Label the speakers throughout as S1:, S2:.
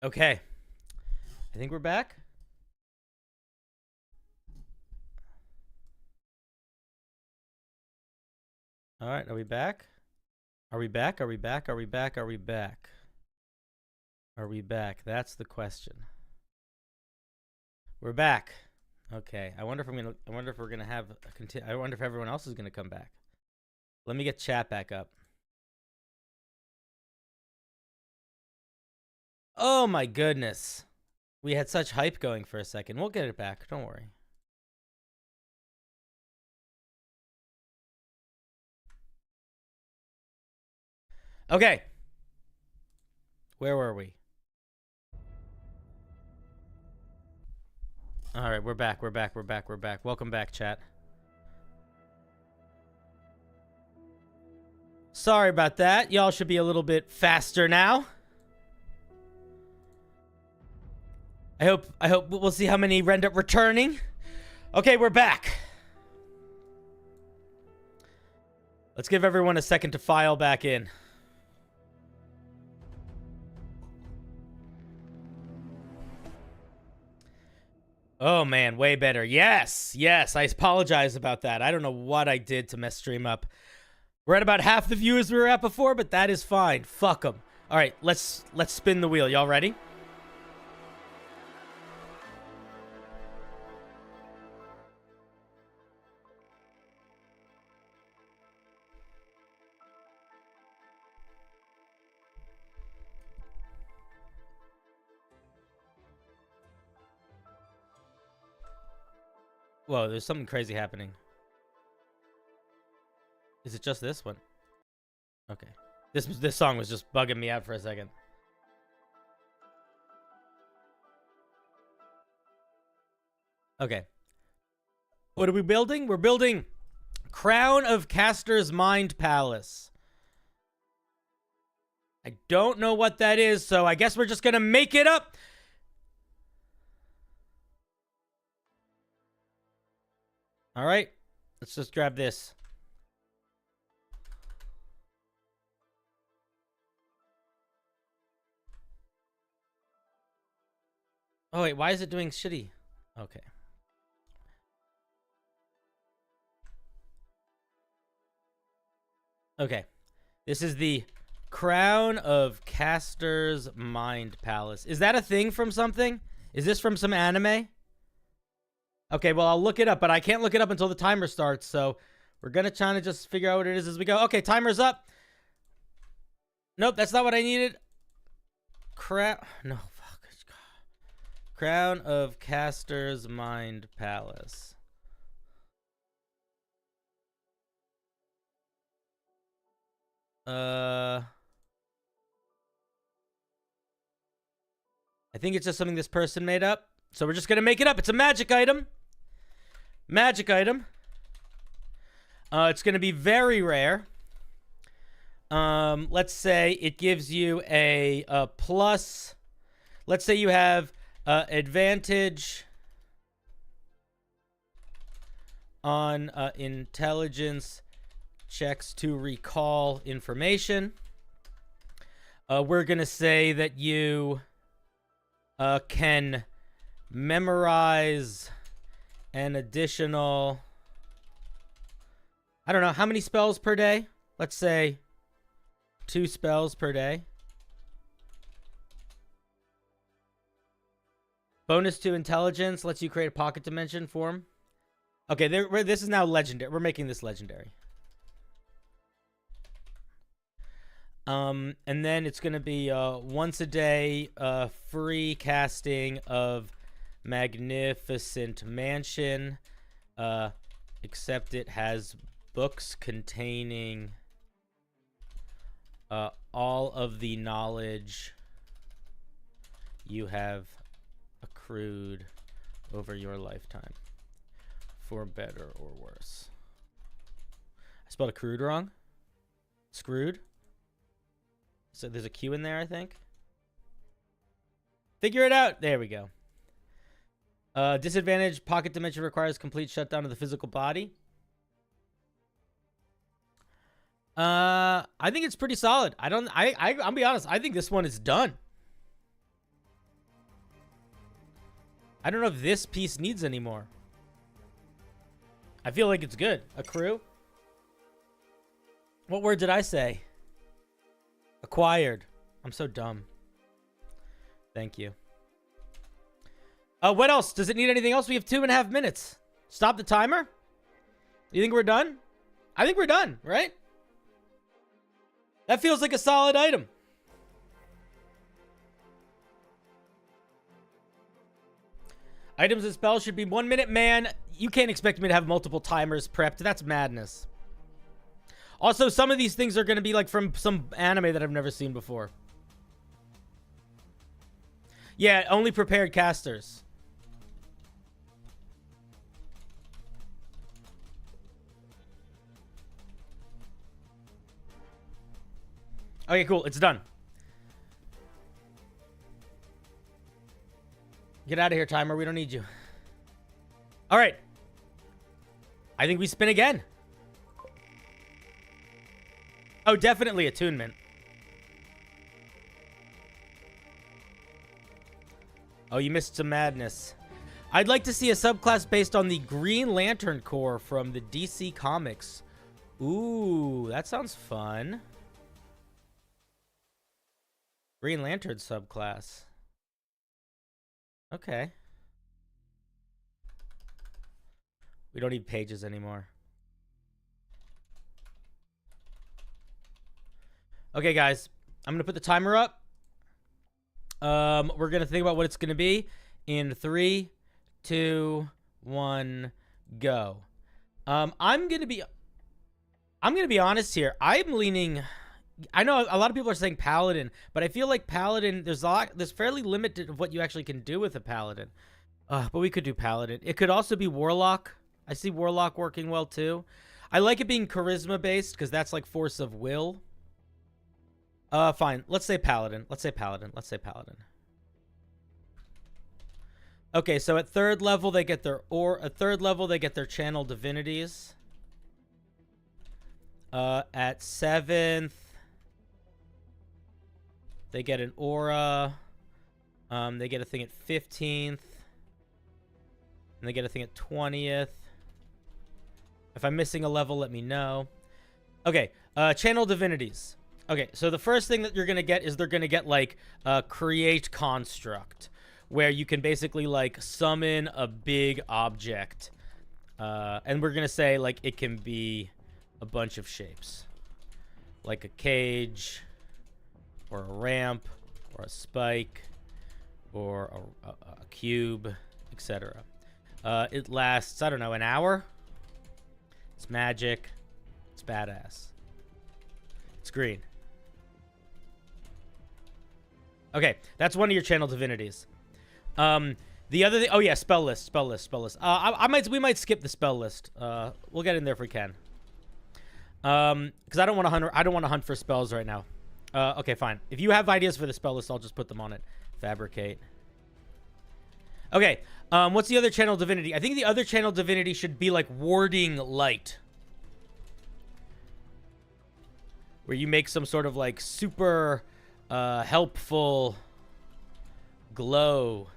S1: Okay. I think we're back. All right, are we back? Are we back? Are we back? Are we back? Are we back? Are we back? That's the question. We're back. Okay. I wonder if we're gonna have I wonder if everyone else is gonna come back. Let me get chat back up. Oh my goodness. We had such hype going for a second. We'll get it back. Don't worry. Okay. Where were we? All right, we're back. We're back. We're back. We're back. Welcome back, chat. Sorry about that. Y'all should be a little bit faster now. I hope we'll see how many end up returning. Okay, we're back. Let's give everyone a second to file back in. Oh man, way better. Yes, yes. I apologize about that. I don't know what I did to mess stream up. We're at about half the viewers we were at before, but that is fine. Fuck them. All right, let's spin the wheel. Y'all ready? Whoa, there's something crazy happening. Is it just this one? Okay. This song was just bugging me out for a second. Okay. What are we building? We're building Crown of Caster's Mind Palace. I don't know what that is, so I guess we're just gonna make it up. All right, let's just grab this. Oh wait, why is it doing shitty? Okay. Okay. This is the Crown of Caster's Mind Palace. Is that a thing from something? Is this from some anime? Okay, well, I'll look it up, but I can't look it up until the timer starts, so we're gonna try to just figure out what it is as we go. Okay, timer's up. Nope, that's not what I needed. No, fuck. Crown of Caster's Mind Palace. I think it's just something this person made up. So we're just gonna make it up. It's a magic item. Magic item. It's gonna be very rare. Let's say it gives you a plus. Let's say you have advantage on intelligence checks to recall information. We're gonna say that you can memorize an additional, I don't know, how many spells per day? Let's say 2 spells per day. Bonus to intelligence lets you create a pocket dimension form. Okay, this is now legendary. We're making this legendary. And then it's going to be once a day free casting of Magnificent Mansion, except it has books containing all of the knowledge you have accrued over your lifetime, for better or worse. I spelled accrued wrong. Screwed. So there's a Q in there, I think. Figure it out. There we go. Disadvantage, pocket dimension requires complete shutdown of the physical body. I think it's pretty solid. I'll be honest. I think this one is done. I don't know if this piece needs any more. I feel like it's good. Accrue? What word did I say? Acquired. I'm so dumb. Thank you. What else? Does it need anything else? We have 2.5 minutes. Stop the timer? You think we're done? I think we're done, right? That feels like a solid item. Items and spells should be 1 minute. Man, you can't expect me to have multiple timers prepped. That's madness. Also, some of these things are going to be like from some anime that I've never seen before. Yeah, only prepared casters. Okay, cool. It's done. Get out of here, timer. We don't need you. All right. I think we spin again. Oh, definitely attunement. Oh, you missed some madness. I'd like to see a subclass based on the Green Lantern Corps from the DC Comics. Ooh, that sounds fun. Green Lantern subclass. Okay. We don't need pages anymore. Okay, guys. I'm going to put the timer up. We're going to think about what it's going to be in 3, 2, 1, go. I'm going to be honest here. I'm leaning... I know a lot of people are saying Paladin, but I feel like Paladin, there's fairly limited of what you actually can do with a Paladin. But we could do Paladin. It could also be Warlock. I see Warlock working well too. I like it being charisma based because that's like force of will. Fine. Let's say Paladin. Let's say Paladin. Let's say Paladin. Okay, so at 3rd level they get their channel divinities. At 7th they get an aura. They get a thing at 15th. And they get a thing at 20th. If I'm missing a level, let me know. Okay, channel divinities. Okay, so the first thing that you're going to get is they're going to get, like, create construct, where you can basically, like, summon a big object. And we're going to say, like, it can be a bunch of shapes. Like a cage, or a ramp, or a spike, or a cube, etc. It lasts, I don't know, an hour? It's magic. It's badass. It's green. Okay, that's one of your channel divinities. The other thing, oh yeah, spell list. We might skip the spell list. We'll get in there if we can. Because I don't want to hunt for spells right now. Okay, fine. If you have ideas for the spell list, I'll just put them on it. Fabricate. Okay, what's the other channel divinity? I think the other channel divinity should be like warding light. Where you make some sort of like super helpful glow.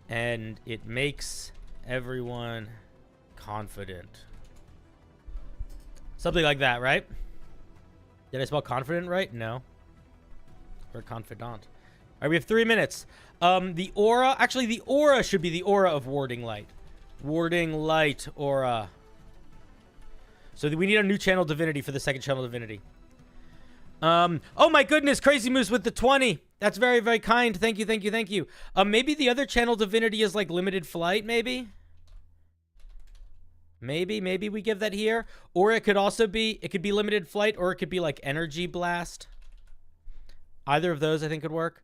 S1: And it makes everyone confident. Something like that, right? Did I spell confident right? No. Or confidant. All right, we have 3 minutes. The aura, actually the aura should be the aura of warding light. Warding light aura. So we need a new channel divinity for the second channel divinity. Oh my goodness, Crazy Moose with the 20. That's very, very kind. Thank you, thank you, thank you. Maybe the other channel divinity is like limited flight, maybe? Maybe we give that here. Or it could also be, it could be limited flight, or it could be like energy blast. Either of those I think could work.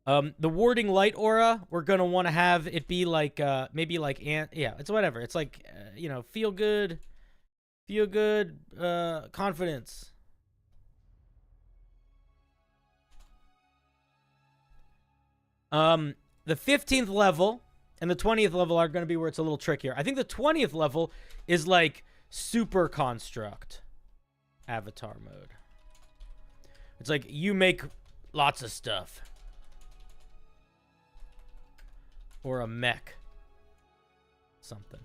S1: The warding light aura, we're going to want to have it be like, maybe like, yeah, it's whatever. It's like, you know, feel good, confidence. The 15th level and the 20th level are going to be where it's a little trickier. I think the 20th level is like super construct avatar mode. It's like you make lots of stuff. Or a mech. something.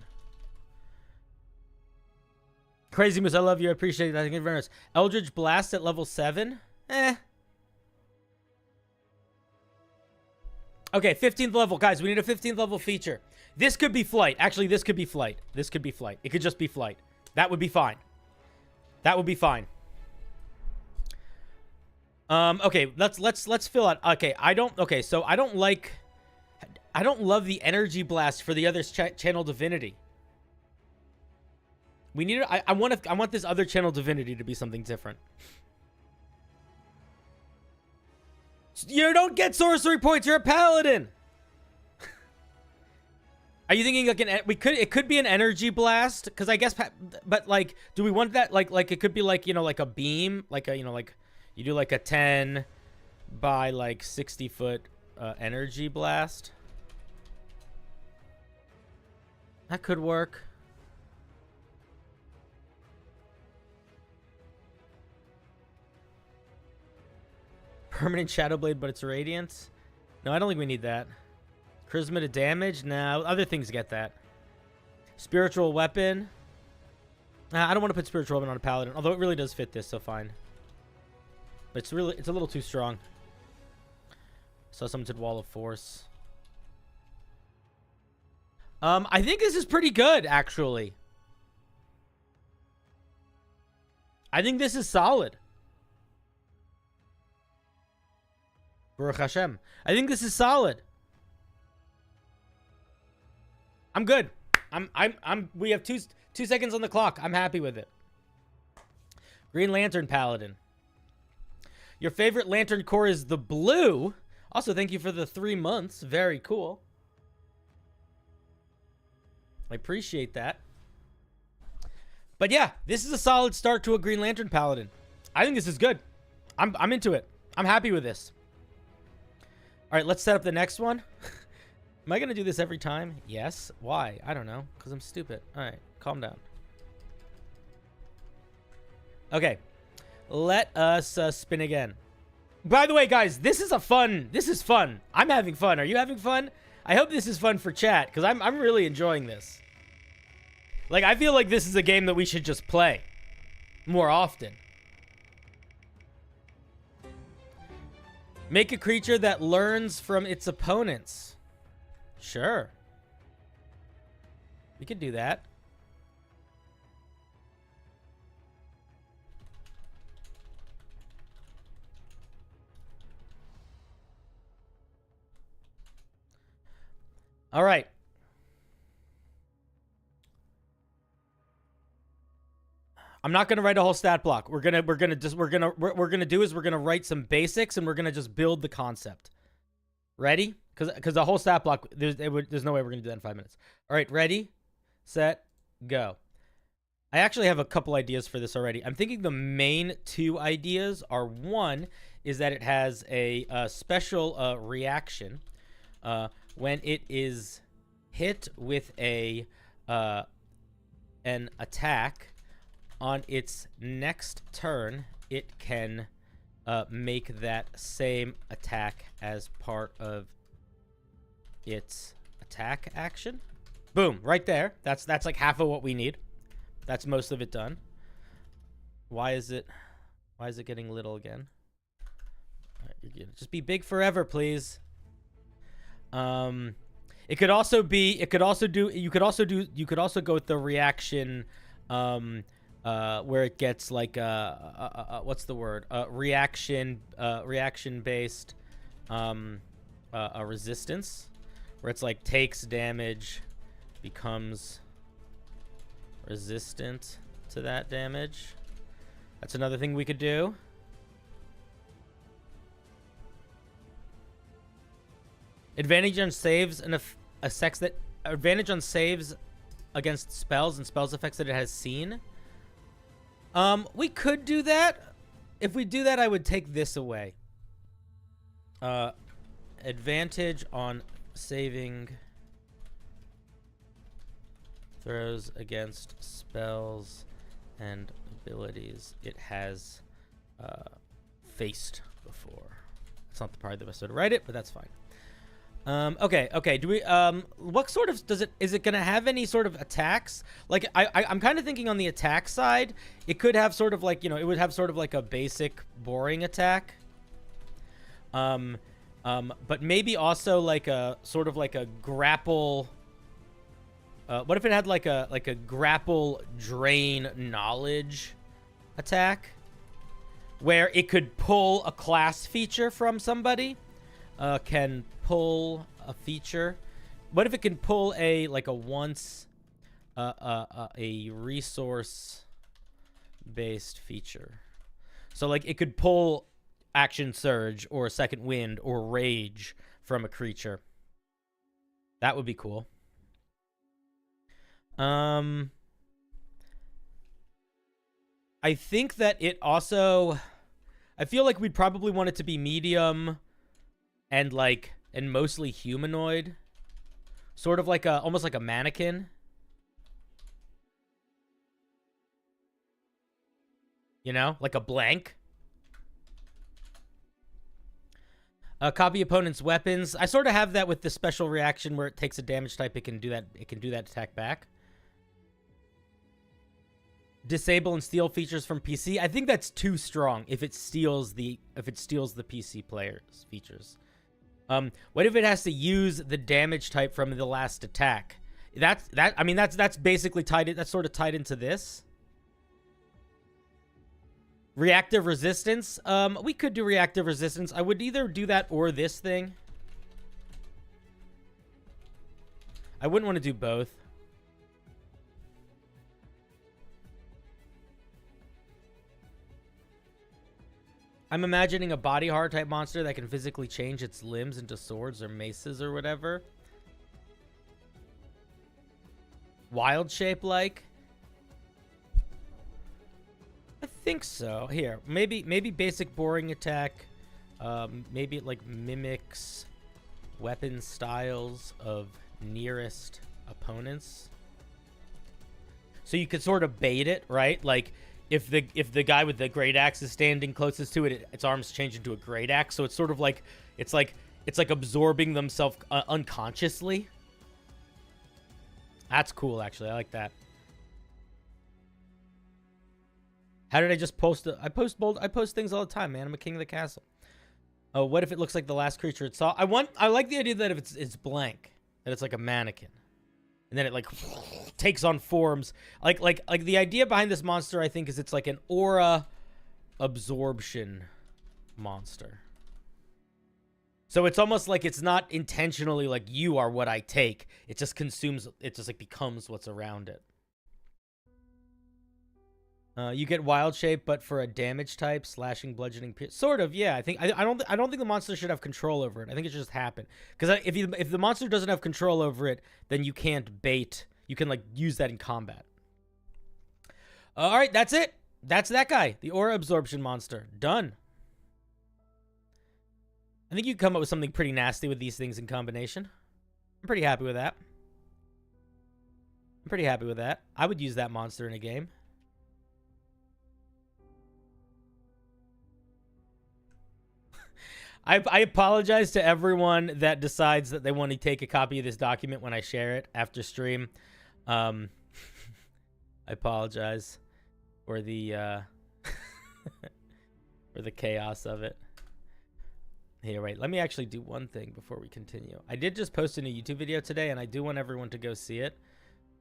S1: Crazy Moose, I love you. I appreciate it. I think it's very nice. Eldritch Blast at level 7? Eh. Okay, 15th level. Guys, we need a 15th level feature. This could be flight. Actually, this could be flight. This could be flight. It could just be flight. That would be fine. That would be fine. Okay, let's fill out. Okay, so I don't love the energy blast for the other channel divinity. We need I want this other channel divinity to be something different. You don't get sorcery points. You're a paladin. Are you thinking like it could be an energy blast? Because I guess, but like, do we want that? Like it could be like, you know, like a beam, like a, you know, like you do like a 10 by like 60 foot energy blast. That could work. Permanent Shadow Blade, but it's radiant. No, I don't think we need that. Charisma to damage? No, other things get that. Spiritual weapon. I don't want to put spiritual weapon on a paladin, although it really does fit this, so fine. But it's a little too strong. So someone said Wall of Force. I think this is pretty good, actually. I think this is solid. Baruch Hashem. I think this is solid. I'm good. We have two seconds on the clock. I'm happy with it. Green Lantern Paladin. Your favorite Lantern core is the blue. Also, thank you for the 3 months. Very cool. I appreciate that. But yeah, this is a solid start to a Green Lantern Paladin. I think this is good. I'm into it. I'm happy with this. All right, let's set up the next one. Am I going to do this every time? Yes. Why? I don't know. Because I'm stupid. All right. Calm down. Okay. Let us spin again. By the way, guys, this is fun. I'm having fun. Are you having fun? I hope this is fun for chat, because I'm really enjoying this. Like, I feel like this is a game that we should just play more often. Make a creature that learns from its opponents. Sure. We could do that. All right. I'm not going to write a whole stat block. We're going to write some basics, and we're going to just build the concept. Ready? Because the whole stat block, there's no way we're going to do that in 5 minutes. All right, ready, set, go. I actually have a couple ideas for this already. I'm thinking the main 2 ideas are, one is that it has a special reaction when it is hit with an attack. On its next turn, it can make that same attack as part of its attack action. Boom, right there. That's like half of what we need. That's most of it done. Why is it getting little again? All right, just be big forever, please. It could also go with the reaction where it gets like what's the word? Reaction based a resistance, where it's like takes damage, becomes resistant to that damage. That's another thing we could do. Advantage on saves and advantage on saves against spells and spells effects that it has seen. We could do that. If we do that, I would take this away. Advantage on saving throws against spells and abilities it has faced before. That's not probably the best way to write it, but that's fine. Okay. Do we, what sort of, is it gonna have any sort of attacks? Like, I'm kind of thinking on the attack side, it could have sort of like, you know, it would have sort of like a basic boring attack. But maybe also like a, sort of like a grapple, what if it had like a grapple drain knowledge attack? Where it could pull a class feature from somebody. Can pull a feature. What if it can pull a like a once a resource based feature? So like it could pull action surge or second wind or rage from a creature. That would be cool. I think that it also, I feel like we'd probably want it to be medium and like, and mostly humanoid. Sort of like a, almost like a mannequin. You know, like a blank. Copy opponent's weapons. I sort of have that with the special reaction where it takes a damage type. It can do that. It can do that attack back. Disable and steal features from PC. I think that's too strong if it steals the PC player's features. What if it has to use the damage type from the last attack? That's basically tied. That's sort of tied into this. Reactive resistance. We could do reactive resistance. I would either do that or this thing. I wouldn't want to do both. I'm imagining a body horror type monster that can physically change its limbs into swords or maces or whatever. Wild shape like. I think so. Here, maybe basic boring attack. Maybe it like mimics weapon styles of nearest opponents. So you could sort of bait it, right? Like if the guy with the great axe is standing closest to it, its arms change into a great axe. So it's sort of like it's like absorbing themselves unconsciously. That's cool, actually. I like that. How did I just post it? I post things all the time, man. I'm a king of the castle. Oh, what if it looks like the last creature it saw? I like the idea that if it's blank, that it's like a mannequin. And then it like takes on forms. Like the idea behind this monster, I think, is it's like an aura absorption monster. So it's almost like it's not intentionally like you are what I take. It just consumes, it just like becomes what's around it. You get wild shape, but for a damage type, slashing, bludgeoning, sort of. Yeah, I don't think the monster should have control over it. I think it should just happen. Because if the monster doesn't have control over it, then you can't bait. You can like use that in combat. All right, that's it. That's that guy, the aura absorption monster. Done. I think you can come up with something pretty nasty with these things in combination. I'm pretty happy with that. I would use that monster in a game. I apologize to everyone that decides that they want to take a copy of this document when I share it after stream. I apologize for the for the chaos of it. Here, wait. Let me actually do one thing before we continue. I did just post a new YouTube video today, and I do want everyone to go see it.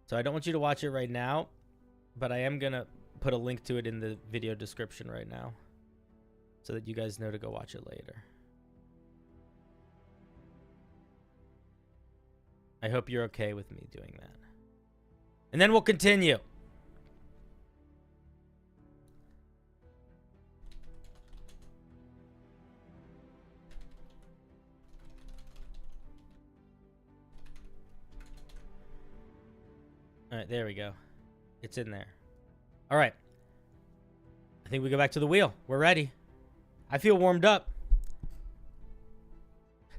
S1: So I don't want you to watch it right now, but I am going to put a link to it in the video description right now so that you guys know to go watch it later. I hope you're okay with me doing that. And then we'll continue. All right, there we go. It's in there. All right. I think we go back to the wheel. We're ready. I feel warmed up.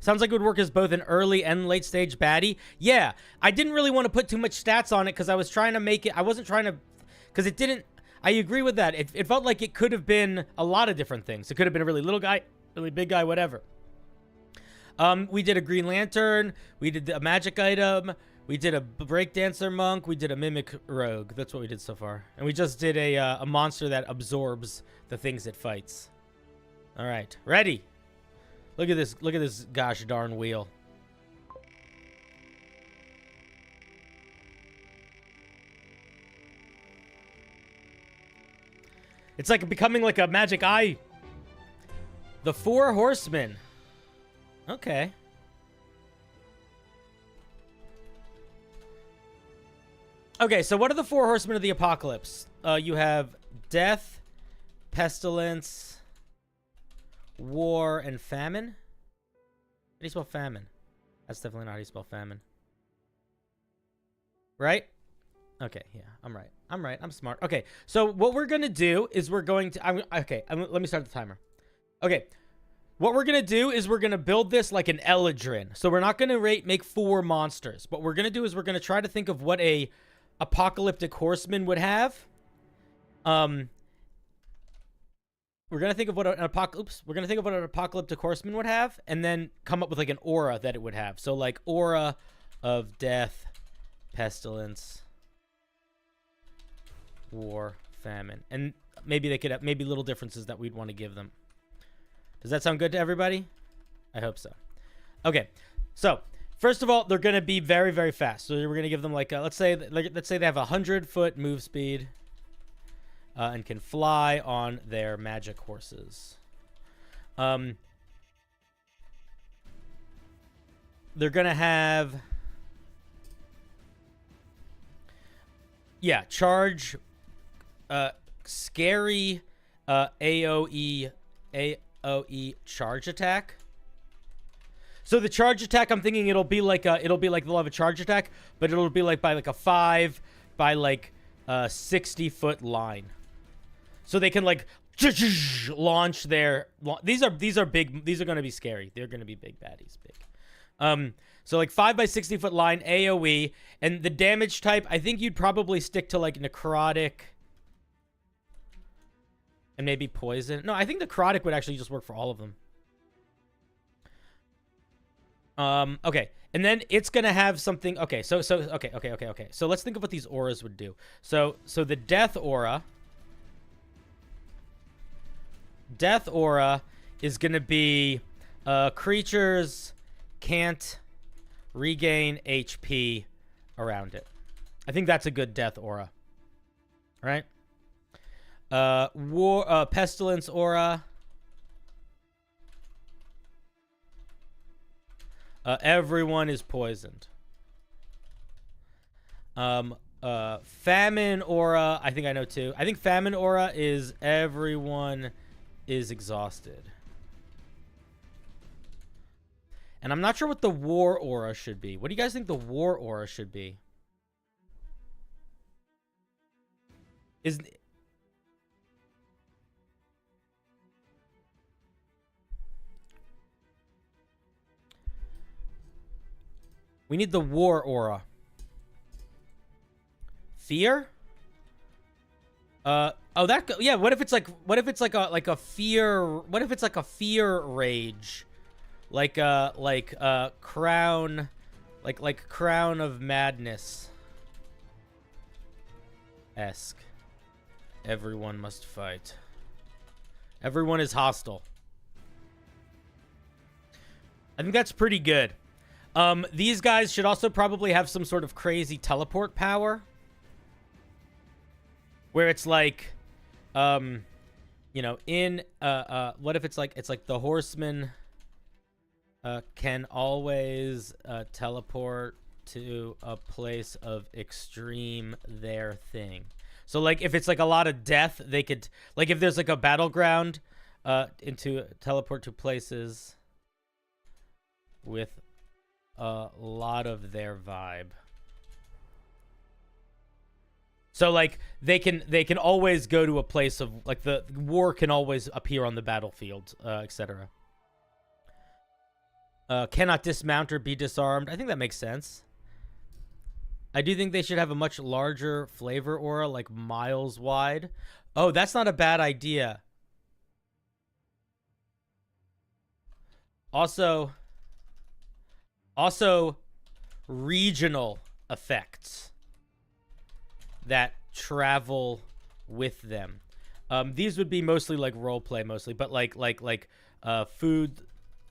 S1: Sounds like it would work as both an early and late stage baddie. Yeah, I didn't really want to put too much stats on it because I was trying to make it. I wasn't trying to, because it didn't. I agree with that. It felt like it could have been a lot of different things. It could have been a really little guy, really big guy, whatever. We did a Green Lantern. We did a magic item. We did a breakdancer monk. We did a mimic rogue. That's what we did so far. And we just did a monster that absorbs the things it fights. All right, ready. Look at this. Look at this gosh darn wheel. It's like becoming like a magic eye. The Four Horsemen. Okay. Okay, so what are the Four Horsemen of the Apocalypse? You have death, pestilence, war, and famine. How do you spell famine? That's definitely not how you spell famine. Right? Okay, yeah, I'm right. I'm smart. Okay, so what we're going to do is we're going to... let me start the timer. Okay, what we're going to do is we're going to build this like an Eladrin. So we're not going to make 4 monsters. What we're going to do is we're going to try to think of what a apocalyptic horseman would have. We're going to think of what an apocalyptic horseman would have, and then come up with like an aura that it would have. So like aura of death, pestilence, war, famine, and maybe they could have maybe little differences that we'd want to give them. Does that sound good to everybody? I hope so. Okay, so first of all, they're going to be very, very fast. So we're going to give them like let's say they have 100-foot move speed, and can fly on their magic horses. They're going to have charge, scary AoE charge attack. So the charge attack, I'm thinking it'll be like they'll have a charge attack, but it'll be like by like a 5 by like 60-foot line. So they can like launch their these are big, these are going to be scary. They're going to be big baddies, big. So like 5 by 60-foot line AoE, and the damage type, I think you'd probably stick to like necrotic and maybe poison. No, I think necrotic would actually just work for all of them. Okay, and then it's gonna have something. Okay, so okay. So let's think of what these auras would do. So the death aura is gonna be creatures can't regain HP around it. I think that's a good death aura, right? Pestilence aura. Everyone is poisoned. Famine aura, I think I know too. I think famine aura is everyone is exhausted. And I'm not sure what the war aura should be. What do you guys think the war aura should be? We need the war aura. Fear? What if it's like a fear, what if it's like a fear rage? Like crown, like crown of madness esque. Everyone must fight. Everyone is hostile. I think that's pretty good. These guys should also probably have some sort of crazy teleport power. Where it's like, what if it's like the horseman can always teleport to a place of extreme their thing. So like if it's like a lot of death, they could, like if there's like a battleground, into teleport to places with a lot of their vibe. So like they can always go to a place of, like, the war can always appear on the battlefield, etc. Cannot dismount or be disarmed. I think that makes sense. I do think they should have a much larger flavor aura, like miles wide. Oh, that's not a bad idea. Also, Also, regional effects that travel with them. These would be mostly like roleplay, mostly, but like food.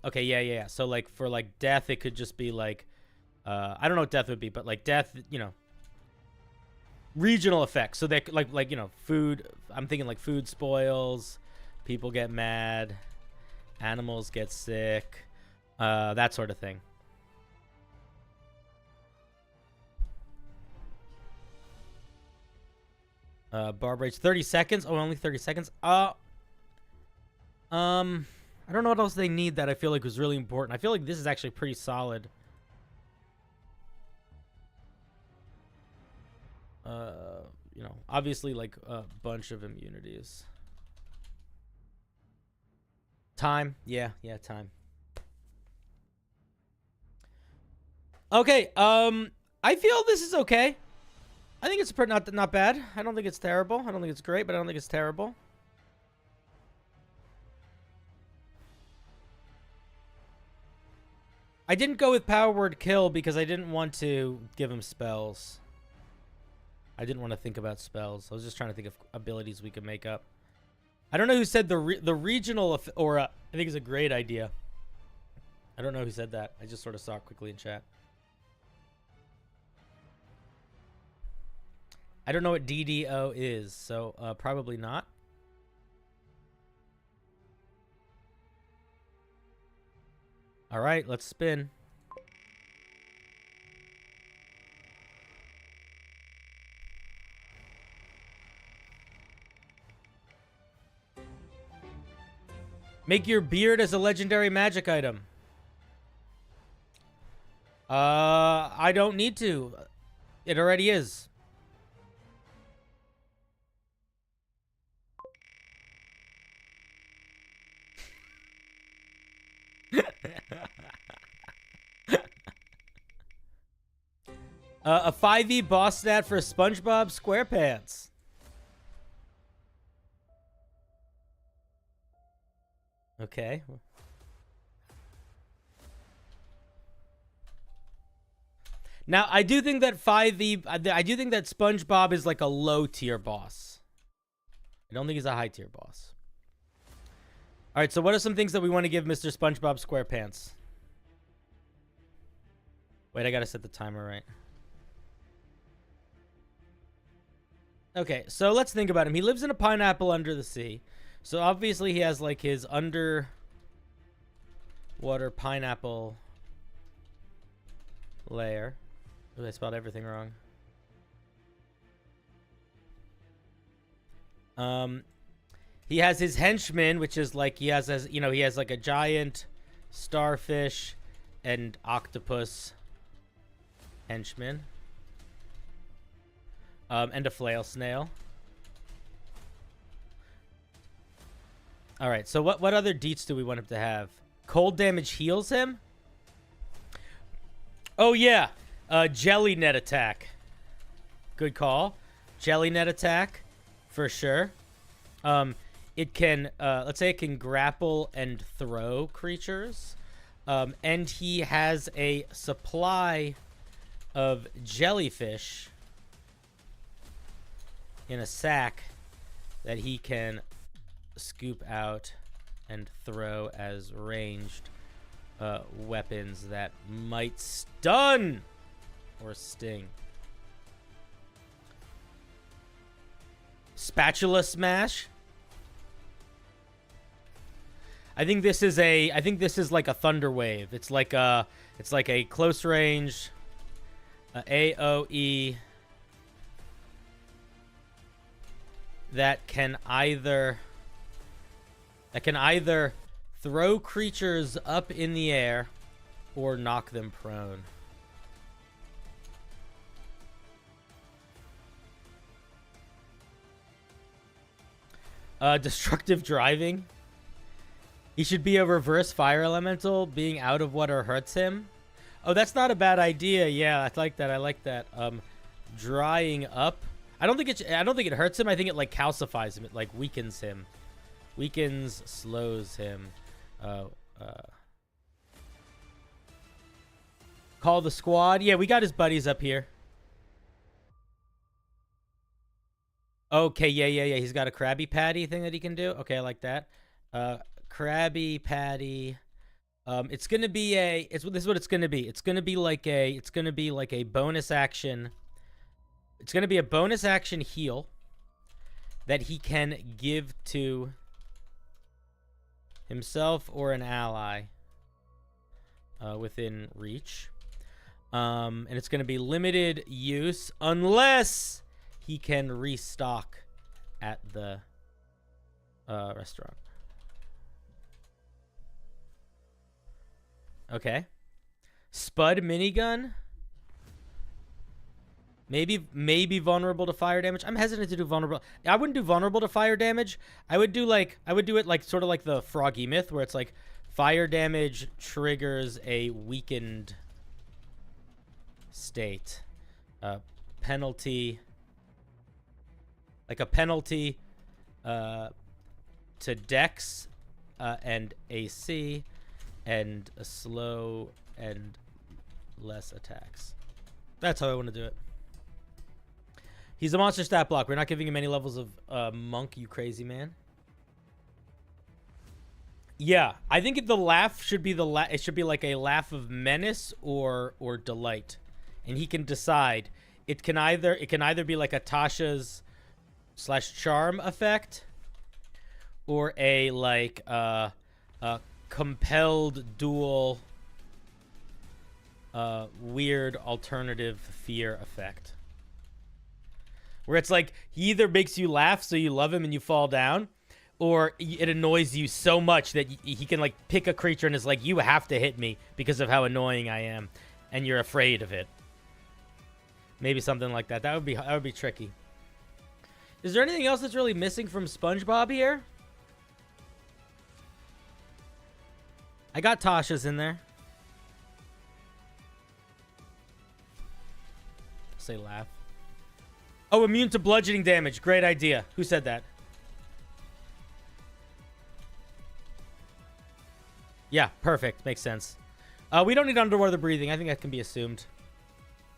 S1: Okay, yeah. So like for like death, it could just be like, I don't know what death would be, but like death, you know, regional effects. So they like you know, food. I'm thinking like food spoils, people get mad, animals get sick, that sort of thing. Barb rage 30 seconds. Oh, only 30 seconds. I don't know what else they need that I feel like was really important. I feel like this is actually pretty solid. You know, obviously like a bunch of immunities. Time. Yeah, time. Okay, I feel this is okay. I think it's not bad. I don't think it's terrible. I don't think it's great, but I don't think it's terrible. I didn't go with power word kill because I didn't want to give him spells. I didn't want to think about spells. I was just trying to think of abilities we could make up. I don't know who said the regional aura. I think is a great idea. I don't know who said that. I just sort of saw it quickly in chat. I don't know what DDO is, so probably not. All right, let's spin. Make your beard as a legendary magic item. I don't need to. It already is. A 5e boss stat for SpongeBob SquarePants. Okay. Now, I do think that 5e... I do think that SpongeBob is like a low-tier boss. I don't think he's a high-tier boss. All right, so what are some things that we want to give Mr. SpongeBob SquarePants? Wait, I gotta set the timer right. Okay, so let's think about him. He lives in a pineapple under the sea. So obviously he has like his underwater pineapple layer. Ooh, I spelled everything wrong. He has his henchmen, which is like he has like a giant starfish and octopus henchman. And a flail snail. All right, so what other deets do we want him to have? Cold damage heals him? Oh, yeah. Jelly net attack. Good call. Jelly net attack, for sure. It can, let's say it can grapple and throw creatures. And he has a supply of jellyfish in a sack that he can scoop out and throw as ranged weapons that might stun or sting. Spatula smash. I think this is like a thunder wave. It's like a close range AoE that can either throw creatures up in the air or knock them prone. Destructive driving. He should be a reverse fire elemental. Being out of water hurts him. Oh, that's not a bad idea. Yeah, I like that. Drying up. I don't think it hurts him. I think it like calcifies him. It like weakens him. Weakens, slows him. Call the squad. Yeah, we got his buddies up here. Okay, yeah. He's got a Krabby Patty thing that he can do. Okay, I like that. Krabby Patty. It's gonna be a. This is what it's gonna be. It's gonna be like a bonus action. It's gonna be a bonus action heal that he can give to himself or an ally within reach. And it's gonna be limited use unless he can restock at the restaurant. Okay. Spud minigun. Maybe vulnerable to fire damage. I'm hesitant to do vulnerable. I wouldn't do vulnerable to fire damage. I would do it like sort of like the Froggy Myth, where it's like fire damage triggers a weakened state. Penalty. Like a penalty to Dex and AC and a slow and less attacks. That's how I want to do it. He's a monster stat block. We're not giving him any levels of monk, you crazy man. Yeah, I think the laugh should be it should be like a laugh of menace or delight, and he can decide. It can either be like a Tasha's / charm effect, or a like compelled duel weird alternative fear effect, where it's like he either makes you laugh so you love him and you fall down, or it annoys you so much that he can like pick a creature and is like, you have to hit me because of how annoying I am, and you're afraid of it. Maybe something like that. That would be tricky. Is there anything else that's really missing from SpongeBob here? I got Tasha's in there. Say laugh. Oh, immune to bludgeoning damage. Great idea. Who said that? Yeah, perfect. Makes sense. We don't need underwater breathing. I think that can be assumed.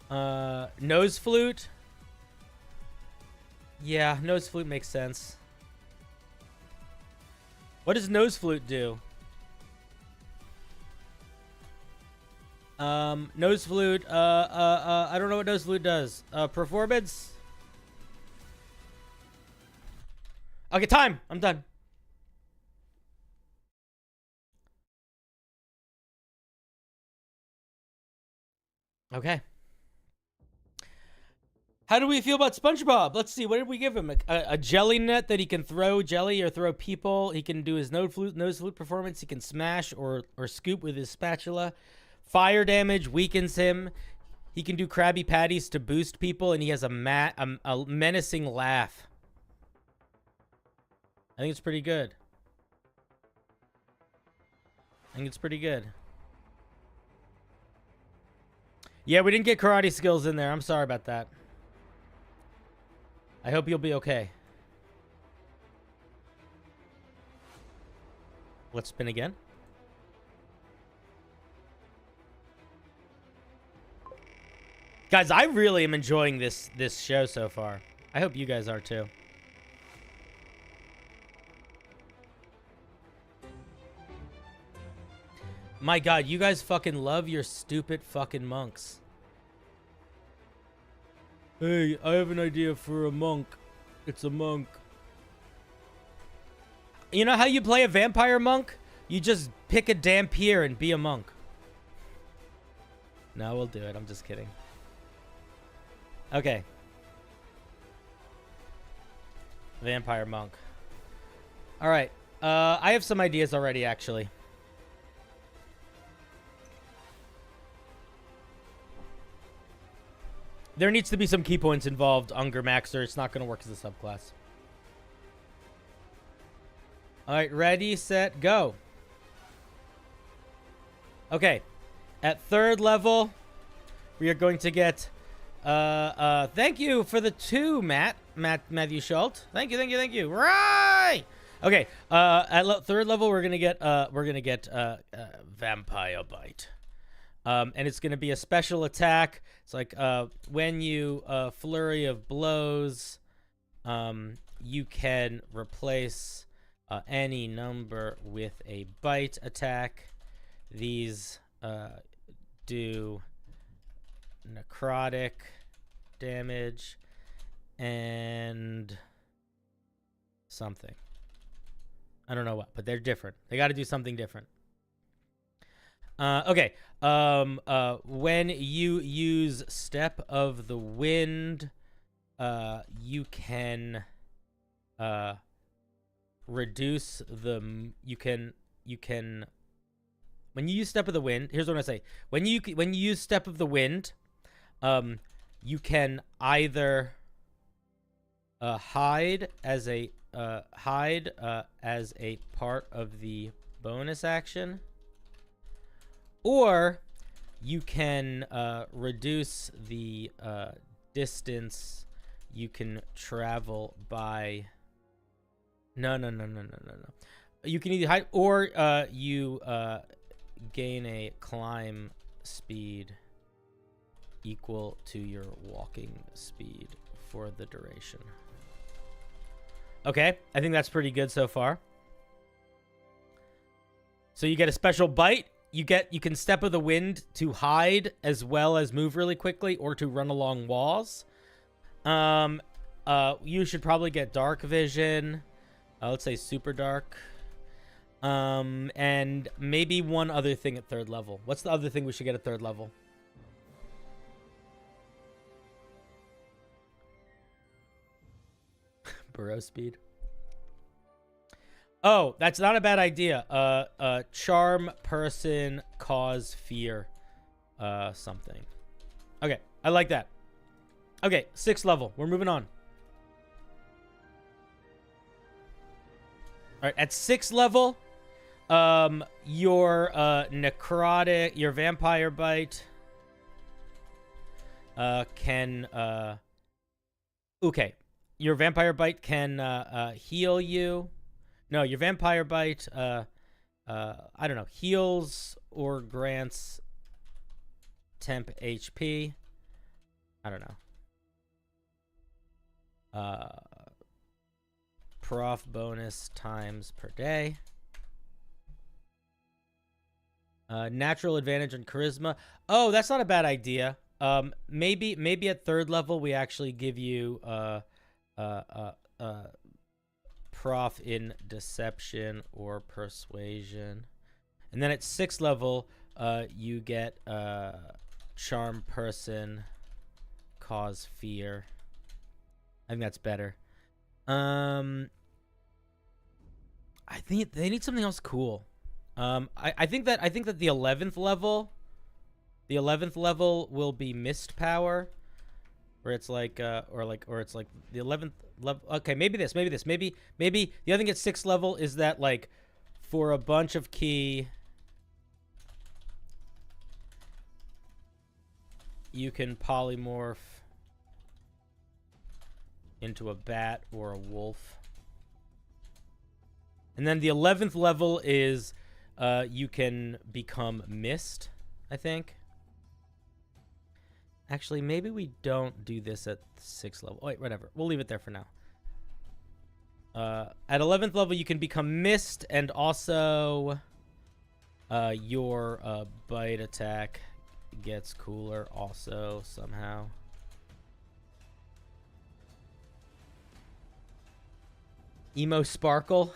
S1: Nose flute. Yeah, nose flute makes sense. What does nose flute do? Nose flute. I don't know what nose flute does. Performance. Okay, time. I'm done. Okay. How do we feel about SpongeBob? Let's see. What did we give him? A jelly net that he can throw jelly or throw people. He can do his nose flute performance. He can smash or scoop with his spatula. Fire damage weakens him. He can do Krabby Patties to boost people, and he has a menacing laugh. I think it's pretty good. Yeah, we didn't get karate skills in there. I'm sorry about that. I hope you'll be okay. Let's spin again. Guys, I really am enjoying this show so far. I hope you guys are too. My God, you guys fucking love your stupid fucking monks. Hey, I have an idea for a monk. It's a monk. You know how you play a vampire monk? You just pick a Dampier and be a monk. No, we'll do it. I'm just kidding. Okay. Vampire monk. All right. I have some ideas already, actually. There needs to be some key points involved, Unger Maxer. It's not going to work as a subclass. All right, ready, set, go. Okay. At 3rd level, we are going to get... thank you for the 2, Matthew Schultz. Thank you. Right! Okay, at 3rd level, we're going to get Vampire Bite. And it's going to be a special attack. It's like when you flurry of blows, you can replace any number with a bite attack. These do necrotic damage and something. I don't know what, but they're different. They got to do something different. Okay. When you use Step of the Wind, you can reduce the when you use Step of the Wind, here's what I say. When you use Step of the Wind, you can either hide as a part of the bonus action, or you can reduce the distance you can travel by. No. You can either hide or you gain a climb speed equal to your walking speed for the duration. Okay, I think that's pretty good so far. So you get a special bite. You can Step of the Wind to hide as well as move really quickly or to run along walls. You should probably get dark vision. Let's say super dark. And maybe one other thing at 3rd level. What's the other thing we should get at 3rd level? Burrow speed. Oh, that's not a bad idea. Charm person, cause fear, something. Okay, I like that. Okay, 6th level. We're moving on. All right, at 6th level, your necrotic, your vampire bite can okay. Your vampire bite can heal you. No, your vampire bite I don't know, heals or grants temp HP. I don't know. Prof bonus times per day. Natural advantage on charisma. Oh, that's not a bad idea. Maybe at 3rd level we actually give you prof in deception or persuasion, and then at 6th level you get charm person, cause fear. I think that's better. I think they need something else cool. I think that the 11th level will be mist power, where it's like or it's like the 11th level. Okay, maybe the other thing at 6th level is that, like, for a bunch of key you can polymorph into a bat or a wolf. And then the 11th level is you can become mist, I think. Actually, maybe we don't do this at 6th level. Oh, wait, whatever. We'll leave it there for now. At 11th level, you can become mist, and also your bite attack gets cooler also somehow. Emo Sparkle.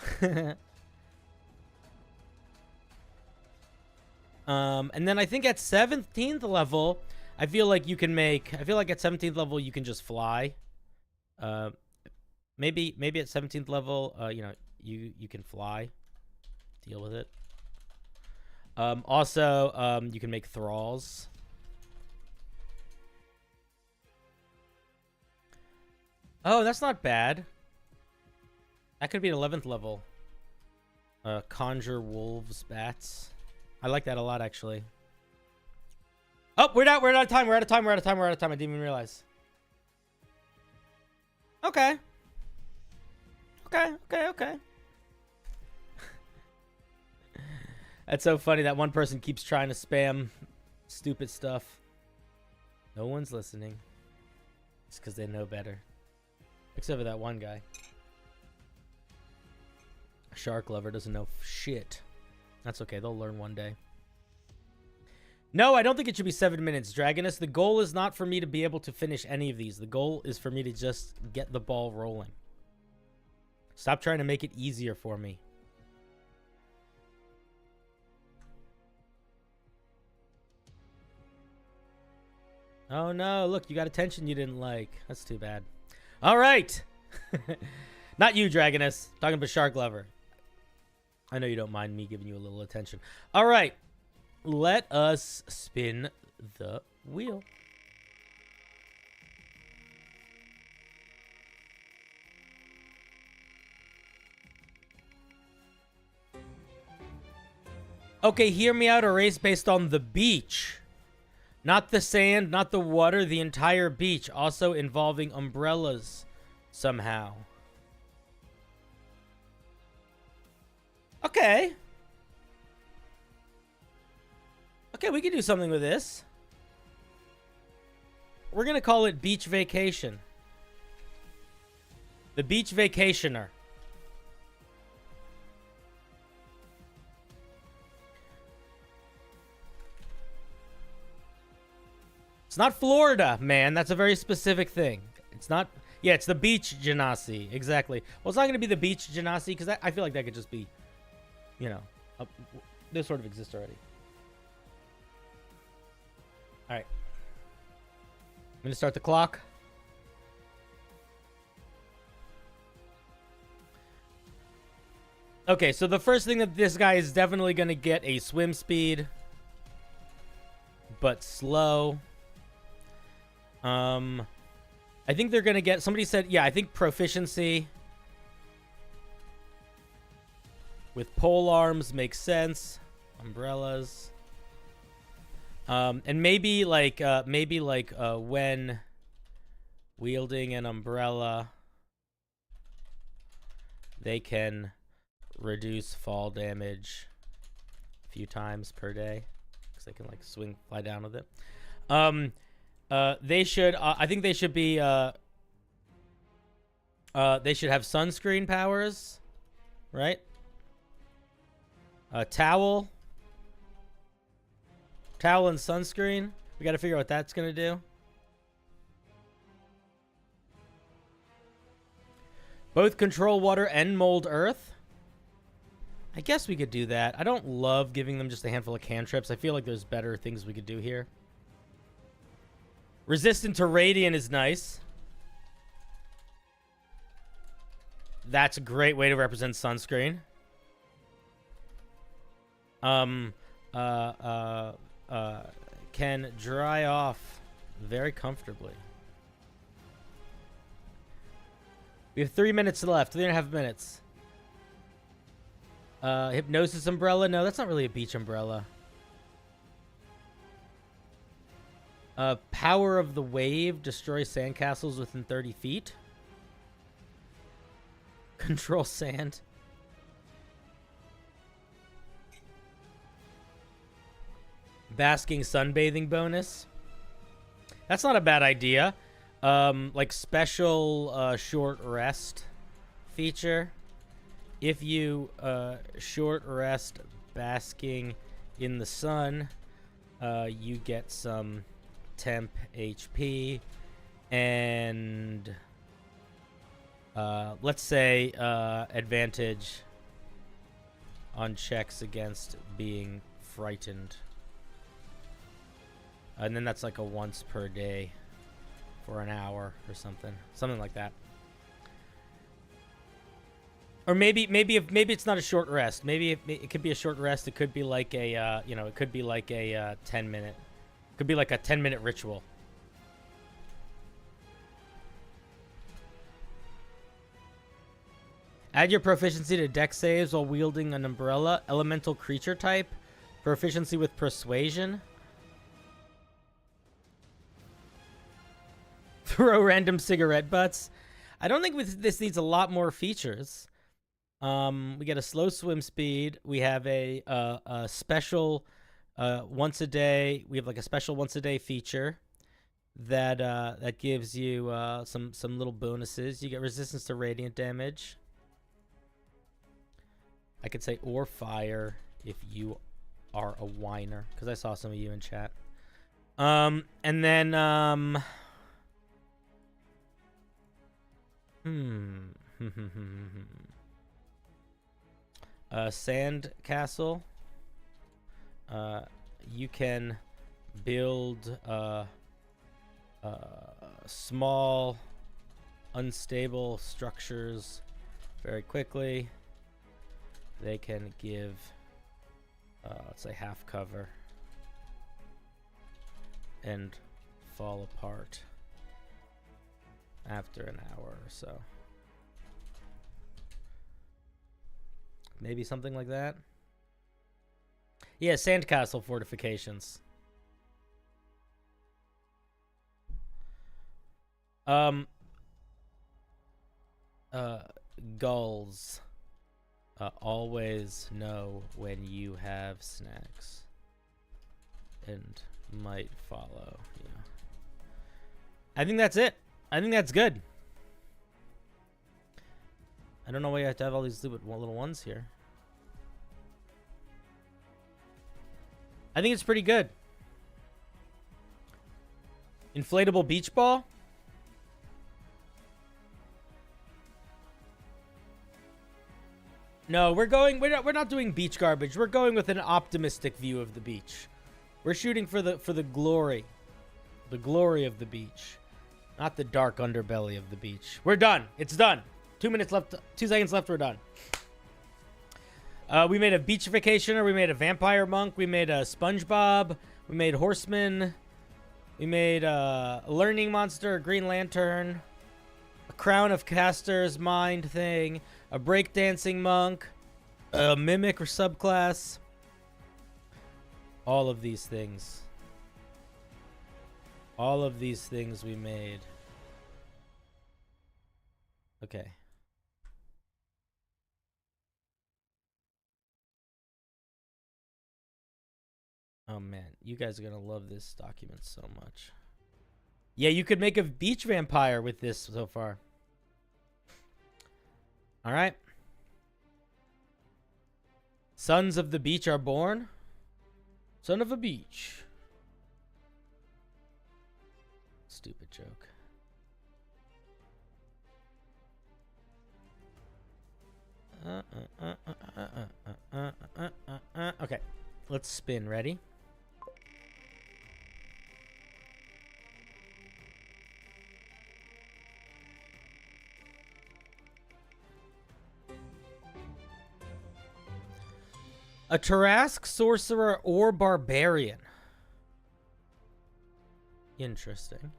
S1: And then I think at 17th level, I feel like at 17th level you can just fly. Maybe at 17th level, you can fly. Deal with it. Also, you can make thralls. Oh, that's not bad. That could be an 11th level. Conjure wolves, bats. I like that a lot, actually. Oh, we're out of time. We're out of time. I didn't even realize. Okay. That's so funny that one person keeps trying to spam Stupid stuff. No one's listening. It's because they know better. Except for that one guy. Shark lover doesn't know shit. That's okay. They'll learn one day. No, I don't think it should be 7 minutes, Dragonus. The goal is not for me to be able to finish any of these. The goal is for me to just get the ball rolling. Stop trying to make it easier for me. Oh no, look, you got attention you didn't like. That's too bad. All right. Not you, Dragonus. Talking about Shark Lover. I know you don't mind me giving you a little attention. All right. Let us spin the wheel. Okay, hear me out. A race based on the beach. Not the sand, not the water, the entire beach. Also involving umbrellas somehow. Okay. Okay, we can do something with this. We're going to call it Beach Vacation. The Beach Vacationer. It's not Florida, man. That's a very specific thing. It's not... Yeah, it's the beach genasi. Exactly. Well, it's not going to be the beach genasi because I feel like that could just be, you know, they sort of exist already. All right. I'm going to start the clock. Okay, so the first thing that this guy is definitely going to get a swim speed, but slow. I think they're going to get... Somebody said... Yeah, I think proficiency with pole arms makes sense. Umbrellas. And maybe like when wielding an umbrella, they can reduce fall damage a few times per day because they can like fly down with it. They should. I think they should be. They should have sunscreen powers, right? Towel and sunscreen. We got to figure out what that's gonna do. Both control water and mold earth. I guess we could do that. I don't love giving them just a handful of cantrips. I feel like there's better things we could do here. Resistant to radiant is nice. That's a great way to represent sunscreen. Can dry off very comfortably. We have 3 minutes left. 3.5 minutes. Hypnosis umbrella. No, that's not really a beach umbrella. Power of the wave. Destroy sandcastles within 30 feet. Control sand. Basking sunbathing bonus. That's not a bad idea. Like special short rest feature. If you short rest basking in the sun, you get some temp HP and let's say advantage on checks against being frightened. And then that's like a once per day for an hour or something. Something like that. Or maybe it's not a short rest. Maybe it could be a short rest. It could be like a it could be like a 10-minute. It could be like a 10-minute ritual. Add your proficiency to dex saves while wielding an umbrella. Elemental creature type. Proficiency with persuasion. Throw random cigarette butts. I don't think this needs a lot more features. We get a slow swim speed. We have a special once a day. We have like a special once a day feature that gives you some little bonuses. You get resistance to radiant damage. I could say or fire if you are a whiner, because I saw some of you in chat. And then sand castle. You can build small unstable structures very quickly. They can give let's say half cover and fall apart after an hour or so. Maybe something like that. Yeah, sandcastle fortifications. Gulls always know when you have snacks and might follow. Yeah. I think that's it. I think that's good. I don't know why you have to have all these little ones here. I think it's pretty good. Inflatable beach ball. No, we're not doing beach garbage. We're going with an optimistic view of the beach. We're shooting for the glory. The glory of the beach. Not the dark underbelly of the beach. We're done. It's done. 2 minutes left. 2 seconds left. We're done. We made a beachificationer. We made a vampire monk. We made a SpongeBob. We made horseman. We made a learning monster, a green lantern, a crown of caster's mind thing, a breakdancing monk, a mimic or subclass. All of these things. All of these things we made. Okay. Oh man, you guys are gonna love this document so much. Yeah, you could make a beach vampire with this so far. All right. Sons of the beach are born. Son of a beach. Stupid joke. Okay, let's spin. Ready? A Tarrasque, sorcerer, or barbarian. Interesting.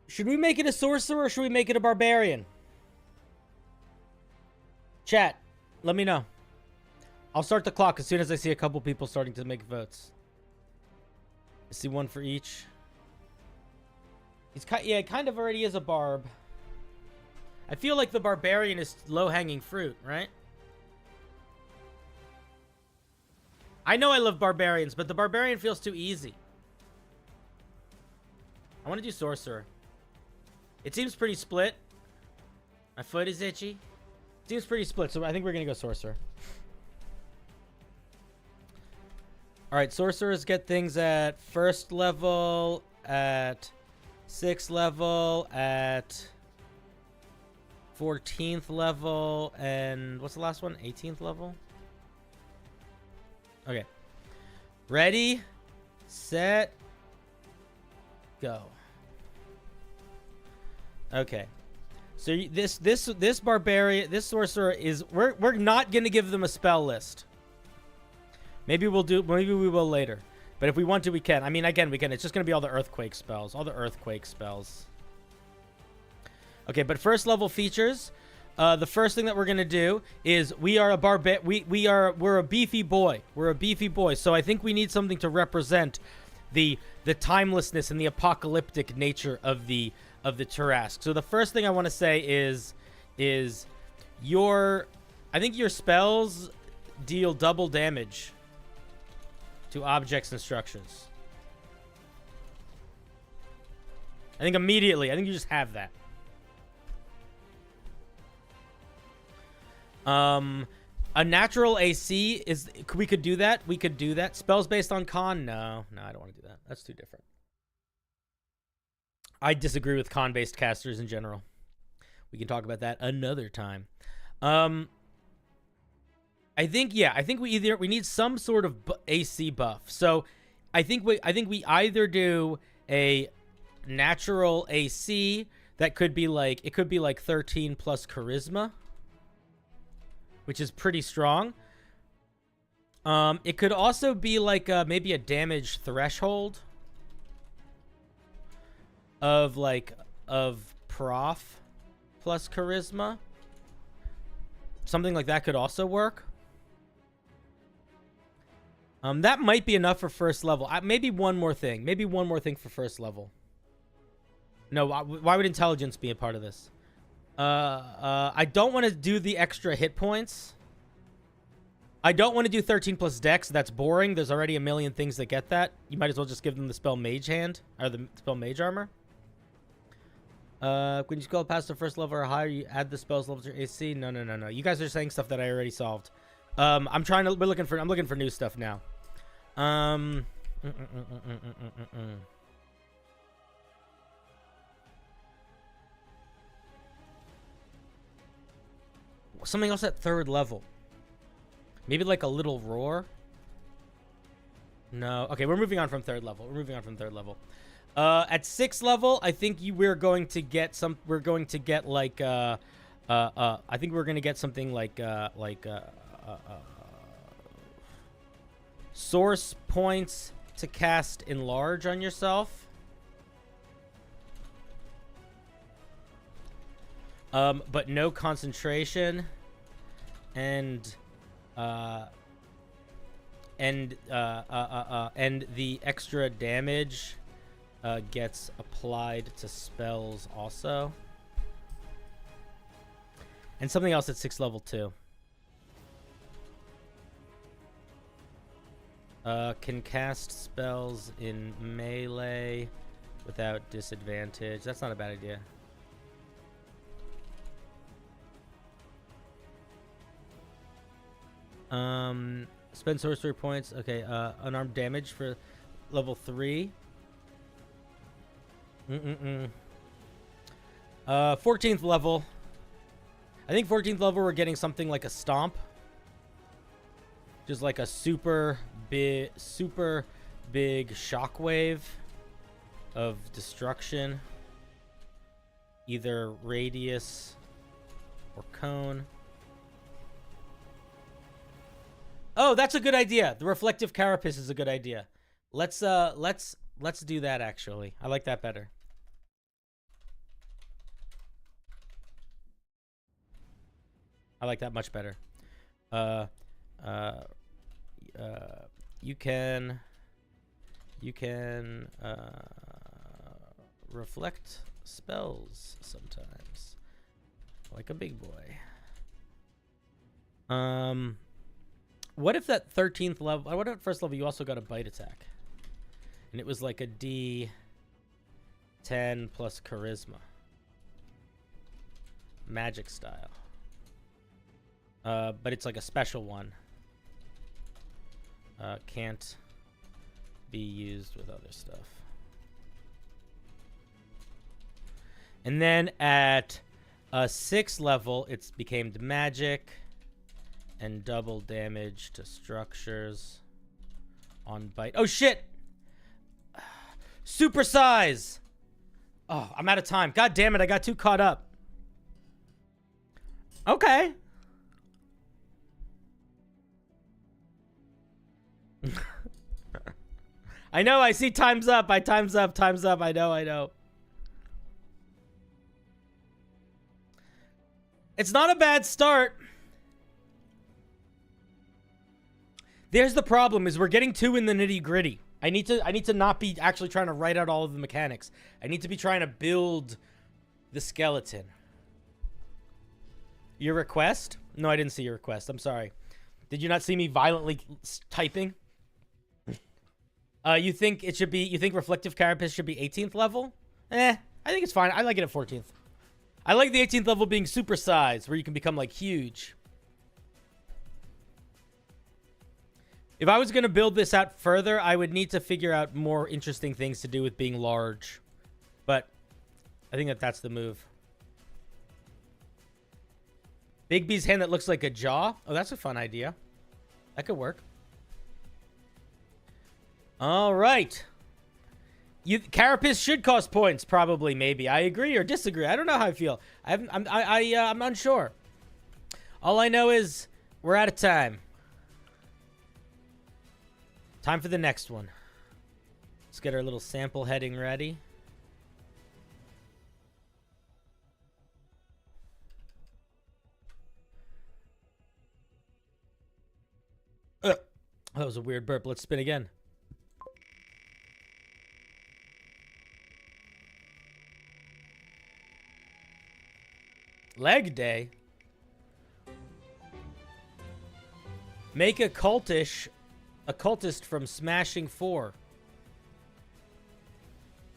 S1: Should we make it a sorcerer or should we make it a barbarian? Chat, let me know. I'll start the clock as soon as I see a couple people starting to make votes. I see one for each. Yeah, kind of already is a barb. I feel like the barbarian is low-hanging fruit, right? I know I love barbarians, but the barbarian feels too easy. I want to do sorcerer. It seems pretty split. My foot is itchy. It seems pretty split, so I think we're going to go sorcerer. Alright, sorcerers get things at 1st level, at 6th level, at 14th level, and what's the last one? 18th level? Okay. Ready, set, go. Okay. So this barbarian, this sorcerer is we're not going to give them a spell list. Maybe we will later. But if we want to, we can. I mean, again, we can. It's just going to be all the earthquake spells. All the earthquake spells. Okay, but first level features. The first thing that we're going to do is we're a beefy boy. We're a beefy boy. So I think we need something to represent the timelessness and the apocalyptic nature of the Tarrasque. So the first thing I want to say is I think your spells deal double damage to objects and structures. I think immediately. I think you just have that. A natural AC is... We could do that. We could do that. Spells based on con? No. No, I don't want to do that. That's too different. I disagree with con-based casters in general. We can talk about that another time. I think, yeah. I think we need some sort of AC buff. So I think we either do a natural AC that could be like... It could be like 13 plus charisma, which is pretty strong. It could also be like maybe a damage threshold of prof plus charisma. Something like that could also work. That might be enough for first level. Maybe one more thing. Maybe one more thing for first level. No, why would intelligence be a part of this? I don't want to do the extra hit points. I don't want to do 13 plus dex. That's boring. There's already a million things that get that. You might as well just give them the spell mage hand. Or the spell mage armor. When you scroll past the first level or higher, you add the spells level to your AC. No. You guys are saying stuff that I already solved. I'm looking for new stuff now. Something else at third level. Maybe like a little roar. No. Okay, we're moving on from third level. At sixth level, I think we're going to get some. We're going to get like. I think we're going to get something like source points to cast enlarge on yourself. But no concentration, and the extra damage gets applied to spells also, and something else at 6th level too. Can cast spells in melee without disadvantage. That's not a bad idea. Spend sorcery points. Okay, unarmed damage for level 3. 14th level. I think 14th level we're getting something like a stomp. Just like a super big shockwave of destruction. Either radius or cone. Oh, that's a good idea. The reflective carapace is a good idea. Let's do that actually. I like that better. I like that much better. You can reflect spells sometimes, like a big boy. What if that 13th level? What if at first level you also got a bite attack, and it was like a D10 plus charisma, magic style. But it's like a special one. Can't be used with other stuff. And then at 6th level, it's became magic and double damage to structures on bite. Oh shit! Super size! Oh, I'm out of time. God damn it, I got too caught up. Okay. I know, I see time's up. Time's up. I know. It's not a bad start. There's the problem, is we're getting too in the nitty-gritty. I need to not be actually trying to write out all of the mechanics. I need to be trying to build the skeleton. Your request? No, I didn't see your request. I'm sorry. Did you not see me violently typing? You think it should be... You think Reflective Carapace should be 18th level? I think it's fine. I like it at 14th. I like the 18th level being supersized, where you can become, like, huge. If I was going to build this out further, I would need to figure out more interesting things to do with being large. But I think that's the move. Bigby's hand that looks like a jaw? Oh, that's a fun idea. That could work. All right. Carapace should cost points, probably, maybe. I agree or disagree. I don't know how I feel. I'm unsure. All I know is we're out of time. Time for the next one. Let's get our little sample heading ready. That was a weird burp. Let's spin again. Leg day. Make a cultist from Smashing 4.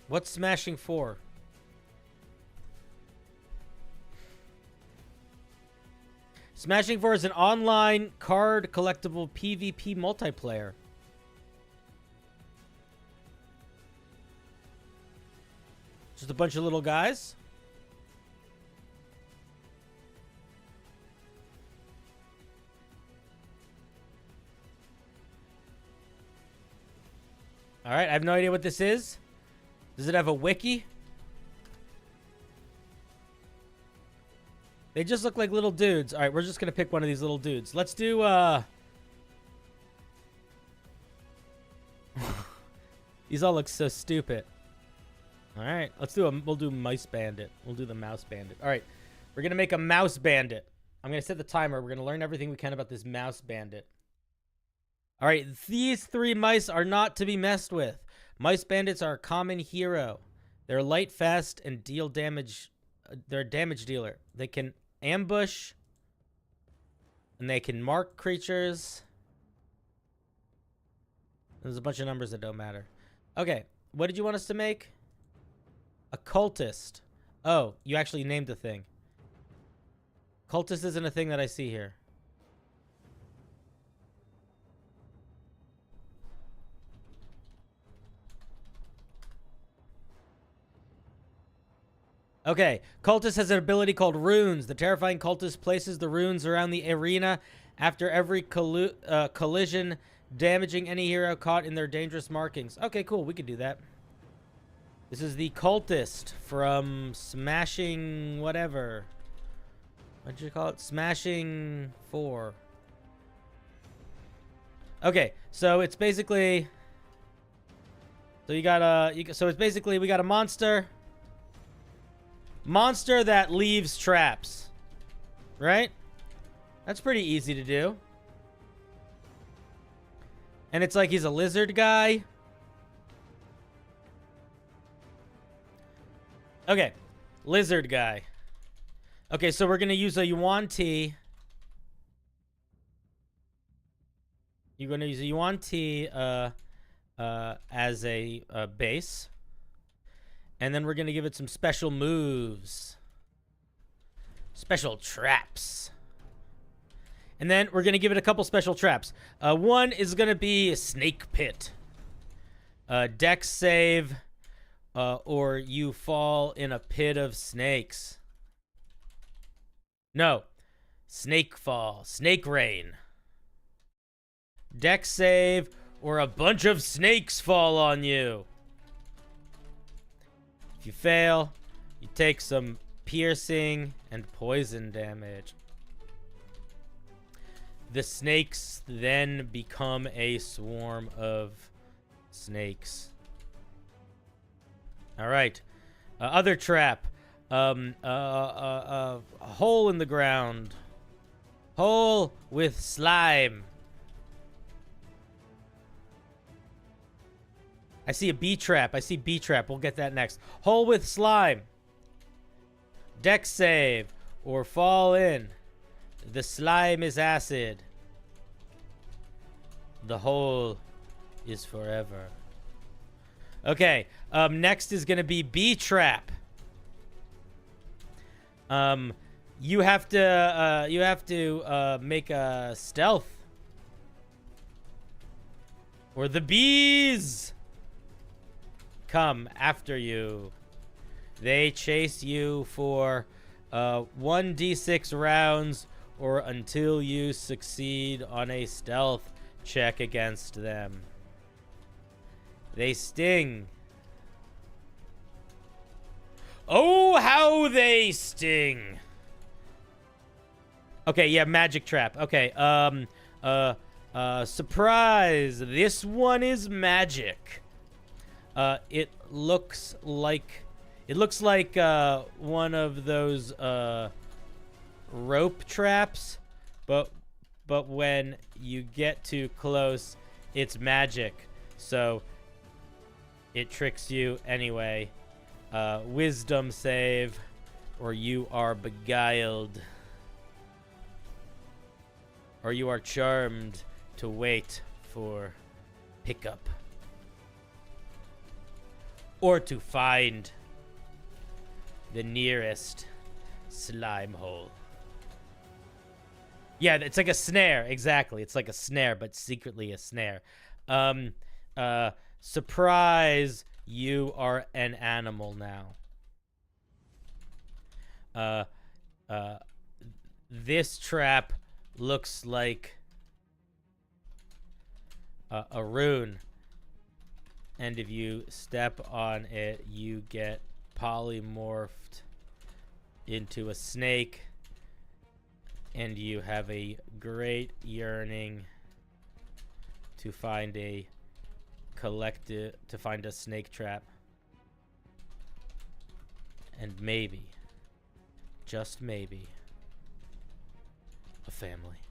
S1: What's Smashing 4? Smashing 4 is an online card collectible PvP multiplayer. Just a bunch of little guys. All right, I have no idea what this is. Does it have a wiki? They just look like little dudes. All right, we're just going to pick one of these little dudes. Let's do, These all look so stupid. All right, we'll do Mice Bandit. We'll do the Mouse Bandit. All right, we're going to make a Mouse Bandit. I'm going to set the timer. We're going to learn everything we can about this Mouse Bandit. All right, these 3 mice are not to be messed with. Mice Bandits are a common hero. They're light, fast, and deal damage. They're a damage dealer. They can ambush, and they can mark creatures. There's a bunch of numbers that don't matter. Okay, what did you want us to make? A cultist. Oh, you actually named the thing. Cultist isn't a thing that I see here. Okay, cultist has an ability called runes. The terrifying cultist places the runes around the arena after every collision, damaging any hero caught in their dangerous markings. Okay, cool. We could do that. This is the cultist from Smashing whatever. What did you call it? Smashing 4. Okay, so it's basically... So you got a... So it's basically we got a monster... Monster that leaves traps. Right? That's pretty easy to do. And it's like he's a lizard guy. Okay. Lizard guy. Okay, so we're going to use a Yuan Ti. You're going to use a Yuan Ti as a base. And then we're going to give it some special moves. Special traps. And then we're going to give it a couple special traps. One is going to be a snake pit. Dex save, or you fall in a pit of snakes. No. Snake fall. Snake rain. Dex save, or a bunch of snakes fall on you. If you fail, you take some piercing and poison damage. The snakes then become a swarm of snakes. All right. Other trap. A hole in the ground. Hole with slime. I see a bee trap. I see bee trap. We'll get that next. Hole with slime. Dex save or fall in. The slime is acid. The hole is forever. Okay. Next is gonna be bee trap. You have to make a stealth. Or the bees come after you. They chase you for 1d6 rounds or until you succeed on a stealth check against them. They sting. Oh, how they sting. Okay, yeah, magic trap. Okay, surprise. This one is magic. It looks like one of those rope traps, but when you get too close, it's magic. So it tricks you anyway. Wisdom save, or you are beguiled. Or you are charmed to wait for pickup. Or to find the nearest slime hole. Yeah, it's like a snare. Exactly. It's like a snare, but secretly a snare. Surprise, you are an animal now. This trap looks like a rune. And if you step on it, you get polymorphed into a snake. And you have a great yearning to find a snake trap. And maybe, just maybe, a family.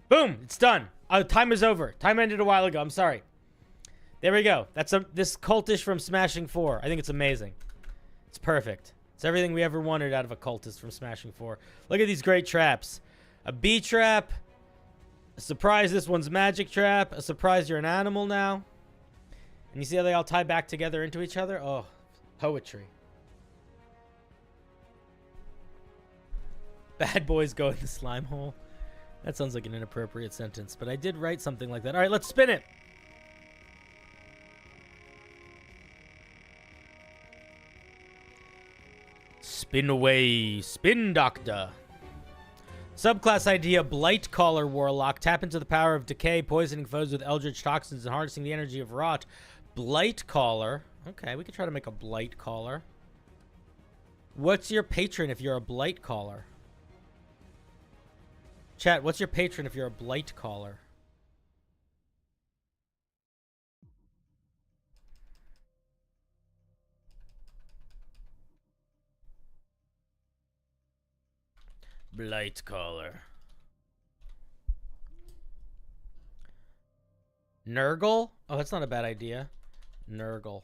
S1: Boom! It's done. Time is over. Time ended a while ago. I'm sorry. There we go. That's this cultist from Smashing 4. I think it's amazing. It's perfect. It's everything we ever wanted out of a cultist from Smashing 4. Look at these great traps. A bee trap. A surprise, this one's magic trap. A surprise, you're an animal now. And you see how they all tie back together into each other? Oh, poetry. Bad boys go in the slime hole. That sounds like an inappropriate sentence, but I did write something like that. All right, let's spin it. Spin away, spin doctor. Subclass idea, Blight Caller Warlock. Tap into the power of decay, poisoning foes with eldritch toxins and harnessing the energy of rot. Blight Caller. Okay, we could try to make a Blight Caller. What's your patron if you're a Blight Caller? Chat, what's your patron if you're a Blight Caller? Blight Caller. Nurgle? Oh, that's not a bad idea. Nurgle.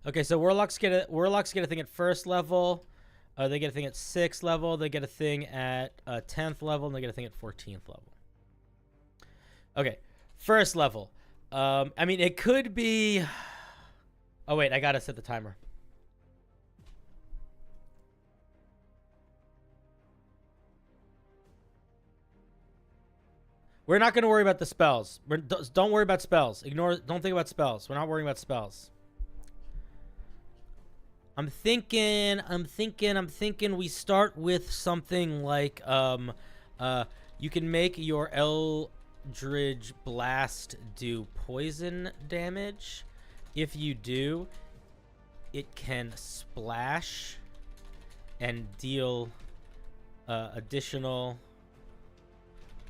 S1: Okay, so Warlocks get a thing at first level. They get a thing at 6th level. They get a thing at 10th level. And they get a thing at 14th level. Okay, first level. I mean, it could be... Oh, wait, I gotta set the timer. We're not going to worry about the spells. Don't worry about spells. Don't think about spells. We're not worrying about spells. I'm thinking we start with something like, you can make your Eldritch Blast do poison damage. If you do, it can splash and deal additional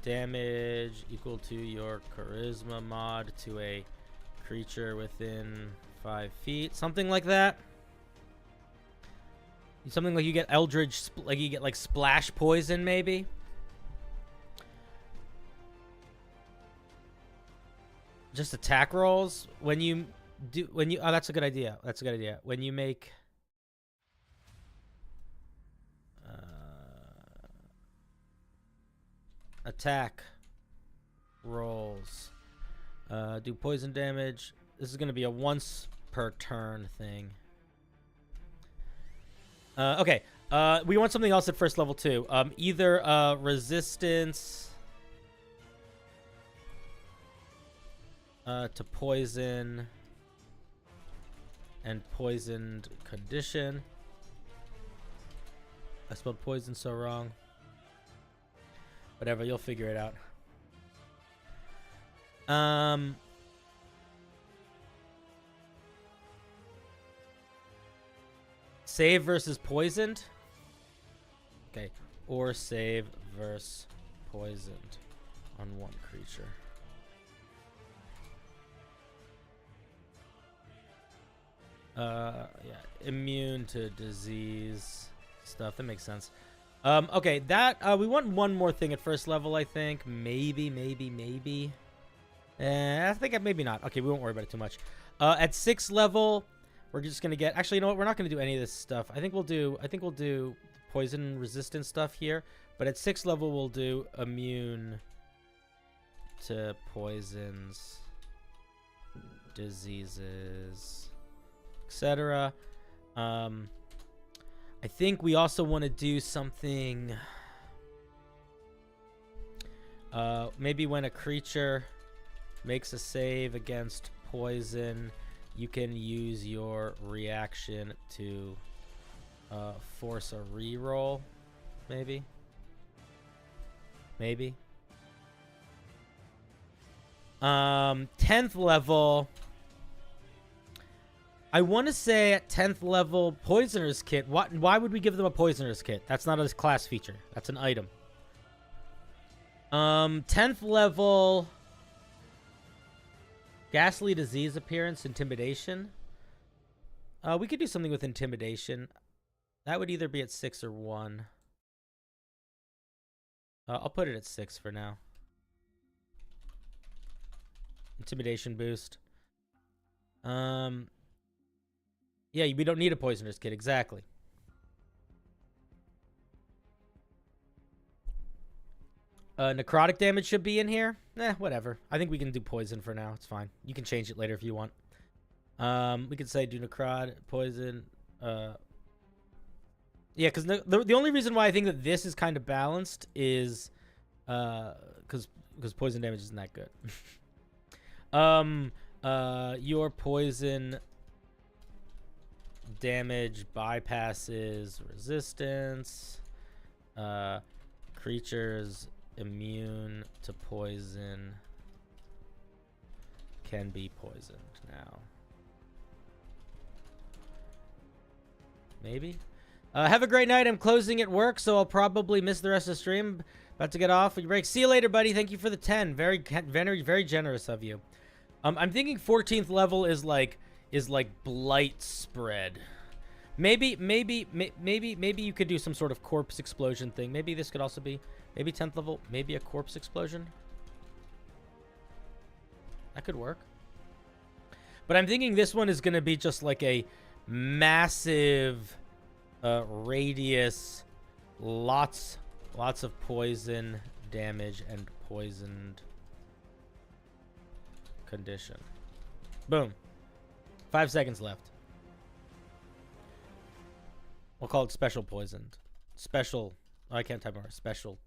S1: damage equal to your charisma mod to a creature within 5 feet. Something like that. Something like you get Eldritch, like you get like splash poison maybe. Just attack rolls when you oh, that's a good idea. That's a good idea. When you make attack rolls, do poison damage. This is going to be a once per turn thing. Okay. We want something else at first level too. Either resistance to poison and poisoned condition. I spelled poison so wrong. Whatever, you'll figure it out. Save versus poisoned. Okay, or save versus poisoned on one creature. Yeah, immune to disease stuff. That makes sense. Okay, that we want one more thing at first level, I think. Maybe. I think maybe not. Okay, we won't worry about it too much. At 6th level, we're just gonna get. Actually, you know what? We're not gonna do any of this stuff. I think we'll do poison resistant stuff here. But at 6th level, we'll do immune to poisons, diseases, etc. I think we also want to do something. Maybe when a creature makes a save against poison, you can use your reaction to force a reroll. Maybe. 10th level. I want to say at 10th level, Poisoner's Kit. Why would we give them a Poisoner's Kit? That's not a class feature. That's an item. 10th level, Ghastly Disease Appearance, Intimidation. We could do something with Intimidation. That would either be at 6 or 1. I'll put it at 6 for now. Intimidation boost. Yeah, we don't need a Poisoner's Kit, exactly. Necrotic damage should be in here. Whatever. I think we can do poison for now. It's fine. You can change it later if you want. We could say do necrotic, poison. Yeah, because the only reason why I think that this is kind of balanced is because poison damage isn't that good. Your poison damage bypasses resistance. Creatures immune to poison can be poisoned now. Maybe. Have a great night. I'm closing at work, so I'll probably miss the rest of the stream. About to get off with your break. See you later, buddy. Thank you for the 10. Very generous of you. I'm thinking 14th level is like Blight spread. Maybe you could do some sort of corpse explosion thing. Maybe this could also be 10th level. Maybe a corpse explosion. That could work. But I'm thinking this one is gonna be just like a massive radius, lots of poison damage and poisoned condition. Boom. 5 seconds left. We'll call it special poisoned. Special. Oh, I can't type more. Special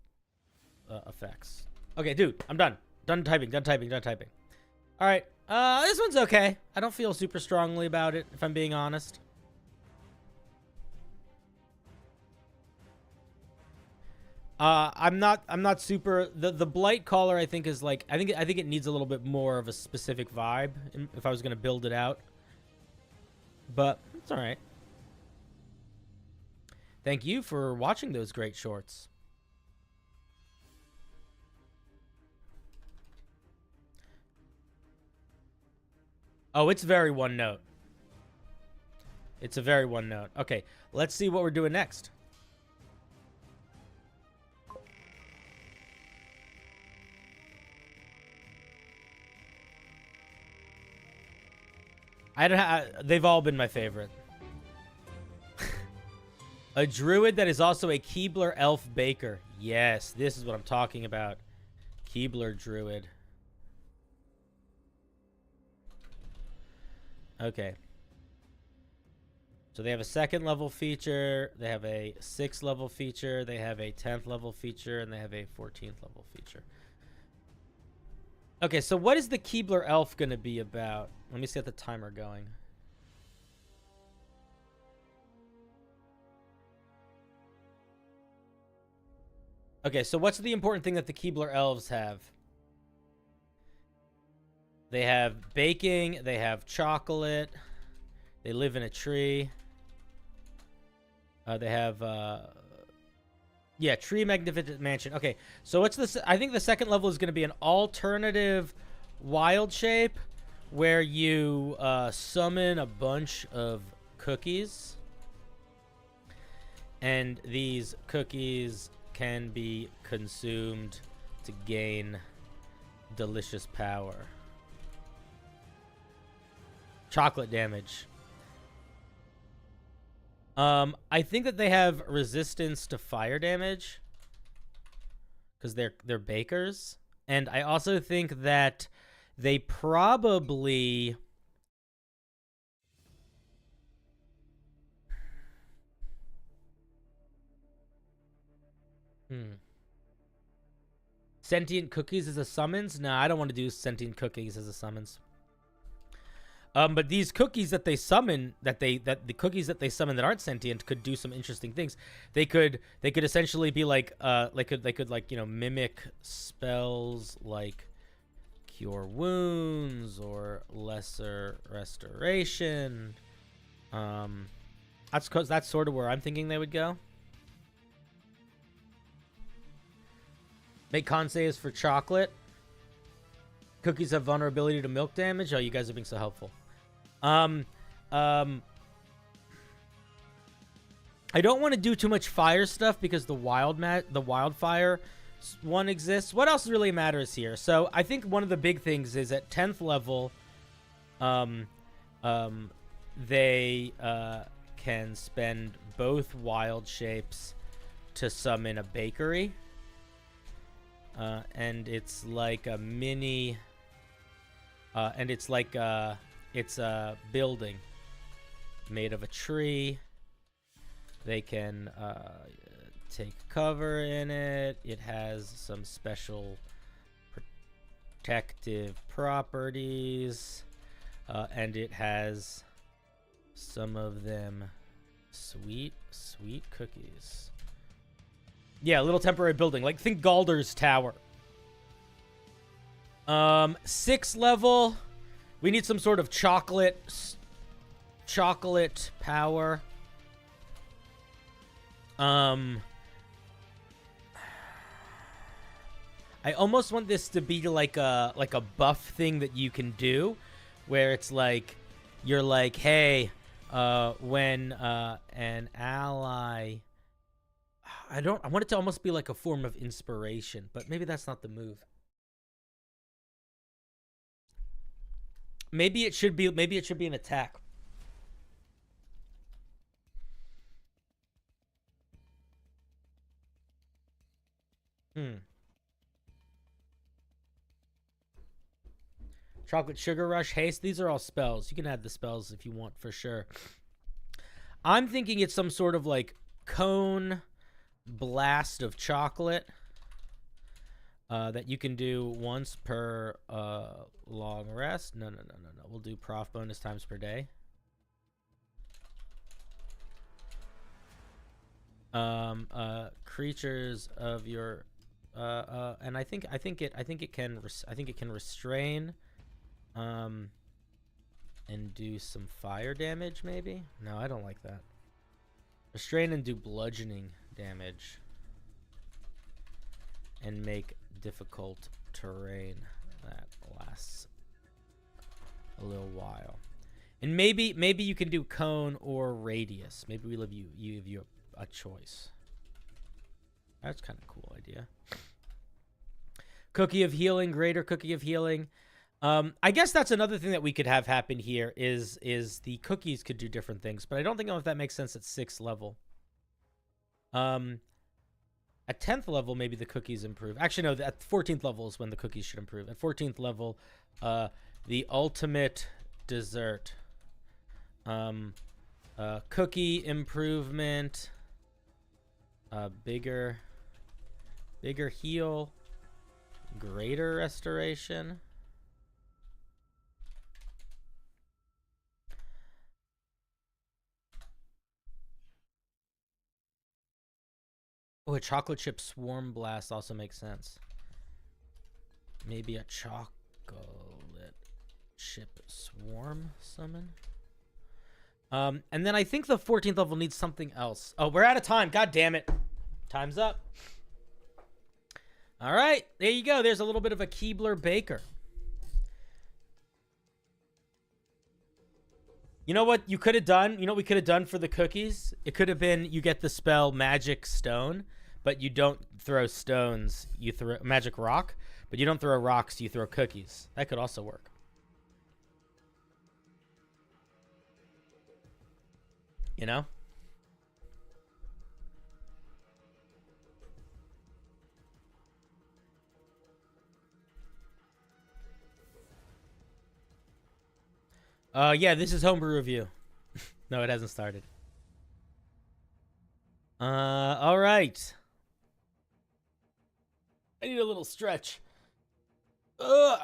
S1: effects. Okay, dude, I'm done. Done typing. All right. This one's okay. I don't feel super strongly about it, if I'm being honest. I'm not super. The Blight Caller, I think, is like. I think it needs a little bit more of a specific vibe if I was gonna build it out. But it's all right. Thank you for watching those great shorts. Oh, it's very one note. It's a very one note. Okay, let's see what we're doing next. They've all been my favorite. A druid that is also a Keebler elf baker. Yes, this is what I'm talking about. Keebler druid. Okay. So they have a 2nd level feature, they have a 6th level feature, they have a 10th level feature, and they have a 14th level feature. Okay, so what is the Keebler elf going to be about? Let me see the timer going. Okay, so what's the important thing that the Keebler elves have? They have baking, they have chocolate, they live in a tree. They have, yeah, tree magnificent mansion. Okay, so what's this? I think the 2nd level is going to be an alternative wild shape where you summon a bunch of cookies. And these cookies can be consumed to gain delicious power. Chocolate damage. I think that they have resistance to fire damage because they're bakers, and I also think that they probably sentient cookies as a summons. No, I don't want to do sentient cookies as a summons. But these cookies that they summon, the cookies that they summon that aren't sentient could do some interesting things. They could essentially be like they could like, you know, mimic spells like cure wounds or lesser restoration. That's sort of where I'm thinking they would go. Make conseils for chocolate. Cookies have vulnerability to milk damage. Oh, you guys are being so helpful. I don't want to do too much fire stuff because the wildfire one exists. What else really matters here? So I think one of the big things is at 10th level, they can spend both wild shapes to summon a bakery. And it's like a mini, and it's like it's a building made of a tree. They can take cover in it. It has some special protective properties, and it has some of them sweet cookies. Yeah, a little temporary building. Like, think Galder's Tower. 6th level. We need some sort of chocolate power. I almost want this to be like a buff thing that you can do, where it's like you're like, hey, when an ally, I want it to almost be like a form of inspiration, but maybe that's not the move. Maybe it should be an attack. Chocolate Sugar Rush, Haste. These are all spells. You can add the spells if you want, for sure. I'm thinking it's some sort of like cone blast of chocolate that you can do once per long rest. No. We'll do prof bonus times per day. Creatures of your and I think it can restrain and do some fire damage, maybe. No, I don't like that. Restrain and do bludgeoning damage and make difficult terrain that lasts a little while. And maybe you can do cone or radius. Maybe we give you a choice. That's kind of a cool idea. Cookie of Healing, Greater Cookie of Healing. I guess that's another thing that we could have happen here is the cookies could do different things, but I don't think if that makes sense at 6th level. At 10th level, maybe the cookies improve. Actually, no, at 14th level is when the cookies should improve. At 14th level, the ultimate dessert. Cookie improvement. Bigger heal. Greater restoration. Oh, a chocolate chip swarm blast also makes sense. Maybe a chocolate chip swarm summon. And then I think the 14th level needs something else. Oh, we're out of time. God damn it. Time's up. All right. There you go. There's a little bit of a Keebler Baker. You know what you could have done? You know what we could have done for the cookies? It could have been you get the spell Magic Stone, but you don't throw stones. You throw Magic Rock, but you don't throw rocks. You throw cookies. That could also work. You know? Yeah, this is Homebrew Review. No, it hasn't started. All right. I need a little stretch. Ugh.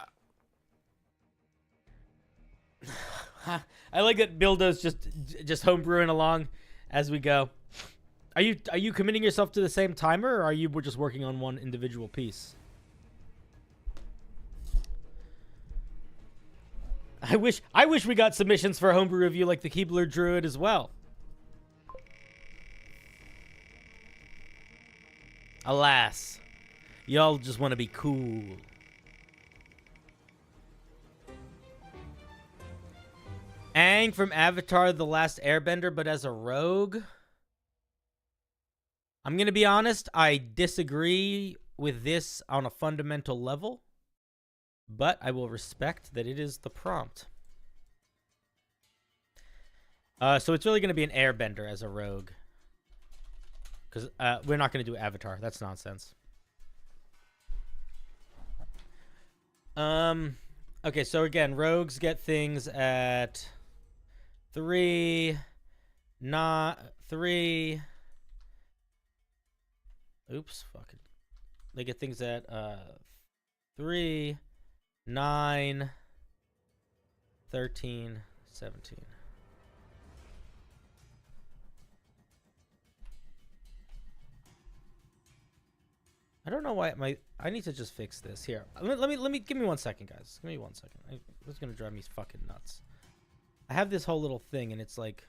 S1: I like that Bildo's just homebrewing along as we go. Are you committing yourself to the same timer, or are you just working on one individual piece? I wish we got submissions for homebrew review like the Keebler Druid as well. Alas, y'all just want to be cool. Aang from Avatar: The Last Airbender, but as a rogue. I'm going to be honest, I disagree with this on a fundamental level, but I will respect that it is the prompt. So it's really going to be an Airbender as a rogue. Because we're not going to do Avatar. That's nonsense. Okay, so again, rogues get things at 3, not 3. Oops, fuck it. They get things at 3, 9, 13, 17. I don't know why I need to just fix this here. Let me give me 1 second, guys. Give me 1 second. This is gonna drive me fucking nuts. I have this whole little thing and it's like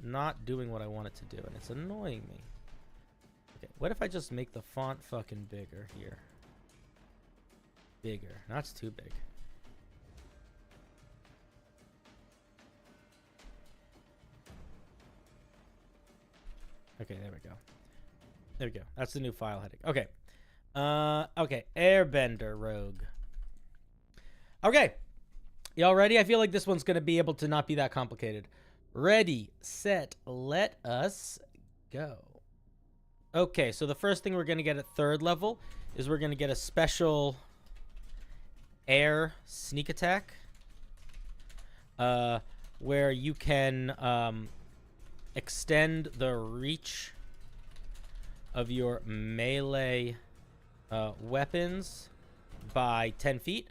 S1: not doing what I want it to do and it's annoying me. Okay, what if I just make the font fucking bigger here? Bigger. Not too big. Okay, there we go. There we go. That's the new file heading. Okay. Okay, Airbender Rogue. Okay, y'all ready? I feel like this one's gonna be able to not be that complicated. Ready, set, let us go. Okay, so the first thing we're gonna get at 3rd level is we're gonna get a special air sneak attack, where you can extend the reach of your melee weapons by 10 feet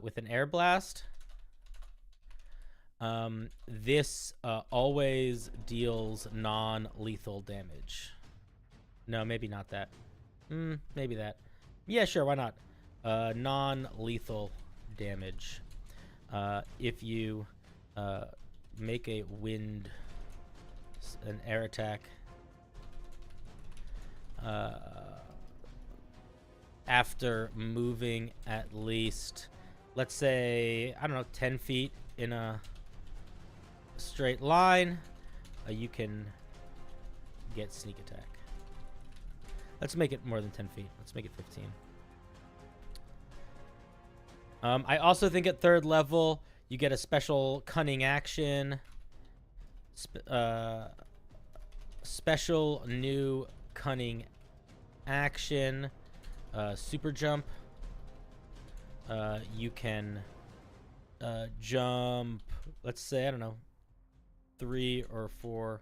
S1: with an air blast. This always deals non-lethal damage. No, maybe not that. Maybe that. Yeah, sure, why not? Non-lethal damage. If you make an air attack after moving at least, let's say, I don't know, 10 feet in a straight line, you can get sneak attack. Let's make it more than 10 feet. Let's make it 15. I also think at 3rd level, you get a special cunning action. Special new cunning action. Super jump. You can jump, let's say, I don't know, 3 or 4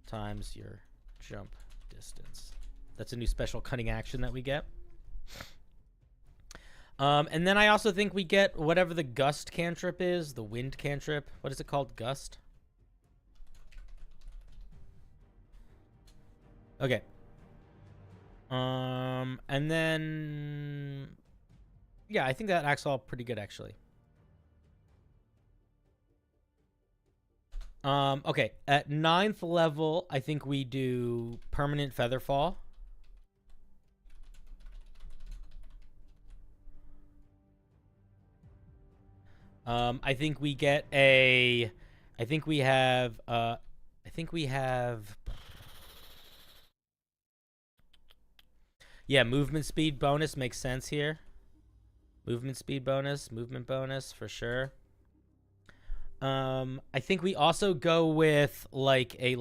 S1: times your jump distance. That's a new special cunning action that we get. And then I also think we get whatever the gust cantrip is, the wind cantrip. What is it called? Gust? Okay. And then, yeah, I think that acts all pretty good, actually. Okay, at 9th level, I think we do permanent featherfall. I think we get a, I think we have, yeah, movement speed bonus makes sense here. Movement speed bonus, movement bonus for sure. I think we also go with like a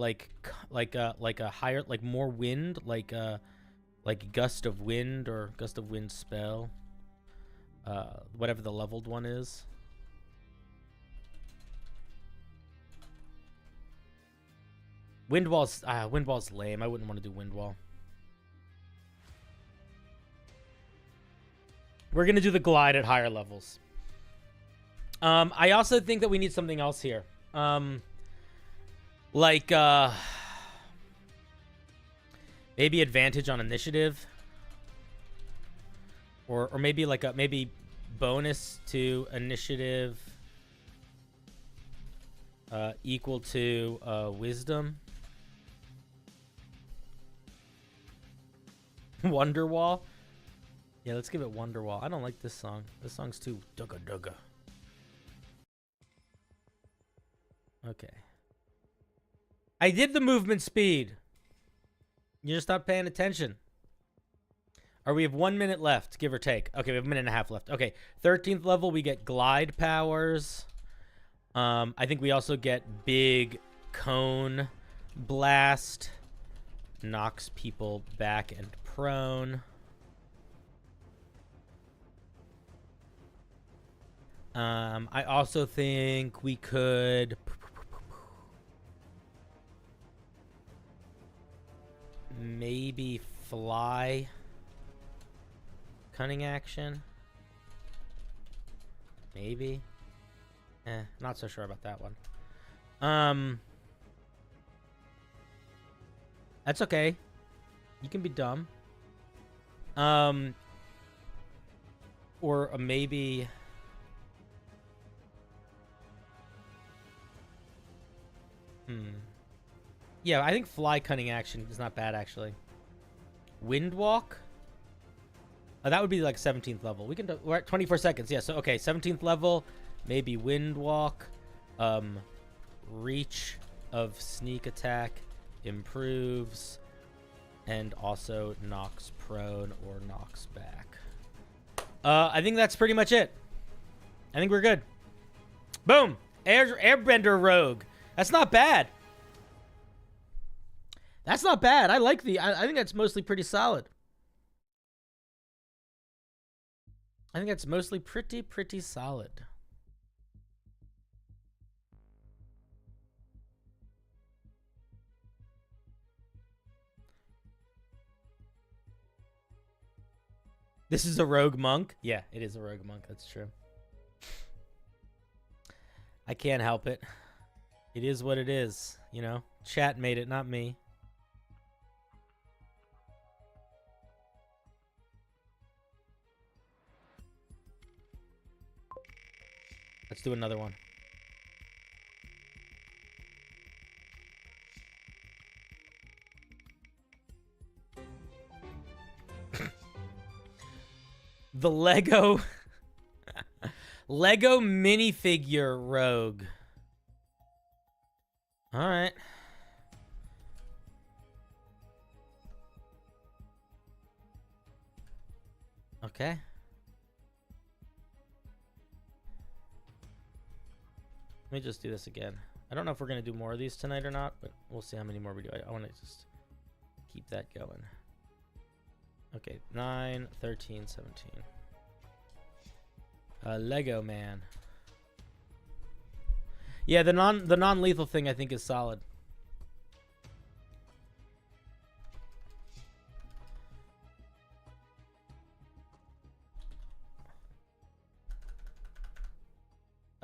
S1: higher, like more wind, like gust of wind or gust of wind spell. Whatever the leveled one is. Windwall's lame. I wouldn't want to do Windwall. We're gonna do the glide at higher levels. I also think that we need something else here. Maybe advantage on initiative. Or maybe like maybe bonus to initiative equal to wisdom. Wonderwall. Yeah, let's give it Wonderwall. I don't like this song. This song's too dugga dugga. Okay. I did the movement speed. You just stopped paying attention. We have 1 minute left, give or take. Okay, we have a minute and a half left. Okay, 13th level, we get glide powers. I think we also get big cone blast. Knocks people back and prone. I also think we could maybe fly cunning action. Maybe. Not so sure about that one. That's okay. You can be dumb. Or maybe yeah, I think fly cunning action is not bad, actually. Windwalk? Oh, that would be like 17th level. We can do, we're at 24 seconds. Yeah, so okay, 17th level, maybe Windwalk. Reach of sneak attack improves and also knocks prone or knocks back. I think that's pretty much it. I think we're good. Boom! Airbender rogue. That's not bad. That's not bad. I like the... I think that's mostly pretty solid. I think that's mostly pretty solid. This is a rogue monk? Yeah, it is a rogue monk. That's true. I can't help it. It is what it is, you know? Chat made it, not me. Let's do another one. The Lego Lego minifigure rogue. All right. Okay. Let me just do this again. I don't know if we're going to do more of these tonight or not, but we'll see how many more we do. I want to just keep that going. Okay, 9, 13, 17. Lego man. Yeah, the non-lethal thing I think is solid.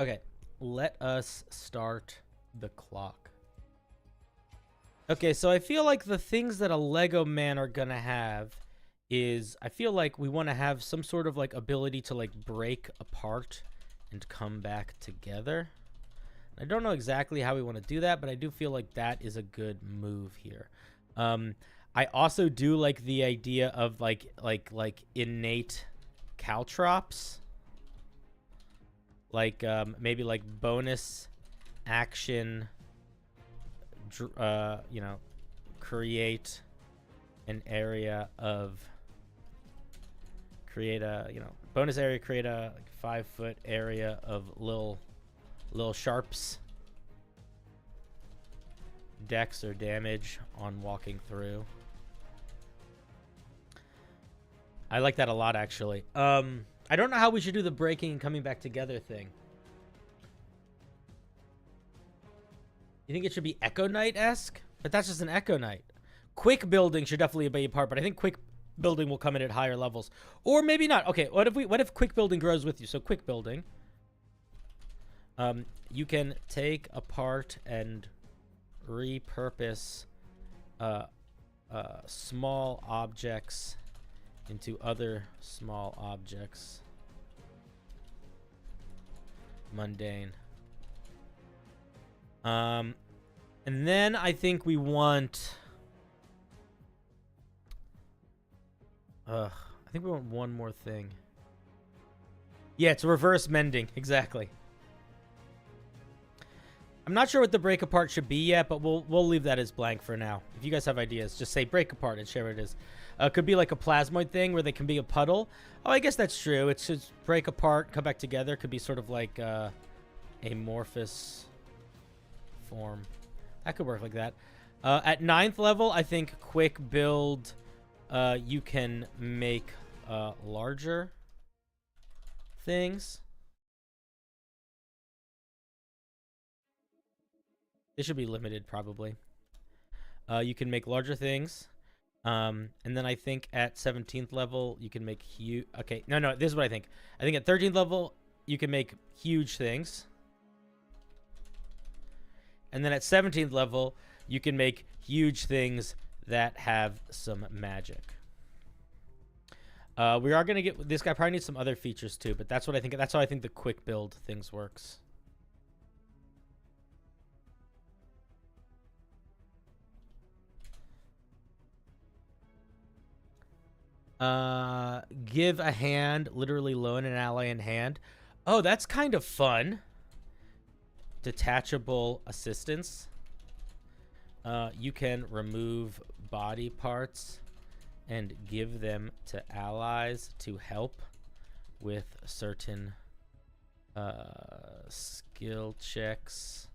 S1: Okay, let us start the clock. Okay, so I feel like the things that a Lego man are gonna have is, I feel like we want to have some sort of like ability to like break apart and come back together. I don't know exactly how we want to do that, but I do feel like that is a good move here. I also do like the idea of like innate caltrops. Like maybe like bonus action, you know, create an area of, create a, you know, bonus area, create a like 5-foot area of little sharps, dex or damage on walking through. I like that a lot, actually. I don't know how we should do the breaking and coming back together thing. You think it should be Echo Knight-esque? But that's just an Echo Knight. Quick building should definitely be a part, but I think quick building will come in at higher levels. Or maybe not. Okay, what if quick building grows with you? So quick building. You can take apart and repurpose small objects into other small objects. Mundane. And then I think we want... I think we want one more thing. Yeah, it's reverse mending. Exactly. I'm not sure what the break apart should be yet, but we'll leave that as blank for now. If you guys have ideas, just say break apart and share what it is. Could be like a plasmoid thing where they can be a puddle. Oh, I guess that's true. It's just break apart, come back together. Could be sort of like amorphous form. That could work like that. At 9th level, I think quick build, you can make larger things. This should be limited, probably. You can make larger things. And then I think at 17th level, you can make huge... Okay, no, this is what I think. I think at 13th level, you can make huge things. And then at 17th level, you can make huge things that have some magic. We are going to get... This guy probably needs some other features, too. But that's what I think. That's how I think the quick build things works. Give a hand, literally loan an ally in hand. Oh, that's kind of fun. Detachable assistance. You can remove body parts and give them to allies to help with certain skill checks.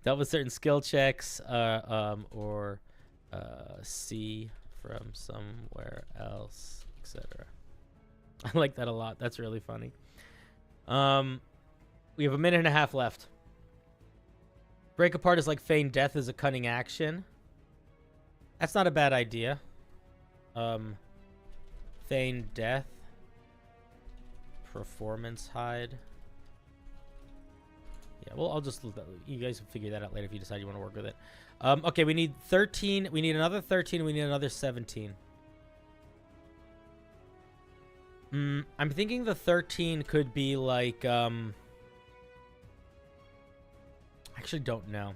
S1: Dealt with certain skill checks, or see from somewhere else, etc. I like that a lot. That's really funny. We have a minute and a half left. Break apart is like feign death is a cunning action. That's not a bad idea. Feign death. Performance hide. Yeah, well, I'll just... You guys can figure that out later if you decide you want to work with it. Okay, we need 13. We need another 13. We need another 17. I'm thinking the 13 could be like... I actually don't know.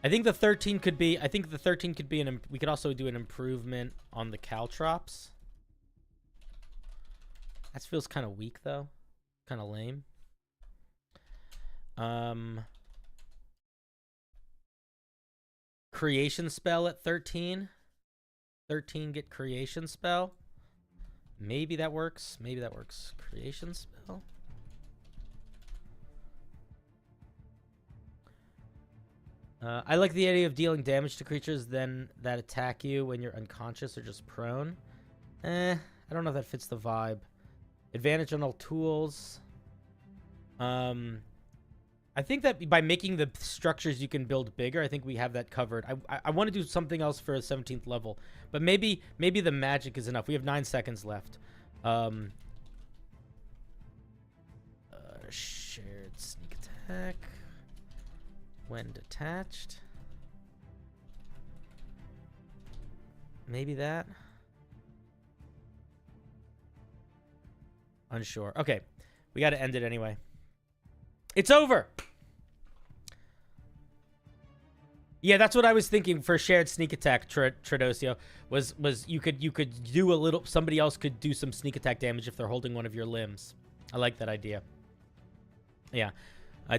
S1: I think the 13 could be... I think the 13 could be an... We could also do an improvement on the caltrops. That feels kind of weak, though. Kind of lame. Creation spell at 13. 13 get creation spell. Maybe that works. Maybe that works. Creation spell. I like the idea of dealing damage to creatures then that attack you when you're unconscious or just prone. I don't know if that fits the vibe. Advantage on all tools. I think that by making the structures you can build bigger, I think we have that covered. I want to do something else for a 17th level, but maybe the magic is enough. We have 9 seconds left. Shared sneak attack when detached. Maybe that. Unsure. Okay, we got to end it anyway. It's over. Yeah, that's what I was thinking for shared sneak attack, Tradosio, was you could do a little, somebody else could do some sneak attack damage if they're holding one of your limbs. I like that idea. Yeah,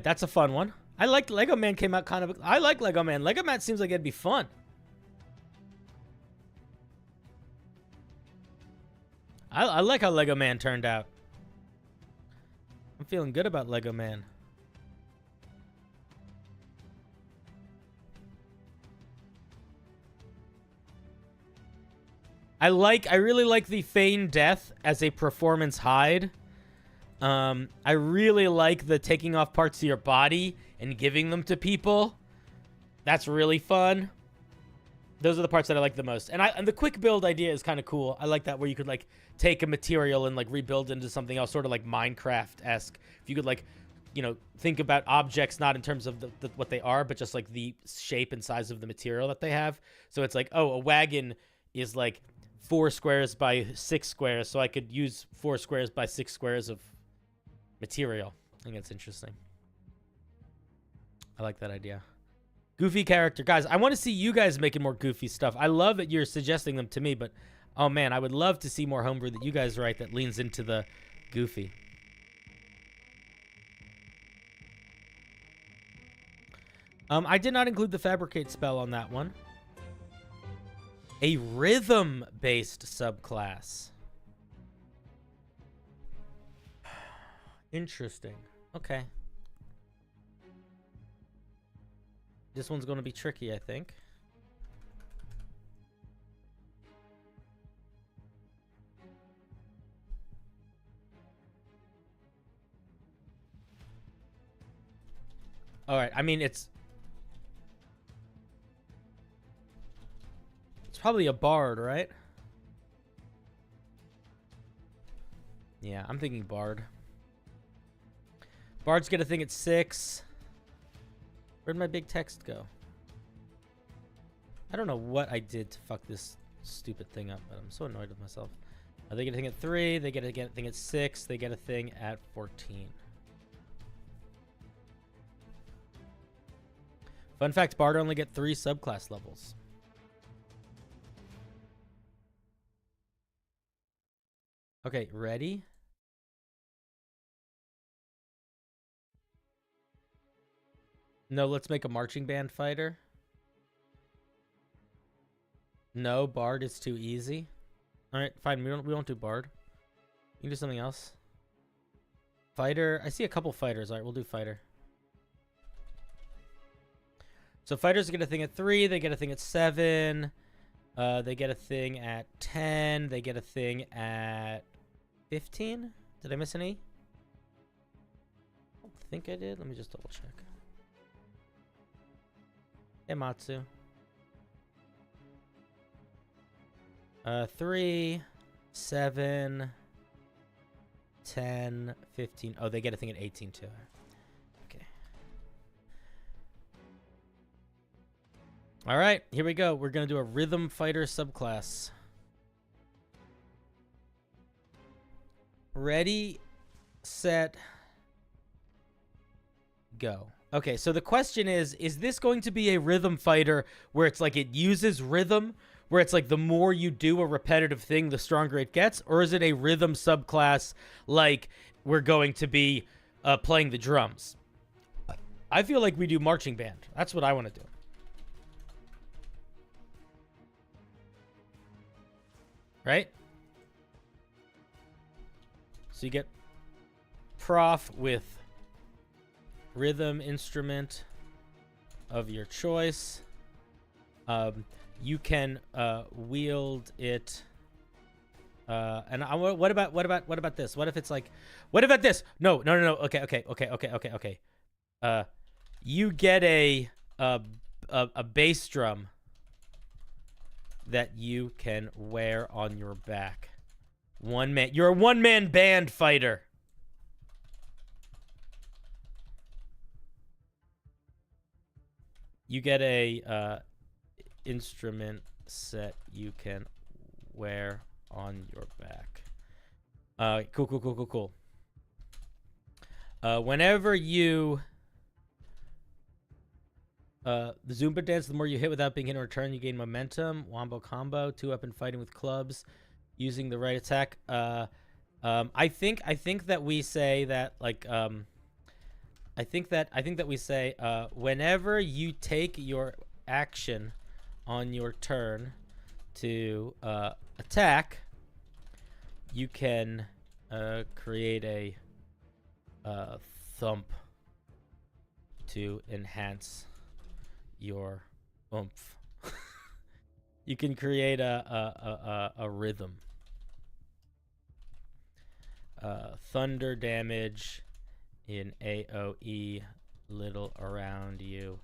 S1: that's a fun one. I like Lego Man came out kind of, I like Lego Man. Lego Man seems like it'd be fun. I like how Lego Man turned out. I'm feeling good about Lego Man. I really like the feigned death as a performance hide. I really like the taking off parts of your body and giving them to people. That's really fun. Those are the parts that I like the most. And the quick build idea is kind of cool. I like that, where you could like take a material and like rebuild into something else, sort of like Minecraft-esque. If you could like, you know, think about objects not in terms of what they are, but just like the shape and size of the material that they have. So it's like, oh, a wagon is like 4 squares by 6 squares, so I could use 4 squares by 6 squares of material. I think that's interesting. I like that idea. Goofy character. Guys, I want to see you guys making more goofy stuff. I love that you're suggesting them to me, but oh man, I would love to see more homebrew that you guys write that leans into the goofy. I did not include the fabricate spell on that one. A rhythm-based subclass. Interesting. Okay. This one's going to be tricky, I think. All right. I mean, it's probably a bard, right? Yeah, I'm thinking bard. Bards get a thing at 6. Where'd my big text go? I don't know what I did to fuck this stupid thing up, but I'm so annoyed with myself. They get a thing at 3. They get a thing at 6. They get a thing at 14. Fun fact, bard only get 3 subclass levels. Okay, ready? No, let's make a marching band fighter. No, bard is too easy. All right, fine. We won't do bard. You can do something else. Fighter. I see a couple fighters. All right, we'll do fighter. So fighters get a thing at 3. They get a thing at 7. They get a thing at 10. They get a thing at 15. Did I miss any? I don't think I did. Let me just double check. Ematsu. 3, 7, 10, 15. Oh, they get a thing at 18 too. Okay. All right, here we go. We're going to do a rhythm fighter subclass. Ready, set, go. Okay, so the question is this going to be a rhythm fighter where it's like it uses rhythm, where it's like the more you do a repetitive thing, the stronger it gets? Or is it a rhythm subclass like we're going to be playing the drums? I feel like we do marching band. That's what I want to do. Right? So you get prof with rhythm instrument. of your choice. You can wield it. And what about this? What if it's like, what about this? No. Okay. You get a bass drum that you can wear on your back. You're a one-man band fighter. You get a instrument set you can wear on your back. Cool. Whenever you the Zumba dance, the more you hit without being hit in return, you gain momentum. Wombo combo, 2-weapon fighting with clubs, using the right attack. I think that we say that like I think that we say whenever you take your action on your turn to attack, you can create a thump to enhance your oomph. You can create a rhythm. Thunder damage in AoE, little around you.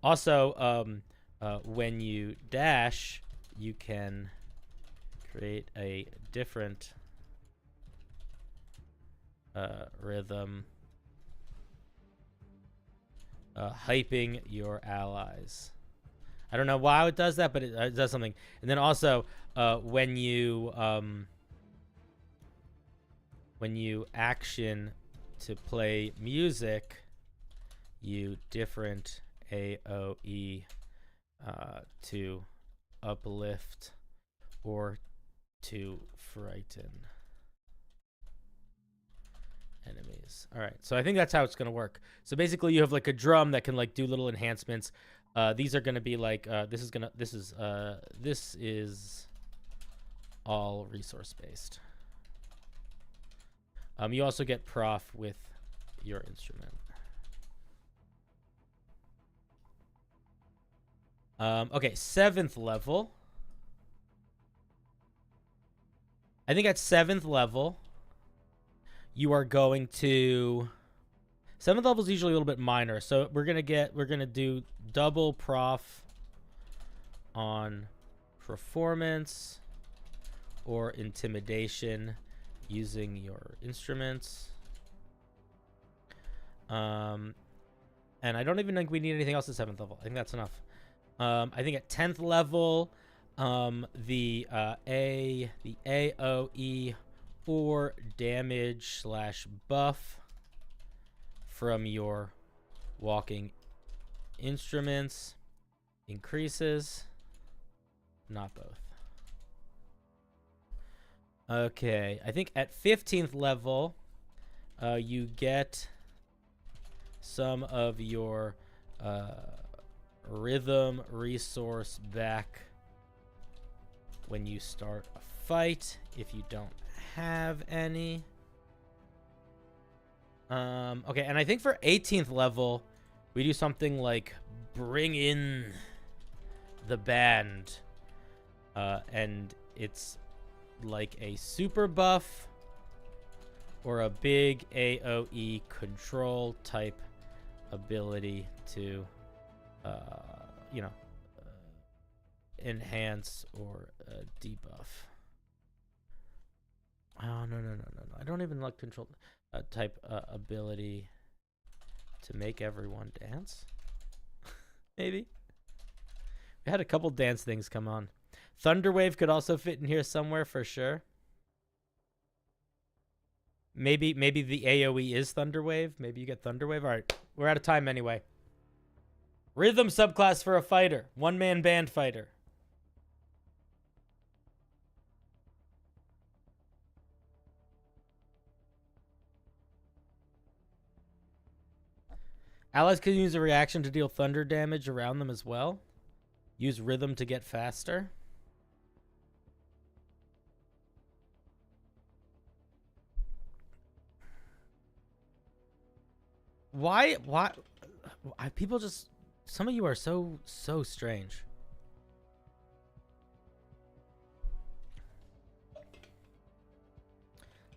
S1: Also, when you dash, you can create a different rhythm, hyping your allies. I don't know why it does that, but it does something. And then also, when you action to play music, you different AoE to uplift or to frighten enemies. All right, so I think that's how it's gonna work. So basically, you have like a drum that can like do little enhancements. These are gonna be like this is all resource based. You also get prof with your instrument. Okay, 7th level. I think at 7th level, you are going to... 7th level is usually a little bit minor, so we're gonna do double prof on performance or intimidation using your instruments. And I don't even think we need anything else at 7th level. I think that's enough. I think at 10th level, the AoE or damage / buff from your walking instruments increases. Not both. Okay, I think at 15th level, you get some of your rhythm resource back when you start a fight, if you don't have any. Okay, and I think for 18th level, we do something like bring in the band. And it's like a super buff or a big AoE control type ability to enhance or debuff. Oh, no. I don't even like control type ability to make everyone dance. Maybe. We had a couple dance things come on. Thunderwave could also fit in here somewhere for sure. Maybe the AoE is Thunderwave. Maybe you get Thunderwave. All right, we're out of time anyway. Rhythm subclass for a fighter. One-man band fighter. Allies can use a reaction to deal thunder damage around them as well. Use rhythm to get faster. Why people just, some of you are so strange.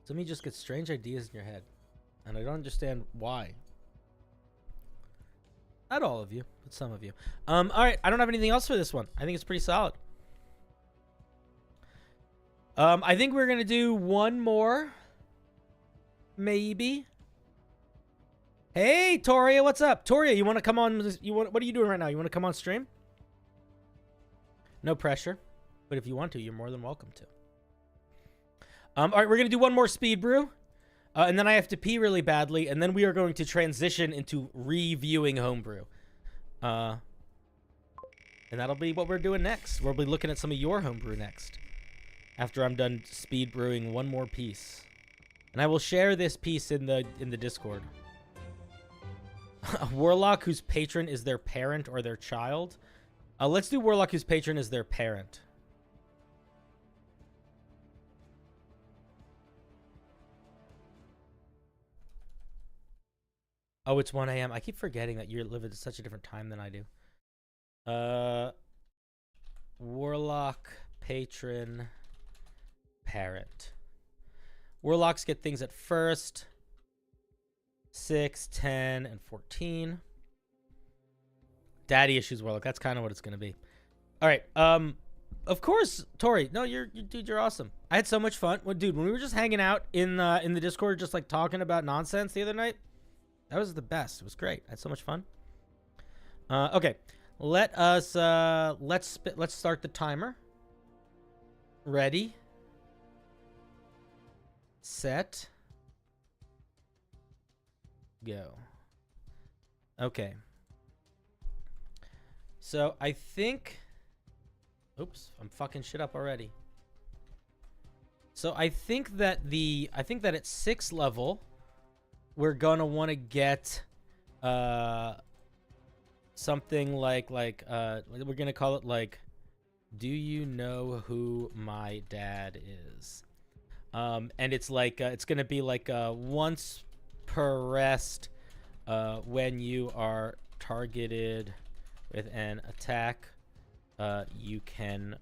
S1: Some of you just get strange ideas in your head, and I don't understand why. Not all of you, but some of you. All right, I don't have anything else for this one. I think it's pretty solid. I think we're gonna do one more, maybe. Hey, Toria, what's up? Toria, you want to come on? What are you doing right now? You want to come on stream? No pressure, but if you want to, you're more than welcome to. All right, we're gonna do one more speed brew, and then I have to pee really badly, and then we are going to transition into reviewing homebrew, and that'll be what we're doing next. We'll be looking at some of your homebrew next, after I'm done speed brewing one more piece, and I will share this piece in the Discord. A warlock whose patron is their parent or their child. Let's do warlock whose patron is their parent. Oh, it's 1 a.m. I keep forgetting that you live at such a different time than I do. Warlock, patron, parent. Warlocks get things at first. 6, 10, and 14. Daddy issues warlock. That's kind of what it's going to be. All right. Of course, Tori. No, dude, you're awesome. I had so much fun. Well, dude, when we were just hanging out in the Discord, just like talking about nonsense the other night, that was the best. It was great. I had so much fun. Okay. Let's start the timer. Ready. Set. Go. Okay. So I think, oops, I'm fucking shit up already. So I think that at 6th level, we're gonna want to get something like we're gonna call it like, do you know who my dad is? And it's like it's gonna be like once per rest when you are targeted with an attack, you can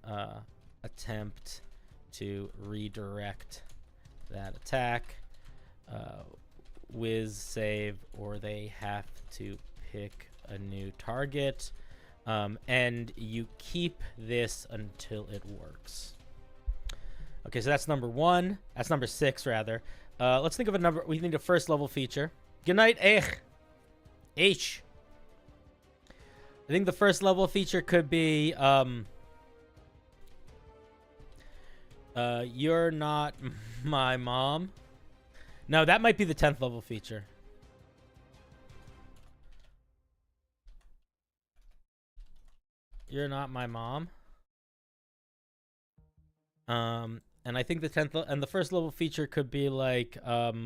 S1: attempt to redirect that attack, whiz save, or they have to pick a new target, and you keep this until it works. Okay, so that's number 1. That's number 6 rather. Let's think of a number. We need a first level feature. Good night, H. I think the first level feature could be you're not my mom. No, that might be the 10th level feature. You're not my mom. And I think the 10th and the first level feature could be like we'll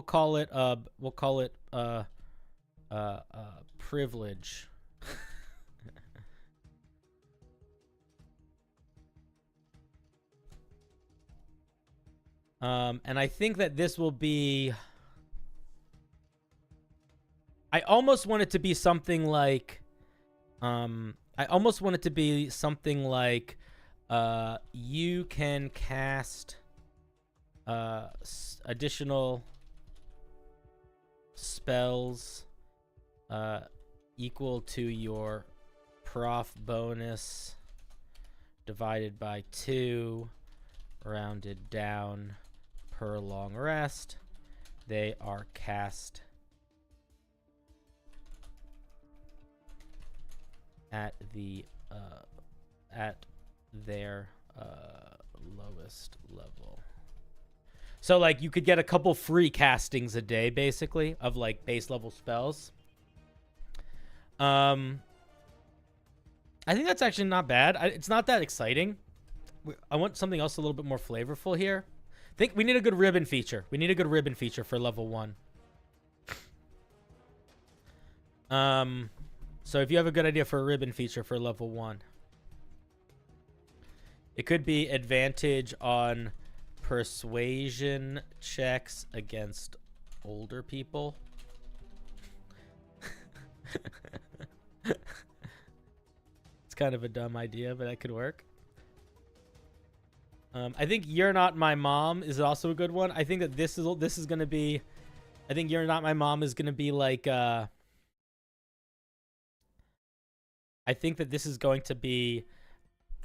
S1: call it privilege. And I think that this will be, I almost want it to be something like you can cast additional spells equal to your prof bonus divided by 2, rounded down per long rest. They are cast at their lowest level. So like you could get a couple free castings a day basically of like base level spells. I think that's actually not bad. It's not that exciting. I want something else a little bit more flavorful here. I think we need a good ribbon feature. We need a good ribbon feature for level 1. So if you have a good idea for a ribbon feature for level 1, it could be advantage on persuasion checks against older people. It's kind of a dumb idea, but that could work. I think You're Not My Mom is also a good one. I think that this is gonna be. I think You're Not My Mom is gonna be like. I think that this is going to be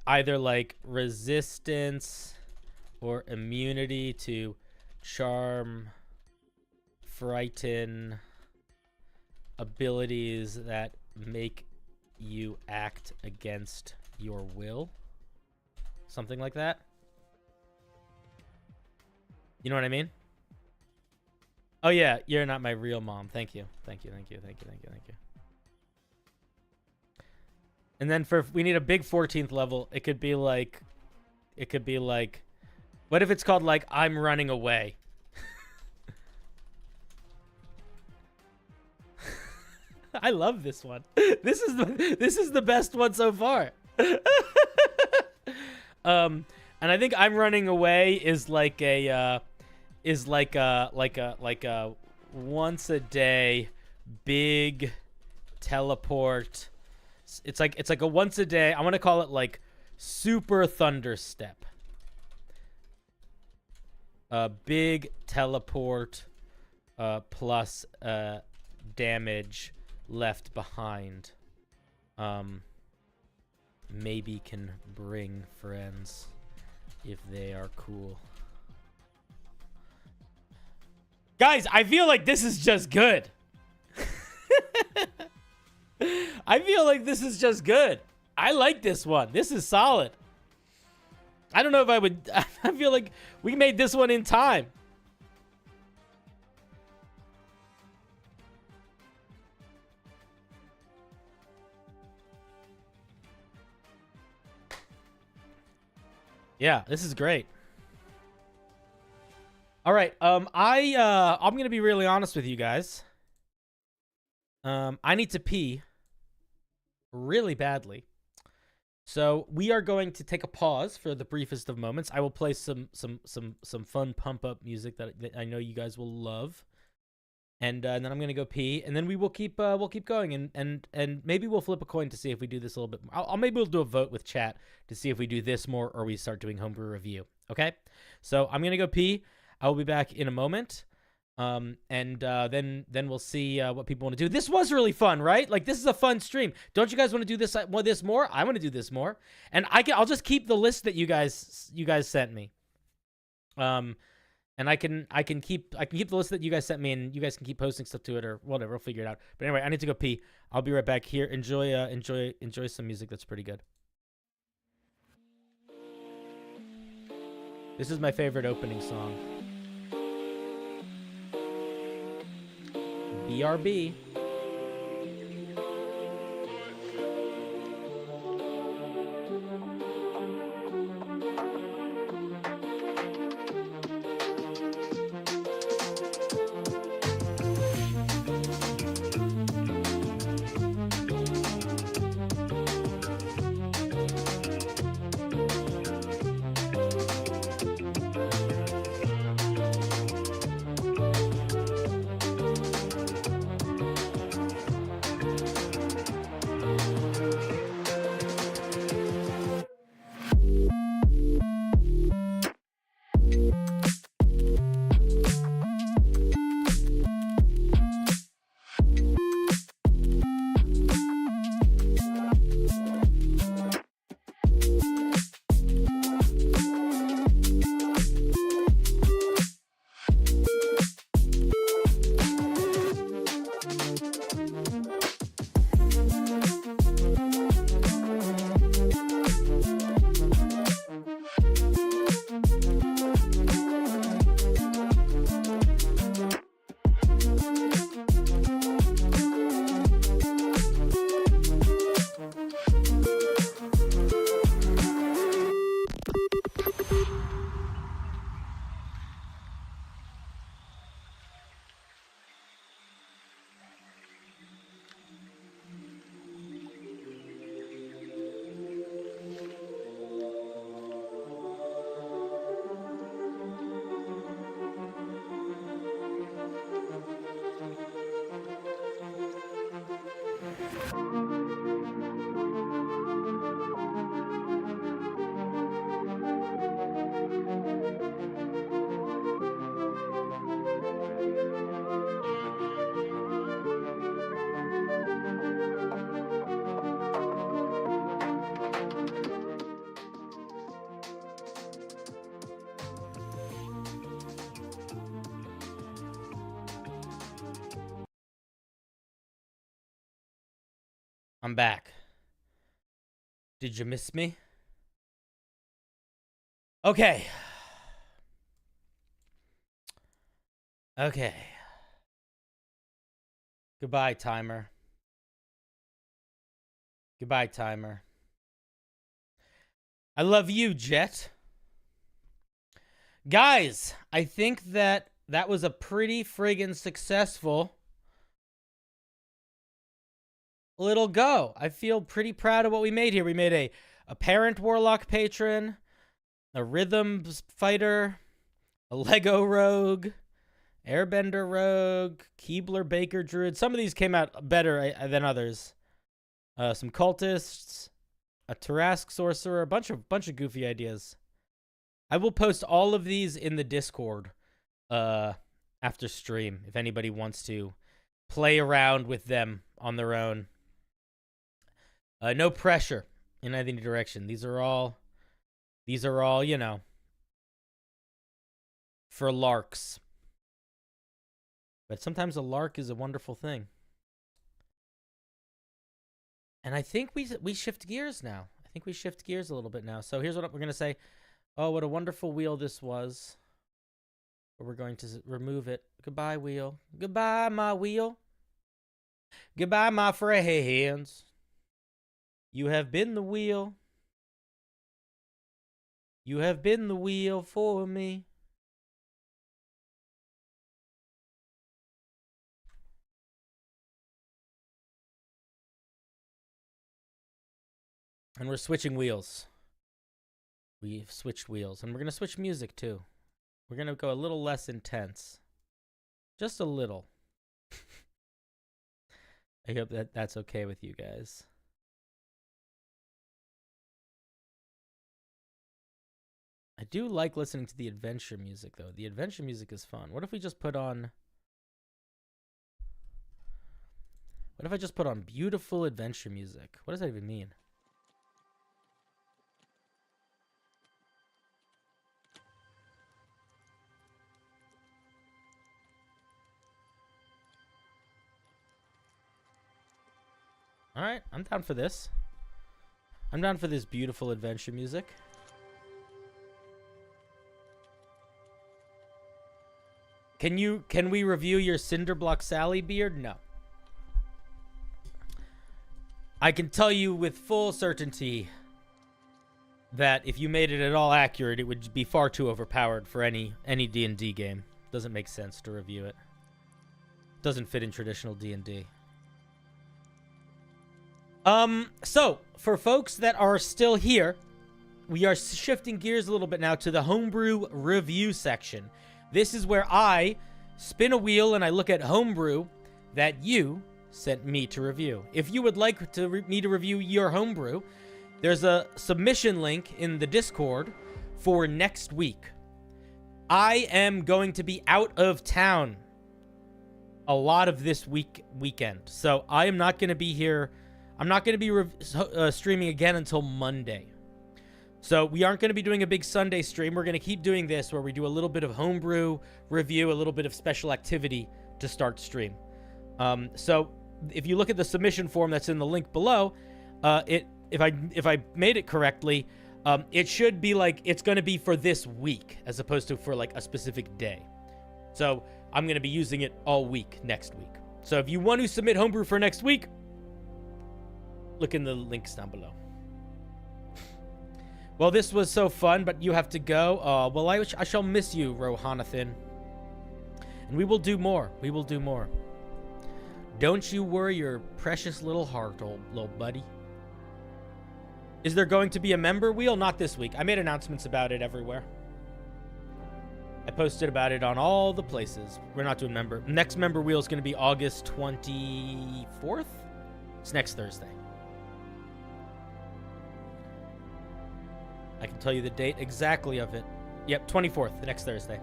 S1: either like resistance or immunity to charm, frighten, abilities that make you act against your will. Something like that. You know what I mean? Oh yeah, You're Not My Real Mom. Thank you. Thank you. Thank you. Thank you. Thank you. Thank you. And then we need a big 14th level. It could be like, what if it's called like I'm Running Away? I love this one. This is the best one so far. And I think I'm Running Away is like a once a day big teleport. It's like a once a day. I want to call it like super thunder step. Big teleport plus damage left behind. Maybe can bring friends if they are cool. Guys, I feel like this is just good. I feel like this is just good. I like this one. This is solid. I don't know if I would. I feel like we made this one in time. Yeah, this is great. All right, I'm gonna be really honest with you guys. I need to pee really badly, so we are going to take a pause for the briefest of moments. I will play some fun pump up music that I know you guys will love, and then I'm gonna go pee, and then we'll keep going, and maybe we'll flip a coin to see if we do this a little bit more. Maybe we'll do a vote with chat to see if we do this more or we start doing homebrew review. Okay, so I'm gonna go pee. I will be back in a moment. Then we'll see what people want to do. This was really fun, right? Like, this is a fun stream. Don't you guys want to do this more? I want to do this more. And I'll just keep the list that you guys sent me. And I can keep the list that you guys sent me, and you guys can keep posting stuff to it or whatever. We'll figure it out. But anyway, I need to go pee. I'll be right back here. Enjoy some music that's pretty good. This is my favorite opening song. BRB. I'm back. Did you miss me? Okay. Okay. Goodbye, timer. Goodbye, timer. I love you, Jet. Guys, I think that was a pretty friggin' successful little go. I feel pretty proud of what we made here. We made a parent warlock patron, a rhythm fighter, a Lego rogue, Airbender rogue, Keebler Baker druid. Some of these came out better than others. Some cultists, a Tarrasque sorcerer, a bunch of goofy ideas. I will post all of these in the Discord after stream if anybody wants to play around with them on their own. No pressure in any direction. These are all, you know, for larks. But sometimes a lark is a wonderful thing. And I think we shift gears now. I think we shift gears a little bit now. So here's what we're going to say. Oh, what a wonderful wheel this was. But we're going to remove it. Goodbye, wheel. Goodbye, my wheel. Goodbye, my friends. You have been the wheel. You have been the wheel for me. And we're switching wheels. We've switched wheels. And we're going to switch music, too. We're going to go a little less intense. Just a little. I hope that that's okay with you guys. I do like listening to the adventure music, though. The adventure music is fun. What if we just put on... What if I just put on beautiful adventure music? What does that even mean? All right, I'm down for this. I'm down for this beautiful adventure music. Can we review your CinderBlocksally beard? No. I can tell you with full certainty that if you made it at all accurate, it would be far too overpowered for any D&D game. Doesn't make sense to review it. Doesn't fit in traditional D&D. So, for folks that are still here, we are shifting gears a little bit now to the homebrew review section. This is where I spin a wheel and I look at homebrew that you sent me to review. If you would like me to review your homebrew, there's a submission link in the Discord for next week. I am going to be out of town a lot of this weekend, so I am not going to be here. I'm not going to be streaming again until Monday. So we aren't going to be doing a big Sunday stream. We're going to keep doing this where we do a little bit of homebrew review, a little bit of special activity to start stream. So if you look at the submission form that's in the link below, if I made it correctly, it should be like it's going to be for this week as opposed to for like a specific day. So I'm going to be using it all week next week. So if you want to submit homebrew for next week, look in the links down below. Well, this was so fun, but you have to go. Well, I shall miss you, Rohanathan. And we will do more. We will do more. Don't you worry your precious little heart, old little buddy. Is there going to be a member wheel? Not this week. I made announcements about it everywhere. I posted about it on all the places. We're not doing member. Next member wheel is going to be August 24th. It's next Thursday. I can tell you the date exactly of it. Yep, 24th, the next Thursday.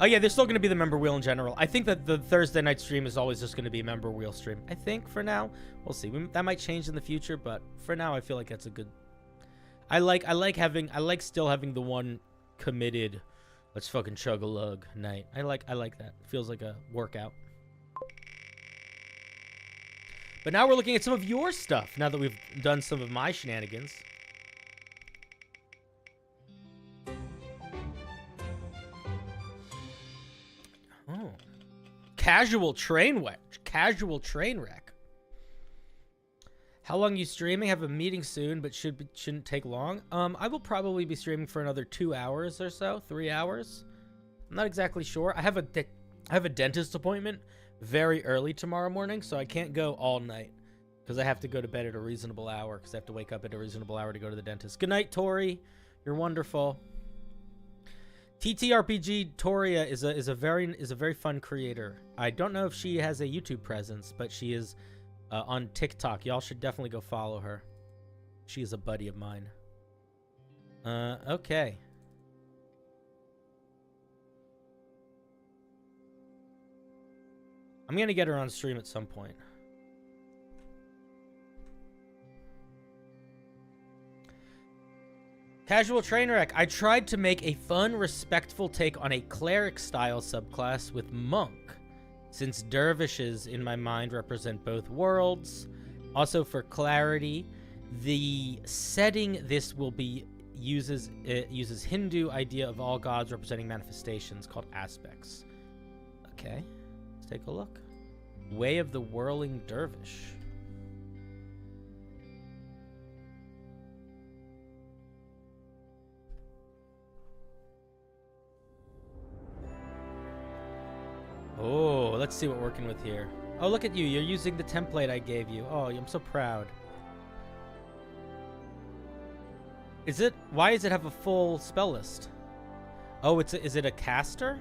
S1: Oh, yeah, there's still going to be the member wheel in general. I think that the Thursday night stream is always just going to be a member wheel stream. I think for now. We'll see. That might change in the future, but for now, I feel like that's a good... I like still having the one committed, let's fucking chug a lug night. I like that. It feels like a workout. But now we're looking at some of your stuff, now that we've done some of my shenanigans. Oh. Casual train wreck. Casual train wreck. How long are you streaming? I have a meeting soon, but shouldn't take long. I will probably be streaming for another 2 hours or so, 3 hours. I'm not exactly sure. I have a dentist appointment very early tomorrow morning, so I can't go all night because I have to go to bed at a reasonable hour because I have to wake up at a reasonable hour to go to the dentist. Good night, Tori. You're wonderful. TTRPG Toria is a very fun creator. I don't know if she has a YouTube presence, but she is on TikTok. Y'all should definitely go follow her. She is a buddy of mine. Okay. I'm gonna get her on stream at some point. Casual train wreck. I tried to make a fun, respectful take on a cleric-style subclass with monk, since dervishes in my mind represent both worlds. Also, for clarity, the setting this will be uses Hindu idea of all gods representing manifestations called aspects. Okay. Take a look. Way of the Whirling Dervish. Oh, let's see what we're working with here. Oh, look at you. You're using the template I gave you. Oh, I'm so proud. Why does it have a full spell list? Oh, is it a caster?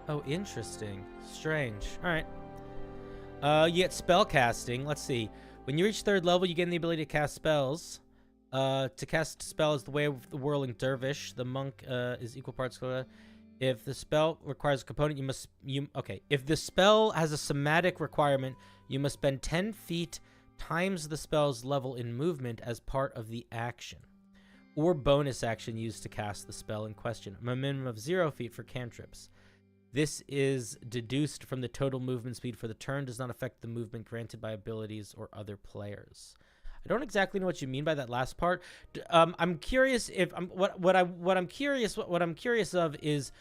S1: Oh, interesting. Strange. All right. You get spell casting. Let's see. When you reach 3rd level, you gain the ability to cast spells. To cast spell is the way of the Whirling Dervish. The monk is equal parts. If the spell requires a component, okay. If the spell has a somatic requirement, you must spend 10 feet times the spell's level in movement as part of the action, or bonus action used to cast the spell in question. A minimum of 0 feet for cantrips. This is deduced from the total movement speed for the turn, does not affect the movement granted by abilities or other players. I don't exactly know what you mean by that last part. I'm curious if what I'm curious of is,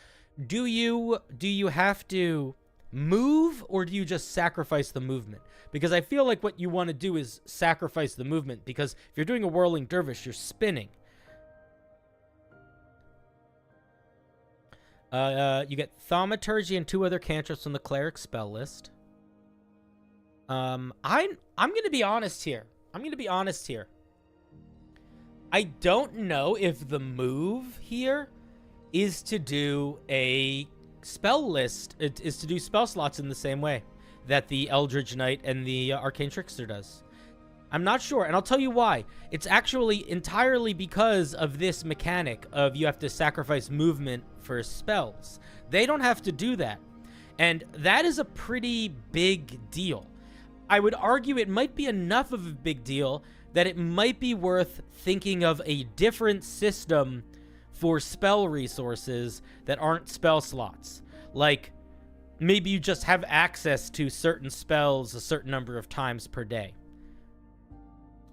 S1: do you have to move, or do you just sacrifice the movement? Because I feel like what you want to do is sacrifice the movement, because if you're doing a Whirling Dervish, you're spinning. You get Thaumaturgy and 2 other cantrips from the cleric spell list. I'm gonna be honest here. I don't know if the move here is to do a spell list. It is to do spell slots in the same way that the Eldritch Knight and the Arcane Trickster does. I'm not sure, and I'll tell you why. It's actually entirely because of this mechanic of you have to sacrifice movement for spells. They don't have to do that, and that is a pretty big deal. I would argue it might be enough of a big deal that it might be worth thinking of a different system for spell resources that aren't spell slots. Like, maybe you just have access to certain spells a certain number of times per day.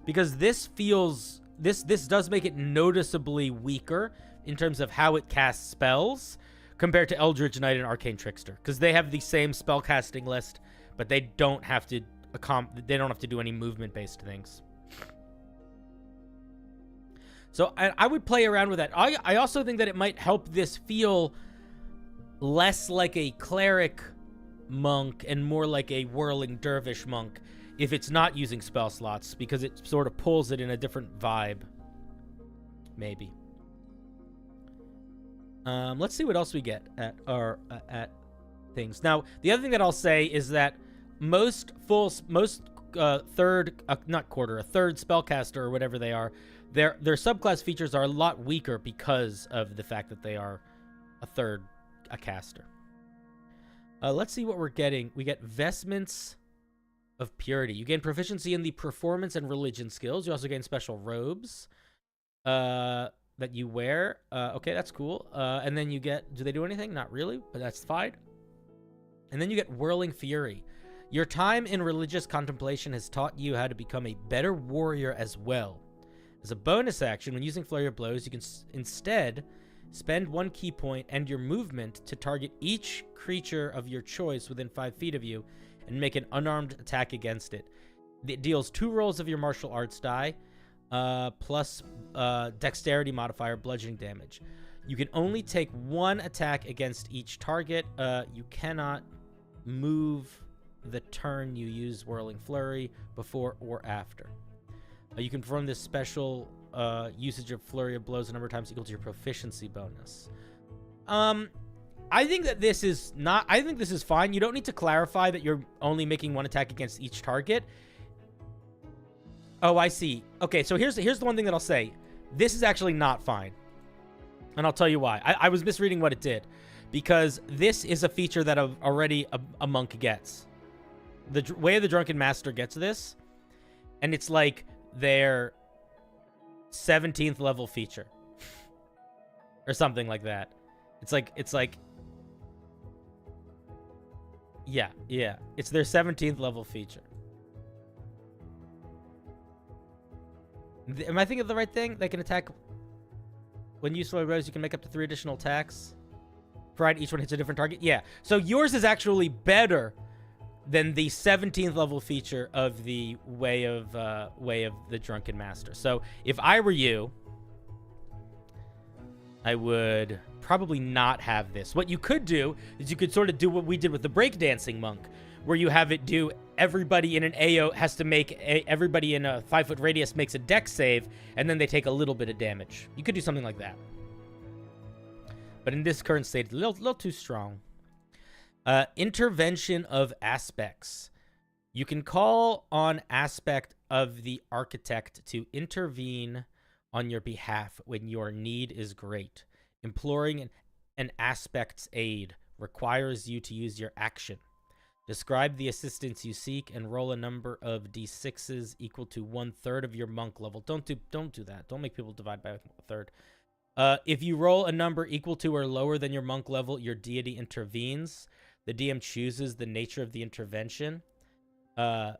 S1: Because this does make it noticeably weaker in terms of how it casts spells compared to Eldritch Knight and Arcane Trickster, because they have the same spell casting list, but they don't have to do any movement based things. So I would play around with that. I also think that it might help this feel less like a cleric monk and more like a Whirling Dervish monk if it's not using spell slots, because it sort of pulls it in a different vibe. Maybe. Let's see what else we get at things. Now, the other thing that I'll say is that most third spellcaster or whatever they are, their subclass features are a lot weaker because of the fact that they are a caster. Let's see what we're getting. We get Vestments of Purity. You gain proficiency in the performance and religion skills. You also gain special robes that you wear. Okay, that's cool. And then you get, do they do anything? Not really, but that's fine. And then you get Whirling Fury. Your time in religious contemplation has taught you how to become a better warrior as well. As a bonus action, when using Flurry of Blows, you can instead spend 1 key point and your movement to target each creature of your choice within 5 feet of you and make an unarmed attack against it. It deals 2 rolls of your martial arts die, plus dexterity modifier, bludgeoning damage. You can only take 1 attack against each target. You cannot move the turn you use Whirling Flurry before or after. You can perform this special usage of Flurry of Blows a number of times equal to your proficiency bonus. I think that this is not... I think this is fine. You don't need to clarify that you're only making 1 attack against each target. Oh, I see. Okay, so here's the one thing that I'll say. This is actually not fine. And I'll tell you why. I was misreading what it did. Because this is a feature that already a monk gets. The Way of the Drunken Master gets this. And it's like their 17th level feature. Or something like that. It's like... Yeah. It's their 17th level feature. Am I thinking of the right thing? They can attack... When you slow rose, you can make up to 3 additional attacks. Provided each one hits a different target. Yeah. So yours is actually better than the 17th level feature of the Way of the Drunken Master. So if I were you, I would probably not have this. What you could do is you could sort of do what we did with the breakdancing monk, where you have it do everybody in an AO has to make everybody in a 5-foot radius makes a dex save, and then they take a little bit of damage. You could do something like that. But in this current state, a little too strong. Intervention of aspects. You can call on aspect of the architect to intervene on your behalf when your need is great. Imploring an aspect's aid requires you to use your action. Describe the assistance you seek and roll a number of d6s equal to 1/3 of your monk level. Don't do that. Don't make people divide by a third. If you roll a number equal to or lower than your monk level, your deity intervenes. The DM chooses the nature of the intervention. The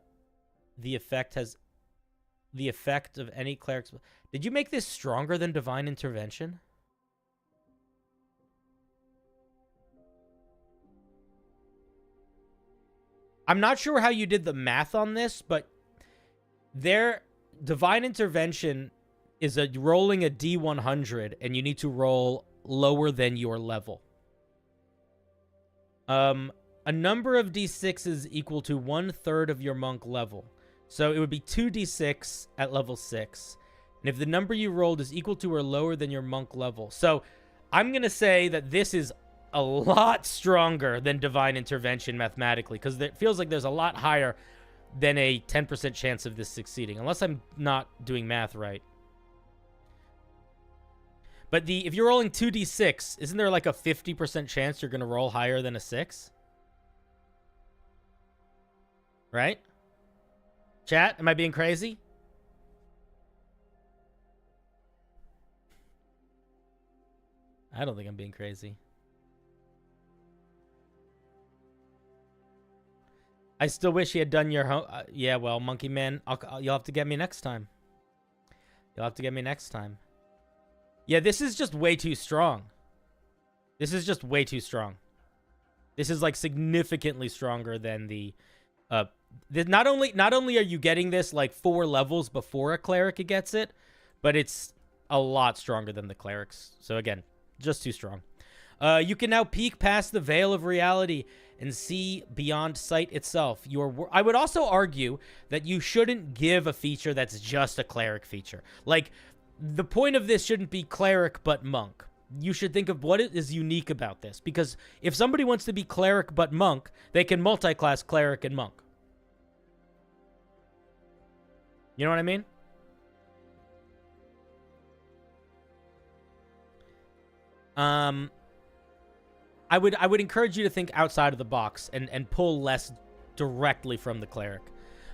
S1: effect of any cleric's... Did you make this stronger than divine intervention? I'm not sure how you did the math on this, but their divine intervention is rolling a D100, and you need to roll lower than your level. A number of D6 is equal to 1/3 of your monk level. So it would be 2d6 at level 6. And if the number you rolled is equal to or lower than your monk level. So I'm going to say that this is a lot stronger than divine intervention mathematically, because it feels like there's a lot higher than a 10% chance of this succeeding, unless I'm not doing math right. But if you're rolling 2d6, isn't there like a 50% chance you're going to roll higher than a 6? Right? Chat, am I being crazy? I don't think I'm being crazy. I still wish he had done your home. Yeah, well, Monkey Man, you'll have to get me next time. You'll have to get me next time. Yeah, this is just way too strong. This is just way too strong. This is like significantly stronger than the... not only are you getting this like 4 levels before a cleric gets it, but it's a lot stronger than the clerics. So again, just too strong. You can now peek past the veil of reality and see beyond sight itself. I would also argue that you shouldn't give a feature that's just a cleric feature. Like, the point of this shouldn't be cleric but monk. You should think of what is unique about this. Because if somebody wants to be cleric but monk, they can multi-class cleric and monk. You know what I mean? I would encourage you to think outside of the box and pull less directly from the cleric.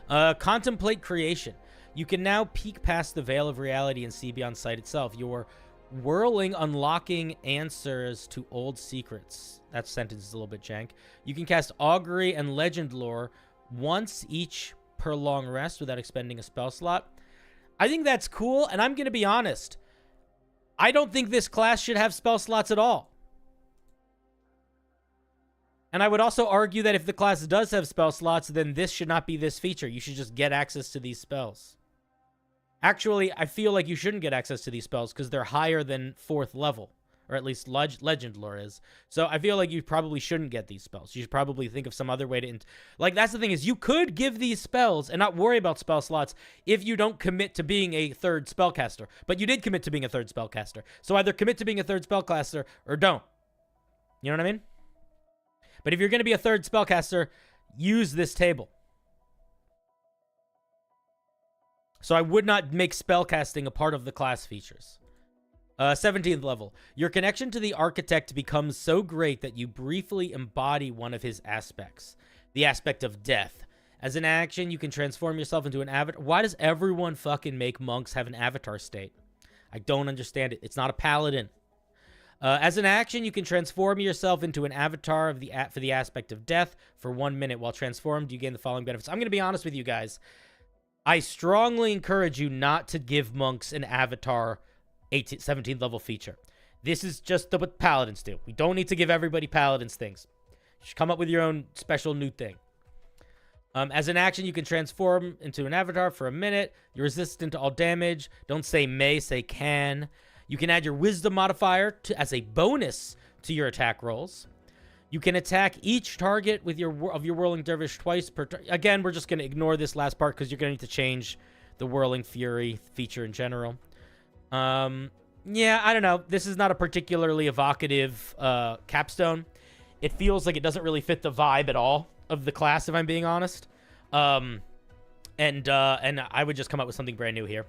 S1: Contemplate creation. You can now peek past the veil of reality and see beyond sight itself. You're whirling, unlocking answers to old secrets. That sentence is a little bit jank. You can cast augury and legend lore once each per long rest without expending a spell slot. I think that's cool, and I'm going to be honest. I don't think this class should have spell slots at all. And I would also argue that if the class does have spell slots, then this should not be this feature. You should just get access to these spells. Actually, I feel like you shouldn't get access to these spells because they're higher than 4th level. Or at least legend lore is. So I feel like you probably shouldn't get these spells. You should probably think of some other way to... Like, that's the thing is, you could give these spells and not worry about spell slots if you don't commit to being a 3rd spellcaster. But you did commit to being a 3rd spellcaster. So either commit to being a 3rd spellcaster or don't. You know what I mean? But if you're going to be a 3rd spellcaster, use this table. So I would not make spellcasting a part of the class features. 17th level. Your connection to the architect becomes so great that you briefly embody one of his aspects. The aspect of death. As an action, you can transform yourself into an avatar. Why does everyone fucking make monks have an avatar state? I don't understand it. It's not a paladin. As an action, you can transform yourself into an avatar of for the aspect of death for 1 minute. While transformed, you gain the following benefits. I'm going to be honest with you guys. I strongly encourage you not to give monks an avatar 17th level feature. This is just what paladins do. We don't need to give everybody paladins things. You should come up with your own special new thing. As an action, you can transform into an avatar for 1 minute. You're resistant to all damage. Don't say may, say can. You can add your wisdom modifier as a bonus to your attack rolls. You can attack each target with your Whirling Dervish twice per turn. Again, we're just going to ignore this last part because you're going to need to change the Whirling Fury feature in general. Yeah, I don't know. This is not a particularly evocative capstone. It feels like it doesn't really fit the vibe at all of the class, if I'm being honest. And I would just come up with something brand new here.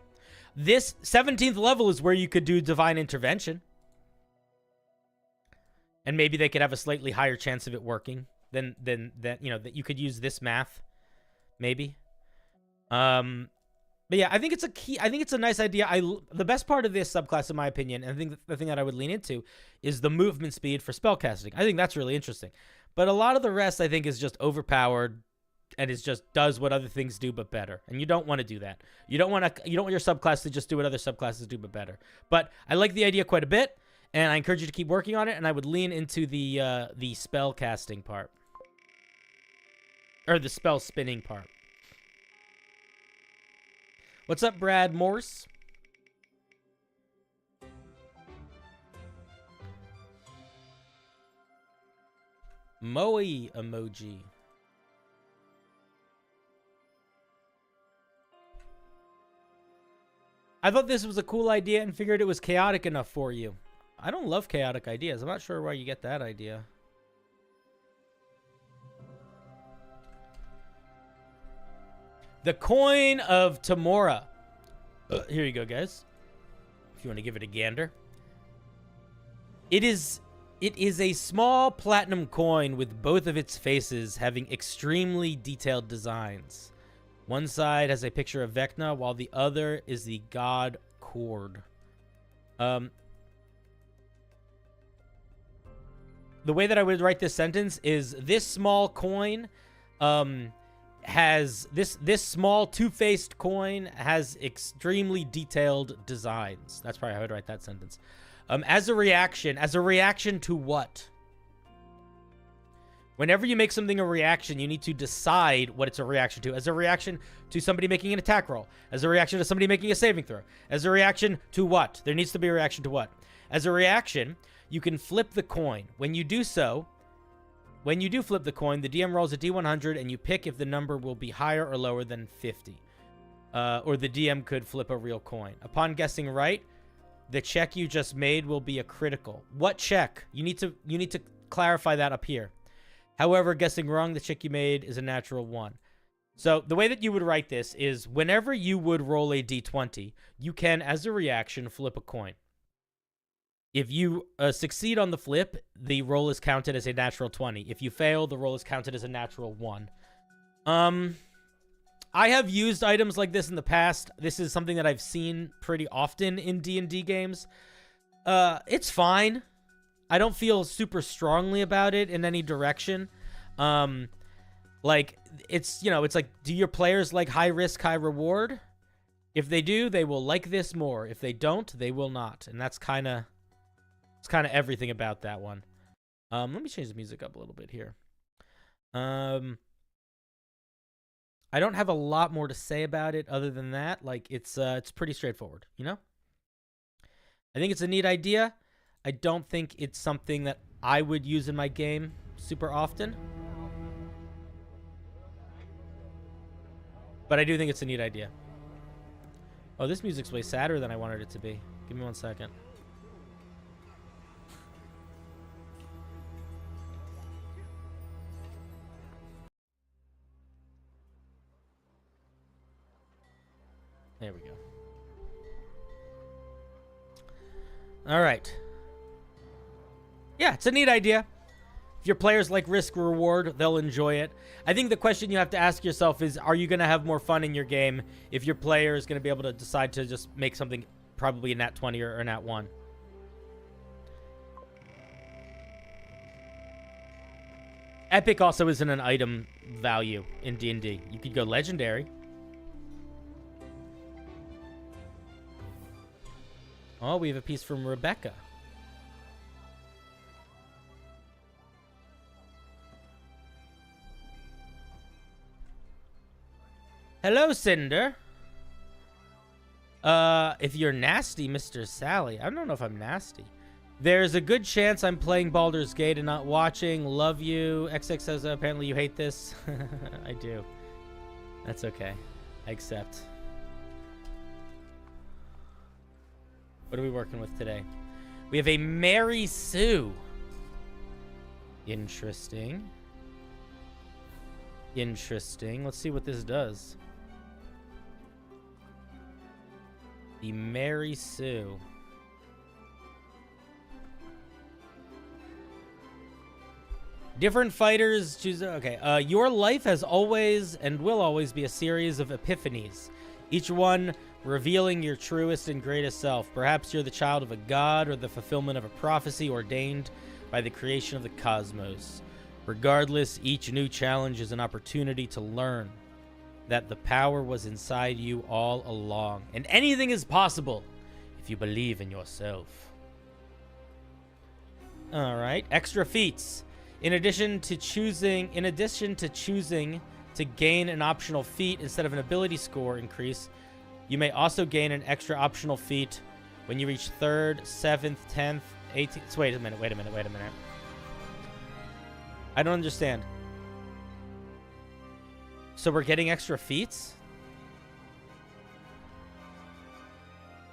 S1: This 17th level is where you could do Divine Intervention. And maybe they could have a slightly higher chance of it working than you know, that you could use this math. Maybe. But yeah, I think it's a nice idea. The best part of this subclass, in my opinion, and I think the thing that I would lean into is the movement speed for spellcasting. I think that's really interesting. But a lot of the rest, I think, is just overpowered and does what other things do but better. And you don't want to do that. You don't want your subclass to just do what other subclasses do but better. But I like the idea quite a bit, and I encourage you to keep working on it. And I would lean into the spell casting part, or the spell spinning part. What's up, Brad Morse? Moe emoji. I thought this was a cool idea and figured it was chaotic enough for you. I don't love chaotic ideas. I'm not sure where you get that idea. The coin of Tamura. Here you go, guys. If you want to give it a gander. It is a small platinum coin with both of its faces having extremely detailed designs. One side has a picture of Vecna, while the other is the god Cord. The way that I would write this sentence is this small coin has this small two-faced coin has extremely detailed designs. That's probably how I would write that sentence. As a reaction to what? Whenever you make something a reaction, you need to decide what it's a reaction to. As a reaction to somebody making an attack roll. As a reaction to somebody making a saving throw. As a reaction to what? There needs to be a reaction to what? As a reaction, you can flip the coin. When you do so, when you do flip the coin, the DM rolls a D100 and you pick if the number will be higher or lower than 50. Or the DM could flip a real coin. Upon guessing right, the check you just made will be a critical. What check? You need to clarify that up here. However, guessing wrong, the check you made is a natural 1. So the way that you would write this is whenever you would roll a D20, you can, as a reaction, flip a coin. If you succeed on the flip, the roll is counted as a natural 20. If you fail, the roll is counted as a natural 1. I have used items like this in the past. This is something that I've seen pretty often in D&D games. It's fine. I don't feel super strongly about it in any direction. Like, it's, you know, it's like, do your players like high risk, high reward? If they do, they will like this more. If they don't, they will not. And that's kind of, it's kind of everything about that one. Let me change the music up a little bit here. I don't have a lot more to say about it other than that. Like, it's pretty straightforward, you know? I think it's a neat idea. I don't think it's something that I would use in my game super often. But I do think it's a neat idea. Oh, this music's way sadder than I wanted it to be. Give me 1 second. There we go. All right. Yeah, it's a neat idea. If your players like risk reward, they'll enjoy it. I think the question you have to ask yourself is, are you going to have more fun in your game if your player is going to be able to decide to just make something probably a nat 20 or a nat 1? Epic also isn't an item value in D&D. You could go legendary. Oh, we have a piece from Rebecca. Hello, Cinder. If you're nasty, Mr. Sally. I don't know if I'm nasty. There's a good chance I'm playing Baldur's Gate and not watching. Love you. XX says apparently you hate this. I do. That's okay. I accept. What are we working with today? We have a Mary Sue. Interesting. Interesting. Let's see what this does. The Mary Sue. Different fighters choose. Okay. Your life has always and will always be a series of epiphanies. Each one revealing your truest and greatest self. Perhaps you're the child of a god or the fulfillment of a prophecy ordained by the creation of the cosmos. Regardless, each new challenge is an opportunity to learn that the power was inside you all along. And anything is possible if you believe in yourself. All right, extra feats. In addition to choosing to gain an optional feat instead of an ability score increase, you may also gain an extra optional feat when you reach 3rd, 7th, 10th, 18th. Wait a minute. I don't understand. So we're getting extra feats?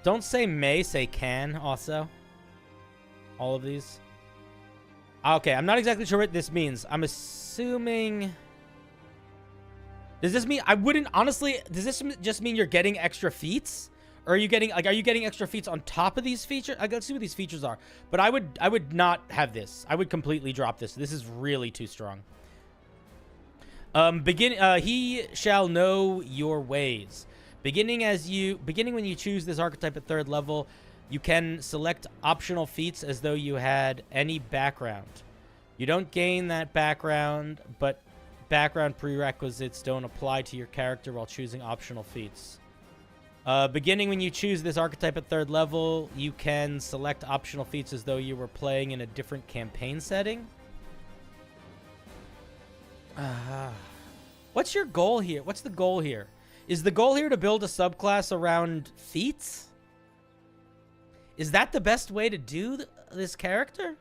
S1: Don't say may, say can also. All of these. Okay, I'm not exactly sure what this means. I'm assuming... Does this mean... I wouldn't... Honestly, does this just mean you're getting extra feats? Or are you getting... Like, are you getting extra feats on top of these features? Let's see what these features are. But I would not have this. I would completely drop this. This is really too strong. He shall know your ways. Beginning when you choose this archetype at 3rd level, you can select optional feats as though you had any background. You don't gain that background, but background prerequisites don't apply to your character while choosing optional feats. Beginning when you choose this archetype at 3rd level, you can select optional feats as though you were playing in a different campaign setting. What's your goal here? What's the goal here? Is the goal here to build a subclass around feats? Is that the best way to do this character?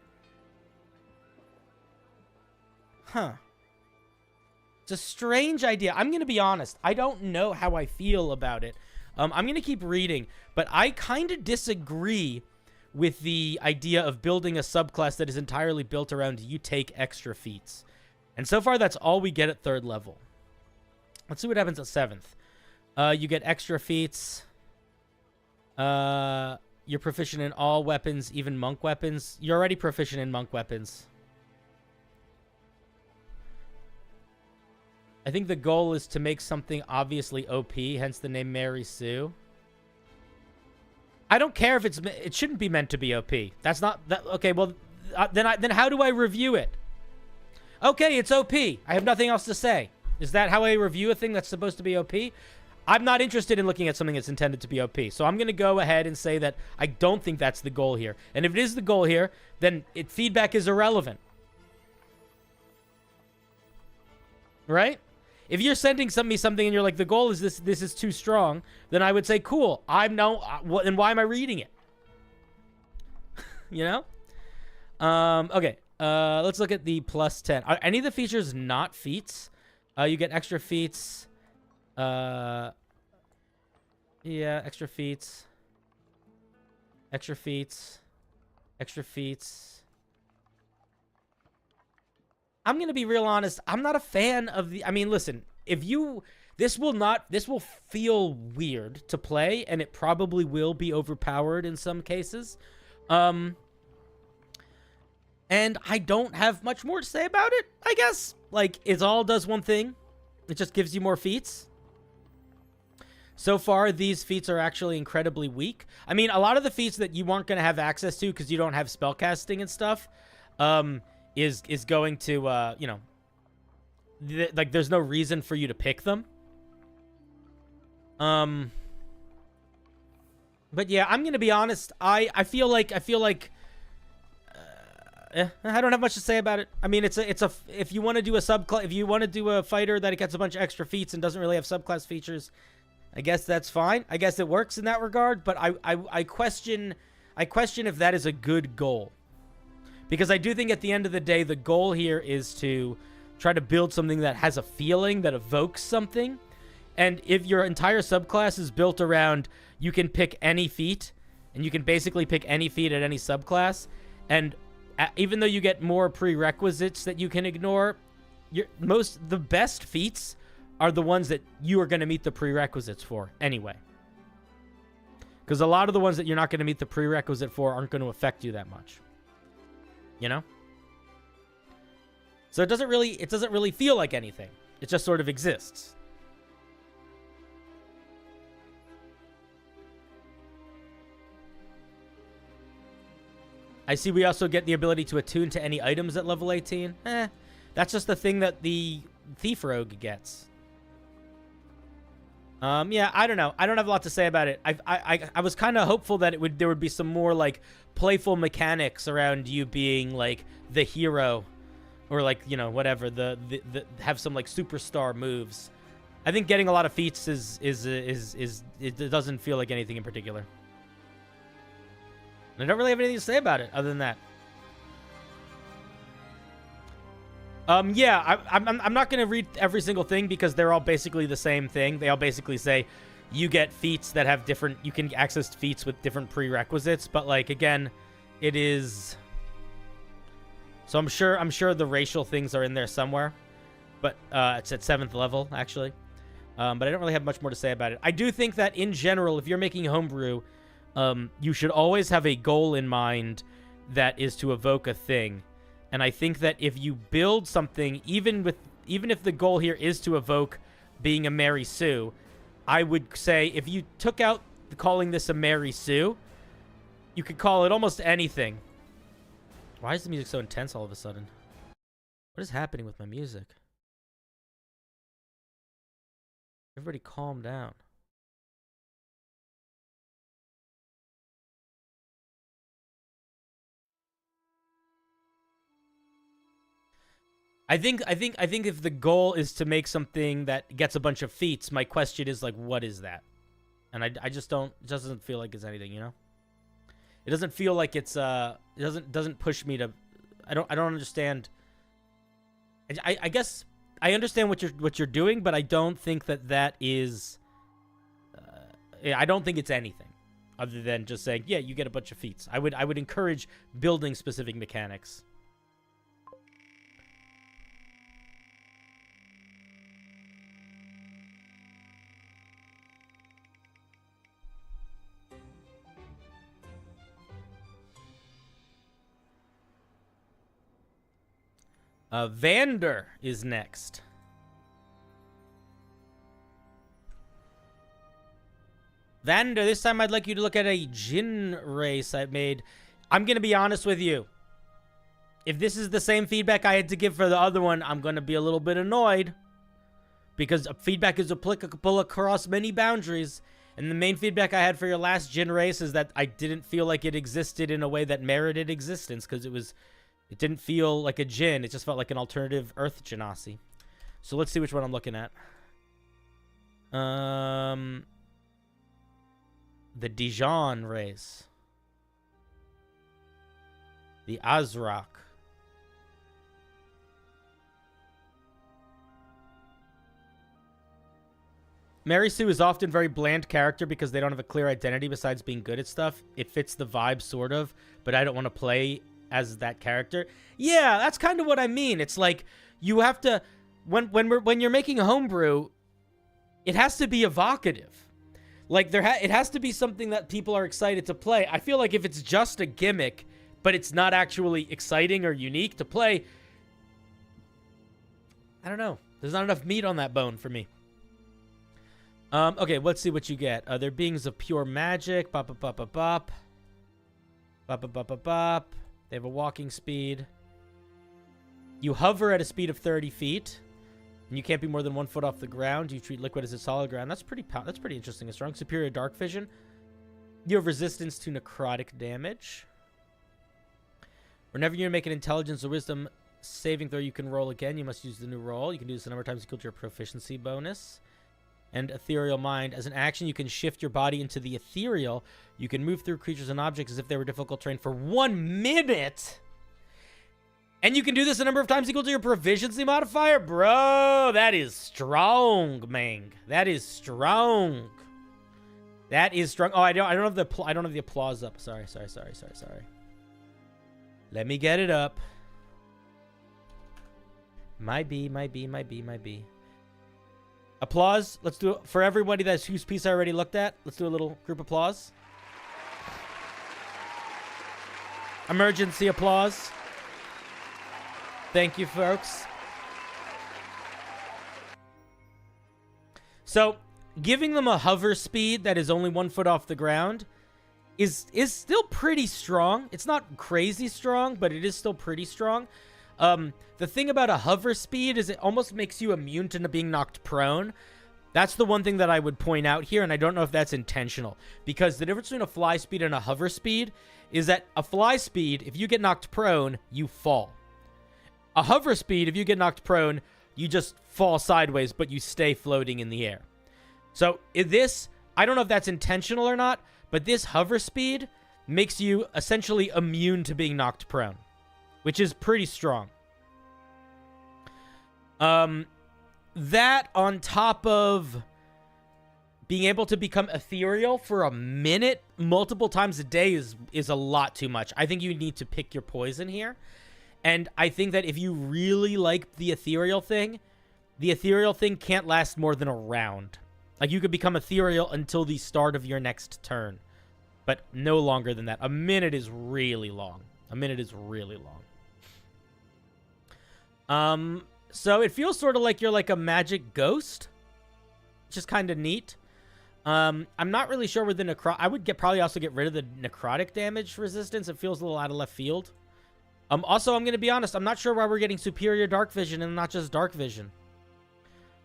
S1: Huh. It's a strange idea. I'm going to be honest. I don't know how I feel about it. I'm going to keep reading, but I kind of disagree with the idea of building a subclass that is entirely built around you take extra feats. And so far, that's all we get at 3rd level. Let's see what happens at 7th. You get extra feats. You're proficient in all weapons, even monk weapons. You're already proficient in monk weapons. I think the goal is to make something obviously OP, hence the name Mary Sue. I don't care if it shouldn't be meant to be OP. That's not that. Okay, well, then how do I review it? Okay, it's OP. I have nothing else to say. Is that how I review a thing that's supposed to be OP? I'm not interested in looking at something that's intended to be OP. So I'm going to go ahead and say that I don't think that's the goal here. And if it is the goal here, then feedback is irrelevant. Right? If you're sending me something and you're like, the goal is this is too strong, then I would say, cool. Then why am I reading it? You know? Okay. Let's look at the plus 10. Are any of the features not feats? You get extra feats. Yeah, extra feats. Extra feats. Extra feats. I'm going to be real honest. I'm not a fan of the... I mean, listen. This will feel weird to play, and it probably will be overpowered in some cases. And I don't have much more to say about it, I guess. Like, it all does one thing. It just gives you more feats. So far, these feats are actually incredibly weak. I mean, a lot of the feats that you aren't going to have access to because you don't have spellcasting and stuff, is going to, you know, like, there's no reason for you to pick them. But yeah, I'm going to be honest. I feel like, I don't have much to say about it. I mean, if you want to do a subclass, if you want to do a fighter that it gets a bunch of extra feats and doesn't really have subclass features, I guess that's fine. I guess it works in that regard, but I question if that is a good goal. Because I do think at the end of the day, the goal here is to try to build something that has a feeling, that evokes something. And if your entire subclass is built around, you can pick any feat, and you can basically pick any feat at any subclass, and even though you get more prerequisites that you can ignore, the best feats are the ones that you are going to meet the prerequisites for anyway. Because a lot of the ones that you're not going to meet the prerequisite for aren't going to affect you that much. You know? So it doesn't really feel like anything. It just sort of exists. I see we also get the ability to attune to any items at level 18. That's just the thing that the Thief Rogue gets. Yeah, I don't know. I don't have a lot to say about it. I was kind of hopeful that there would be some more, like, playful mechanics around you being, like, the hero. Or, like, you know, whatever. Have some, like, superstar moves. I think getting a lot of feats it doesn't feel like anything in particular. And I don't really have anything to say about it other than that. Yeah, I'm not going to read every single thing because they're all basically the same thing. They all basically say you get feats that have different... You can access feats with different prerequisites. But, like, again, it is... So I'm sure the racial things are in there somewhere. But it's at 7th level, actually. But I don't really have much more to say about it. I do think that, in general, if you're making homebrew... you should always have a goal in mind that is to evoke a thing. And I think that if you build something, even if the goal here is to evoke being a Mary Sue, I would say if you took out calling this a Mary Sue, you could call it almost anything. Why is the music so intense all of a sudden? What is happening with my music? Everybody calm down. I think if the goal is to make something that gets a bunch of feats, my question is, like, what is that? And I just don't... It doesn't feel like it's anything, you know? It doesn't feel like it's... It doesn't push me to... I don't understand... I guess I understand what you're doing, but I don't think that is... I don't think it's anything other than just saying, yeah, you get a bunch of feats. I would encourage building specific mechanics. Vander is next. Vander, this time I'd like you to look at a Jinn race I made. I'm going to be honest with you. If this is the same feedback I had to give for the other one, I'm going to be a little bit annoyed. because feedback is applicable across many boundaries. And the main feedback I had for your last Jin race is that I didn't feel like it existed in a way that merited existence, because it didn't feel like a Jin. It just felt like an alternative Earth Genasi. So let's see which one I'm looking at. The Dijon race. The ASRock. Mary Sue is often very bland character because they don't have a clear identity besides being good at stuff. It fits the vibe, sort of, but I don't want to play as that character. Yeah, that's kind of what I mean. It's like you have to, when you're making a homebrew, it has to be evocative. Like it has to be something that people are excited to play. I feel like if it's just a gimmick, but it's not actually exciting or unique to play, I don't know. There's not enough meat on that bone for me. Okay, let's see what you get. They're beings of pure magic. Bop, bop, bop, bop, bop. Bop, bop, bop, bop, bop. They have a walking speed. You hover at a speed of 30 feet. And you can't be more than 1 foot off the ground. You treat liquid as a solid ground. That's pretty interesting and strong. Superior dark vision. You have resistance to necrotic damage. Whenever you make an intelligence or wisdom saving throw, you can roll again. You must use the new roll. You can do this a number of times equal to your proficiency bonus. And ethereal mind. As an action, you can shift your body into the ethereal. You can move through creatures and objects as if they were difficult terrain for 1 minute. And you can do this a number of times equal to your proficiency modifier. Bro, that is strong, man. That is strong. That is strong. Oh, I don't have the applause up. Sorry. Let me get it up. Might be. Applause. Let's do it for everybody whose piece I already looked at. Let's do a little group applause. Emergency applause. Thank you, folks. So, giving them a hover speed that is only 1 foot off the ground is still pretty strong. It's not crazy strong, but it is still pretty strong. The thing about a hover speed is it almost makes you immune to being knocked prone. That's the one thing that I would point out here, and I don't know if that's intentional. Because the difference between a fly speed and a hover speed is that a fly speed, if you get knocked prone, you fall. A hover speed, if you get knocked prone, you just fall sideways, but you stay floating in the air. So this, I don't know if that's intentional or not, but this hover speed makes you essentially immune to being knocked prone, which is pretty strong. That on top of being able to become ethereal for a minute multiple times a day is a lot too much. I think you need to pick your poison here. And I think that if you really like the ethereal thing can't last more than a round. Like, you could become ethereal until the start of your next turn, but no longer than that. A minute is really long. So it feels sort of like you're like a magic ghost, which is kind of neat. I'm not really sure where the I would probably also get rid of the necrotic damage resistance. It feels a little out of left field. Also, I'm going to be honest. I'm not sure why we're getting superior dark vision and not just dark vision.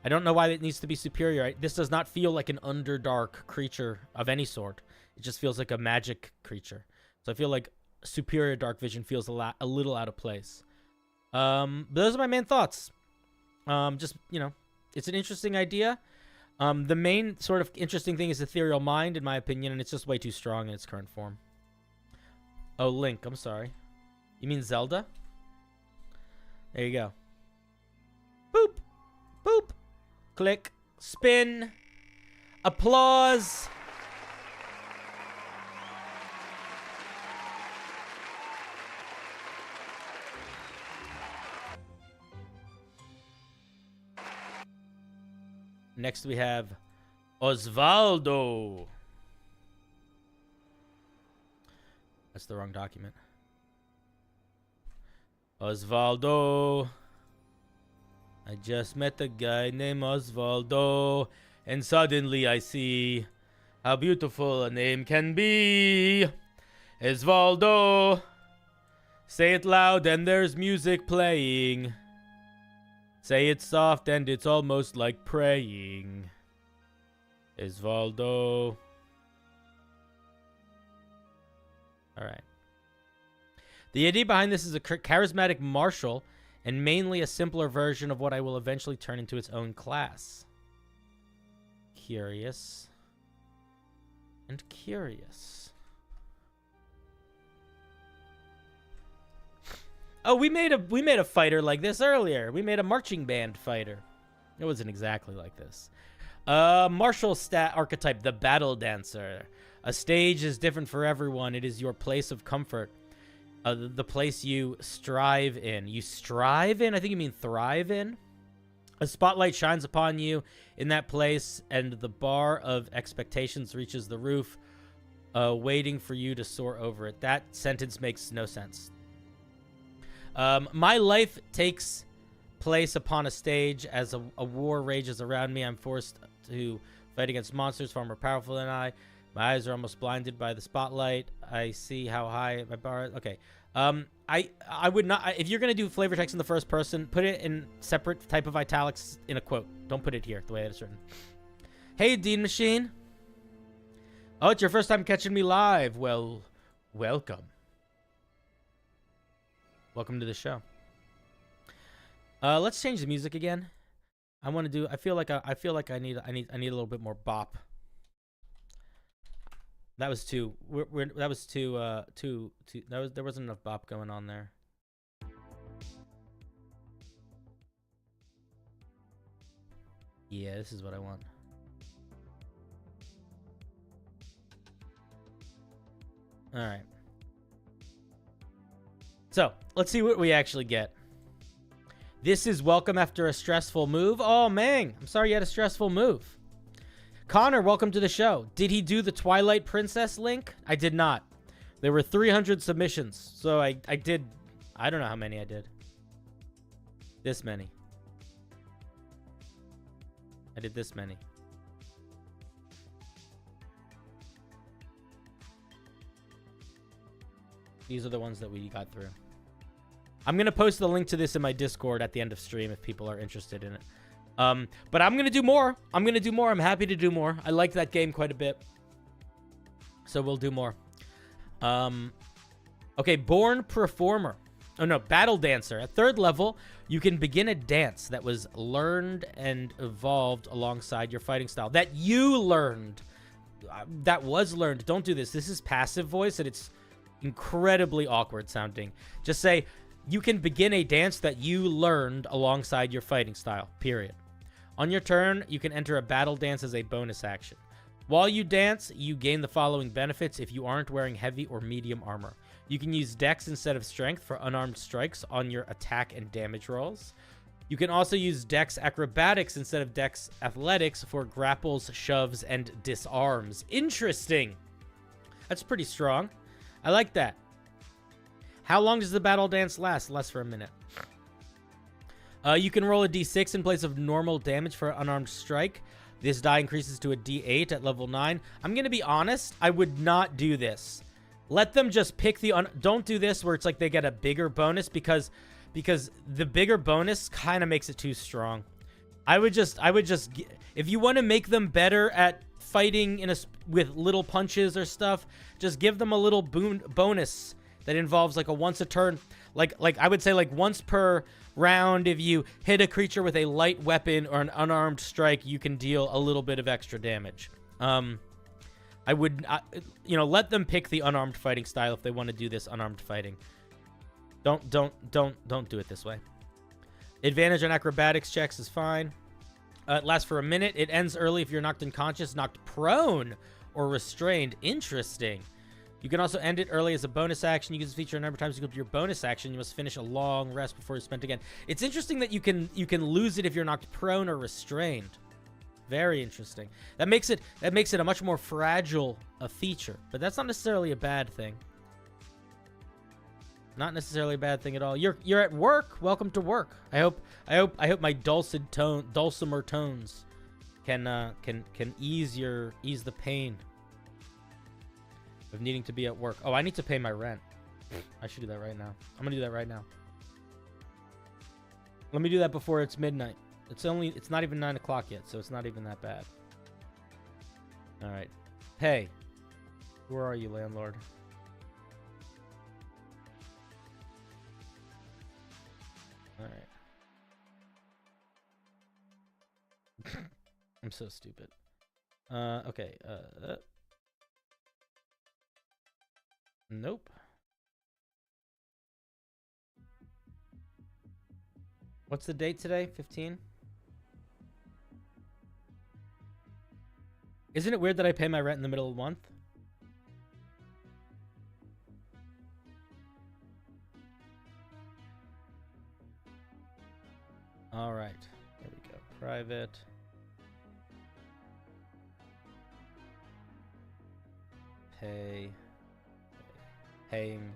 S1: I don't know why it needs to be superior. This does not feel like an underdark creature of any sort. It just feels like a magic creature. So I feel like superior dark vision feels a little out of place. But those are my main thoughts. Just, it's an interesting idea. The main sort of interesting thing is ethereal mind, in my opinion, and it's just way too strong in its current form. Oh, Link. I'm sorry. You mean Zelda? There you go. Boop. Boop. Click. Spin. Applause. Next we have Osvaldo. That's the wrong document. Osvaldo. I just met a guy named Osvaldo, and suddenly I see how beautiful a name can be. Osvaldo. Say it loud and there's music playing. Say it soft and it's almost like praying. Osvaldo. Alright. The idea behind this is a charismatic martial and mainly a simpler version of what I will eventually turn into its own class. Curious. And curious. Oh, we made a fighter like this earlier. We made a marching band fighter. It wasn't exactly like this. Martial stat archetype, the battle dancer. A stage is different for everyone. It is your place of comfort. The place you strive in. You strive in? I think you mean thrive in. A spotlight shines upon you in that place, and the bar of expectations reaches the roof, waiting for you to soar over it. That sentence makes no sense. My life takes place upon a stage as a war rages around me. I'm forced to fight against monsters far more powerful than I. My eyes are almost blinded by the spotlight. I see how high my bar is. Okay. I would not... If you're going to do flavor text in the first person, put it in separate type of italics in a quote. Don't put it here, the way it is written. Hey, Dean Machine. Oh, it's your first time catching me live. Well, welcome. Welcome to the show. Let's change the music again. I want to do... I feel like I need a little bit more bop. That was too. That was too. There wasn't enough bop going on there. Yeah, this is what I want. All right. So let's see what we actually get. This is welcome after a stressful move. Oh, man, I'm sorry you had a stressful move. Connor, welcome to the show. Did he do the Twilight Princess link? I did not. There were 300 submissions, so I did... I don't know how many I did. This many. I did this many. These are the ones that we got through. I'm going to post the link to this in my Discord at the end of stream if people are interested in it. But I'm going to do more. I'm happy to do more. I like that game quite a bit. So we'll do more. Okay, Born Performer. Oh, no, Battle Dancer. At 3rd level, you can begin a dance that was learned and evolved alongside your fighting style. That you learned. That was learned. Don't do this. This is passive voice, and it's incredibly awkward sounding. Just say, you can begin a dance that you learned alongside your fighting style, period. On your turn, you can enter a battle dance as a bonus action. While you dance, you gain the following benefits if you aren't wearing heavy or medium armor. You can use dex instead of strength for unarmed strikes on your attack and damage rolls. You can also use dex acrobatics instead of dex athletics for grapples, shoves, and disarms. Interesting. That's pretty strong. I like that. How long does the battle dance last? Lasts for a minute. You can roll a d6 in place of normal damage for an unarmed strike. This die increases to a d8 at level 9. I'm going to be honest. I would not do this. Let them just pick the... Don't do this where it's like they get a bigger bonus because the bigger bonus kind of makes it too strong. I would just... If you want to make them better at fighting with little punches or stuff, just give them a little bonus that involves like a once a turn. Like I would say like once per round, if you hit a creature with a light weapon or an unarmed strike, you can deal a little bit of extra damage. I would, let them pick the unarmed fighting style if they want to do this unarmed fighting. Don't do it this way. Advantage on acrobatics checks is fine. It lasts for a minute. It ends early if you're knocked unconscious, knocked prone, or restrained. Interesting. You can also end it early as a bonus action. You can feature a number of times you go to your bonus action. You must finish a long rest before you're spent again. It's interesting that you can lose it if you're knocked prone or restrained. Very interesting. That makes it a much more fragile feature, but that's not necessarily a bad thing. Not necessarily a bad thing at all. You're at work. Welcome to work. I hope my dulcimer tones can ease the pain of needing to be at work. Oh, I need to pay my rent. I should do that right now. I'm gonna do that right now. Let me do that before it's midnight. It's not even 9 o'clock yet, so it's not even that bad. All right. Hey, where are you, landlord? All right. I'm so stupid. Okay. Nope. What's the date today? 15? Isn't it weird that I pay my rent in the middle of the month? All right. There we go. Private. Pay. Paying.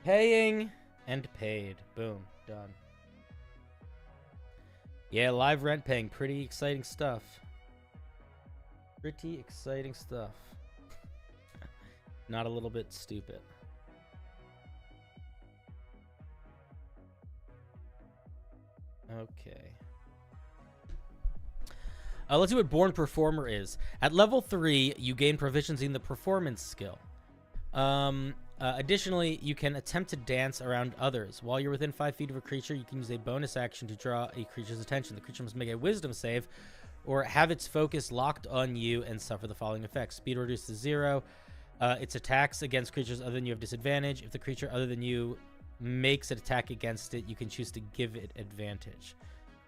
S1: Paying and paid. Boom. Done. Yeah, live rent paying. Pretty exciting stuff. Pretty exciting stuff. Not a little bit stupid. Okay. Let's see what Born Performer is. At level 3, you gain proficiency in the performance skill. Additionally, you can attempt to dance around others. While you're within 5 feet of a creature, you can use a bonus action to draw a creature's attention. The creature must make a wisdom save or have its focus locked on you and suffer the following effects. Speed reduced to 0. Its attacks against creatures other than you have disadvantage. If the creature other than you makes an attack against it, you can choose to give it advantage.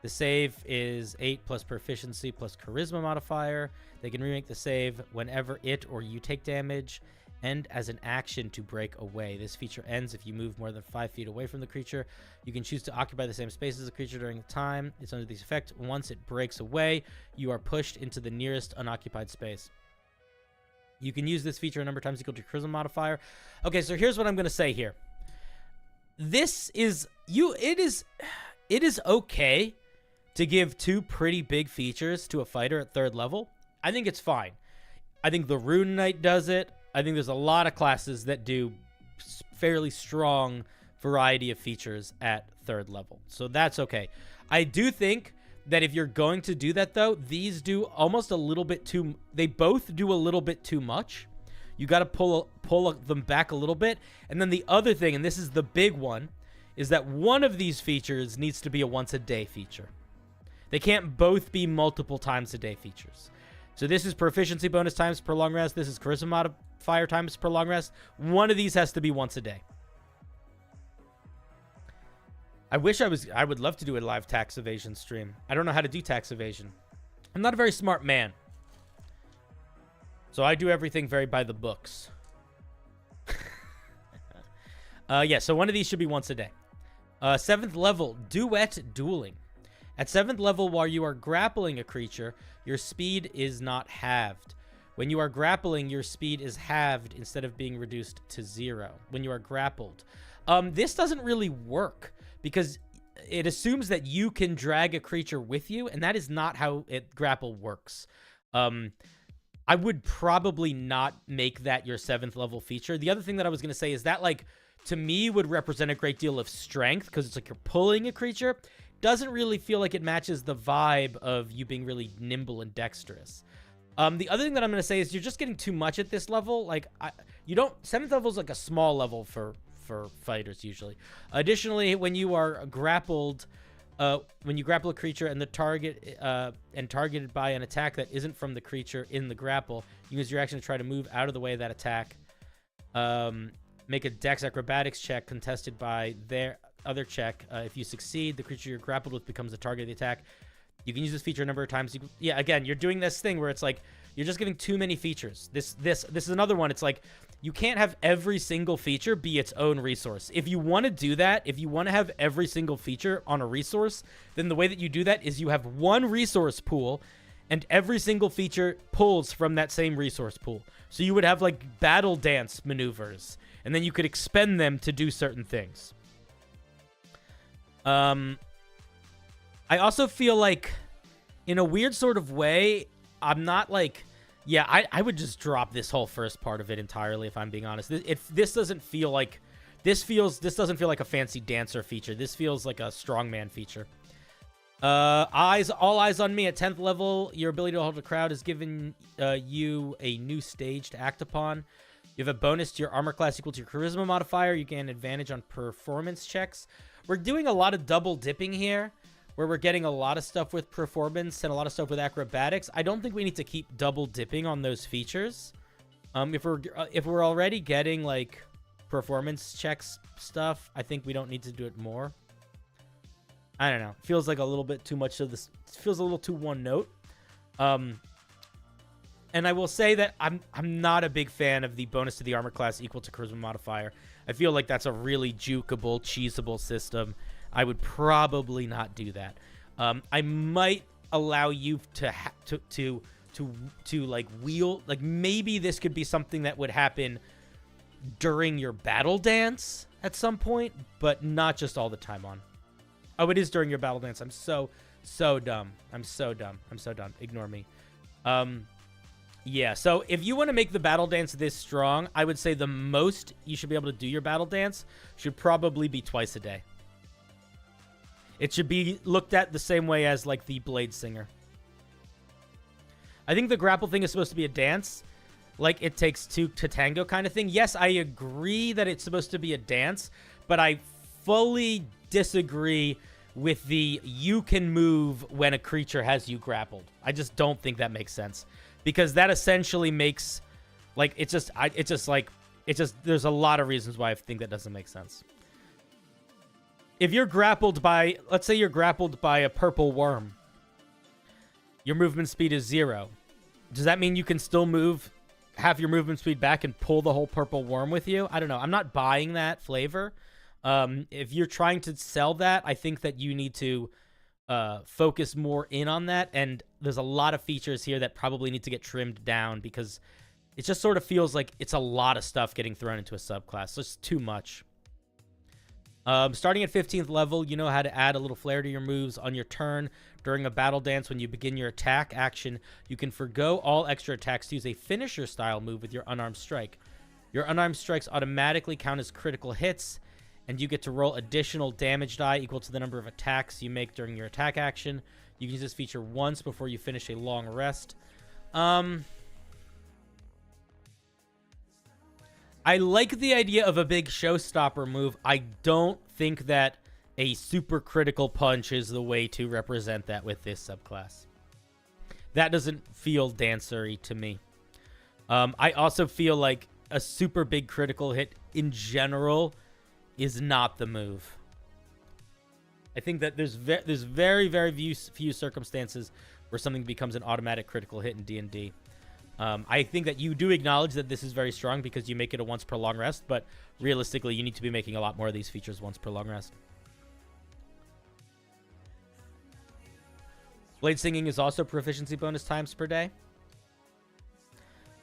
S1: The save is 8 plus proficiency plus charisma modifier. They can remake the save whenever it or you take damage, and as an action to break away. This feature ends if you move more than 5 feet away from the creature. You can choose to occupy the same space as the creature during the time it's under this effect. Once it breaks away, you are pushed into the nearest unoccupied space. You can use this feature a number of times equal to your charisma modifier. Okay, so here's what I'm going to say here. This is it is okay to give 2 pretty big features to a fighter at 3rd level. I think it's fine. I think the Rune Knight does it. I think there's a lot of classes that do fairly strong variety of features at 3rd level. So that's okay. I do think that if you're going to do that, though, these do almost a little bit too... They both do a little bit too much. You got to pull them back a little bit. And then the other thing, and this is the big one, is that one of these features needs to be a once-a-day feature. They can't both be multiple times a day features. So this is proficiency bonus times per long rest. This is charisma modifier times per long rest. One of these has to be once a day. I would love to do a live tax evasion stream. I don't know how to do tax evasion. I'm not a very smart man. So I do everything very by the books. Yeah, so one of these should be once a day. 7th level, duet dueling. At 7th level, while you are grappling a creature, your speed is not halved. When you are grappling, your speed is halved instead of being reduced to 0 when you are grappled. This doesn't really work because it assumes that you can drag a creature with you, and that is not how grapple works. I would probably not make that your 7th level feature. The other thing that I was going to say is that, like, to me would represent a great deal of strength because it's like you're pulling a creature. Doesn't really feel like it matches the vibe of you being really nimble and dexterous. The other thing that I'm going to say is you're just getting too much at this level. Like, 7th level is like a small level for fighters usually. Additionally, when you are grappled, when you grapple a creature and the target and targeted by an attack that isn't from the creature in the grapple, you use your action to try to move out of the way of that attack. Make a dex acrobatics check contested by their other check. If you succeed, the creature you're grappled with becomes the target of the attack. You can use this feature a number of times. Yeah, again, you're doing this thing where it's like you're just giving too many features. This is another one. It's like you can't have every single feature be its own resource. If you want to do that, if you want to have every single feature on a resource, then the way that you do that is you have one resource pool and every single feature pulls from that same resource pool. So you would have like battle dance maneuvers, and then you could expend them to do certain things. I also feel like, in a weird sort of way, I'm not like... Yeah, I would just drop this whole first part of it entirely, if I'm being honest. This doesn't feel like This doesn't feel like a fancy dancer feature. This feels like a strongman feature. All eyes on me at 10th level. Your ability to hold a crowd is giving you a new stage to act upon. You have a bonus to your armor class equal to your charisma modifier. You gain advantage on performance checks. We're doing a lot of double dipping here, where we're getting a lot of stuff with performance and a lot of stuff with acrobatics. I don't think we need to keep double dipping on those features. If we're already getting like performance checks stuff, I think we don't need to do it more. I don't know. Feels like a little bit too much of this. Feels a little too one note. And I will say that I'm not a big fan of the bonus to the armor class equal to charisma modifier. I feel like that's a really jukeable, cheesable system. I would probably not do that. I might allow you to like wheel, like maybe this could be something that would happen during your battle dance at some point, but not just all the time on. Oh, it is during your battle dance. I'm so dumb. I'm so dumb. Ignore me. Yeah, so if you want to make the battle dance this strong, I would say the most you should be able to do your battle dance should probably be twice a day. It should be looked at the same way as, like, the Blade Singer. I think the grapple thing is supposed to be a dance, like It Takes Two to Tango kind of thing. Yes, I agree that it's supposed to be a dance, but I fully disagree with the you can move when a creature has you grappled. I just don't think that makes sense. Because that essentially makes, like, there's a lot of reasons why I think that doesn't make sense. If you're grappled by, let's say you're grappled by a purple worm, your movement speed is 0. Does that mean you can still move, have your movement speed back and pull the whole purple worm with you? I don't know. I'm not buying that flavor. If you're trying to sell that, I think that you need to focus more in on that, and there's a lot of features here that probably need to get trimmed down because it just sort of feels like it's a lot of stuff getting thrown into a subclass. So it's too much. Starting at 15th level, you know how to add a little flair to your moves on your turn. During a battle dance, when you begin your attack action, you can forgo all extra attacks to use a finisher style move with your unarmed strike. Your unarmed strikes automatically count as critical hits, and you get to roll additional damage die equal to the number of attacks you make during your attack action. You can use this feature once before you finish a long rest. I like the idea of a big showstopper move. I don't think that a super critical punch is the way to represent that with this subclass. That doesn't feel dancery to me. I also feel like a super big critical hit in general is not the move. I think that there's very, very few circumstances where something becomes an automatic critical hit in D&D. I think that you do acknowledge that this is very strong because you make it a once per long rest, but realistically, you need to be making a lot more of these features once per long rest. Blade Singing is also proficiency bonus times per day.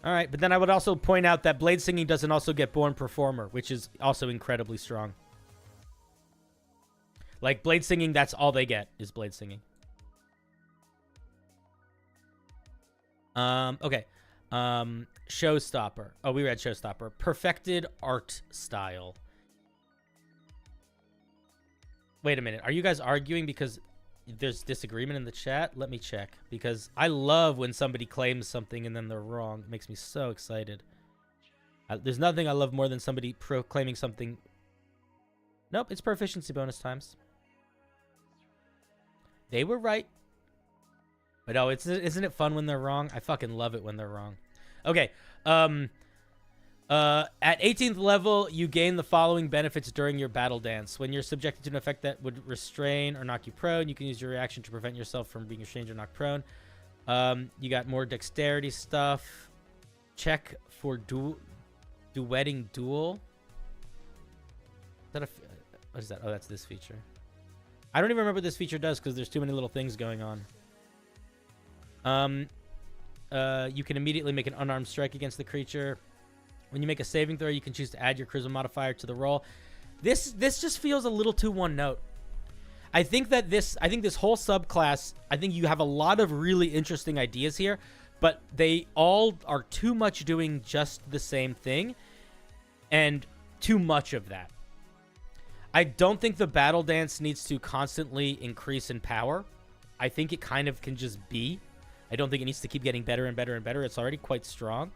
S1: All right, but then I would also point out that Blade Singing doesn't also get Born Performer, which is also incredibly strong. Like, Blade Singing, that's all they get, is Blade Singing. Okay. Showstopper. Oh, we read Showstopper. Perfected art style. Wait a minute. Are you guys arguing because there's disagreement in the chat? Let me check, because I love when somebody claims something and then they're wrong. It makes me so excited. There's nothing I love more than somebody proclaiming something. Nope, it's proficiency bonus times. They were right. But oh, isn't it fun when they're wrong? I fucking love it when they're wrong. Okay. At 18th level, you gain the following benefits during your battle dance. When you're subjected to an effect that would restrain or knock you prone, you can use your reaction to prevent yourself from being restrained or knocked prone. You got more dexterity stuff. Check for duetting duel. Is that what is that? Oh, that's this feature. I don't even remember what this feature does because there's too many little things going on. You can immediately make an unarmed strike against the creature. When you make a saving throw, you can choose to add your charisma modifier to the roll. This just feels a little too one note. I think this whole subclass, I think you have a lot of really interesting ideas here, but they all are too much doing just the same thing and too much of that. I don't think the battle dance needs to constantly increase in power. I think it kind of can just be. I don't think it needs to keep getting better and better and better. It's already quite strong.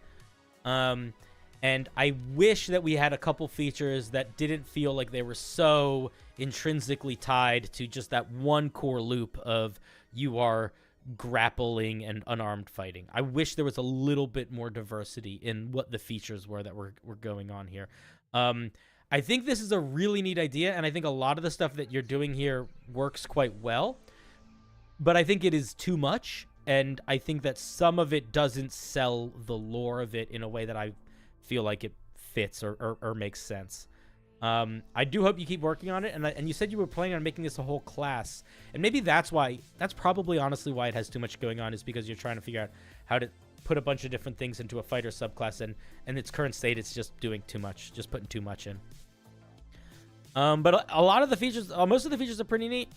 S1: And I wish that we had a couple features that didn't feel like they were so intrinsically tied to just that one core loop of you are grappling and unarmed fighting. I wish there was a little bit more diversity in what the features were that were going on here. I think this is a really neat idea, and I think a lot of the stuff that you're doing here works quite well, but I think it is too much, and I think that some of it doesn't sell the lore of it in a way that I feel like it fits or makes sense. I do hope you keep working on it, and you said you were planning on making this a whole class, and maybe that's probably honestly why it has too much going on, is because you're trying to figure out how to put a bunch of different things into a fighter subclass, and in its current state, it's just doing too much, just putting too much in. But a lot of the features, most of the features are pretty neat.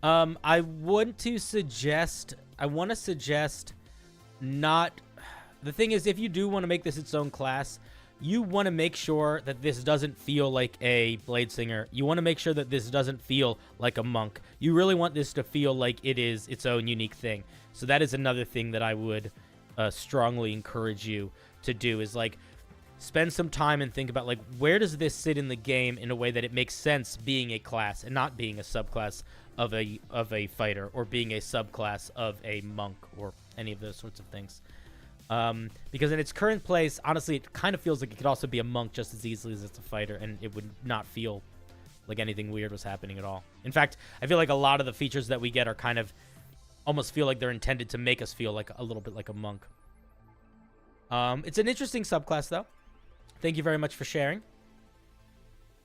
S1: I want to suggest not. The thing is, if you do want to make this its own class, you want to make sure that this doesn't feel like a blade singer. You want to make sure that this doesn't feel like a monk. You really want this to feel like it is its own unique thing. So that is another thing that I would strongly encourage you to do, is like spend some time and think about, like, where does this sit in the game in a way that it makes sense being a class and not being a subclass of a fighter, or being a subclass of a monk, or any of those sorts of things. Because in its current place, honestly, it kind of feels like it could also be a monk just as easily as it's a fighter, and it would not feel like anything weird was happening at all. In fact, I feel like a lot of the features that we get are kind of almost feel like they're intended to make us feel like a little bit like a monk. It's an interesting subclass, though. Thank you very much for sharing.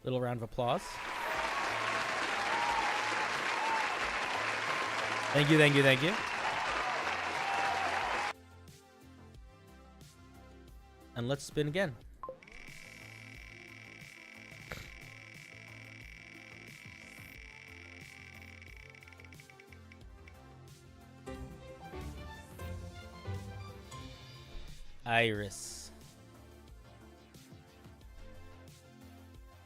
S1: Little round of applause. Thank you, thank you, thank you. And let's spin again. Iris.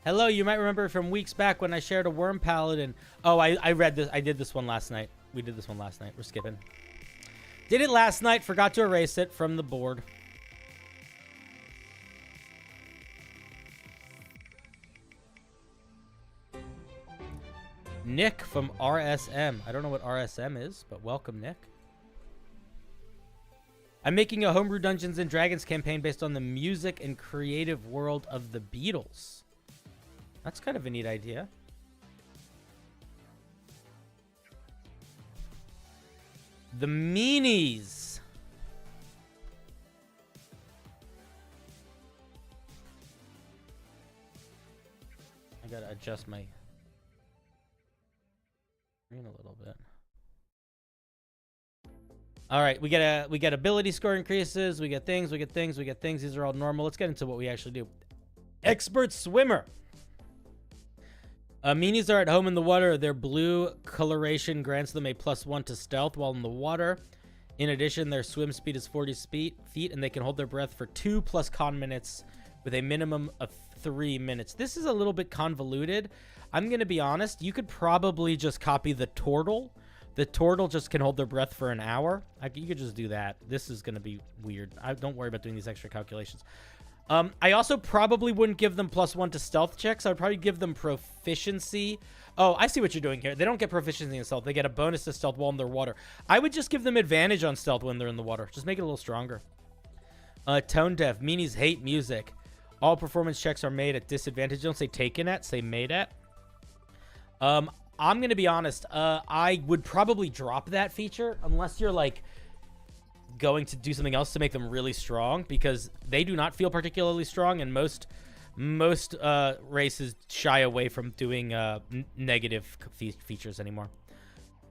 S1: Hello, you might remember from weeks back when I shared a worm paladin. Oh, I read this. I did this one last night. We did this one last night. We're skipping. Did it last night. Forgot to erase it from the board. Nick from RSM. I don't know what RSM is, but welcome, Nick. I'm making a homebrew Dungeons and Dragons campaign based on the music and creative world of the Beatles. That's kind of a neat idea. The Meanies. I gotta adjust my screen a little bit. All right, we get ability score increases, we get things. These are all normal. Let's get into what we actually do. Expert swimmer. Meanies are at home in the water. Their blue coloration grants them a +1 to stealth while in the water. In addition, their swim speed is 40 feet, and they can hold their breath for 2+ con minutes with a minimum of 3 minutes. This is a little bit convoluted. I'm going to be honest. You could probably just copy the turtle. The turtle just can hold their breath for an hour. You could just do that. This is going to be weird. Don't worry about doing these extra calculations. I also probably wouldn't give them +1 to stealth checks. I would probably give them proficiency. Oh, I see what you're doing here. They don't get proficiency in stealth. They get a bonus to stealth while in their water. I would just give them advantage on stealth when they're in the water. Just make it a little stronger. Tone deaf. Meanies hate music. All performance checks are made at disadvantage. Don't say taken at. Say made at. I'm going to be honest. I would probably drop that feature unless you're like going to do something else to make them really strong, because they do not feel particularly strong, and most races shy away from doing negative features anymore.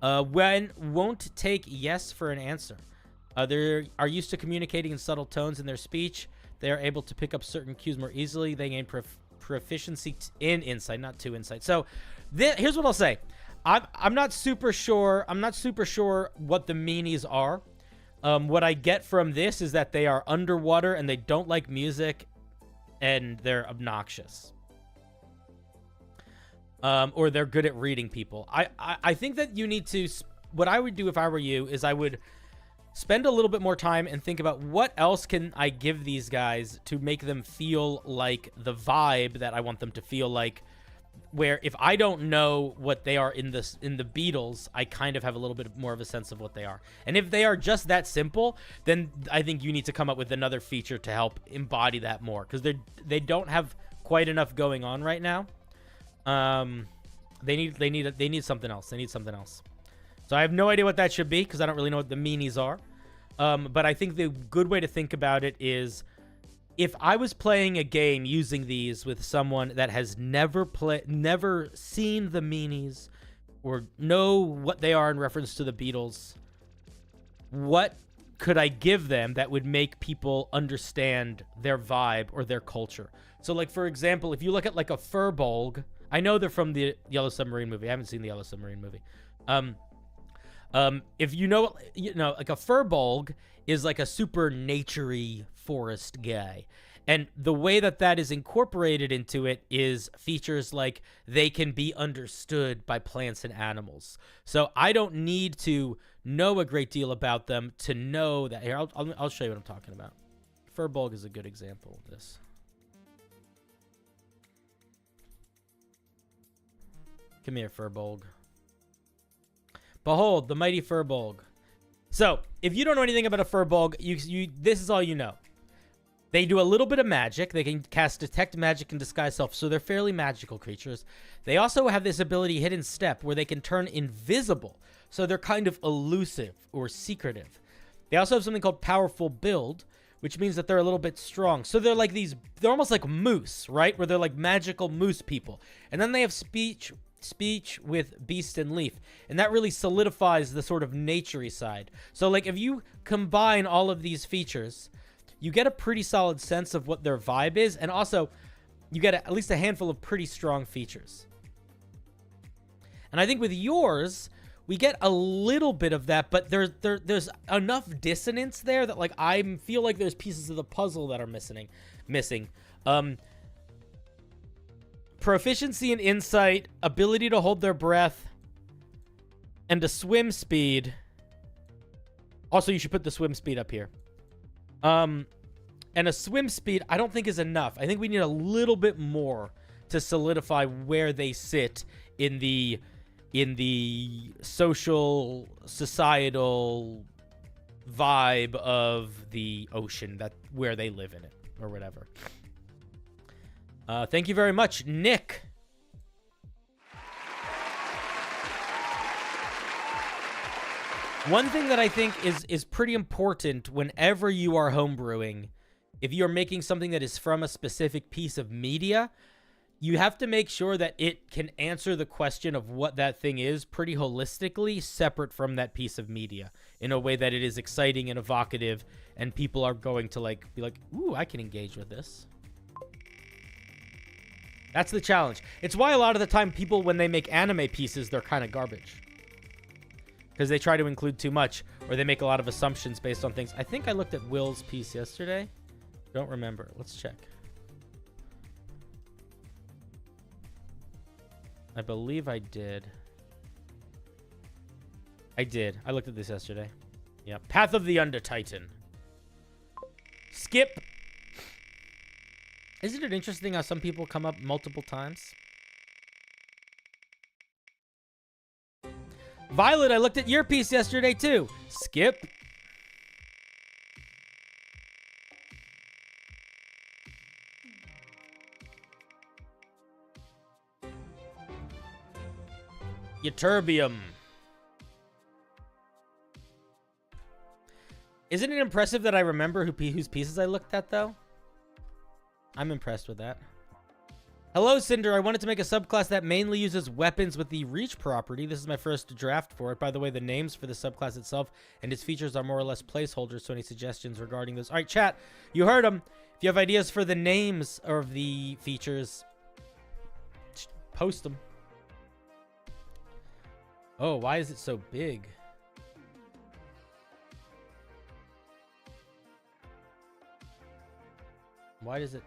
S1: When won't take yes for an answer. They are used to communicating in subtle tones in their speech. They are able to pick up certain cues more easily. They gain proficiency in insight, not 2 insight. So here's what I'll say. I'm not super sure. I'm not super sure what the meanies are. What I get from this is that they are underwater and they don't like music and they're obnoxious. or they're good at reading people. I think that you need to, what I would do if I were you is I would spend a little bit more time and think about what else can I give these guys to make them feel like the vibe that I want them to feel like, where if I don't know what they are in the Beatles, I kind of have a little bit more of a sense of what they are. And if they are just that simple, then I think you need to come up with another feature to help embody that more, because they don't have quite enough going on right now. They need something else. They need something else. So I have no idea what that should be, because I don't really know what the meanies are. But I think the good way to think about it is, if I was playing a game using these with someone that has never seen the meanies or know what they are in reference to the Beatles, what could I give them that would make people understand their vibe or their culture? So, like, for example, if you look at, like, a furbolg, I know they're from the Yellow Submarine movie. I haven't seen the Yellow Submarine movie. If you know, like, a furbolg is like a super naturey forest guy. And the way that is incorporated into it is features like they can be understood by plants and animals. So I don't need to know a great deal about them to know that. Here, I'll show you what I'm talking about. Furbolg is a good example of this. Come here, Furbolg. Behold, the mighty Furbolg. So, if you don't know anything about a Furbolg, this is all you know. They do a little bit of magic. They can cast Detect Magic and Disguise Self, so they're fairly magical creatures. They also have this ability, Hidden Step, where they can turn invisible, so they're kind of elusive or secretive. They also have something called Powerful Build, which means that they're a little bit strong. So they're like they're almost like moose, right? Where they're like magical moose people. And then they have speech with Beast and Leaf, and that really solidifies the sort of naturey side. So, like, if you combine all of these features, you get a pretty solid sense of what their vibe is, and also you get at least a handful of pretty strong features. And I think with yours, we get a little bit of that, but there's enough dissonance there that, like, I feel like there's pieces of the puzzle that are missing. Proficiency and insight, ability to hold their breath, and a swim speed. Also, you should put the swim speed up here. And a swim speed, I don't think is enough. I think we need a little bit more to solidify where they sit in the social, societal vibe of the ocean, where they live in it, or whatever. Thank you very much, Nick. One thing that I think is pretty important whenever you are homebrewing, if you're making something that is from a specific piece of media, you have to make sure that it can answer the question of what that thing is pretty holistically, separate from that piece of media, in a way that it is exciting and evocative, and people are going to, like, be like, ooh, I can engage with this. That's the challenge. It's why a lot of the time people, when they make anime pieces, they're kind of garbage. Because they try to include too much, or they make a lot of assumptions based on things. I think I looked at Will's piece yesterday. Don't remember. Let's check. I believe I did. I did. I looked at this yesterday. Yeah. Path of the Under-Titan. Skip. Isn't it interesting how some people come up multiple times? Violet, I looked at your piece yesterday too. Skip. Ytterbium. Isn't it impressive that I remember whose pieces I looked at, though? I'm impressed with that. Hello, Cinder. I wanted to make a subclass that mainly uses weapons with the reach property. This is my first draft for it. By the way, the names for the subclass itself and its features are more or less placeholders, so any suggestions regarding those? All right, chat. You heard them. If you have ideas for the names of the features, post them. Oh, why is it so big? Why does it...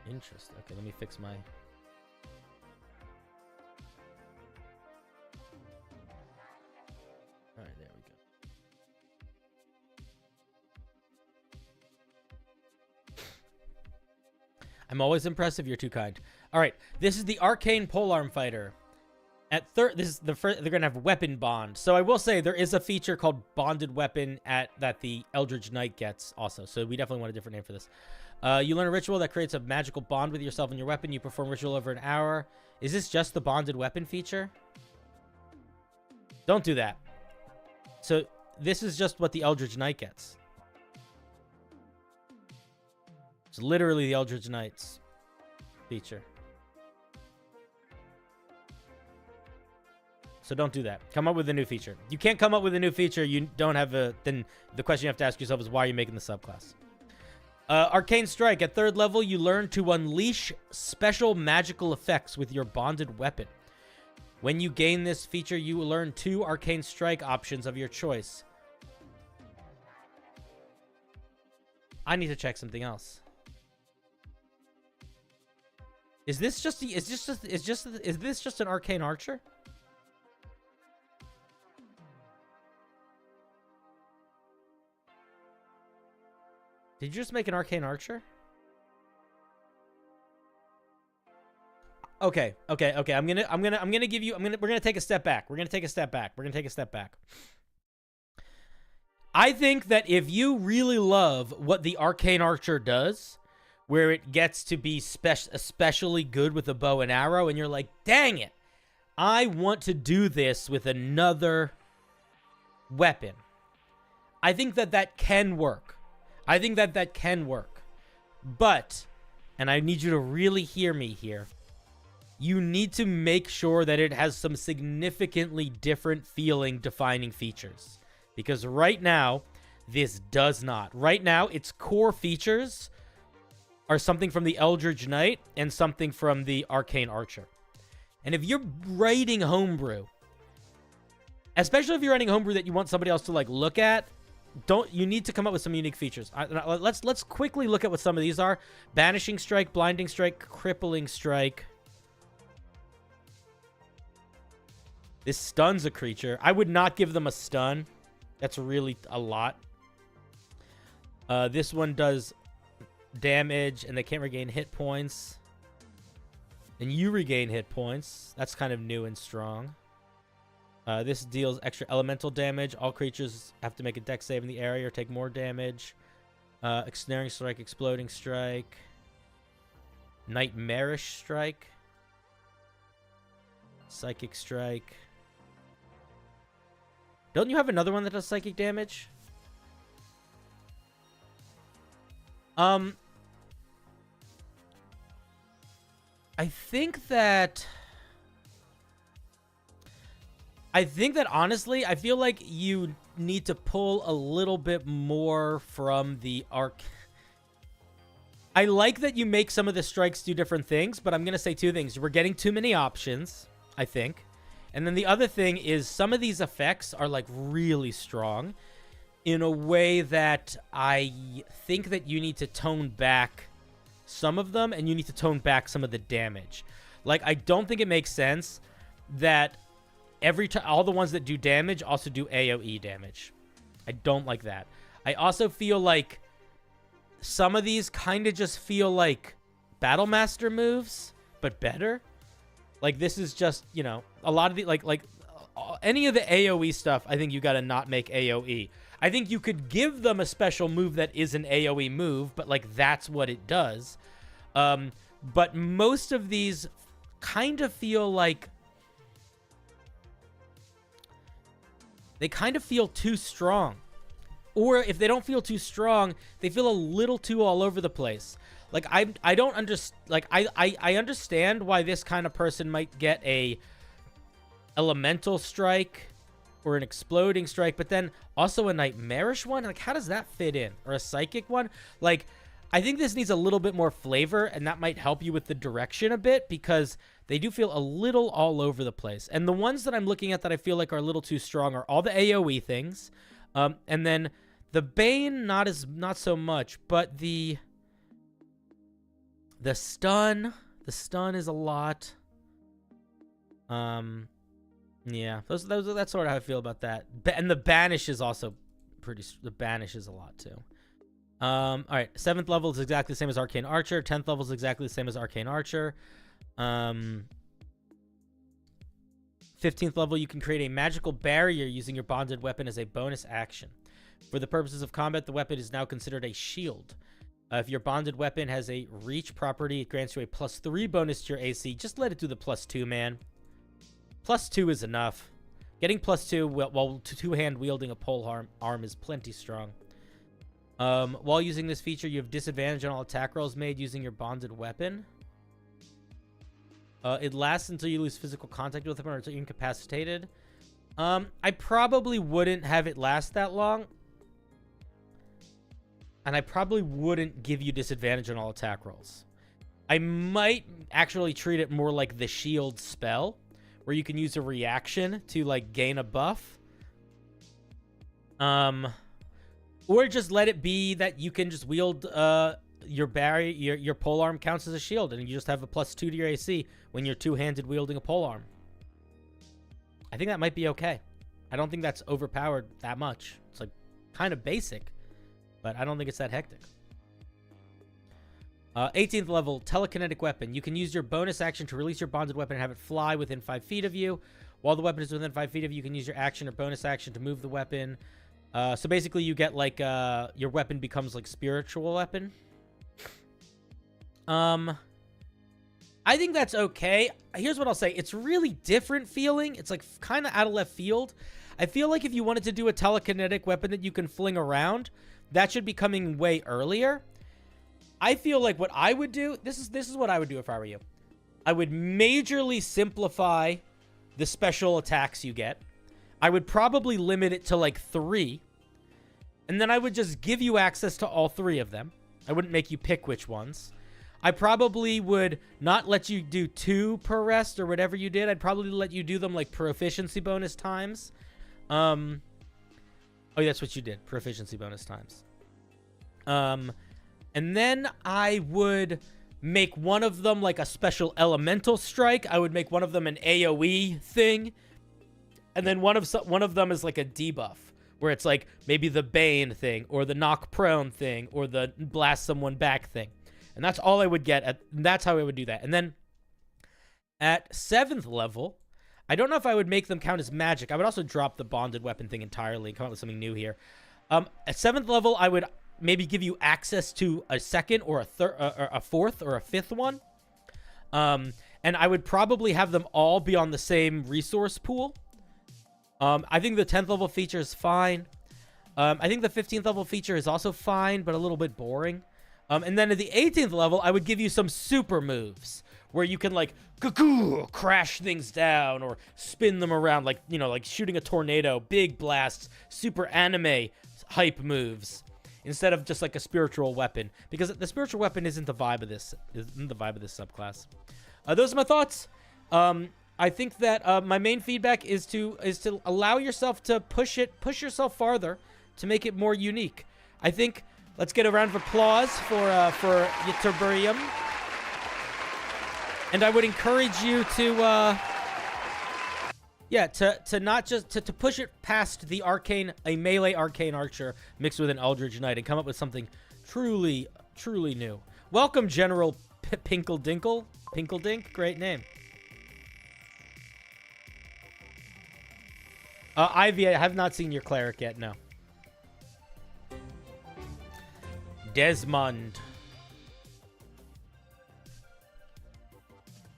S1: Interesting. Okay, let me fix my... I'm always impressive. You're too kind. All right. This is the Arcane Polearm Fighter. At third, this is the first. They're gonna have weapon bond. So I will say there is a feature called bonded weapon that the Eldritch Knight gets also. So we definitely want a different name for this. You learn a ritual that creates a magical bond with yourself and your weapon. You perform ritual over an hour. Is this just the bonded weapon feature? Don't do that. So this is just what the Eldritch Knight gets. It's literally the Eldritch Knight's feature. So don't do that. Come up with a new feature. You can't come up with a new feature. You don't have a... Then the question you have to ask yourself is why are you making the subclass? Arcane Strike. At 3rd level, you learn to unleash special magical effects with your bonded weapon. When you gain this feature, you will learn 2 Arcane Strike options of your choice. I need to check something else. Is this just an Arcane Archer? Did you just make an Arcane Archer? Okay. We're gonna take a step back. I think that if you really love what the Arcane Archer does, where it gets to be especially good with a bow and arrow, and you're like, dang it, I want to do this with another weapon. I think that can work. But, and I need you to really hear me here, you need to make sure that it has some significantly different feeling defining features. Because right now, this does not. Right now, its core features are something from the Eldritch Knight and something from the Arcane Archer. And if you're writing homebrew, especially if you're writing homebrew that you want somebody else to like look at, you need to come up with some unique features. Let's quickly look at what some of these are. Banishing Strike, Blinding Strike, Crippling Strike. This stuns a creature. I would not give them a stun. That's really a lot. This one does damage, and they can't regain hit points. And you regain hit points. That's kind of new and strong. This deals extra elemental damage. All creatures have to make a dex save in the area or take more damage. Ensnaring Strike, Exploding Strike. Nightmarish Strike. Psychic Strike. Don't you have another one that does psychic damage? I think that honestly, I feel like you need to pull a little bit more from the arc. I like that you make some of the strikes do different things, but I'm going to say 2 things. We're getting too many options, I think. And then the other thing is some of these effects are like really strong in a way that I think that you need to tone back some of them and you need to tone back some of the damage. Like, I don't think it makes sense that all the ones that do damage also do AoE damage. I don't like that. I also feel like some of these kind of just feel like Battlemaster moves, but better. Like, this is just, you know, a lot of the, like any of the AoE stuff, I think you got to not make AoE. I think you could give them a special move that is an AoE move, but, like, that's what it does. But most of these kind of feel like they kind of feel too strong. Or if they don't feel too strong, they feel a little too all over the place. Like, I don't understand. Like, I understand why this kind of person might get a elemental strike or an exploding strike, but then also a nightmarish one. Like, how does that fit in? Or a psychic one? Like, I think this needs a little bit more flavor, and that might help you with the direction a bit, because they do feel a little all over the place. And the ones that I'm looking at that I feel like are a little too strong are all the AoE things, and then the Bane not so much, but the stun is a lot. Yeah, that's sort of how I feel about that. And the banish is also the banish is a lot too. All right, 7th level is exactly the same as Arcane Archer. 10th level is exactly the same as Arcane Archer. 15th level, you can create a magical barrier using your bonded weapon as a bonus action. For the purposes of combat, the weapon is now considered a shield. If your bonded weapon has a reach property, it grants you a +3 bonus to your AC. Just let it do the +2, man. +2 is enough. Getting +2 while two-hand wielding a pole arm is plenty strong. While using this feature, you have disadvantage on all attack rolls made using your bonded weapon. It lasts until you lose physical contact with them or until you're incapacitated. I probably wouldn't have it last that long. And I probably wouldn't give you disadvantage on all attack rolls. I might actually treat it more like the shield spell, where you can use a reaction to, like, gain a buff. Or just let it be that you can just wield your barrier, your polearm counts as a shield, and you just have a +2 to your AC when you're two-handed wielding a polearm. I think that might be okay. I don't think that's overpowered that much. It's like kind of basic, but I don't think it's that hectic. 18th level, telekinetic weapon. You can use your bonus action to release your bonded weapon and have it fly within 5 feet of you. While the weapon is within 5 feet of you, you can use your action or bonus action to move the weapon. So basically you get like, your weapon becomes like spiritual weapon. I think that's okay. Here's what I'll say. It's really different feeling. It's like kind of out of left field. I feel like if you wanted to do a telekinetic weapon that you can fling around, that should be coming way earlier. I feel like what I would do, this is what I would do if I were you. I would majorly simplify the special attacks you get. I would probably limit it to like 3. And then I would just give you access to all 3 of them. I wouldn't make you pick which ones. I probably would not let you do 2 per rest or whatever you did. I'd probably let you do them like proficiency bonus times. Oh, that's what you did. Proficiency bonus times. And then I would make one of them like a special elemental strike. I would make one of them an AoE thing. And then one of them is like a debuff, where it's like maybe the Bane thing, or the knock prone thing, or the blast someone back thing. And that's all I would get. That's how I would do that. And then at 7th level, I don't know if I would make them count as magic. I would also drop the bonded weapon thing entirely and come up with something new here. At 7th level, I would maybe give you access to a 2nd or a 4th or a 5th one. And I would probably have them all be on the same resource pool. I think the 10th level feature is fine. I think the 15th level feature is also fine, but a little bit boring. And then at the 18th level, I would give you some super moves where you can like crash things down or spin them around, like, you know, like shooting a tornado, big blasts, super anime hype moves instead of just like a spiritual weapon, because the spiritual weapon isn't the vibe of this subclass. Those are my thoughts. I think that my main feedback is to allow yourself to push yourself farther to make it more unique. I think let's get a round of applause for Ytterburium. And I would encourage you to not just to push it past the a melee arcane archer mixed with an Eldritch Knight and come up with something truly new. Welcome, General Pinkeldink, great name. Ivy, I have not seen your cleric yet, no. Desmond.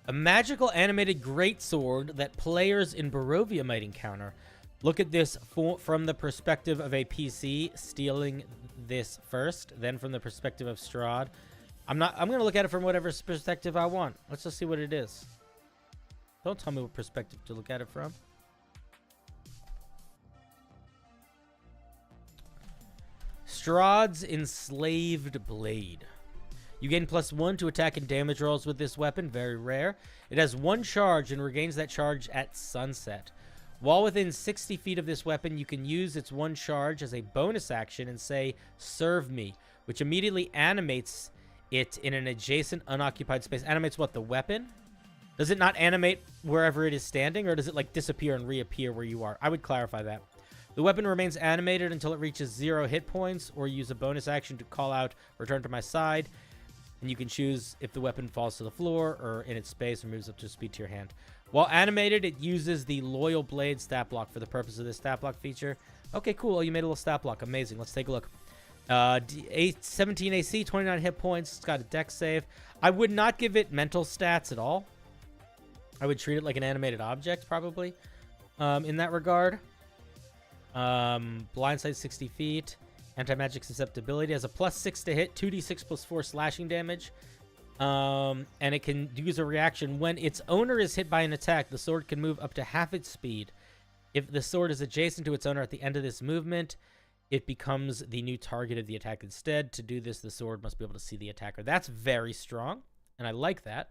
S1: A magical animated greatsword that players in Barovia might encounter. Look at this from the perspective of a PC, stealing this first, then from the perspective of Strahd. I'm going to look at it from whatever perspective I want. Let's just see what it is. Don't tell me what perspective to look at it from. Strahd's Enslaved Blade. You gain +1 to attack and damage rolls with this weapon. Very rare. It has 1 charge and regains that charge at sunset. While within 60 feet of this weapon, you can use its 1 charge as a bonus action and say, "Serve me," which immediately animates it in an adjacent unoccupied space. Animates what, the weapon? Does it not animate wherever it is standing, or does it like disappear and reappear where you are? I would clarify that. The weapon remains animated until it reaches 0 hit points, or use a bonus action to call out return to my side. And you can choose if the weapon falls to the floor or in its space or moves up to speed to your hand. While animated, it uses the Loyal Blade stat block for the purpose of this stat block feature. Okay, cool. Oh, you made a little stat block. Amazing. Let's take a look. 17 AC, 29 hit points. It's got a dex save. I would not give it mental stats at all. I would treat it like an animated object, probably, in that regard. Blindside 60 feet. Anti-magic susceptibility. Has a +6 to hit, 2d6 + 4 slashing damage. And it can use a reaction. When its owner is hit by an attack, the sword can move up to half its speed. If the sword is adjacent to its owner at the end of this movement, it becomes the new target of the attack instead. To do this, the sword must be able to see the attacker. That's very strong, and I like that.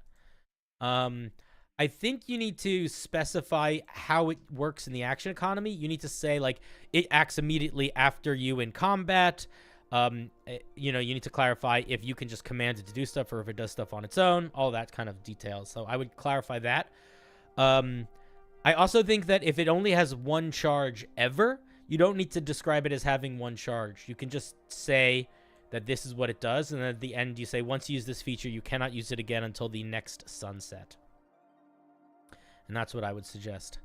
S1: I think you need to specify how it works in the action economy. You need to say, like, it acts immediately after you in combat. You know, you need to clarify if you can just command it to do stuff or if it does stuff on its own, all that kind of details. So I would clarify that. I also think that if it only has one charge ever, you don't need to describe it as having one charge. You can just say that this is what it does, and then at the end you say, once you use this feature, you cannot use it again until the next sunset. And that's what I would suggest.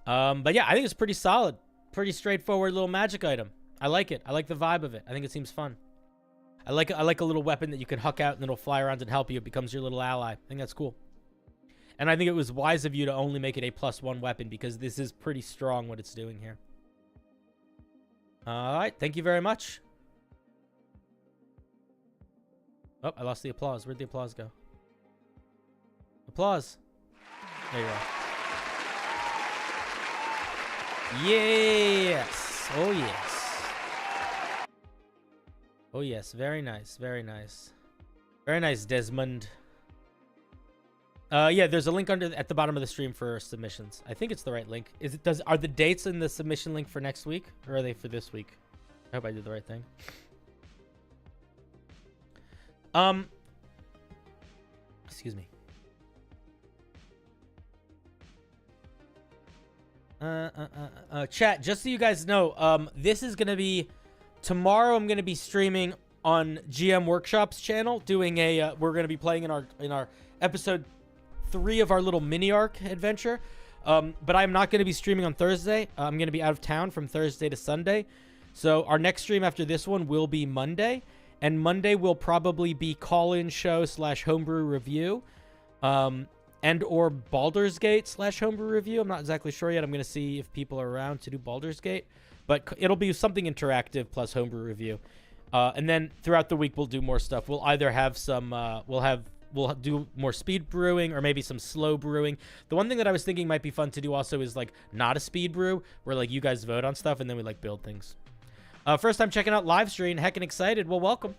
S1: But yeah, I think it's pretty solid. Pretty straightforward little magic item. I like it. I like the vibe of it. I think it seems fun. I like a little weapon that you can huck out and it'll fly around and help you. It becomes your little ally. I think that's cool. And I think it was wise of you to only make it a +1 weapon, because this is pretty strong what it's doing here. All right. Thank you very much. Oh, I lost the applause. Where'd the applause go? Applause. There you are. Yes. Oh, yes. Oh, yes. Very nice. Very nice. Very nice, Desmond. Yeah, there's a link at the bottom of the stream for submissions. I think it's the right link. Are the dates in the submission link for next week, or are they for this week? I hope I did the right thing. Excuse me. Chat, just so you guys know, this is gonna be tomorrow. I'm gonna be streaming on GM Workshop's channel, doing a we're gonna be playing in our episode 3 of our little mini arc adventure. But I'm not gonna be streaming on Thursday. I'm gonna be out of town from Thursday to Sunday. So our next stream after this one will be Monday, and Monday will probably be call-in show / homebrew review. And or Baldur's Gate / homebrew review. I'm not exactly sure yet. I'm going to see if people are around to do Baldur's Gate. But it'll be something interactive plus homebrew review. And then throughout the week, we'll do more stuff. We'll either have some... We'll do more speed brewing or maybe some slow brewing. The one thing that I was thinking might be fun to do also is, like, not a speed brew, where, like, you guys vote on stuff and then we, like, build things. First time checking out live stream. Heckin' excited. Well, welcome.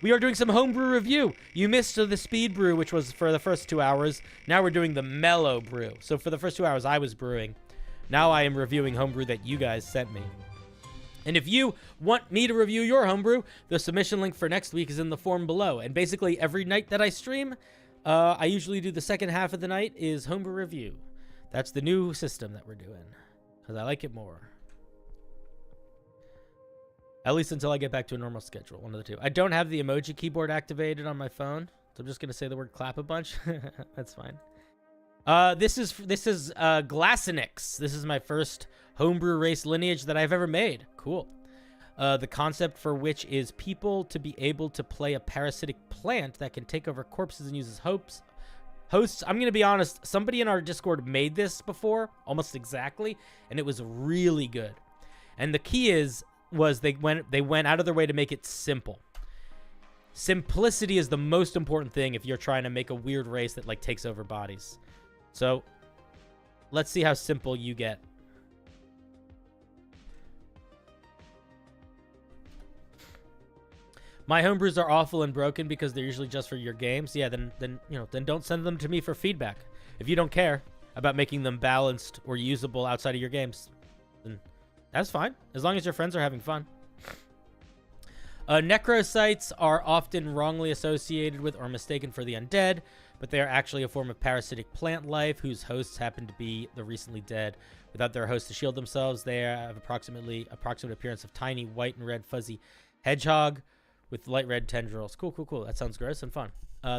S1: We are doing some homebrew review. You missed the speed brew, which was for the first 2 hours. Now we're doing the mellow brew. So for the first 2 hours, I was brewing. Now I am reviewing homebrew that you guys sent me. And if you want me to review your homebrew, the submission link for next week is in the form below. And basically every night that I stream, I usually do the second half of the night is homebrew review. That's the new system that we're doing, because I like it more. At least until I get back to a normal schedule, one of the two. I don't have the emoji keyboard activated on my phone, so I'm just going to say the word clap a bunch. That's fine. This is Glassinix. This is my first homebrew race lineage that I've ever made. Cool. The concept for which is people to be able to play a parasitic plant that can take over corpses and uses hosts. I'm going to be honest, somebody in our Discord made this before, almost exactly, and it was really good. And the key was they went out of their way to make it simple. Simplicity is the most important thing if you're trying to make a weird race that, like, takes over bodies. So let's see how simple you get. My homebrews are awful and broken because they're usually just for your games. Yeah, then don't send them to me for feedback. If you don't care about making them balanced or usable outside of your games, then that's fine, as long as your friends are having fun. Necrosites are often wrongly associated with or mistaken for the undead. but they are actually a form of parasitic plant life whose hosts happen to be the recently dead. Without their host to shield themselves, they have approximate appearance of tiny white and red fuzzy hedgehog with light red tendrils. Cool, cool, cool. That sounds gross and fun.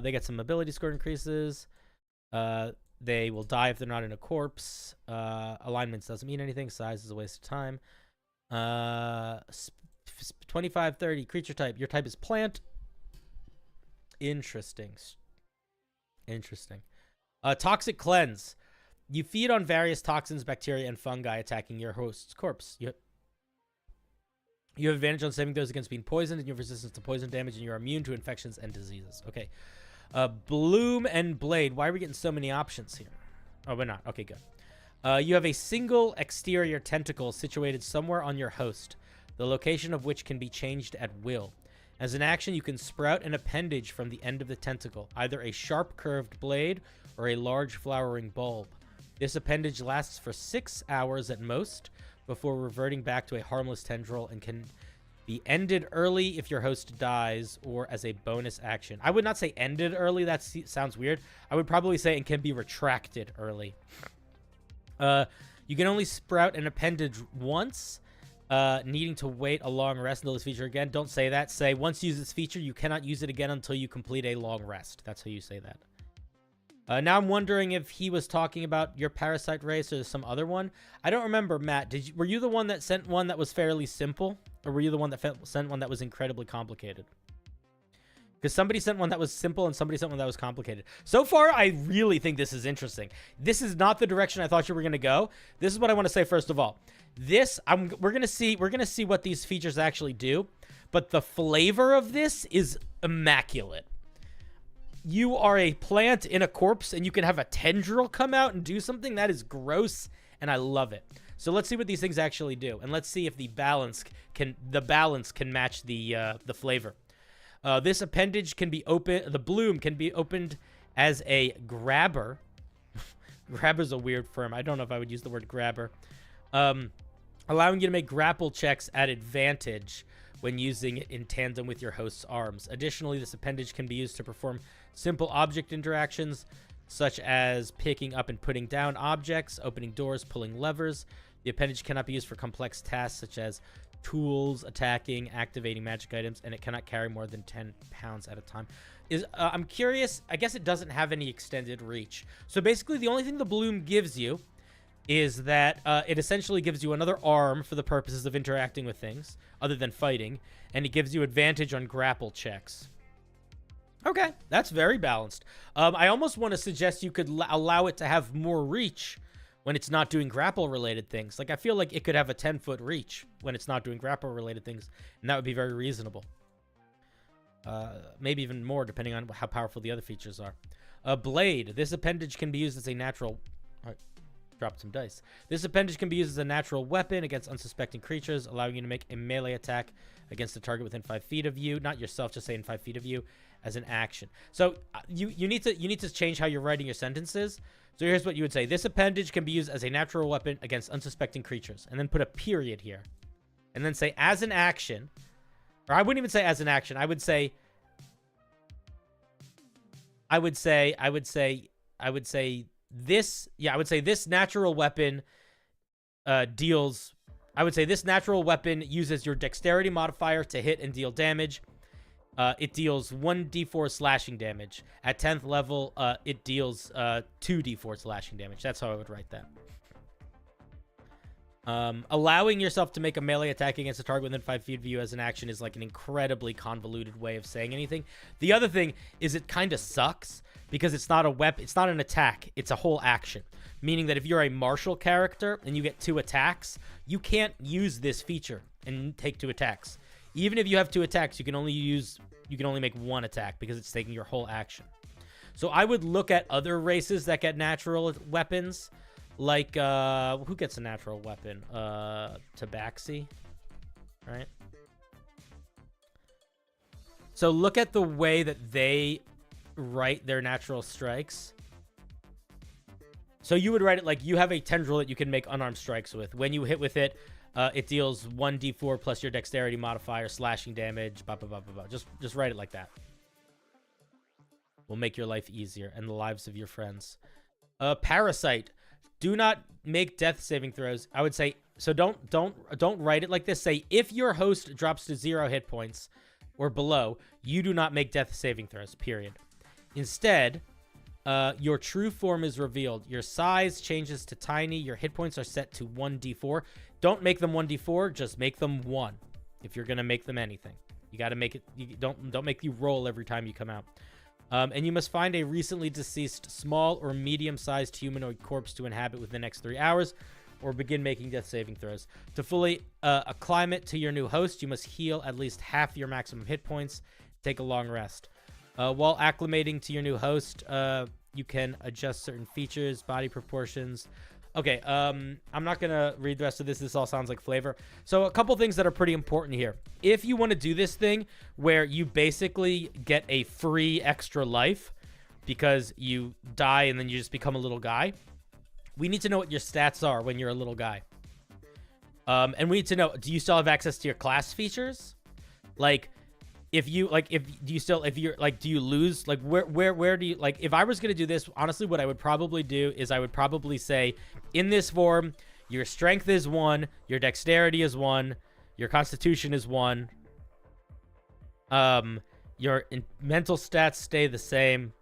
S1: They get some ability score increases. They will die if they're not in a corpse. Alignments doesn't mean anything. Size is a waste of time. 25, 30. Creature type. Your type is plant. Interesting. Interesting. Toxic cleanse. You feed on various toxins, bacteria, and fungi attacking your host's corpse. You have advantage on saving those against being poisoned, and you have resistance to poison damage, and you're immune to infections and diseases. Okay. Bloom and Blade. Why are we getting so many options here? Oh, we're not. Okay, good. You have a single exterior tentacle situated somewhere on your host, the location of which can be changed at will. As an action, you can sprout an appendage from the end of the tentacle, either a sharp curved blade or a large flowering bulb. This appendage lasts for 6 hours at most before reverting back to a harmless tendril and can be ended early if your host dies or as a bonus action. I would not say ended early. That sounds weird. I would probably say it can be retracted early. You can only sprout an appendage once, needing to wait a long rest until this feature again. Don't say that. Say, once you use this feature, you cannot use it again until you complete a long rest. That's how you say that. Now I'm wondering if he was talking about your parasite race or some other one. I don't remember, Matt. Were you the one that sent one that was fairly simple? Or were you the one that sent one that was incredibly complicated? Because somebody sent one that was simple and somebody sent one that was complicated. So far, I really think this is interesting. This is not the direction I thought you were going to go. This is what I want to say first of all. We're going to see what these features actually do. But the flavor of this is immaculate. You are a plant in a corpse and you can have a tendril come out and do something that is gross, and I love it. So let's see what these things actually do, and let's see if the balance can match the flavor. This appendage can be open. The bloom can be opened as a grabber. Grabber's a weird term. I don't know if I would use the word grabber. Allowing you to make grapple checks at advantage when using it in tandem with your host's arms. Additionally, this appendage can be used to perform simple object interactions, such as picking up and putting down objects, opening doors, pulling levers. The appendage cannot be used for complex tasks, such as tools, attacking, activating magic items, and it cannot carry more than 10 pounds at a time. I'm curious, I guess it doesn't have any extended reach. So basically, the only thing the bloom gives you is that it essentially gives you another arm for the purposes of interacting with things, other than fighting, and it gives you advantage on grapple checks. Okay, that's very balanced. I almost want to suggest you could allow it to have more reach when it's not doing grapple-related things. Like, I feel like it could have a 10-foot reach when it's not doing grapple-related things, and that would be very reasonable. Maybe even more, depending on how powerful the other features are. Blade. This appendage can be used as a natural... Drop some dice. This appendage can be used as a natural weapon against unsuspecting creatures, allowing you to make a melee attack against a target within 5 feet of you. Not yourself, just saying 5 feet of you as an action. So you need to change how you're writing your sentences. So here's what you would say. This appendage can be used as a natural weapon against unsuspecting creatures. And then put a period here. And then say as an action. Or I wouldn't even say as an action. I would say this natural weapon deals... I would say this natural weapon uses your dexterity modifier to hit and deal damage. It deals 1d4 slashing damage. At 10th level, it deals 2d4 slashing damage. That's how I would write that. Allowing yourself to make a melee attack against a target within 5 feet of you as an action is like an incredibly convoluted way of saying anything. The other thing is it kind of sucks because it's not a weapon, it's not an attack, it's a whole action. Meaning that if you're a martial character and you get 2 attacks, you can't use this feature and take 2 attacks. Even if you have 2 attacks, you can only make 1 attack because it's taking your whole action. So I would look at other races that get natural weapons. Like, who gets a natural weapon? Tabaxi, right? So look at the way that they write their natural strikes. So you would write it like you have a tendril that you can make unarmed strikes with. When you hit with it, it deals 1d4 plus your dexterity modifier, slashing damage, blah, blah, blah, blah, blah. Just write it like that. will make your life easier and the lives of your friends. Parasite. Do not make death saving throws. I would say, so don't write it like this. Say, if your host drops to 0 hit points or below, you do not make death saving throws, period. Instead, your true form is revealed. Your size changes to tiny. Your hit points are set to 1d4. Don't make them 1d4. Just make them 1. If you're gonna make them anything, you got to make it. You don't make you roll every time you come out. And you must find a recently deceased small or medium-sized humanoid corpse to inhabit within the next 3 hours, or begin making death saving throws. To fully acclimate to your new host, you must heal at least half your maximum hit points. Take a long rest. While acclimating to your new host, you can adjust certain features, body proportions. Okay, I'm not going to read the rest of this. This all sounds like flavor. So a couple things that are pretty important here. If you want to do this thing where you basically get a free extra life because you die and then you just become a little guy, we need to know what your stats are when you're a little guy. And we need to know, do you still have access to your class features? Like, do you lose, like, where do you, like, if I was going to do this, honestly, what I would probably do is I would probably say, in this form, your strength is 1, your dexterity is 1, your constitution is 1, your mental stats stay the same,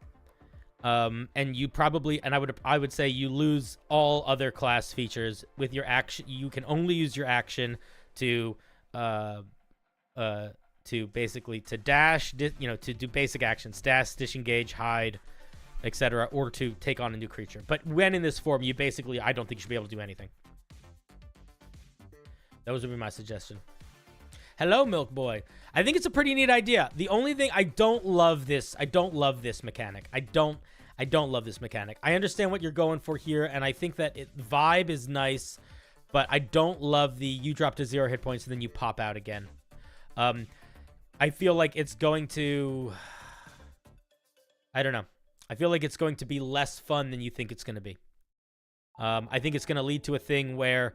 S1: and you probably, and I would say you lose all other class features with your action. You can only use your action to basically to dash, to do basic actions, dash, disengage, hide, etc., or to take on a new creature. But when in this form, you basically, I don't think you should be able to do anything. Those would be my suggestion. Hello, Milk Boy. I think it's a pretty neat idea. The only thing, I don't love this mechanic. I don't love this mechanic. I understand what you're going for here, and I think that vibe is nice, but I don't love the you drop to 0 hit points and then you pop out again. I feel like it's going to, I don't know. I feel like it's going to be less fun than you think it's going to be. I think it's going to lead to a thing where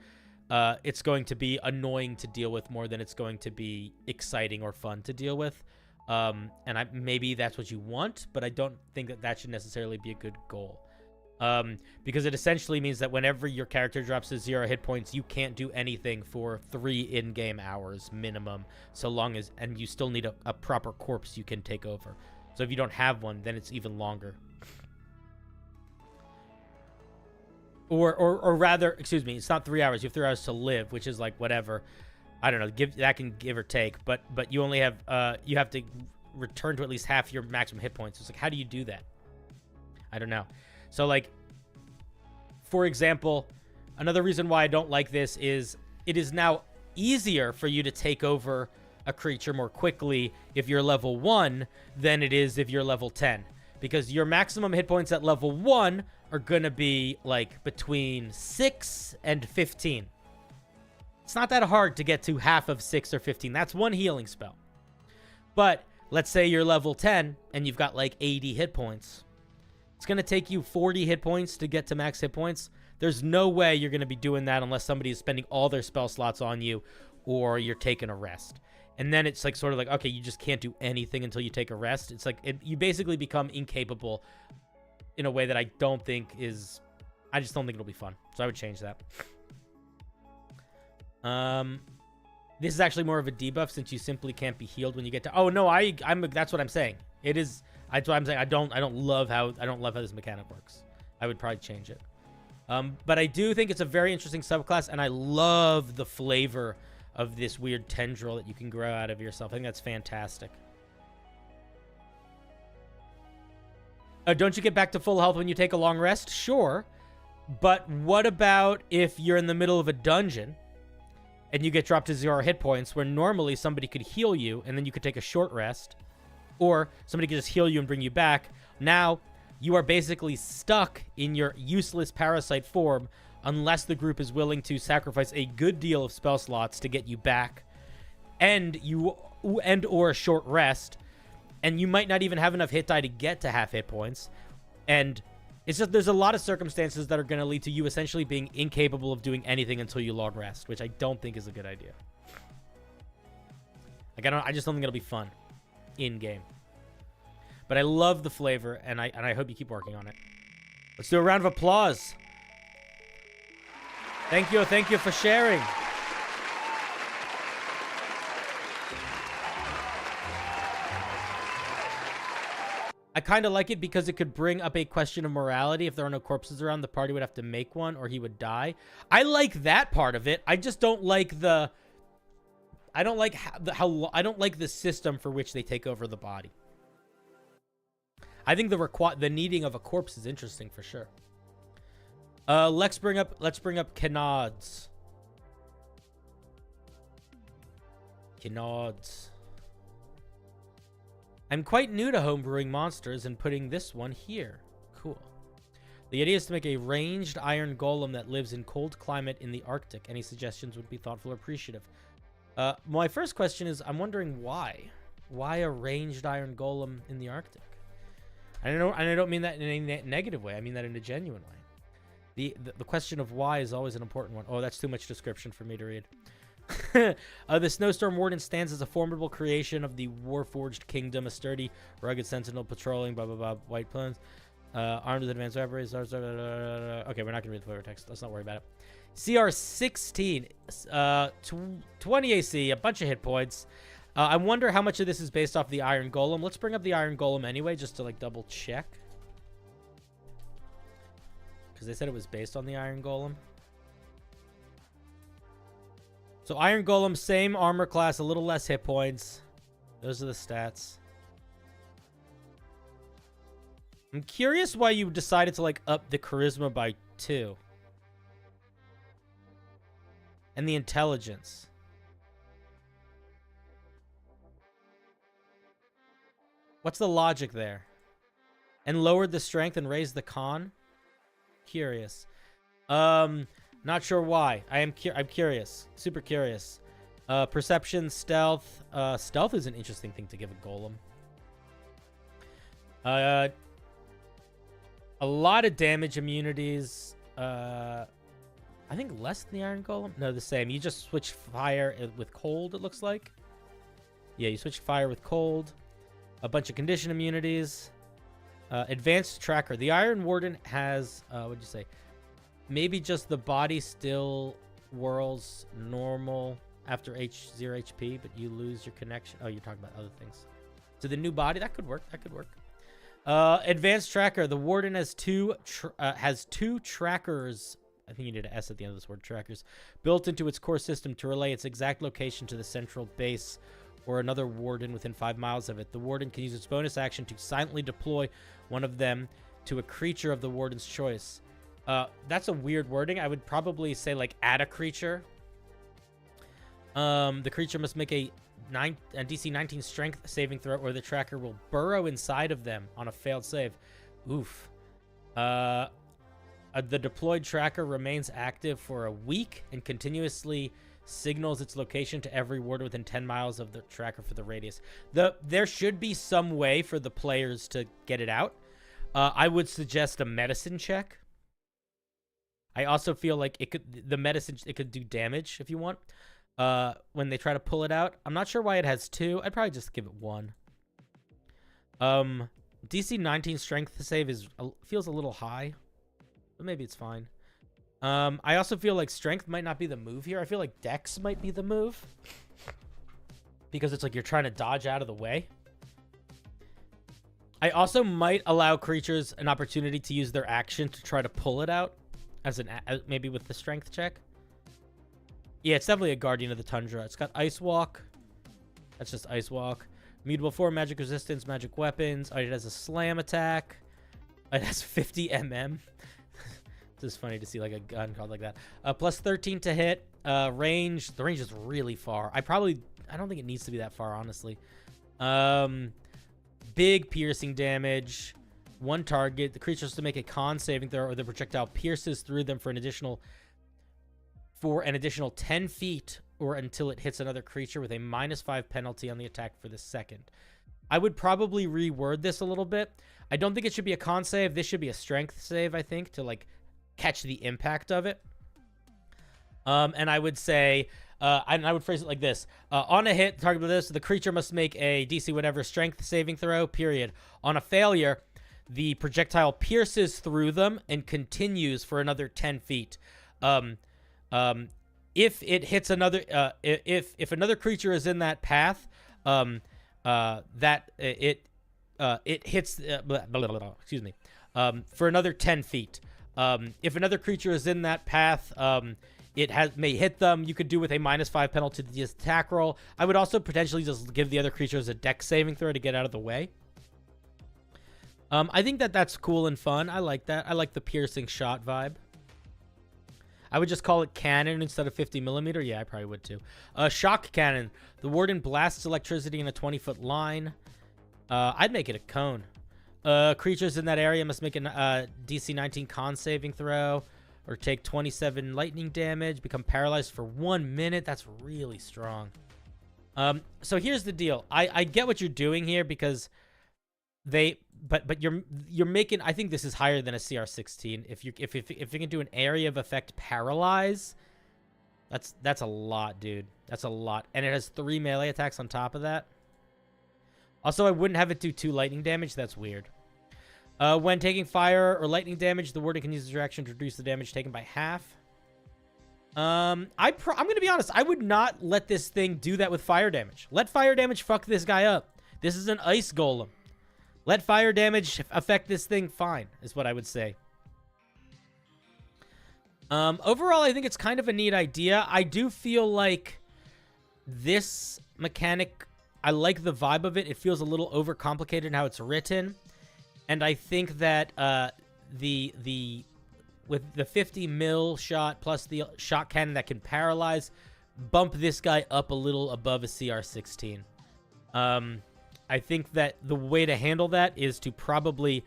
S1: it's going to be annoying to deal with more than it's going to be exciting or fun to deal with. And maybe that's what you want, but I don't think that should necessarily be a good goal. Because it essentially means that whenever your character drops to 0 hit points, you can't do anything for 3 in-game hours minimum, so long as, and you still need a proper corpse you can take over. So if you don't have one, then it's even longer. Or rather, excuse me, it's not 3 hours. You have 3 hours to live, which is like whatever. I don't know. That can give or take, but you only have you have to return to at least half your maximum hit points. It's like, how do you do that? I don't know. So, like, for example, another reason why I don't like this is it is now easier for you to take over a creature more quickly if you're level 1 than it is if you're level 10. Because your maximum hit points at level 1 are going to be, like, between 6 and 15. It's not that hard to get to half of 6 or 15. That's one healing spell. But let's say you're level 10 and you've got, like, 80 hit points. It's going to take you 40 hit points to get to max hit points. There's no way you're going to be doing that unless somebody is spending all their spell slots on you or you're taking a rest. And then it's like sort of like, okay, you just can't do anything until you take a rest. It's like you basically become incapable in a way that I don't think is... I just don't think it'll be fun. So I would change that. This is actually more of a debuff since you simply can't be healed when you get to... Oh, no, that's what I'm saying. It is... That's what I'm saying. I don't love how this mechanic works. I would probably change it. But I do think it's a very interesting subclass, and I love the flavor of this weird tendril that you can grow out of yourself. I think that's fantastic. Don't you get back to full health when you take a long rest? Sure. But what about if you're in the middle of a dungeon and you get dropped to 0 hit points where normally somebody could heal you and then you could take a short rest? Or somebody can just heal you and bring you back. Now, you are basically stuck in your useless parasite form unless the group is willing to sacrifice a good deal of spell slots to get you back and or a short rest. And you might not even have enough hit die to get to half hit points. And it's just, there's a lot of circumstances that are going to lead to you essentially being incapable of doing anything until you long rest, which I don't think is a good idea. Like, I just don't think it'll be fun in game. But I love the flavor, and I hope you keep working on it. Let's do a round of applause. Thank you for sharing. I kind of like it because it could bring up a question of morality. If there are no corpses around, the party would have to make one or he would die. I like that part of it. I just don't like the... I don't like I don't like the system for which they take over the body. I think the needing of a corpse is interesting for sure. Let's bring up Canards. Canards. I'm quite new to homebrewing monsters and putting this one here. Cool. The idea is to make a ranged iron golem that lives in cold climate in the Arctic. Any suggestions would be thoughtful or appreciative. My first question is, I'm wondering why. Why a ranged iron golem in the Arctic? I don't mean that in a negative way. I mean that in a genuine way. The question of why is always an important one. Oh, that's too much description for me to read. The Snowstorm Warden stands as a formidable creation of the Warforged Kingdom, a sturdy, rugged sentinel patrolling, blah, blah, blah, white plains, armed with advanced weaponry. Okay, we're not going to read the flavor text. Let's not worry about it. CR 16, 20 AC, a bunch of hit points. I wonder how much of this is based off the Iron Golem. Let's bring up the Iron Golem anyway, just to, like, double check. Because they said it was based on the Iron Golem. So Iron Golem, same armor class, a little less hit points. Those are the stats. I'm curious why you decided to, like, up the charisma by 2. And the intelligence. What's the logic there? And lowered the strength and raised the con? Curious. Not sure why. I'm curious. Super curious. Perception, stealth. Stealth is an interesting thing to give a golem. A lot of damage immunities. I think less than the Iron Golem. No, the same. You just switch fire with cold, it looks like. Yeah, you switch fire with cold. A bunch of condition immunities. Advanced tracker. The Iron Warden has, what'd you say? Maybe just the body still whirls normal after 0 HP, but you lose your connection. Oh, you're talking about other things. So the new body, that could work. That could work. Advanced tracker. The Warden has two trackers. I think you need an S at the end of this word, trackers, built into its core system to relay its exact location to the central base or another Warden within 5 miles of it. The Warden can use its bonus action to silently deploy one of them to a creature of the Warden's choice. That's a weird wording. I would probably say, like, add a creature. The creature must make a DC 19 strength saving throw, or the tracker will burrow inside of them on a failed save. Oof. The deployed tracker remains active for a week and continuously signals its location to every warder within 10 miles of the tracker for the radius. There should be some way for the players to get it out. I would suggest a medicine check. I also feel like it could do damage if you want. When they try to pull it out. I'm not sure why it has 2. I'd probably just give it 1. DC 19 strength save feels a little high, but maybe it's fine. I also feel like strength might not be the move here. I feel like dex might be the move, because it's like you're trying to dodge out of the way. I also might allow creatures an opportunity to use their action to try to pull it out, maybe with the strength check. Yeah, it's definitely a Guardian of the Tundra. It's got Ice Walk. That's just Ice Walk. Mutable 4, magic resistance, magic weapons. It has a slam attack. It has 50 mm. It's just funny to see like a gun called like that. Plus 13 to hit. Range. The range is really far. I don't think it needs to be that far, honestly. Big piercing damage. 1 target. The creature has to make a con saving throw, or the projectile pierces through them for an additional 10 feet, or until it hits another creature with a -5 penalty on the attack for the second. I would probably reword this a little bit. I don't think it should be a con save. This should be a strength save, I think, to like catch the impact of it. And I would say and I would phrase it like this. On a hit, target with this, the creature must make a DC whatever strength saving throw, period. On a failure, the projectile pierces through them and continues for another 10 feet. If it hits another, if another creature is in that path, it hits, excuse me, for another 10 feet. If another creature is in that path, it may hit them. You could do with a -5 penalty to the attack roll. I would also potentially just give the other creatures a dex saving throw to get out of the way. I think that's cool and fun. I like that. I like the piercing shot vibe. I would just call it cannon instead of 50mm. Yeah, I probably would too. Shock cannon. The warden blasts electricity in a 20-foot line. I'd make it a cone. Creatures in that area must make a DC 19 con saving throw or take 27 lightning damage, become paralyzed for 1 minute. That's really strong. So here's the deal. I get what you're doing here because but you're making, I think this is higher than a CR16. If you can do an area of effect paralyze, that's a lot, dude. That's a lot. And it has 3 melee attacks on top of that. Also, I wouldn't have it do 2 lightning damage. That's weird. When taking fire or lightning damage, the warden can use his reaction to reduce the damage taken by half. I'm going to be honest. I would not let this thing do that with fire damage. Let fire damage fuck this guy up. This is an ice golem. Let fire damage affect this thing fine, is what I would say. Overall, I think it's kind of a neat idea. I do feel like this mechanic, I like the vibe of it. It feels a little overcomplicated in how it's written. And I think that with the 50 mil shot plus the shot cannon that can paralyze, bump this guy up a little above a CR16. I think that the way to handle that is to probably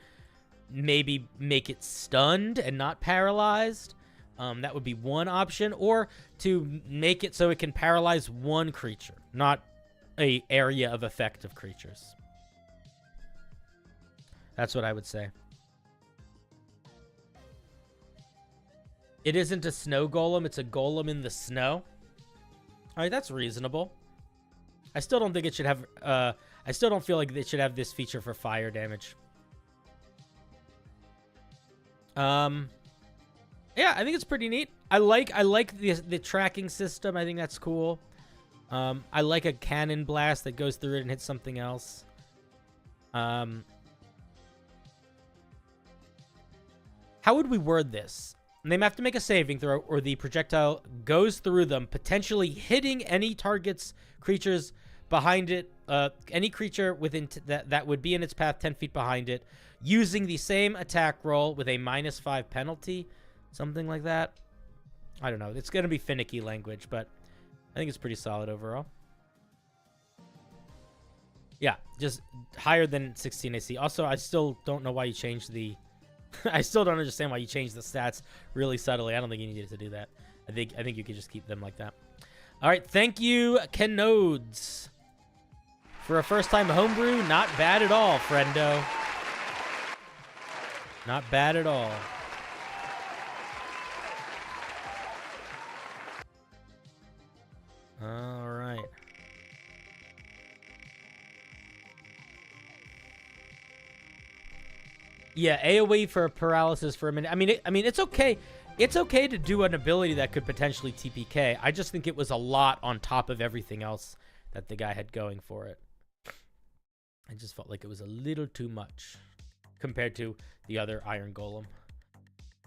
S1: maybe make it stunned and not paralyzed. That would be one option. Or to make it so it can paralyze one creature, not an area of effect of creatures. That's what I would say. It isn't a snow golem. It's a golem in the snow. All right, that's reasonable. I still don't think it should have... I still don't feel like it should have this feature for fire damage. Yeah, I think it's pretty neat. I like the tracking system. I think that's cool. I like a cannon blast that goes through it and hits something else. How would we word this? They have to make a saving throw, or the projectile goes through them, potentially hitting any target's creatures behind it, any creature within that would be in its path 10 feet behind it, using the same attack roll with a -5 penalty, something like that. I don't know. It's going to be finicky language, but I think it's pretty solid overall. Yeah, just higher than 16 AC. Also, I still don't know why you changed the... I still don't understand why you changed the stats really subtly. I don't think you needed to do that. I think you could just keep them like that. All right, thank you, Ken Nodes. For a first-time homebrew, not bad at all, friendo. Not bad at all. All right. Yeah, AoE for paralysis for a minute. I mean, it's okay. It's okay to do an ability that could potentially TPK. I just think it was a lot on top of everything else that the guy had going for it. I just felt like it was a little too much compared to the other Iron Golem.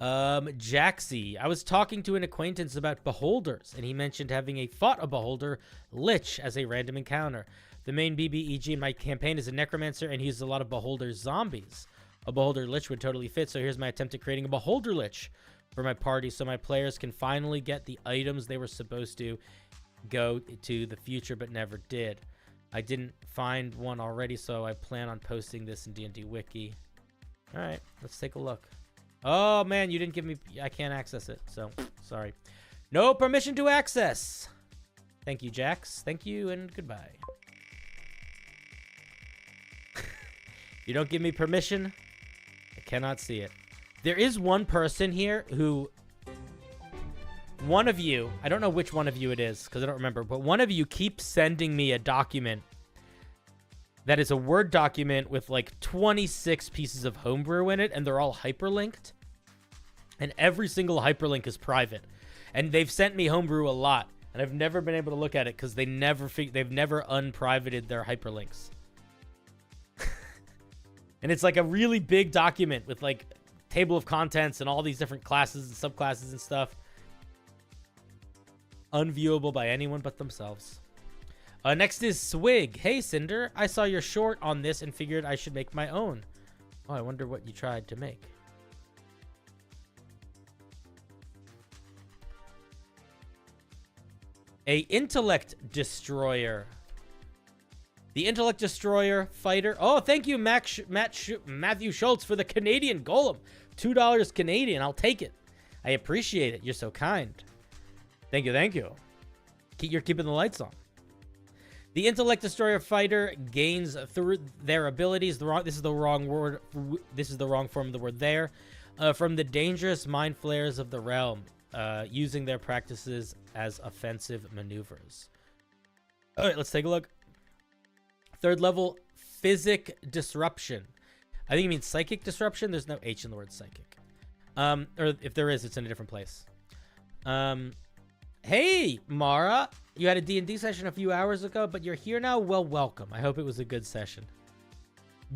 S1: Jaxie. I was talking to an acquaintance about beholders, and he mentioned having fought a beholder lich as a random encounter. The main BBEG in my campaign is a necromancer, and he uses a lot of beholder zombies. A beholder lich would totally fit, so here's my attempt at creating a beholder lich for my party so my players can finally get the items they were supposed to go to the future but never did. I didn't find one already, so I plan on posting this in D&D Wiki. All right, let's take a look. Oh, man, you didn't give me... I can't access it, so sorry. No permission to access. Thank you, Jax. Thank you, and goodbye. You don't give me permission? I cannot see it. There is one person here who one of you, I don't know which one of you it is because I don't remember, but one of you keeps sending me a document that is a Word document with like 26 pieces of homebrew in it, and they're all hyperlinked. And every single hyperlink is private. And they've sent me homebrew a lot, and I've never been able to look at it because they've never unprivated their hyperlinks. And it's like a really big document with like table of contents and all these different classes and subclasses and stuff. Unviewable by anyone but themselves. Next is Swig. Hey, Cinder. I saw your short on this and figured I should make my own. Oh, I wonder what you tried to make. A intellect destroyer. The intellect destroyer fighter. Oh, thank you, Matthew Schultz, for the Canadian golem. $2 Canadian. I'll take it. I appreciate it. You're so kind. Thank you, thank you. You're keeping the lights on. The intellect destroyer fighter gains through their abilities. This is the wrong word. This is the wrong form of the word there. From the dangerous mind flayers of the realm, using their practices as offensive maneuvers. All right, let's take a look. 3rd level, physic disruption. I think it means psychic disruption. There's no H in the word psychic. Or if there is, it's in a different place. Hey, Mara. You had a D&D session a few hours ago, but you're here now? Well, welcome. I hope it was a good session.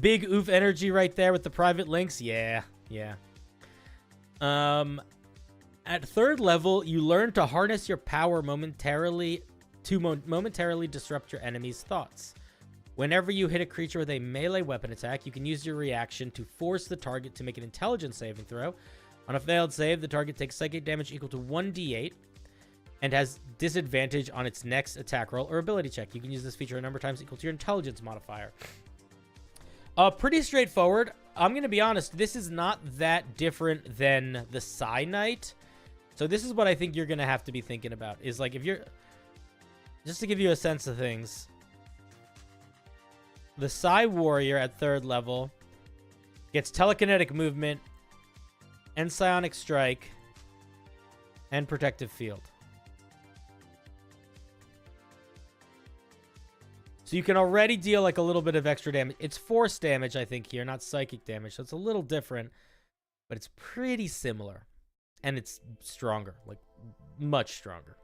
S1: Big oof energy right there with the private links. Yeah, yeah. At 3rd level, you learn to harness your power momentarily to momentarily disrupt your enemy's thoughts. Whenever you hit a creature with a melee weapon attack, you can use your reaction to force the target to make an intelligence saving throw. On a failed save, the target takes psychic damage equal to 1d8 and has disadvantage on its next attack roll or ability check. You can use this feature a number of times equal to your intelligence modifier. Pretty straightforward. I'm going to be honest, this is not that different than the Psy Knight. So this is what I think you're going to have to be thinking about. Is like, if you're... Just to give you a sense of things. The Psy Warrior at 3rd level gets telekinetic movement and psionic strike and protective field. So you can already deal like a little bit of extra damage. It's force damage, I think, here, not psychic damage. So it's a little different, but it's pretty similar. And it's stronger, like much stronger.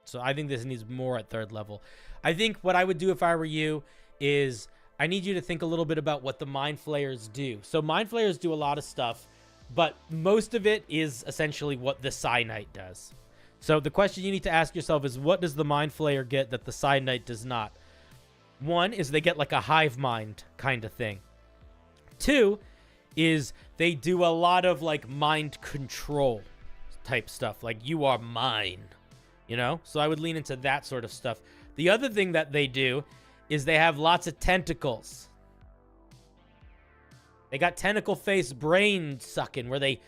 S1: So I think this needs more at 3rd level. I think what I would do if I were you is I need you to think a little bit about what the Mind Flayers do. So Mind Flayers do a lot of stuff, but most of it is essentially what the Psy Knight does. So the question you need to ask yourself is, what does the Mind Flayer get that the Psy Knight does not? 1 is they get like a hive mind kind of thing. 2 is they do a lot of like mind control type stuff. Like, you are mine, you know? So I would lean into that sort of stuff. The other thing that they do is they have lots of tentacles. They got tentacle face brain sucking where they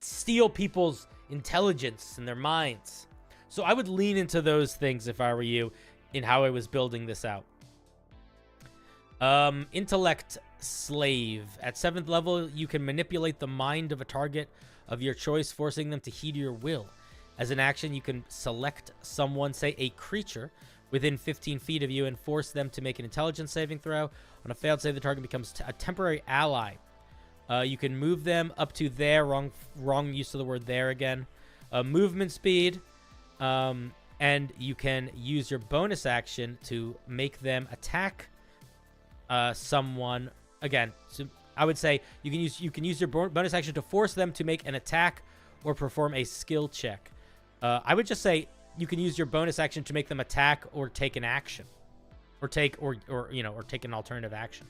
S1: steal people's intelligence and their minds. So I would lean into those things if I were you in how I was building this out. Intellect slave. At 7th level, you can manipulate the mind of a target of your choice, forcing them to heed your will. As an action, you can select someone, say a creature, within 15 feet of you and force them to make an intelligence saving throw. On a failed save, the target becomes a temporary ally. You can move them up to there. Wrong use of the word there again. Movement speed. And you can use your bonus action to make them attack someone. Again, so I would say you can use your bonus action to force them to make an attack or perform a skill check. I would just say you can use your bonus action to make them attack or take an action, or take an alternative action.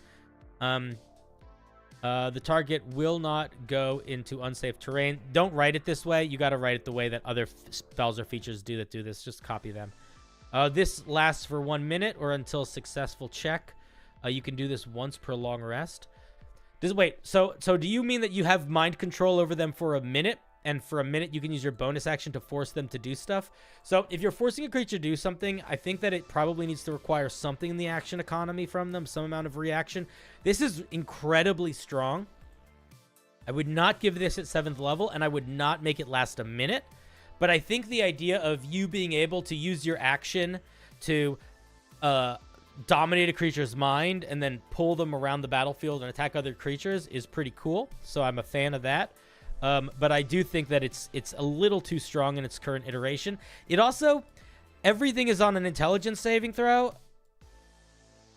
S1: The target will not go into unsafe terrain. Don't write it this way. You got to write it the way that other spells or features do this. Just copy them. This lasts for 1 minute or until successful check. You can do this once per long rest. So do you mean that you have mind control over them for a minute? And for a minute, you can use your bonus action to force them to do stuff. So if you're forcing a creature to do something, I think that it probably needs to require something in the action economy from them, some amount of reaction. This is incredibly strong. I would not give this at 7th level, and I would not make it last a minute. But I think the idea of you being able to use your action to dominate a creature's mind and then pull them around the battlefield and attack other creatures is pretty cool. So I'm a fan of that. But I do think that it's a little too strong in its current iteration. It also, everything is on an intelligence saving throw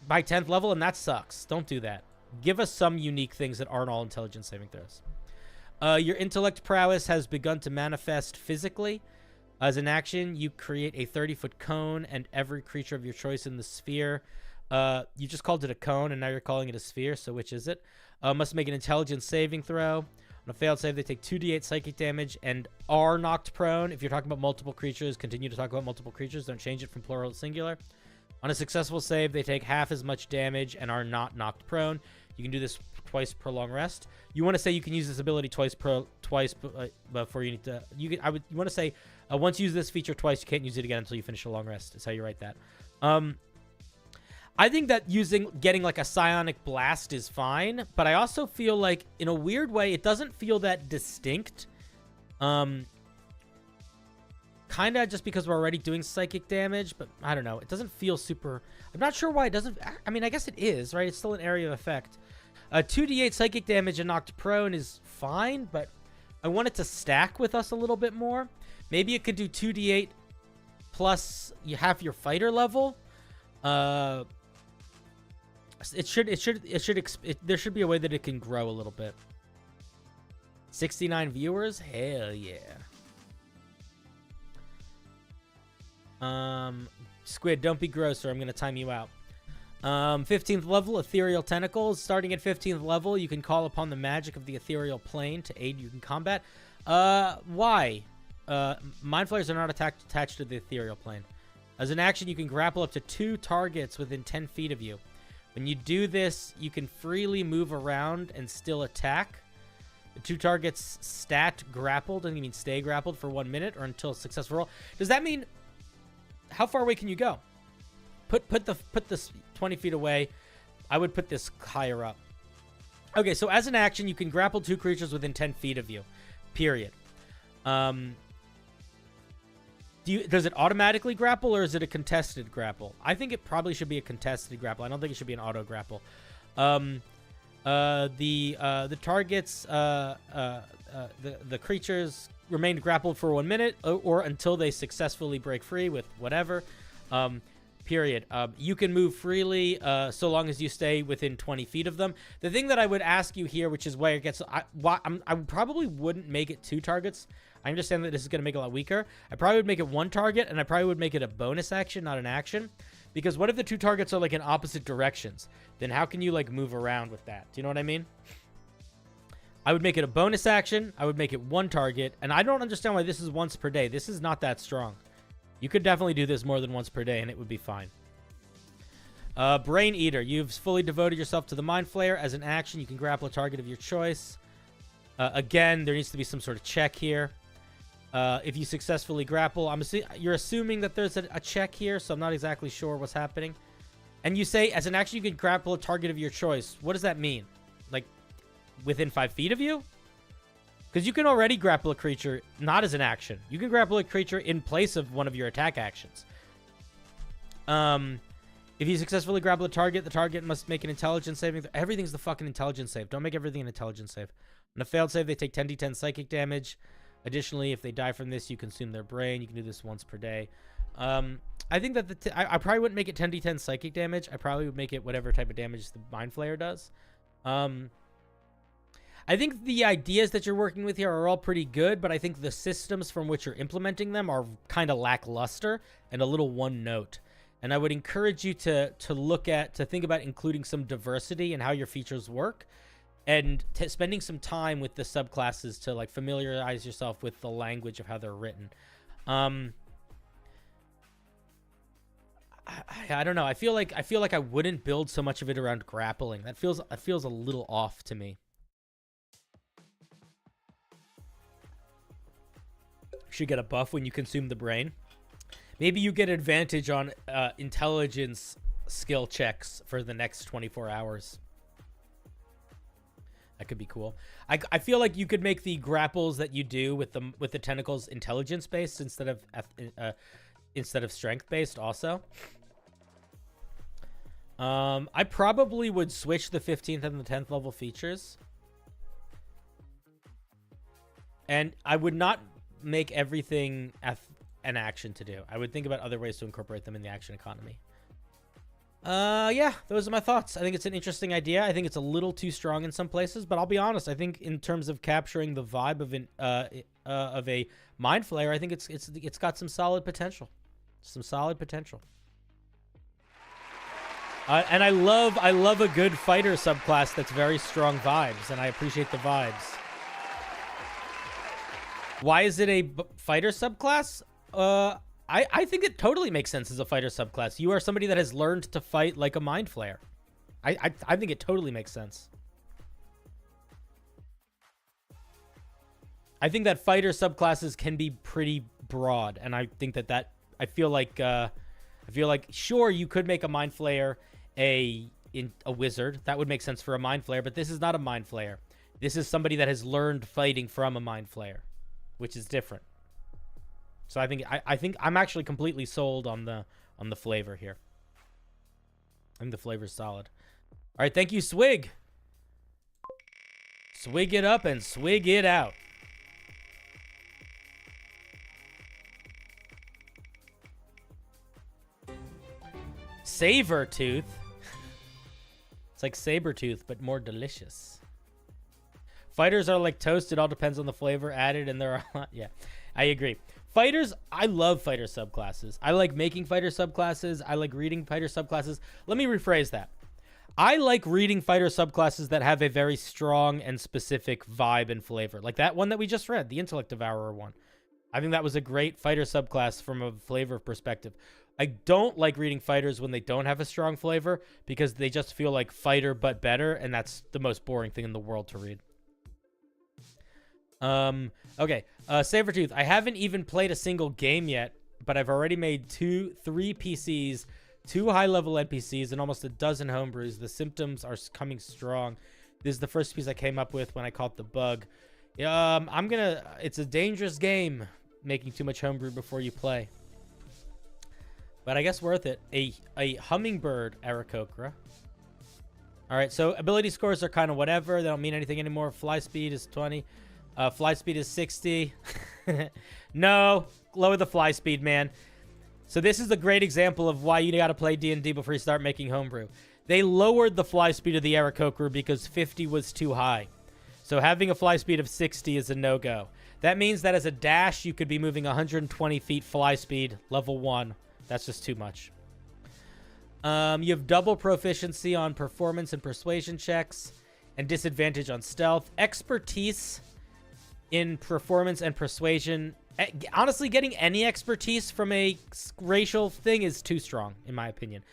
S1: by 10th level, and that sucks. Don't do that. Give us some unique things that aren't all intelligence saving throws. Your intellect prowess has begun to manifest physically. As an action, you create a 30-foot cone, and every creature of your choice in the sphere. You just called it a cone, and now you're calling it a sphere, so which is it? Must make an intelligence saving throw. On a failed save, they take 2d8 psychic damage and are knocked prone. If you're talking about multiple creatures, continue to talk about multiple creatures. Don't change it from plural to singular. On a successful save, they take half as much damage and are not knocked prone. You can do this twice per long rest. You want to say you can use this ability twice before you need to. You want to say once you use this feature twice, you can't use it again until you finish a long rest. Is how you write that. I think that getting like a psionic blast is fine, but I also feel like in a weird way it doesn't feel that distinct. Kind of just because we're already doing psychic damage, but I don't know. It doesn't feel super. I'm not sure why it doesn't. I mean, I guess it is, right? It's still an area of effect. 2d8 psychic damage and knocked prone is fine, but I want it to stack with us a little bit more. Maybe it could do 2d8 plus half your fighter level. There should be a way that it can grow a little bit. 69 viewers? Hell yeah. Squid, don't be gross or I'm going to time you out. 15th level, Ethereal Tentacles. Starting at 15th level, you can call upon the magic of the ethereal plane to aid you in combat. Why? Mind flayers are not attached to the ethereal plane. As an action, you can grapple up to 2 targets within 10 feet of you. When you do this, you can freely move around and still attack. The 2 targets stat grappled, doesn't mean stay grappled for 1 minute or until a successful roll. Does that mean how far away can you go? Put this 20 feet away. I would put this higher up. Okay, so as an action, you can grapple 2 creatures within 10 feet of you. Period. Does it automatically grapple or is it a contested grapple? I think it probably should be a contested grapple. I don't think it should be an auto grapple. The targets, the creatures remained grappled for 1 minute or until they successfully break free with whatever. Period. You can move freely so long as you stay within 20 feet of them. The thing that I would ask you here, which is where it gets, I probably wouldn't make it 2 targets. I understand that this is going to make it a lot weaker. I probably would make it 1 target, and I probably would make it a bonus action, not an action. Because what if the 2 targets are like in opposite directions? Then how can you like move around with that? Do you know what I mean? I would make it a bonus action. I would make it 1 target. And I don't understand why this is once per day. This is not that strong. You could definitely do this more than once per day, and it would be fine. Brain Eater. You've fully devoted yourself to the Mind Flayer. As an action, you can grapple a target of your choice. Again, there needs to be some sort of check here. If you successfully grapple, you're assuming that there's a check here, so I'm not exactly sure what's happening. And you say, as an action, you can grapple a target of your choice. What does that mean? Like, within 5 feet of you? Because you can already grapple a creature, not as an action. You can grapple a creature in place of one of your attack actions. If you successfully grapple a target, the target must make an intelligence saving. Everything's the fucking intelligence save. Don't make everything an intelligence save. On a failed save, they take 10d10 psychic damage. Additionally, if they die from this, you consume their brain. You can do this once per day. I think that I probably wouldn't make it 10d10 psychic damage. I probably would make it whatever type of damage the Mind Flayer does. I think the ideas that you're working with here are all pretty good, but I think the systems from which you're implementing them are kind of lackluster and a little one note. And I would encourage you to think about including some diversity in how your features work. And spending some time with the subclasses to like familiarize yourself with the language of how they're written. I don't know. I feel like I wouldn't build so much of it around grappling. That feels a little off to me. Should get a buff when you consume the brain. Maybe you get advantage on intelligence skill checks for the next 24 hours. That could be cool. I feel like you could make the grapples that you do with the tentacles intelligence based instead of strength based also. I probably would switch the 15th and the 10th level features. And I would not make everything an action to do. I would think about other ways to incorporate them in the action economy. Yeah, those are my thoughts. I think it's an interesting idea. I think it's a little too strong in some places, but I'll be honest. I think in terms of capturing the vibe of a mind flayer, I think it's got some solid potential. Some solid potential. And I love a good fighter subclass that's very strong vibes, and I appreciate the vibes. Why is it a fighter subclass? I think it totally makes sense as a fighter subclass. You are somebody that has learned to fight like a mind flayer. I think it totally makes sense. I think that fighter subclasses can be pretty broad, and I think that I feel like sure, you could make a mind flayer a wizard. That would make sense for a mind flayer, but this is not a mind flayer. This is somebody that has learned fighting from a mind flayer, which is different. So I think I'm actually completely sold on the flavor here. I think the flavor's solid. All right, thank you, Swig. Swig it up and swig it out. Sabertooth. It's like Sabertooth, but more delicious. Fighters are like toast. It all depends on the flavor added, and there are a lot. Yeah, I agree. Fighters, I love fighter subclasses. I like making fighter subclasses. I like reading fighter subclasses. Let me rephrase that. I like reading fighter subclasses that have a very strong and specific vibe and flavor. Like that one that we just read, the Intellect Devourer one. I think that was a great fighter subclass from a flavor perspective. I don't like reading fighters when they don't have a strong flavor because they just feel like fighter but better, and that's the most boring thing in the world to read. Okay, Sabertooth. I haven't even played a single game yet, but I've already made 3 PCs, 2 high-level NPCs, and almost a dozen homebrews. The symptoms are coming strong. This is the first piece I came up with when I caught the bug. It's a dangerous game, making too much homebrew before you play. But I guess worth it. A hummingbird Aarakocra. All right, so ability scores are kind of whatever. They don't mean anything anymore. Fly speed is 20. Fly speed is 60. No, lower the fly speed, man. So this is a great example of why you got to play D&D before you start making homebrew. They lowered the fly speed of the Aarakocra because 50 was too high. So having a fly speed of 60 is a no-go. That means that as a dash, you could be moving 120 feet fly speed, level 1. That's just too much. You have double proficiency on performance and persuasion checks and disadvantage on stealth. Expertise in performance and persuasion. Honestly, getting any expertise from a racial thing is too strong, in my opinion.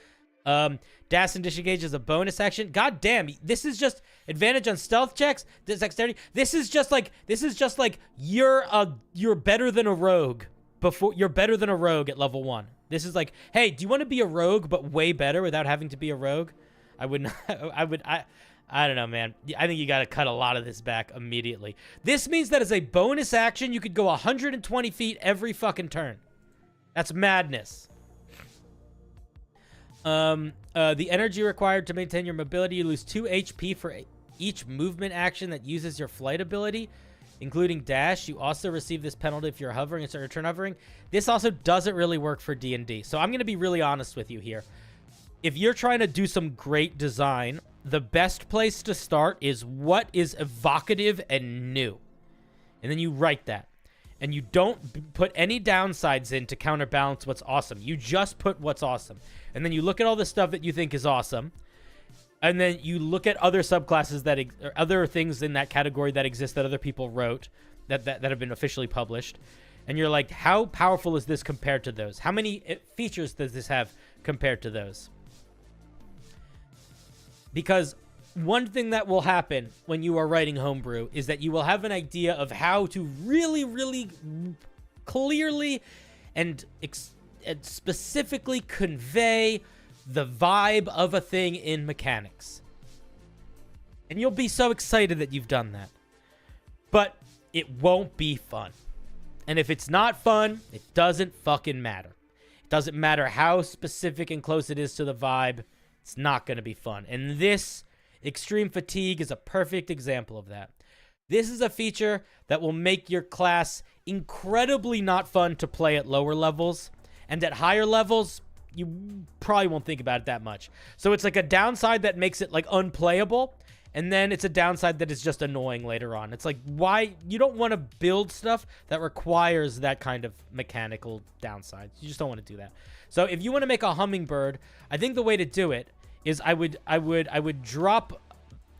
S1: Dash and disengage is a bonus action. God damn, this is just advantage on stealth checks, dexterity. This is just like you're better than a rogue before you're better than a rogue at level 1. This is like, hey, do you want to be a rogue but way better without having to be a rogue? I don't know, man. I think you got to cut a lot of this back immediately. This means that as a bonus action, you could go 120 feet every fucking turn. That's madness. The energy required to maintain your mobility, you lose 2 HP for each movement action that uses your flight ability, including dash. You also receive this penalty if you're hovering and start your turn hovering. This also doesn't really work for D&D. So I'm going to be really honest with you here. If you're trying to do some great design, the best place to start is what is evocative and new. And then you write that. And you don't put any downsides in to counterbalance what's awesome. You just put what's awesome. And then you look at all the stuff that you think is awesome. And then you look at other subclasses or other things in that category that exist that other people wrote that have been officially published. And you're like, how powerful is this compared to those? How many features does this have compared to those? Because one thing that will happen when you are writing homebrew is that you will have an idea of how to really, really clearly and specifically convey the vibe of a thing in mechanics. And you'll be so excited that you've done that. But it won't be fun. And if it's not fun, it doesn't fucking matter. It doesn't matter how specific and close it is to the vibe. It's not going to be fun. And this extreme fatigue is a perfect example of that. This is a feature that will make your class incredibly not fun to play at lower levels. And at higher levels, you probably won't think about it that much. So it's like a downside that makes it like unplayable. And then it's a downside that is just annoying later on. It's like, why? You don't want to build stuff that requires that kind of mechanical downside. You just don't want to do that. So if you want to make a hummingbird, I think the way to do it is I would drop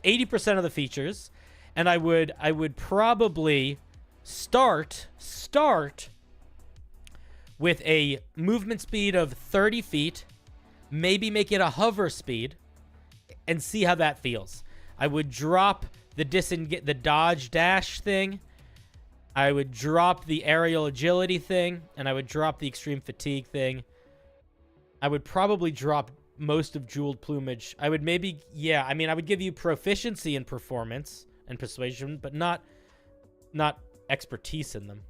S1: 80% of the features, and I would probably start with a movement speed of 30 feet, maybe make it a hover speed, and see how that feels. I would drop the dodge dash thing. I would drop the aerial agility thing, and I would drop the extreme fatigue thing. I would probably drop most of jeweled plumage. I would maybe, yeah, I mean, I would give you proficiency in performance and persuasion, but not expertise in them.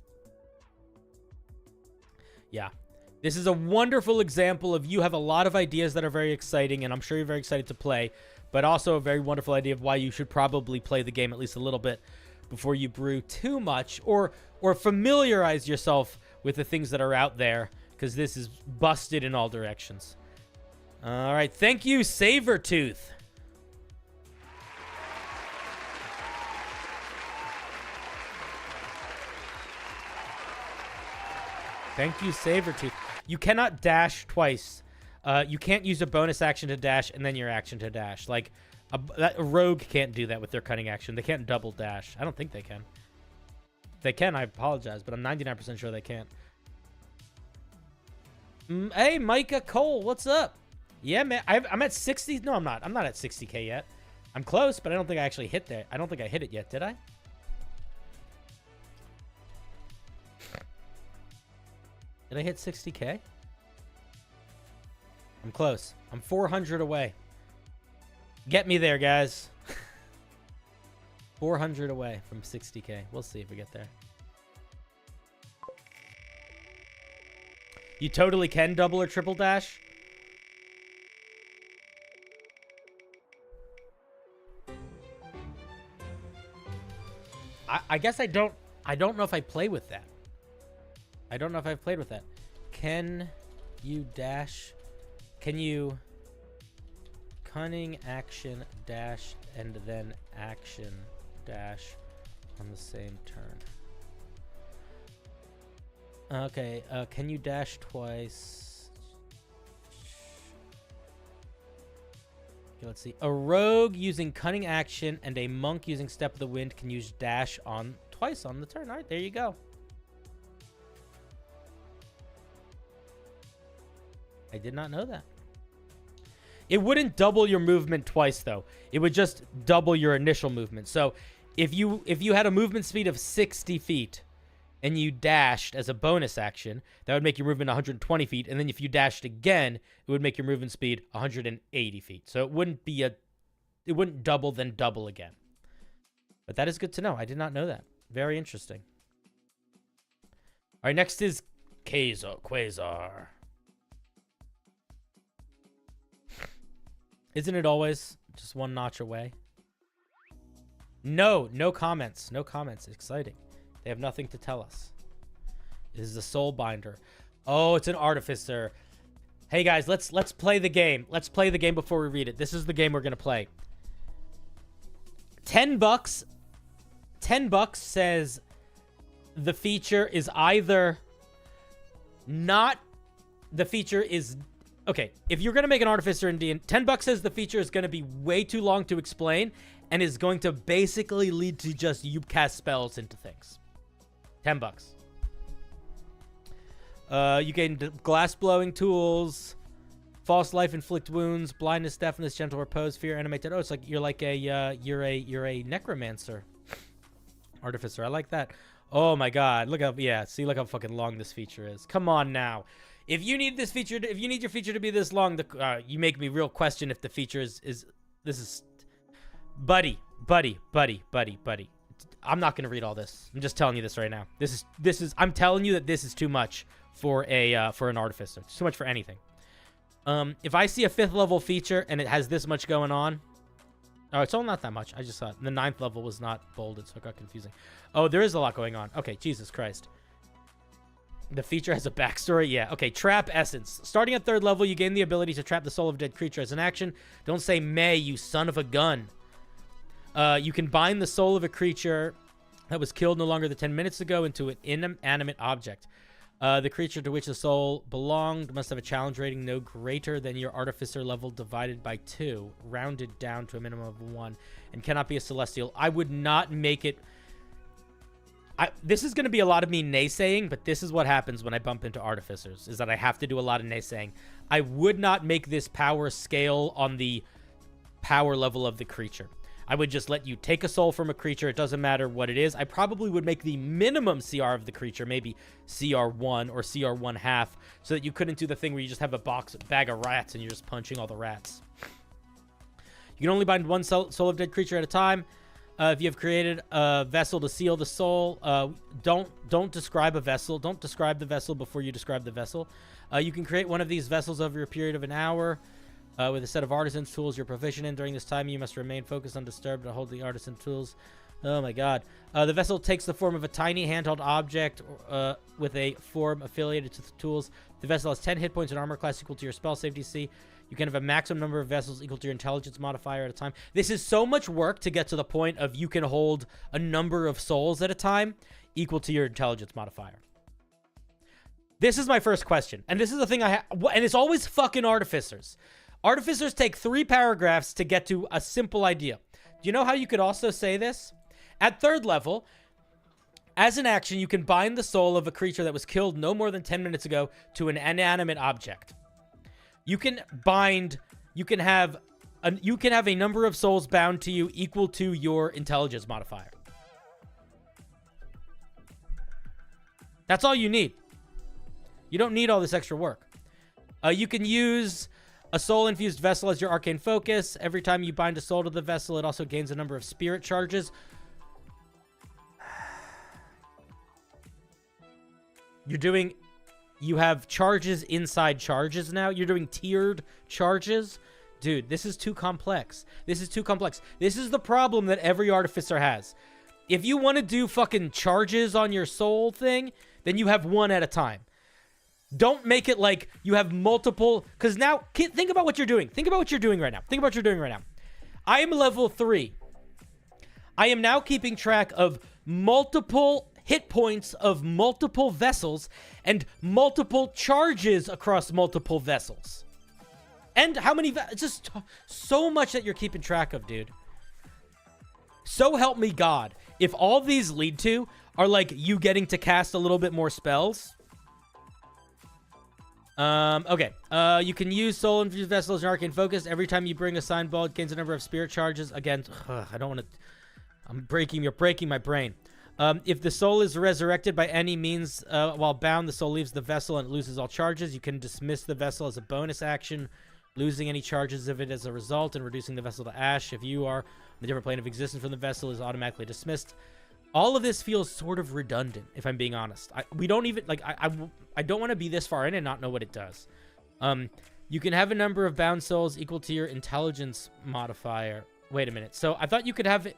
S1: Yeah. This is a wonderful example of you have a lot of ideas that are very exciting, and I'm sure you're very excited to play, but also a very wonderful idea of why you should probably play the game at least a little bit before you brew too much, or familiarize yourself with the things that are out there, because this is busted in all directions. All right, thank you, Sabertooth. Thank you, Sabertooth. You cannot dash twice. You can't use a bonus action to dash and then your action to dash. Like, a rogue can't do that with their cunning action. They can't double dash. I don't think they can. If they can, I apologize, but I'm 99% sure they can't. Hey, Micah Cole, what's up? Yeah, man, I'm at 60. No, I'm not. I'm not at 60K yet. I'm close, but I don't think I actually hit there. I don't think I hit it yet, did I? Did I hit 60K? I'm close. I'm 400 away. Get me there, guys. 400 away from 60K. We'll see if we get there. You totally can double or triple dash. I guess I don't know if I play with that. I don't know if I've played with that. Can you dash? Can you cunning action dash and then action dash on the same turn? Okay, can you dash twice? Okay, let's see. A rogue using cunning action and a monk using step of the wind can use dash on twice on the turn. All right, there you go. I did not know that. It wouldn't double your movement twice, though. It would just double your initial movement. So if you had a movement speed of 60 feet and you dashed as a bonus action, that would make your movement 120 feet. And then if you dashed again, it would make your movement speed 180 feet. So it wouldn't double, then double again. But that is good to know. I did not know that. Very interesting. All right, next is Quasar. Isn't it always just one notch away? No comments. No comments. Exciting. They have nothing to tell us. This is a soul binder. Oh, it's an artificer. Hey guys, let's play the game. Let's play the game before we read it. This is the game we're gonna play. $10. $10 says the feature is either not. The feature is. Okay, if you're going to make an artificer in D&D, $10 says the feature is going to be way too long to explain and is going to basically lead to just you cast spells into things. $10. You gain glass blowing tools, false life, inflict wounds, blindness, deafness, gentle repose, fear, animated. Oh, it's like you're like you're a necromancer, artificer. I like that. Oh my god, look how look how fucking long this feature is. Come on now. If you need this feature, if you need your feature to be this long, you make me real question if the feature is Buddy. I'm not gonna read all this. I'm just telling you this right now. This is. I'm telling you that this is too much for an artificer. It's too much for anything. If I see a 5th level feature and it has this much going on, oh, it's all not that much. I just thought the 9th level was not bolded, so it got confusing. Oh, there is a lot going on. Okay, Jesus Christ. The feature has a backstory? Yeah. Okay, Trap Essence. Starting at 3rd level, you gain the ability to trap the soul of a dead creature as an action. Don't say may, you son of a gun. You can bind the soul of a creature that was killed no longer than 10 minutes ago into an inanimate object. The creature to which the soul belonged must have a challenge rating no greater than your artificer level divided by 2, rounded down to a minimum of 1, and cannot be a celestial. I would not make it... this is going to be a lot of me naysaying, but this is what happens when I bump into artificers, is that I have to do a lot of naysaying. I would not make this power scale on the power level of the creature. I would just let you take a soul from a creature. It doesn't matter what it is. I probably would make the minimum CR of the creature, maybe CR1 or CR1/2, so that you couldn't do the thing where you just have a bag of rats and you're just punching all the rats. You can only bind one soul of dead creature at a time. If you have created a vessel to seal the soul, don't describe a vessel. Don't describe the vessel before you describe the vessel. You can create one of these vessels over a period of an hour. With a set of artisan's tools you're proficient in. During this time, you must remain focused, undisturbed, to hold the artisan tools. Oh my god. The vessel takes the form of a tiny handheld object with a form affiliated to the tools. The vessel has 10 hit points and armor class equal to your spell save DC. You can have a maximum number of vessels equal to your intelligence modifier at a time. This is so much work to get to the point of you can hold a number of souls at a time equal to your intelligence modifier. This is my first question. And this is the thing and it's always fucking artificers. Artificers take 3 paragraphs to get to a simple idea. Do you know how you could also say this? At 3rd level, as an action, you can bind the soul of a creature that was killed no more than 10 minutes ago to an inanimate object. You can have a number of souls bound to you equal to your intelligence modifier. That's all you need. You don't need all this extra work. You can use a soul-infused vessel as your arcane focus. Every time you bind a soul to the vessel, it also gains a number of spirit charges. You have charges inside charges now. You're doing tiered charges. Dude, this is too complex. This is too complex. This is the problem that every artificer has. If you want to do fucking charges on your soul thing, then you have one at a time. Don't make it like you have multiple, because now, think about what you're doing. Think about what you're doing right now. Think about what you're doing right now. I am level 3. I am now keeping track of multiple hit points of multiple vessels and multiple charges across multiple vessels. And how many, just so much that you're keeping track of, dude. So help me God. If all these lead to are like you getting to cast a little bit more spells. Okay. You can use soul infused vessels and arcane focus. Every time you bring a sign ball, it gains a number of spirit charges. Again, I don't want to... You're breaking my brain. If the soul is resurrected by any means while bound, the soul leaves the vessel and it loses all charges. You can dismiss the vessel as a bonus action, losing any charges of it as a result and reducing the vessel to ash. If you are on a different plane of existence from the vessel, is automatically dismissed. All of this feels sort of redundant, if I'm being honest. We don't even, like, I don't want to be this far in and not know what it does. You can have a number of bound souls equal to your intelligence modifier. Wait a minute. So I thought you could have it.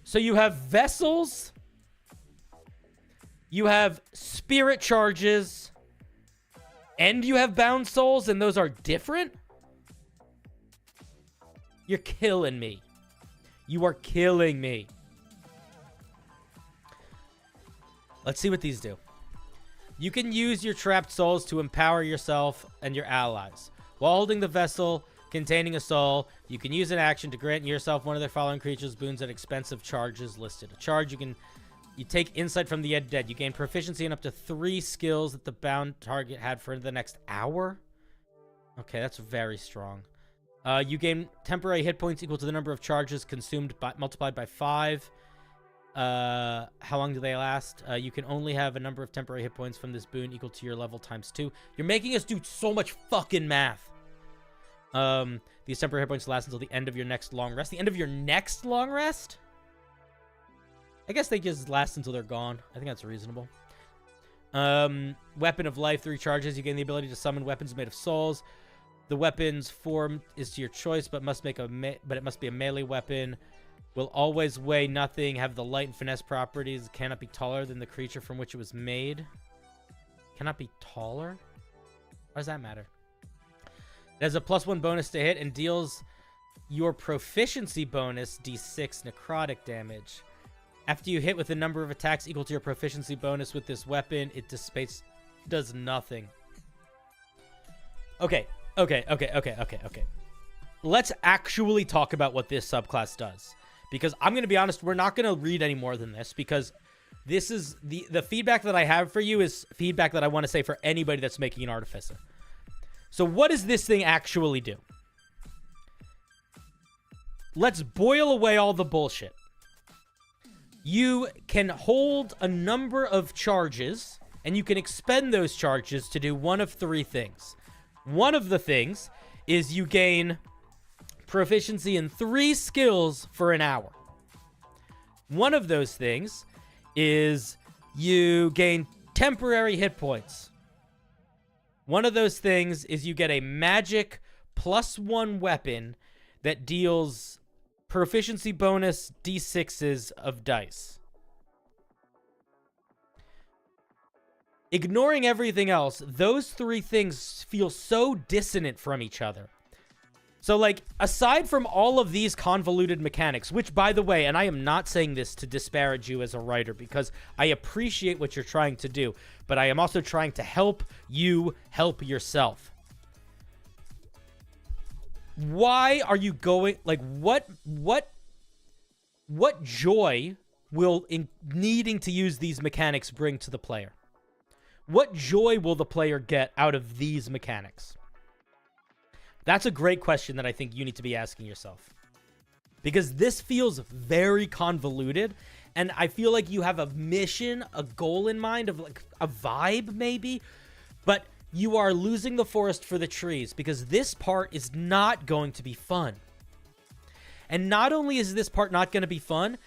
S1: So you have vessels. You have spirit charges. And you have bound souls, and those are different? You're killing me. You are killing me. Let's see what these do. You can use your trapped souls to empower yourself and your allies. While holding the vessel containing a soul, you can use an action to grant yourself one of the following creatures' boons at expensive charges listed. A charge you take insight from the dead. You gain proficiency in up to 3 skills that the bound target had for the next hour. Okay, that's very strong. You gain temporary hit points equal to the number of charges consumed multiplied by 5. How long do they last? You can only have a number of temporary hit points from this boon equal to your level times 2. You're making us do so much fucking math. These temporary hit points last until the end of your next long rest. The end of your next long rest? I guess they just last until they're gone. I think that's reasonable. Weapon of Life, 3 charges. You gain the ability to summon weapons made of souls. The weapon's form is to your choice, but it must be a melee weapon. Will always weigh nothing, have the light and finesse properties, cannot be taller than the creature from which it was made. Cannot be taller? Why does that matter? It has a +1 bonus to hit and deals your proficiency bonus d6 necrotic damage. After you hit with a number of attacks equal to your proficiency bonus with this weapon, it dissipates, does nothing. Okay. Let's actually talk about what this subclass does. Because I'm going to be honest, we're not going to read any more than this, because this is the feedback that I have for you is feedback that I want to say for anybody that's making an artificer. So what does this thing actually do? Let's boil away all the bullshit. You can hold a number of charges, and you can expend those charges to do one of 3 things. One of the things is you gain proficiency in 3 skills for an hour. One of those things is you gain temporary hit points. One of those things is you get a magic +1 weapon that deals proficiency bonus d6s of dice. Ignoring everything else, those 3 things feel so dissonant from each other. So, like, aside from all of these convoluted mechanics, which, by the way, and I am not saying this to disparage you as a writer, because I appreciate what you're trying to do, but I am also trying to help you help yourself. Why are you going, like, what joy will needing to use these mechanics bring to the player? What joy will the player get out of these mechanics? That's a great question that I think you need to be asking yourself. Because this feels very convoluted, and I feel like you have a mission, a goal in mind of like a vibe maybe, but you are losing the forest for the trees because this part is not going to be fun. And not only is this part not going to be fun,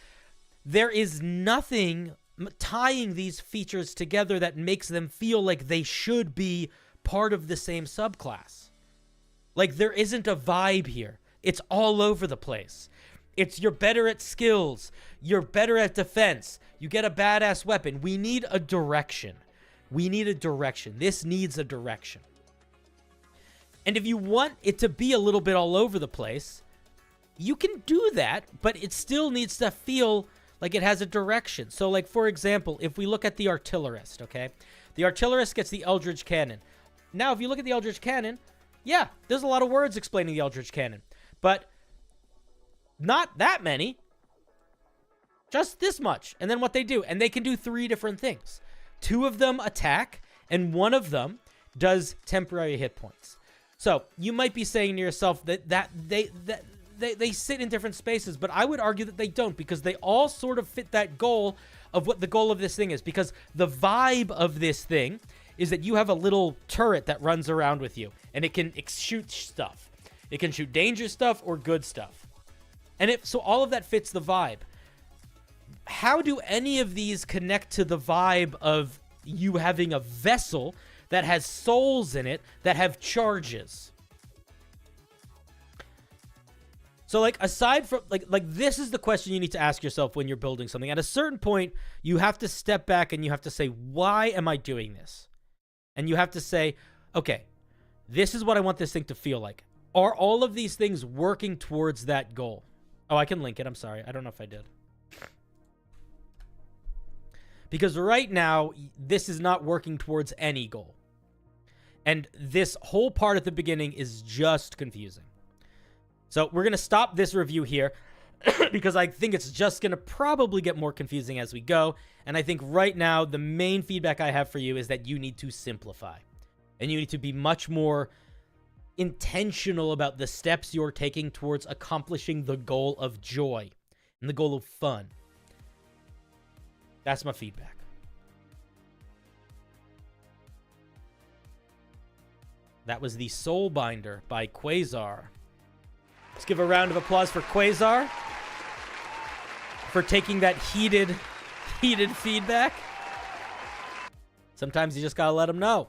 S1: there is nothing tying these features together that makes them feel like they should be part of the same subclass. Like, there isn't a vibe here. It's all over the place. It's you're better at skills. You're better at defense. You get a badass weapon. We need a direction. We need a direction. This needs a direction. And if you want it to be a little bit all over the place, you can do that, but it still needs to feel like it has a direction. So, like, for example, if we look at the artillerist, okay? The artillerist gets the Eldritch Cannon. Now, if you look at the Eldritch Cannon, yeah, there's a lot of words explaining the Eldritch Cannon, but not that many. Just this much. And then what they do. And they can do 3 different things. 2 of them attack, and 1 of them does temporary hit points. So you might be saying to yourself that they sit in different spaces, but I would argue that they don't, because they all sort of fit that goal of what the goal of this thing is. Because the vibe of this thing is that you have a little turret that runs around with you, and it can shoot stuff. It can shoot danger stuff or good stuff. And so all of that fits the vibe. How do any of these connect to the vibe of you having a vessel that has souls in it that have charges? So, like, aside from, like this is the question you need to ask yourself when you're building something. At a certain point, you have to step back and you have to say, why am I doing this? And you have to say, okay, this is what I want this thing to feel like. Are all of these things working towards that goal? Oh, I can link it. I'm sorry. I don't know if I did. Because right now, this is not working towards any goal. And this whole part at the beginning is just confusing. So we're going to stop this review here because I think it's just going to probably get more confusing as we go. And I think right now, the main feedback I have for you is that you need to simplify. And you need to be much more intentional about the steps you're taking towards accomplishing the goal of joy and the goal of fun. That's my feedback. That was the Soulbinder by Quasar. Let's give a round of applause for Quasar for taking that heated feedback. Sometimes you just gotta let them know.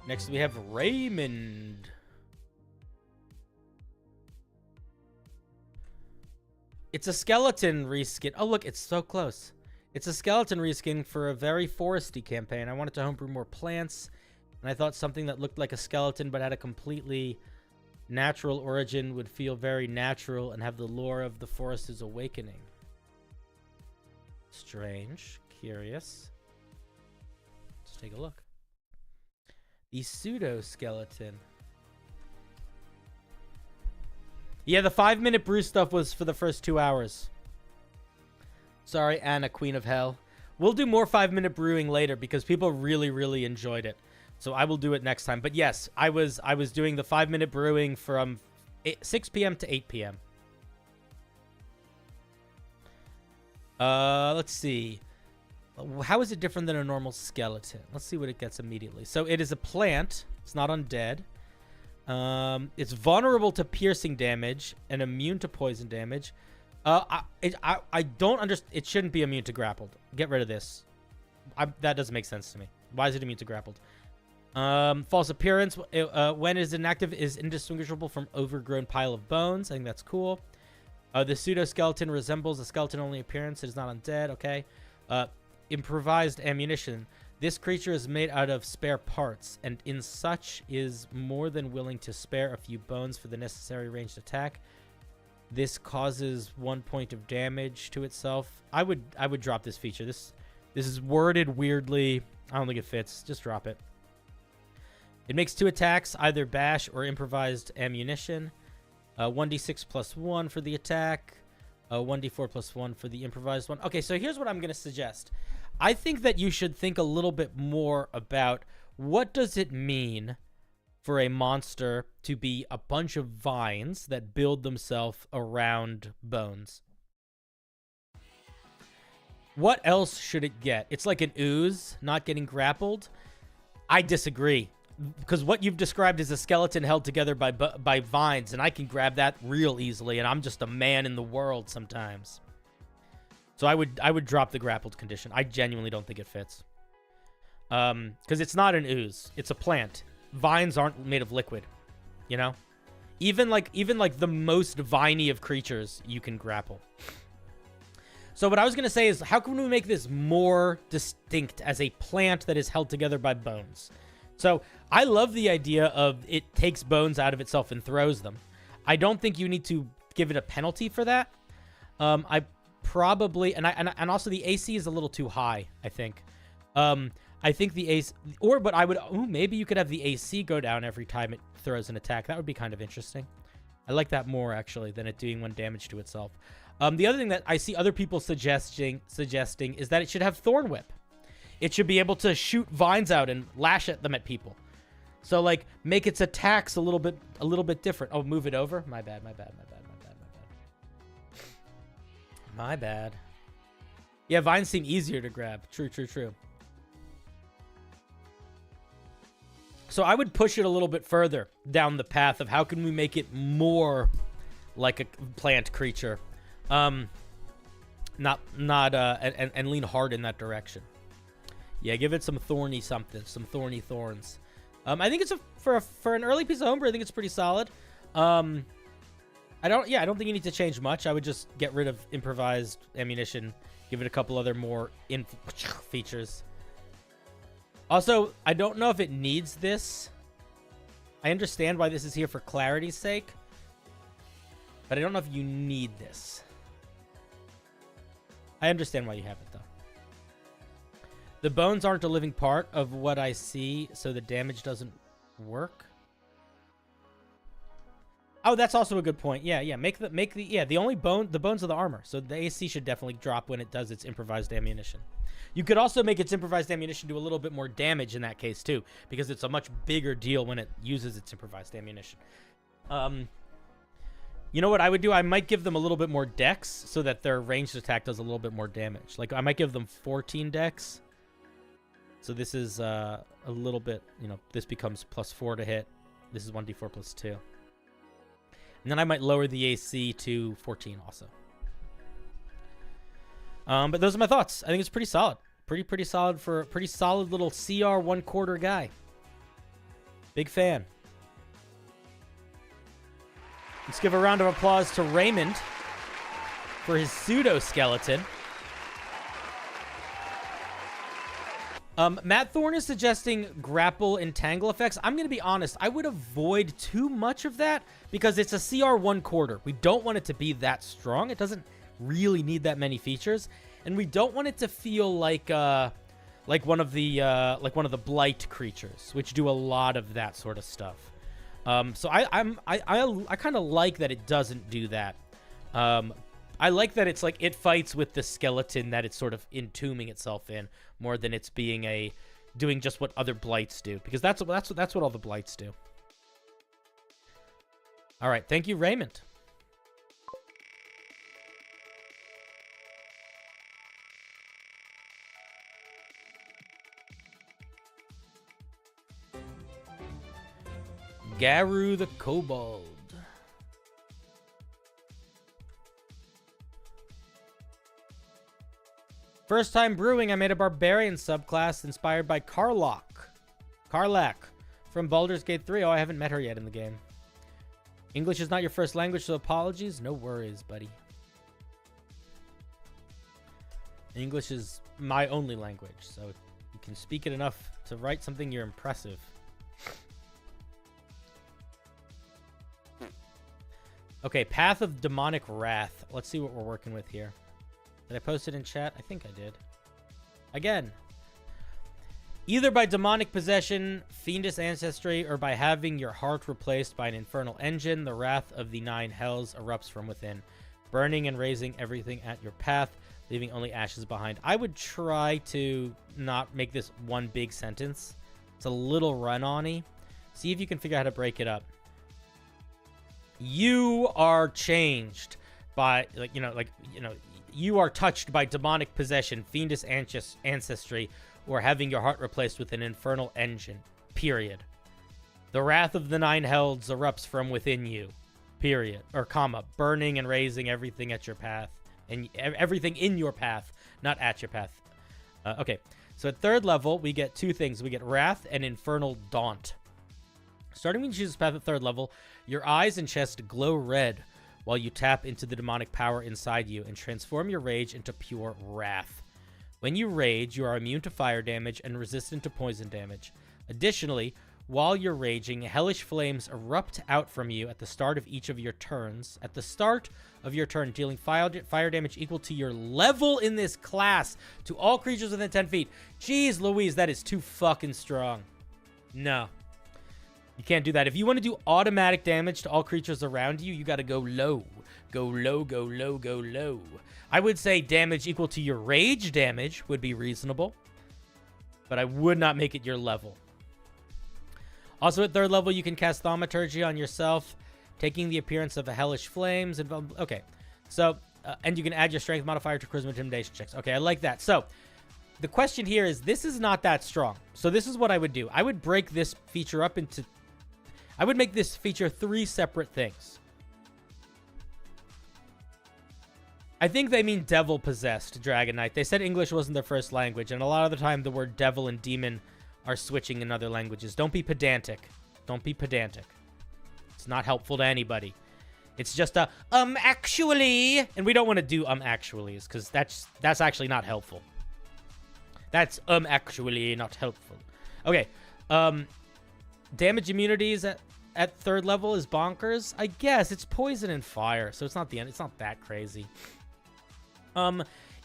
S1: Next we have Raymond. It's a skeleton reskin. Oh, look, it's so close. It's a skeleton reskin for a very foresty campaign. I wanted to homebrew more plants, and I thought something that looked like a skeleton but had a completely natural origin would feel very natural and have the lore of the Forest's Awakening. Strange. Curious. Let's take a look. The Pseudo-skeleton. Yeah, the 5-minute brew stuff was for the first 2 hours. Sorry, Anna, Queen of Hell. We'll do more 5-minute brewing later because people really, really enjoyed it. So I will do it next time. But yes, I was doing the 5-minute brewing from 6 p.m. to 8 p.m. Let's see. How is it different than a normal skeleton? Let's see what it gets immediately. So it is a plant. It's not undead. It's vulnerable to piercing damage and immune to poison damage. I don't understand. It shouldn't be immune to grappled. Get rid of this. That doesn't make sense to me. Why is it immune to grappled? False appearance, when it is inactive, is indistinguishable from overgrown pile of bones. I think that's cool. The pseudo-skeleton resembles a skeleton-only appearance. It is not undead. Okay. Improvised ammunition. This creature is made out of spare parts, and in such is more than willing to spare a few bones for the necessary ranged attack. This causes 1 point of damage to itself. I would drop this feature. This is worded weirdly. I don't think it fits. Just drop it. It makes 2 attacks, either bash or improvised ammunition. 1d6 plus 1 for the attack. 1d4 plus 1 for the improvised one. Okay, so here's what I'm going to suggest. I think that you should think a little bit more about what does it mean for a monster to be a bunch of vines that build themselves around bones. What else should it get? It's like an ooze not getting grappled. I disagree, because what you've described is a skeleton held together by vines, and I can grab that real easily, and I'm just a man in the world sometimes. So I would drop the grappled condition. I genuinely don't think it fits. Because it's not an ooze. It's a plant. Vines aren't made of liquid, you know? Even like the most viney of creatures you can grapple. So what I was going to say is, how can we make this more distinct as a plant that is held together by bones? So I love the idea of it takes bones out of itself and throws them. I don't think you need to give it a penalty for that. I probably, and also the AC is a little too high, I think. I think the AC, but I would, maybe you could have the AC go down every time it throws an attack. That would be kind of interesting. I like that more, actually, than it doing 1 damage to itself. The other thing that I see other people suggesting is that it should have Thorn Whip. It should be able to shoot vines out and lash at them at people. So, like, make its attacks a little bit different. Oh, move it over? My bad. My bad. Yeah, vines seem easier to grab. True. So I would push it a little bit further down the path of how can we make it more like a plant creature. And lean hard in that direction. Yeah, give it some thorny something, some thorny thorns. I think it's for an early piece of homebrew, I think it's pretty solid. I don't think you need to change much. I would just get rid of improvised ammunition, give it a couple other more features. Also, I don't know if it needs this. I understand why this is here for clarity's sake, but I don't know if you need this. I understand why you have it, though. The bones aren't a living part of what I see, so the damage doesn't work. Oh, that's also a good point. Yeah, yeah. Make the only the bones of the armor. So the AC should definitely drop when it does its improvised ammunition. You could also make its improvised ammunition do a little bit more damage in that case too, because it's a much bigger deal when it uses its improvised ammunition. You know what I would do? I might give them a little bit more dex so that their ranged attack does a little bit more damage. Like, I might give them 14 dex. So this is a little bit, you know, this becomes +4 to hit. This is 1d4 + 2. And then I might lower the AC to 14 also. But those are my thoughts. I think it's pretty solid. Pretty solid for a pretty solid little CR 1/4 guy. Big fan. Let's give a round of applause to Raymond for his Pseudo-skeleton. Matt Thorne is suggesting grapple and tangle effects. I'm going to be honest. I would avoid too much of that because it's a CR 1/4. We don't want it to be that strong. It doesn't really need that many features. And we don't want it to feel like one of the Blight creatures, which do a lot of that sort of stuff. So I kind of like that it doesn't do that. I like that it's like it fights with the skeleton that it's sort of entombing itself in more than it's being doing just what other Blights do, because that's what all the Blights do. All right, thank you, Raymond. Garu the Kobold. First time brewing, I made a barbarian subclass inspired by Karlach from Baldur's Gate 3. Oh, I haven't met her yet in the game. English is not your first language, so apologies. No worries, buddy. English is my only language, so you can speak it enough to write something you're impressive. Okay, Path of Demonic Wrath. Let's see what we're working with here. Did I post it in chat? I think I did. Again. Either by demonic possession, fiendish ancestry, or by having your heart replaced by an infernal engine, the wrath of the 9 hells erupts from within, burning and razing everything at your path, leaving only ashes behind. I would try to not make this one big sentence. It's a little run-on-y. See if you can figure out how to break it up. You are changed by, you are touched by demonic possession, fiendish ancestry, or having your heart replaced with an infernal engine, period. The wrath of the 9 hells erupts from within you, period, or comma, burning and razing everything at your path, and everything in your path, not at your path. Okay, so at 3rd level, we get 2 things. We get Wrath and Infernal Daunt. Starting when you choose this path at 3rd level, your eyes and chest glow red while you tap into the demonic power inside you and transform your rage into pure wrath. When you rage, you are immune to fire damage and resistant to poison damage. Additionally, while you're raging, hellish flames erupt out from you at the start of each of your turns. At the start of your turn, dealing fire damage equal to your level in this class to all creatures within 10 feet. Jeez Louise, that is too fucking strong. No. You can't do that. If you want to do automatic damage to all creatures around you, you got to go low. Go low, go low, go low. I would say damage equal to your rage damage would be reasonable, but I would not make it your level. Also at 3rd level, you can cast Thaumaturgy on yourself, taking the appearance of a hellish flames. Okay, so, and you can add your strength modifier to charisma intimidation checks. Okay, I like that. So, the question here is, this is not that strong. So this is what I would do. I would break this feature up into... I would make this feature 3 separate things. I think they mean devil-possessed Dragon Knight. They said English wasn't their first language, and a lot of the time the word devil and demon are switching in other languages. Don't be pedantic. Don't be pedantic. It's not helpful to anybody. It's just a, actually... And we don't want to do actuallys, because that's actually not helpful. That's, actually not helpful. Okay, damage immunities at 3rd level is bonkers. I guess it's poison and fire, so it's not the end. It's not that crazy.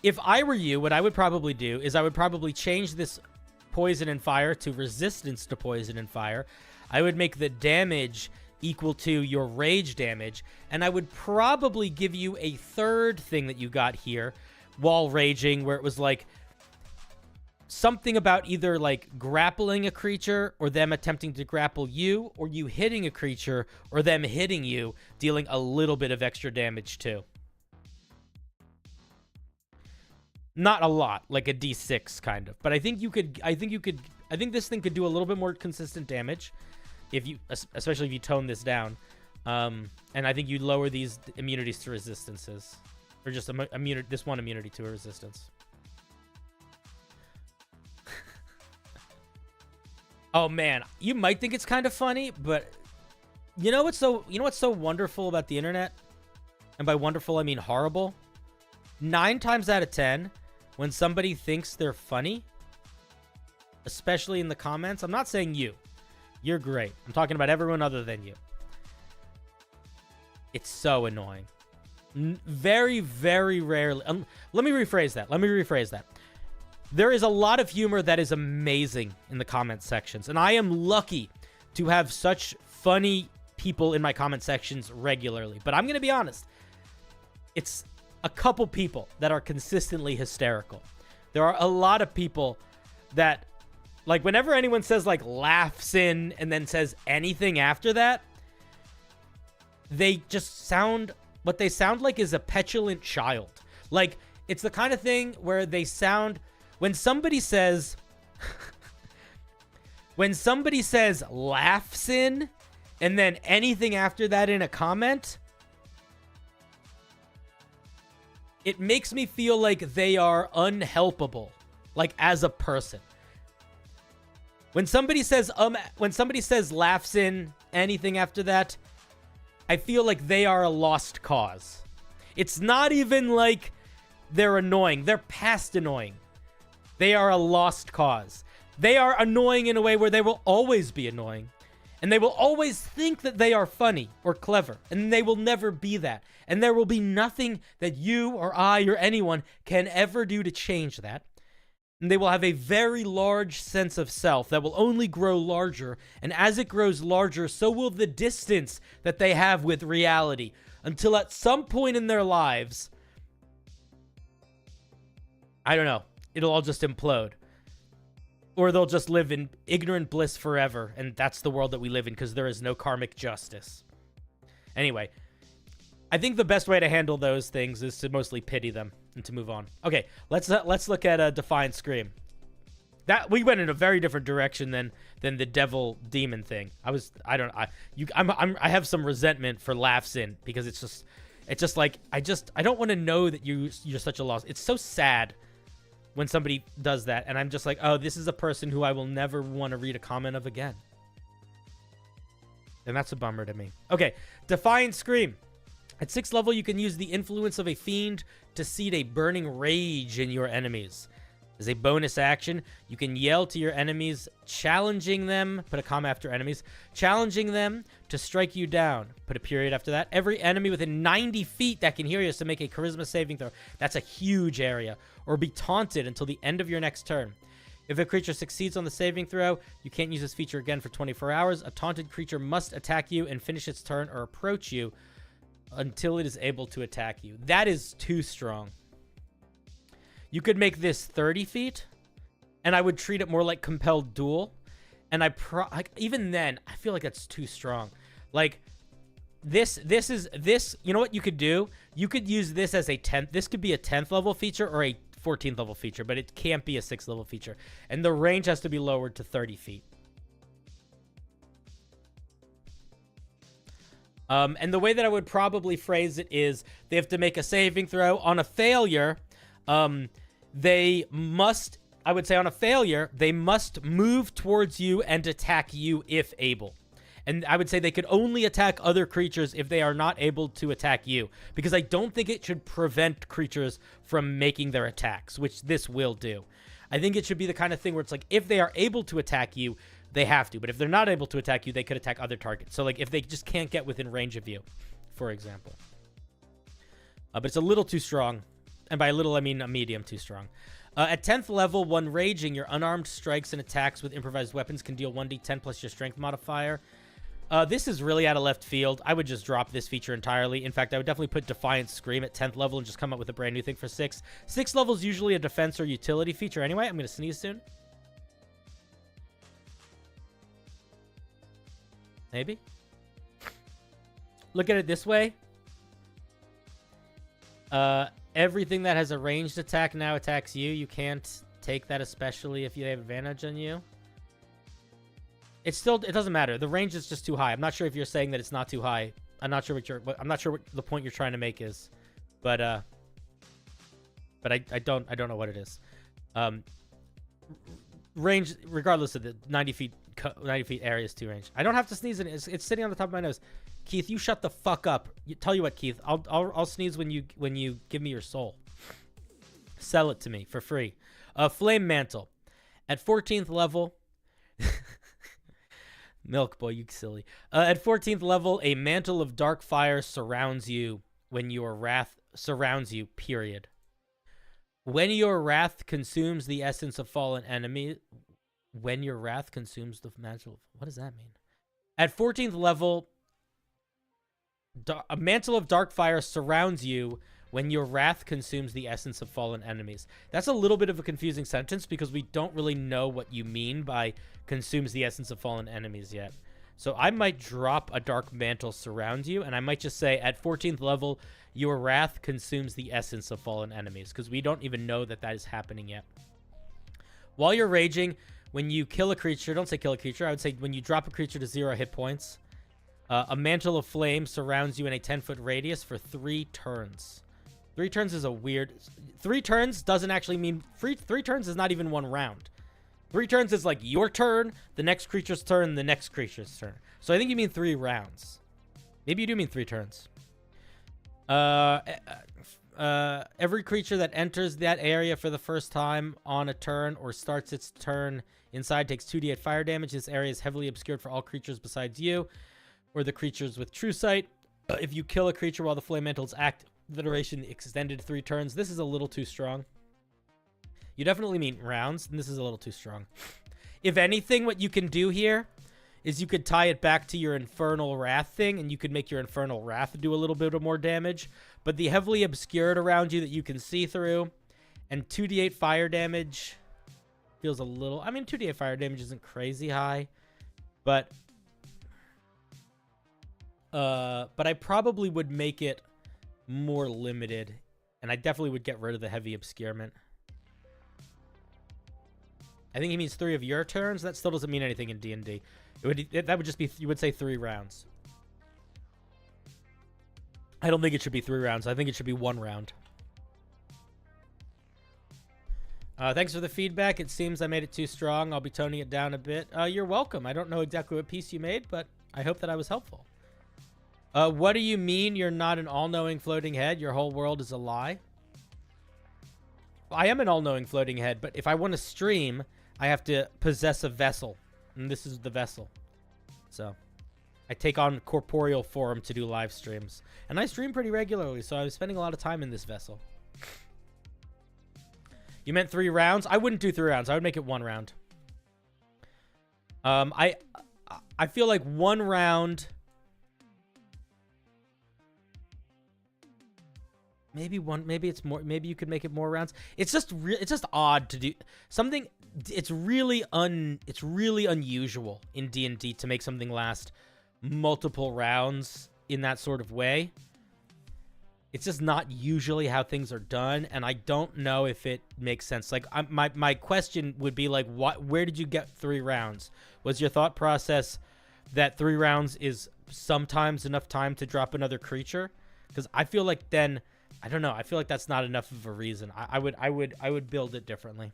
S1: If I were you, what I would probably do is I would probably change this poison and fire to resistance to poison and fire. I would make the damage equal to your rage damage. And I would probably give you a third thing that you got here while raging, where it was like something about either like grappling a creature or them attempting to grapple you, or you hitting a creature or them hitting you, dealing a little bit of extra damage too. Not a lot, like a D6 kind of, but I think this thing could do a little bit more consistent damage if you, especially if you tone this down. And I think you lower these immunities to resistances, or just this one immunity to a resistance. Oh man, you might think it's kind of funny, but you know what's so wonderful about the internet? And by wonderful, I mean horrible. 9 times out of 10, when somebody thinks they're funny, especially in the comments, I'm not saying you. You're great. I'm talking about everyone other than you. It's so annoying. Very, very rarely. Let me rephrase that. There is a lot of humor that is amazing in the comment sections, and I am lucky to have such funny people in my comment sections regularly. But I'm going to be honest. It's a couple people that are consistently hysterical. There are a lot of people that, like, whenever anyone says, like, laughs in and then says anything after that, they just sound, what they sound like is a petulant child. Like, it's the kind of thing where they sound, when somebody says laughs in and then anything after that in a comment, it makes me feel like they are unhelpable, like as a person. When somebody says laughs in anything after that, I feel like they are a lost cause. It's not even like they're annoying. They're past annoying. They are a lost cause. They are annoying in a way where they will always be annoying. And they will always think that they are funny or clever. And they will never be that. And there will be nothing that you or I or anyone can ever do to change that. And they will have a very large sense of self that will only grow larger. And as it grows larger, so will the distance that they have with reality. Until at some point in their lives, I don't know, it'll all just implode. Or they'll just live in ignorant bliss forever. And that's the world that we live in, because there is no karmic justice. Anyway, I think the best way to handle those things is to mostly pity them and to move on. Okay, let's look at a Defiant Scream. That we went in a very different direction than the devil demon thing. I have some resentment for laughs in, because it's just like I don't want to know that you're such a loss. It's so sad when somebody does that, and I'm just like, oh, this is a person who I will never want to read a comment of again. And that's a bummer to me. Okay, Defiant Scream. At 6th level, you can use the influence of a fiend to seed a burning rage in your enemies. As a bonus action, you can yell to your enemies, challenging them, put a comma after enemies, challenging them to strike you down. Put a period after that. Every enemy within 90 feet that can hear you is to make a charisma saving throw. That's a huge area. Or be taunted until the end of your next turn. If a creature succeeds on the saving throw, you can't use this feature again for 24 hours. A taunted creature must attack you and finish its turn or approach you until it is able to attack you. That is too strong. You could make this 30 feet, and I would treat it more like Compelled Duel. And even then, I feel like that's too strong. Like, this, you know what you could do? You could use this as a 10th. This could be a 10th level feature or a 14th level feature, but it can't be a 6th level feature. And the range has to be lowered to 30 feet. And the way that I would probably phrase it is they have to make a saving throw. On a failure, they must move towards you and attack you if able. And I would say they could only attack other creatures if they are not able to attack you, because I don't think it should prevent creatures from making their attacks, which this will do. I think it should be the kind of thing where it's like, if they are able to attack you, they have to. But if they're not able to attack you, they could attack other targets. So, like, if they just can't get within range of you, for example. But it's a little too strong. And by a little, I mean a medium too strong. At 10th level, when raging, your unarmed strikes and attacks with improvised weapons can deal 1d10 plus your strength modifier. This is really out of left field. I would just drop this feature entirely. In fact, I would definitely put Defiant Scream at 10th level and just come up with a brand new thing for 6. 6 level is usually a defense or utility feature anyway. I'm going to sneeze soon. Maybe. Look at it this way. Everything that has a ranged attack now attacks you. You can't take that, especially if you have advantage on you. It doesn't matter. The range is just too high. I'm not sure if you're saying that it's not too high. I'm not sure what the point you're trying to make is, but I don't know what it is. Range, regardless of the 90 feet area is too range. I don't have to sneeze in it. It's sitting on the top of my nose. Keith, you shut the fuck up. Tell you what, Keith, I'll sneeze when you give me your soul. Sell it to me for free. Flame Mantle at 14th level. Milk boy, you silly. At 14th level, a mantle of dark fire surrounds you when your wrath surrounds you, period. When your wrath consumes the essence of fallen enemy, when your wrath consumes the mantle, what does that mean? At 14th level, a mantle of dark fire surrounds you when your wrath consumes the essence of fallen enemies. That's a little bit of a confusing sentence because we don't really know what you mean by consumes the essence of fallen enemies yet. So I might drop a dark mantle surround you, and I might just say at 14th level, your wrath consumes the essence of fallen enemies, because we don't even know that is happening yet. While you're raging, when you kill a creature, don't say kill a creature, I would say when you drop a creature to 0 hit points, a mantle of flame surrounds you in a 10-foot radius for 3 turns. 3 turns is a weird... 3 turns doesn't actually mean... 3 turns is not even 1 round. 3 turns is like your turn, the next creature's turn, the next creature's turn. So I think you mean 3 rounds. Maybe you do mean 3 turns. Every creature that enters that area for the first time on a turn or starts its turn inside takes 2d8 fire damage. This area is heavily obscured for all creatures besides you or the creatures with true sight. If you kill a creature while the flame mantle is active, the duration extended 3 turns. This is a little too strong. You definitely mean rounds, and this is a little too strong. If anything, what you can do here is you could tie it back to your Infernal Wrath thing, and you could make your Infernal Wrath do a little bit of more damage. But the heavily obscured around you that you can see through, and 2d8 fire damage feels a little... I mean, 2d8 fire damage isn't crazy high, but I probably would make it more limited, and I definitely would get rid of the heavy obscurement. I think he means 3 of your turns. That still doesn't mean anything in D&D. That would just be, you would say 3 rounds. I don't think it should be 3 rounds. I think it should be 1 round. Thanks for the feedback. It seems I made it too strong. I'll be toning it down a bit. You're welcome. I don't know exactly what piece you made, but I hope that I was helpful. What do you mean you're not an all-knowing floating head? Your whole world is a lie? Well, I am an all-knowing floating head, but if I want to stream, I have to possess a vessel, and this is the vessel. So, I take on corporeal form to do live streams. And I stream pretty regularly, so I'm spending a lot of time in this vessel. You meant 3 rounds? I wouldn't do 3 rounds. I would make it 1 round. I feel like 1 round... Maybe it's more. Maybe you could make it more rounds. It's just odd to do something. It's really unusual in D&D to make something last multiple rounds in that sort of way. It's just not usually how things are done, and I don't know if it makes sense. Like my question would be like, where did you get 3 rounds? Was your thought process that 3 rounds is sometimes enough time to drop another creature? Because I feel like then. I don't know. I feel like that's not enough of a reason. I would build it differently.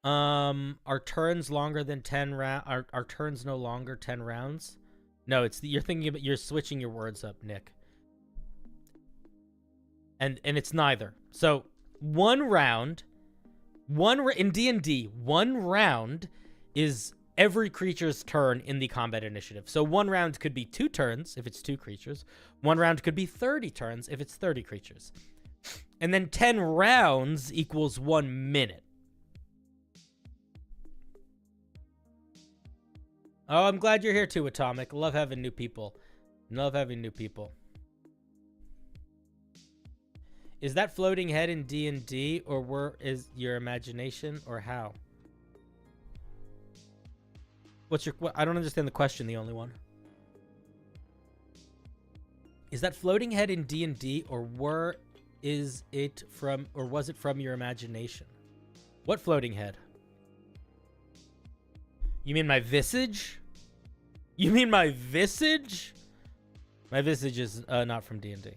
S1: Are turns longer than 10 rounds? Are turns no longer 10 rounds? No, you're switching your words up, Nick. And it's neither. So 1 round, in D&D, 1 round is every creature's turn in the combat initiative. So 1 round could be 2 turns if it's 2 creatures. 1 round could be 30 turns if it's 30 creatures. And then 10 rounds equals 1 minute. Oh, I'm glad you're here too, Atomic. Love having new people. Love having new people. Is that floating head in D&D, or where is your imagination, or how? What's your... I don't understand the question, the only one. Is that floating head in D&D, or where is it from, or was it from your imagination? What floating head? You mean my visage? You mean my visage? My visage is not from D&D.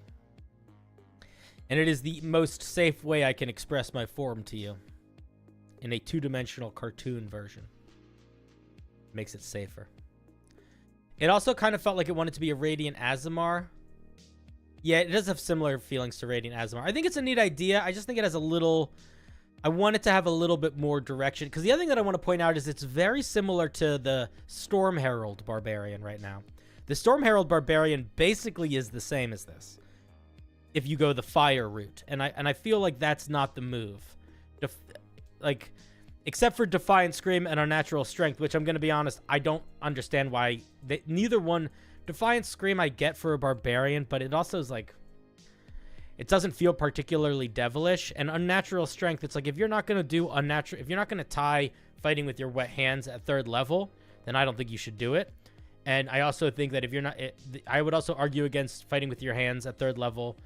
S1: And it is the most safe way I can express my form to you. In a two-dimensional cartoon version. Makes it safer. It also kind of felt like it wanted to be a Radiant Aasimar. Yeah, it does have similar feelings to Radiant Aasimar. I think it's a neat idea. I just think it has a little... I want it to have a little bit more direction. Because the other thing that I want to point out is it's very similar to the Storm Herald Barbarian right now. The Storm Herald Barbarian basically is the same as this. If you go the fire route. And I feel like that's not the move. Except for Defiant Scream and Unnatural Strength, which I'm going to be honest, I don't understand why. Neither one... Defiant Scream I get for a barbarian, but it also is like... It doesn't feel particularly devilish. And Unnatural Strength, it's like if you're not going to do unnatural... If you're not going to tie fighting with your wet hands at 3rd level, then I don't think you should do it. And I also think that if you're not... I would also argue against fighting with your hands at 3rd level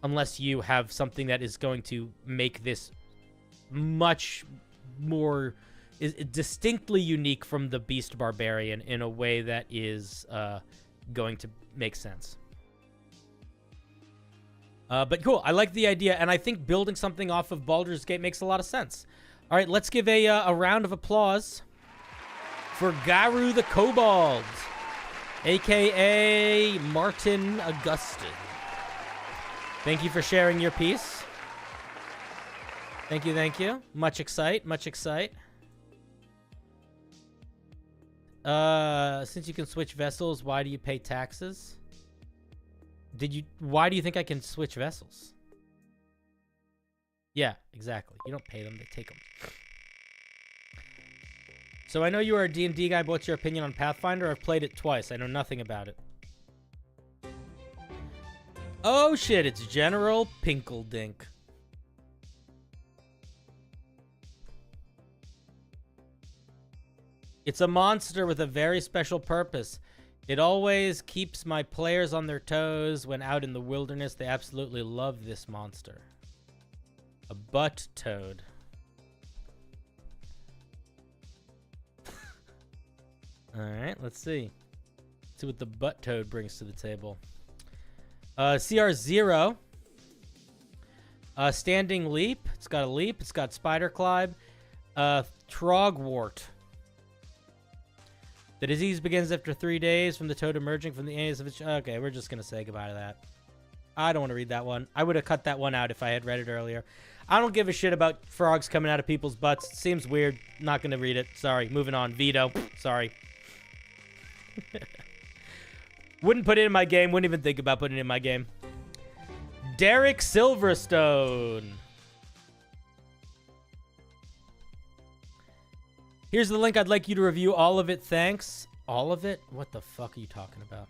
S1: unless you have something that is going to make this much more... is distinctly unique from the Beast Barbarian in a way that is going to make sense. But cool, I like the idea, and I think building something off of Baldur's Gate makes a lot of sense. All right, let's give a round of applause for Garu the Kobold, a.k.a. Martin Augustin. Thank you for sharing your piece. Thank you, thank you. Much excite, much excite. Since you can switch vessels, why do you pay taxes? Why do you think I can switch vessels? Yeah, exactly. You don't pay them, they take them. So I know you are a D&D guy, but what's your opinion on Pathfinder? I've played it twice. I know nothing about it. Oh shit, it's General Pinkledink. It's a monster with a very special purpose. It always keeps my players on their toes when out in the wilderness. They absolutely love this monster. A butt toad. Alright, let's see. Let's see what the butt toad brings to the table. CR0. Standing leap. It's got a leap. It's got spider climb. Trogwort. The disease begins after 3 days from the toad emerging from the anus of its... Okay, we're just going to say goodbye to that. I don't want to read that one. I would have cut that one out if I had read it earlier. I don't give a shit about frogs coming out of people's butts. Seems weird. Not going to read it. Sorry. Moving on. Veto. Sorry. Wouldn't put it in my game. Wouldn't even think about putting it in my game. Derek Silverstone. Here's the link. I'd like you to review all of it. Thanks. All of it? What the fuck are you talking about?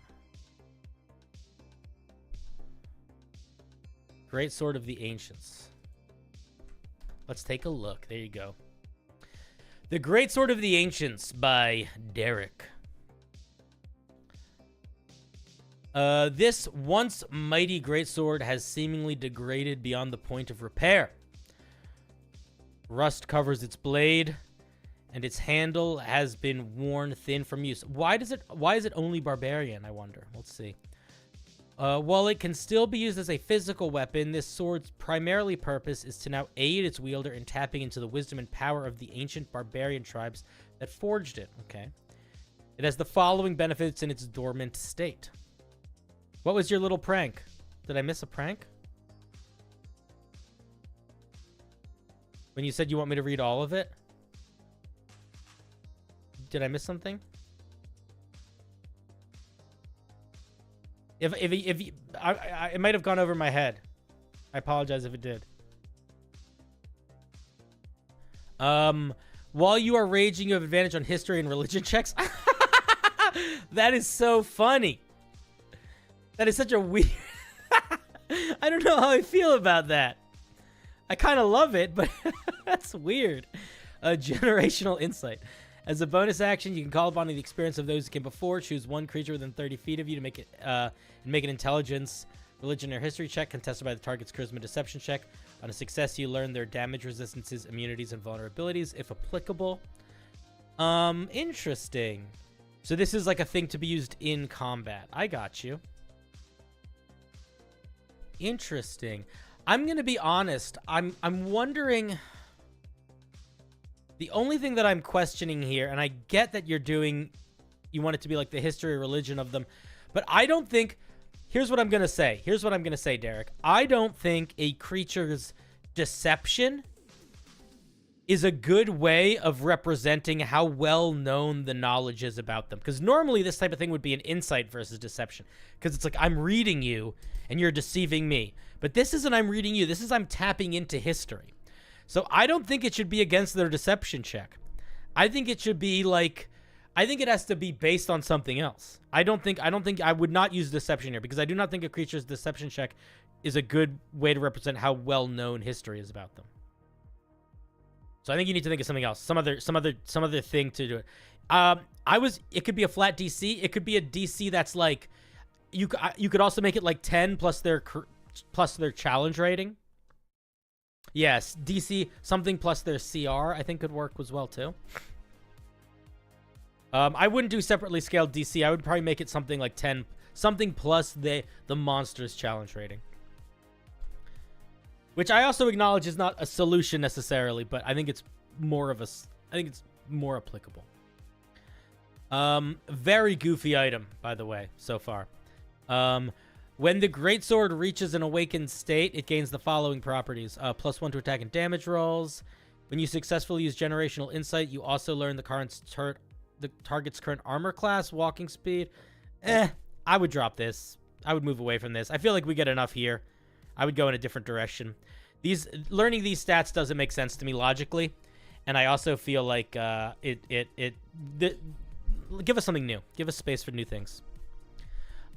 S1: Great Sword of the Ancients. Let's take a look. There you go. The Great Sword of the Ancients by Derek. This once mighty greatsword has seemingly degraded beyond the point of repair. Rust covers its blade, and its handle has been worn thin from use. Why is it only barbarian, I wonder? Let's see. While it can still be used as a physical weapon, this sword's primarily purpose is to now aid its wielder in tapping into the wisdom and power of the ancient barbarian tribes that forged it. Okay. It has the following benefits in its dormant state. What was your little prank? Did I miss a prank? When you said you want me to read all of it? Did I miss something? It might have gone over my head. I apologize if it did. While you are raging, you have advantage on history and religion checks. That is so funny. That is such a weird... I don't know how I feel about that. I kind of love it, but that's weird. A generational insight. As a bonus action, you can call upon the experience of those who came before. Choose one creature within 30 feet of you to make it make an intelligence, religion, or history check contested by the target's charisma deception check. On a success, you learn their damage resistances, immunities, and vulnerabilities, if applicable. Interesting. So this is like a thing to be used in combat. I got you. Interesting. I'm gonna be honest. I'm wondering. The only thing that I'm questioning here, and I get that you want it to be like the history or religion of them, but I don't think. Here's what I'm gonna say. Here's what I'm gonna say, Derek. I don't think a creature's deception is a good way of representing how well known the knowledge is about them. Because normally this type of thing would be an insight versus deception. Because it's like, I'm reading you and you're deceiving me. But this isn't I'm reading you. This is I'm tapping into history. So I don't think it should be against their deception check. I think it should be like, I think it has to be based on something else. I would not use deception here because I do not think a creature's deception check is a good way to represent how well known history is about them. So I think you need to think of something else, some other thing to do it. It could be a flat DC. It could be a DC that's like, you could also make it like 10 plus their challenge rating. Yes, DC something plus their CR I think could work as well too. I wouldn't do separately scaled DC. I would probably make it something like 10, something plus the monster's challenge rating. Which I also acknowledge is not a solution necessarily, but I think it's more of I think it's more applicable. Very goofy item, by the way, so far. When the greatsword reaches an awakened state, it gains the following properties. +1 to attack and damage rolls. When you successfully use generational insight, you also learn the target's current armor class, walking speed. I would drop this. I would move away from this. I feel like we get enough here. I would go in a different direction. Learning these stats doesn't make sense to me logically, and I also feel like give us something new. Give us space for new things.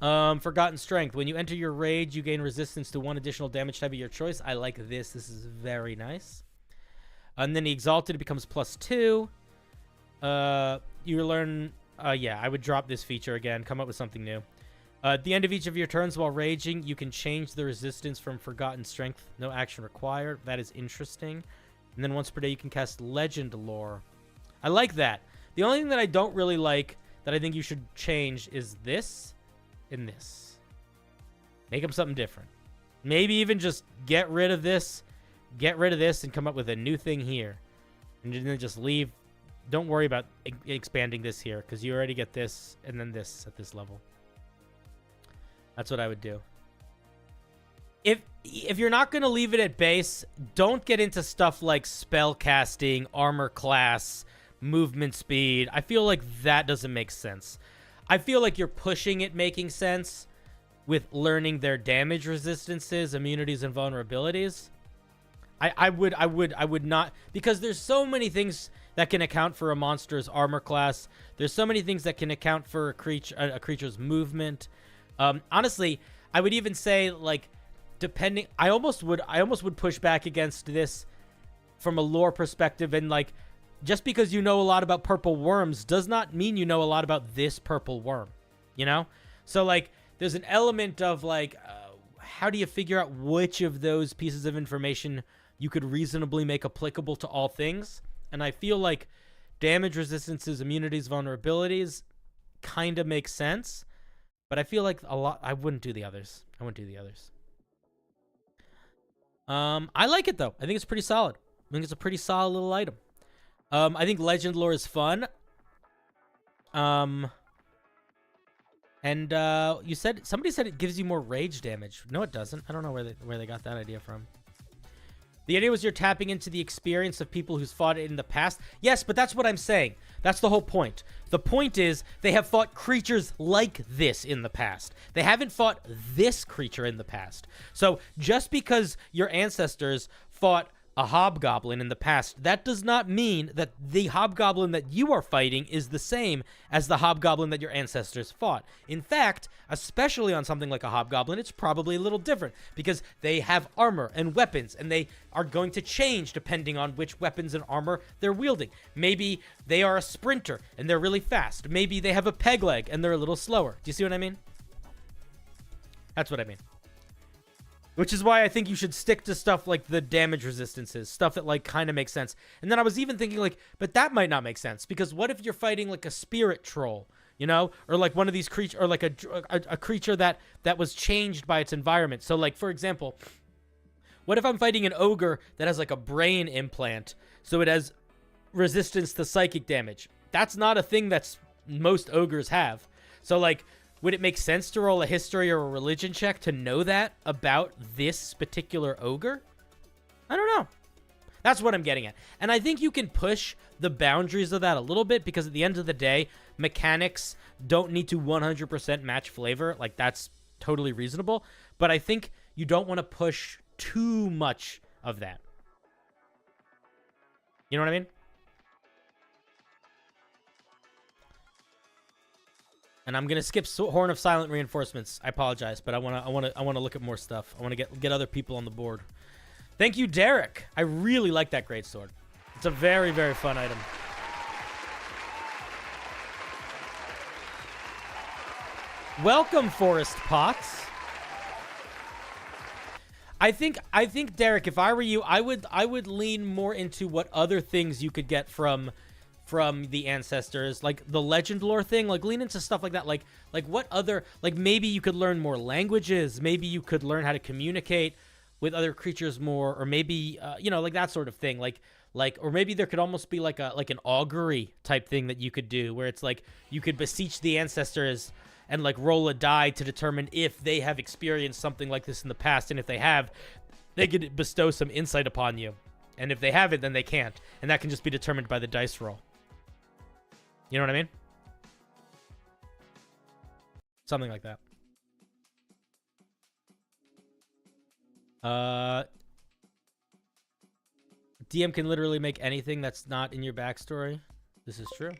S1: Forgotten Strength. When you enter your rage, you gain resistance to one additional damage type of your choice. I like this. This is very nice. And then the Exalted becomes +2. You learn. Yeah, I would drop this feature again. Come up with something new. At the end of each of your turns while raging, you can change the resistance from Forgotten Strength. No action required. That is interesting. And then once per day, you can cast Legend Lore. I like that. The only thing that I don't really like that I think you should change is this and this. Make them something different. Maybe even just get rid of this, and come up with a new thing here. And then just leave. Don't worry about expanding this here, because you already get this and then this at this level. That's what I would do. If you're not going to leave it at base, don't get into stuff like spell casting, armor class, movement speed. I feel like that doesn't make sense. I feel like you're pushing it making sense with learning their damage resistances, immunities, and vulnerabilities. I would not, because there's so many things that can account for a monster's armor class. There's so many things that can account for a creature's movement. Honestly, I would even say, like, depending, I almost would push back against this from a lore perspective, and like, just because you know a lot about purple worms does not mean you know a lot about this purple worm, you know? So like, there's an element of like, how do you figure out which of those pieces of information you could reasonably make applicable to all things? And I feel like damage resistances, immunities, vulnerabilities kind of make sense. But I feel like I wouldn't do the others. I like it, though. I think it's pretty solid. I think it's a pretty solid little item. I think Legend Lore is fun. And somebody said it gives you more rage damage. No, it doesn't. I don't know where they got that idea from. The idea was you're tapping into the experience of people who's fought it in the past. Yes, but that's what I'm saying. That's the whole point. The point is they have fought creatures like this in the past. They haven't fought this creature in the past. So just because your ancestors fought a hobgoblin in the past, that does not mean that the hobgoblin that you are fighting is the same as the hobgoblin that your ancestors fought. In fact, especially on something like a hobgoblin, it's probably a little different because they have armor and weapons, and they are going to change depending on which weapons and armor they're wielding. Maybe they are a sprinter and they're really fast. Maybe they have a peg leg and they're a little slower. Do you see what I mean? That's what I mean. Which is why I think you should stick to stuff like the damage resistances, stuff that, like, kind of makes sense. And then I was even thinking, like, but that might not make sense, because what if you're fighting, like, a spirit troll, you know? Or, like, one of these creatures, or, like, a creature that was changed by its environment. So, like, for example, what if I'm fighting an ogre that has, like, a brain implant, so it has resistance to psychic damage? That's not a thing that's most ogres have. So, like, would it make sense to roll a history or a religion check to know that about this particular ogre? I don't know. That's what I'm getting at. And I think you can push the boundaries of that a little bit, because at the end of the day, mechanics don't need to 100% match flavor. Like, that's totally reasonable. But I think you don't want to push too much of that. You know what I mean? And I'm gonna skip Horn of Silent Reinforcements. I apologize, but I wanna look at more stuff. I wanna get other people on the board. Thank you, Derek. I really like that greatsword. It's a very, very fun item. Welcome, Forest Pots. I think Derek, if I were you, I would lean more into what other things you could get from the ancestors, like the legend lore thing. Like, lean into stuff like that. Like what other, like, maybe you could learn more languages. Maybe you could learn how to communicate with other creatures more, or maybe you know, like that sort of thing. Like, or maybe there could almost be like an augury type thing that you could do, where it's like you could beseech the ancestors and, like, roll a die to determine if they have experienced something like this in the past, and if they have, they could bestow some insight upon you, and if they haven't, then they can't, and that can just be determined by the dice roll. You know what I mean? Something like that. DM can literally make anything that's not in your backstory. This is true.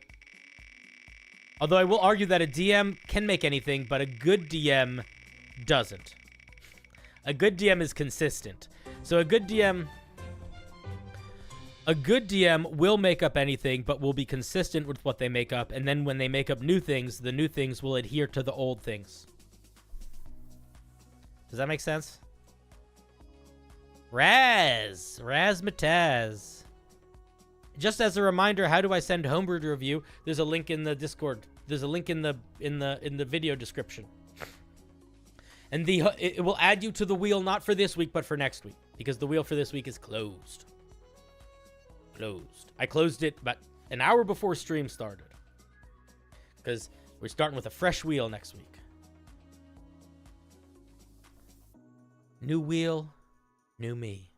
S1: Although I will argue that a DM can make anything, but a good DM doesn't. A good DM is consistent. So a good DM will make up anything, but will be consistent with what they make up. And then when they make up new things, the new things will adhere to the old things. Does that make sense? Razmataz. Just as a reminder, how do I send Homebrew to review? There's a link in the Discord. There's a link in the video description. And it will add you to the wheel, not for this week, but for next week, because the wheel for this week is closed. I closed it about an hour before stream started, because we're starting with a fresh wheel next week. New wheel, new me.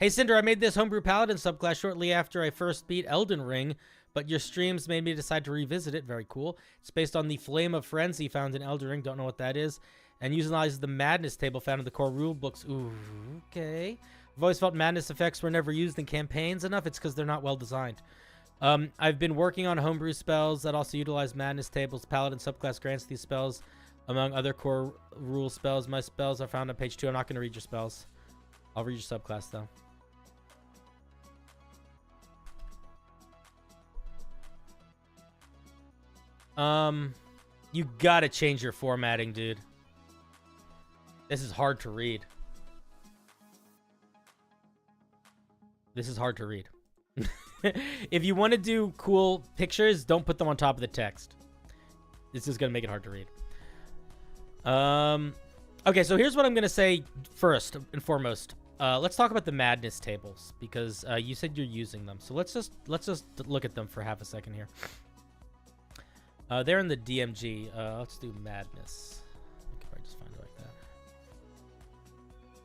S1: Hey, Cinder, I made this Homebrew Paladin subclass shortly after I first beat Elden Ring, but your streams made me decide to revisit it. Very cool. It's based on the Flame of Frenzy found in Elden Ring. Don't know what that is. And utilizes the Madness table found in the core rule books. Ooh, okay. I've always felt Madness effects were never used in campaigns enough. It's because they're not well designed. I've been working on Homebrew spells that also utilize Madness tables. Paladin subclass grants these spells among other core rule spells. My spells are found on page 2. I'm not going to read your spells. I'll read your subclass, though. You gotta change your formatting, dude. This is hard to read. This is hard to read. If you want to do cool pictures, don't put them on top of the text. This is gonna make it hard to read. Okay, so here's what I'm gonna say first and foremost. Let's talk about the Madness tables, because you said you're using them. So let's just look at them for half a second here. They're in the DMG. Let's do Madness. I can probably just find it like that.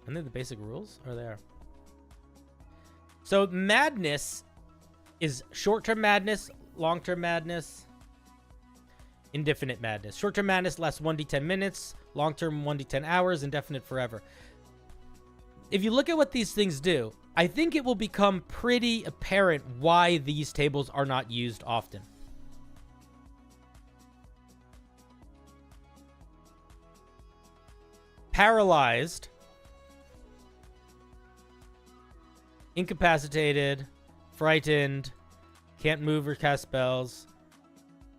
S1: And then the basic rules are there. So Madness is short-term madness, long-term madness, indefinite madness. Short-term madness lasts 1d10 minutes, long-term 1d10 hours, indefinite forever. If you look at what these things do, I think it will become pretty apparent why these tables are not used often. Paralyzed, incapacitated, frightened, can't move or cast spells,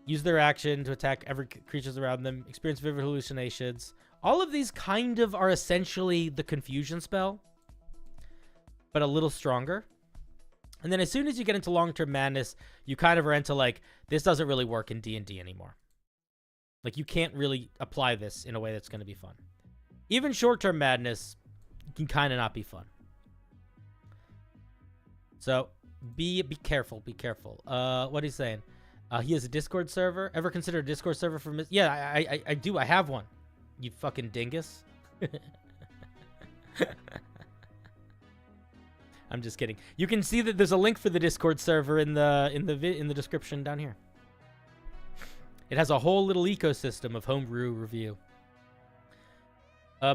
S1: use their action to attack every creatures around them, experience vivid hallucinations. All of these kind of are essentially the confusion spell, but a little stronger. And then as soon as you get into long-term madness, you kind of are into like, this doesn't really work in D&D anymore. Like, you can't really apply this in a way that's going to be fun. Even short-term madness can kind of not be fun. So be careful. Be careful. What he's saying? He has a Discord server. Ever consider a Discord server for? Yeah, I do. I have one. You fucking dingus. I'm just kidding. You can see that there's a link for the Discord server in the description down here. It has a whole little ecosystem of homebrew review.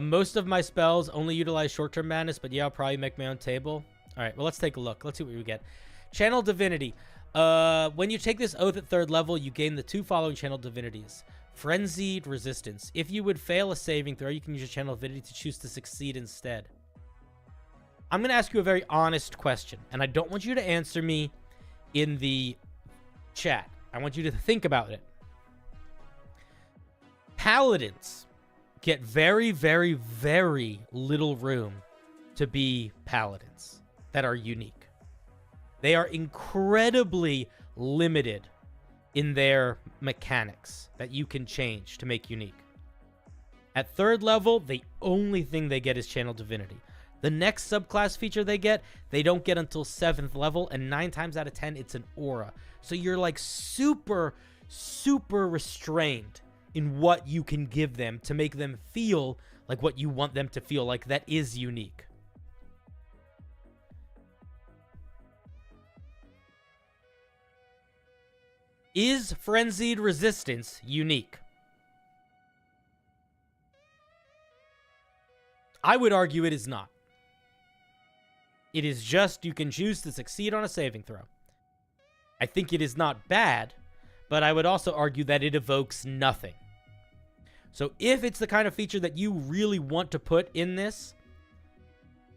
S1: Most of my spells only utilize short-term madness, but yeah, I'll probably make my own table. All right, well, let's take a look. Let's see what we get. Channel Divinity. When you take this oath at 3rd level, you gain the 2 following channel divinities. Frenzied Resistance. If you would fail a saving throw, you can use your channel divinity to choose to succeed instead. I'm going to ask you a very honest question, and I don't want you to answer me in the chat. I want you to think about it. Paladins get very, very, very little room to be paladins that are unique. They are incredibly limited in their mechanics that you can change to make unique. At 3rd level, the only thing they get is channel divinity. The next subclass feature they don't get until 7th level, and 9 times out of 10, it's an aura. So you're like super, super restrained in what you can give them to make them feel like what you want them to feel like that is unique. Is Frenzied Resistance unique? I would argue it is not. It is just you can choose to succeed on a saving throw. I think it is not bad, but I would also argue that it evokes nothing. So if it's the kind of feature that you really want to put in this,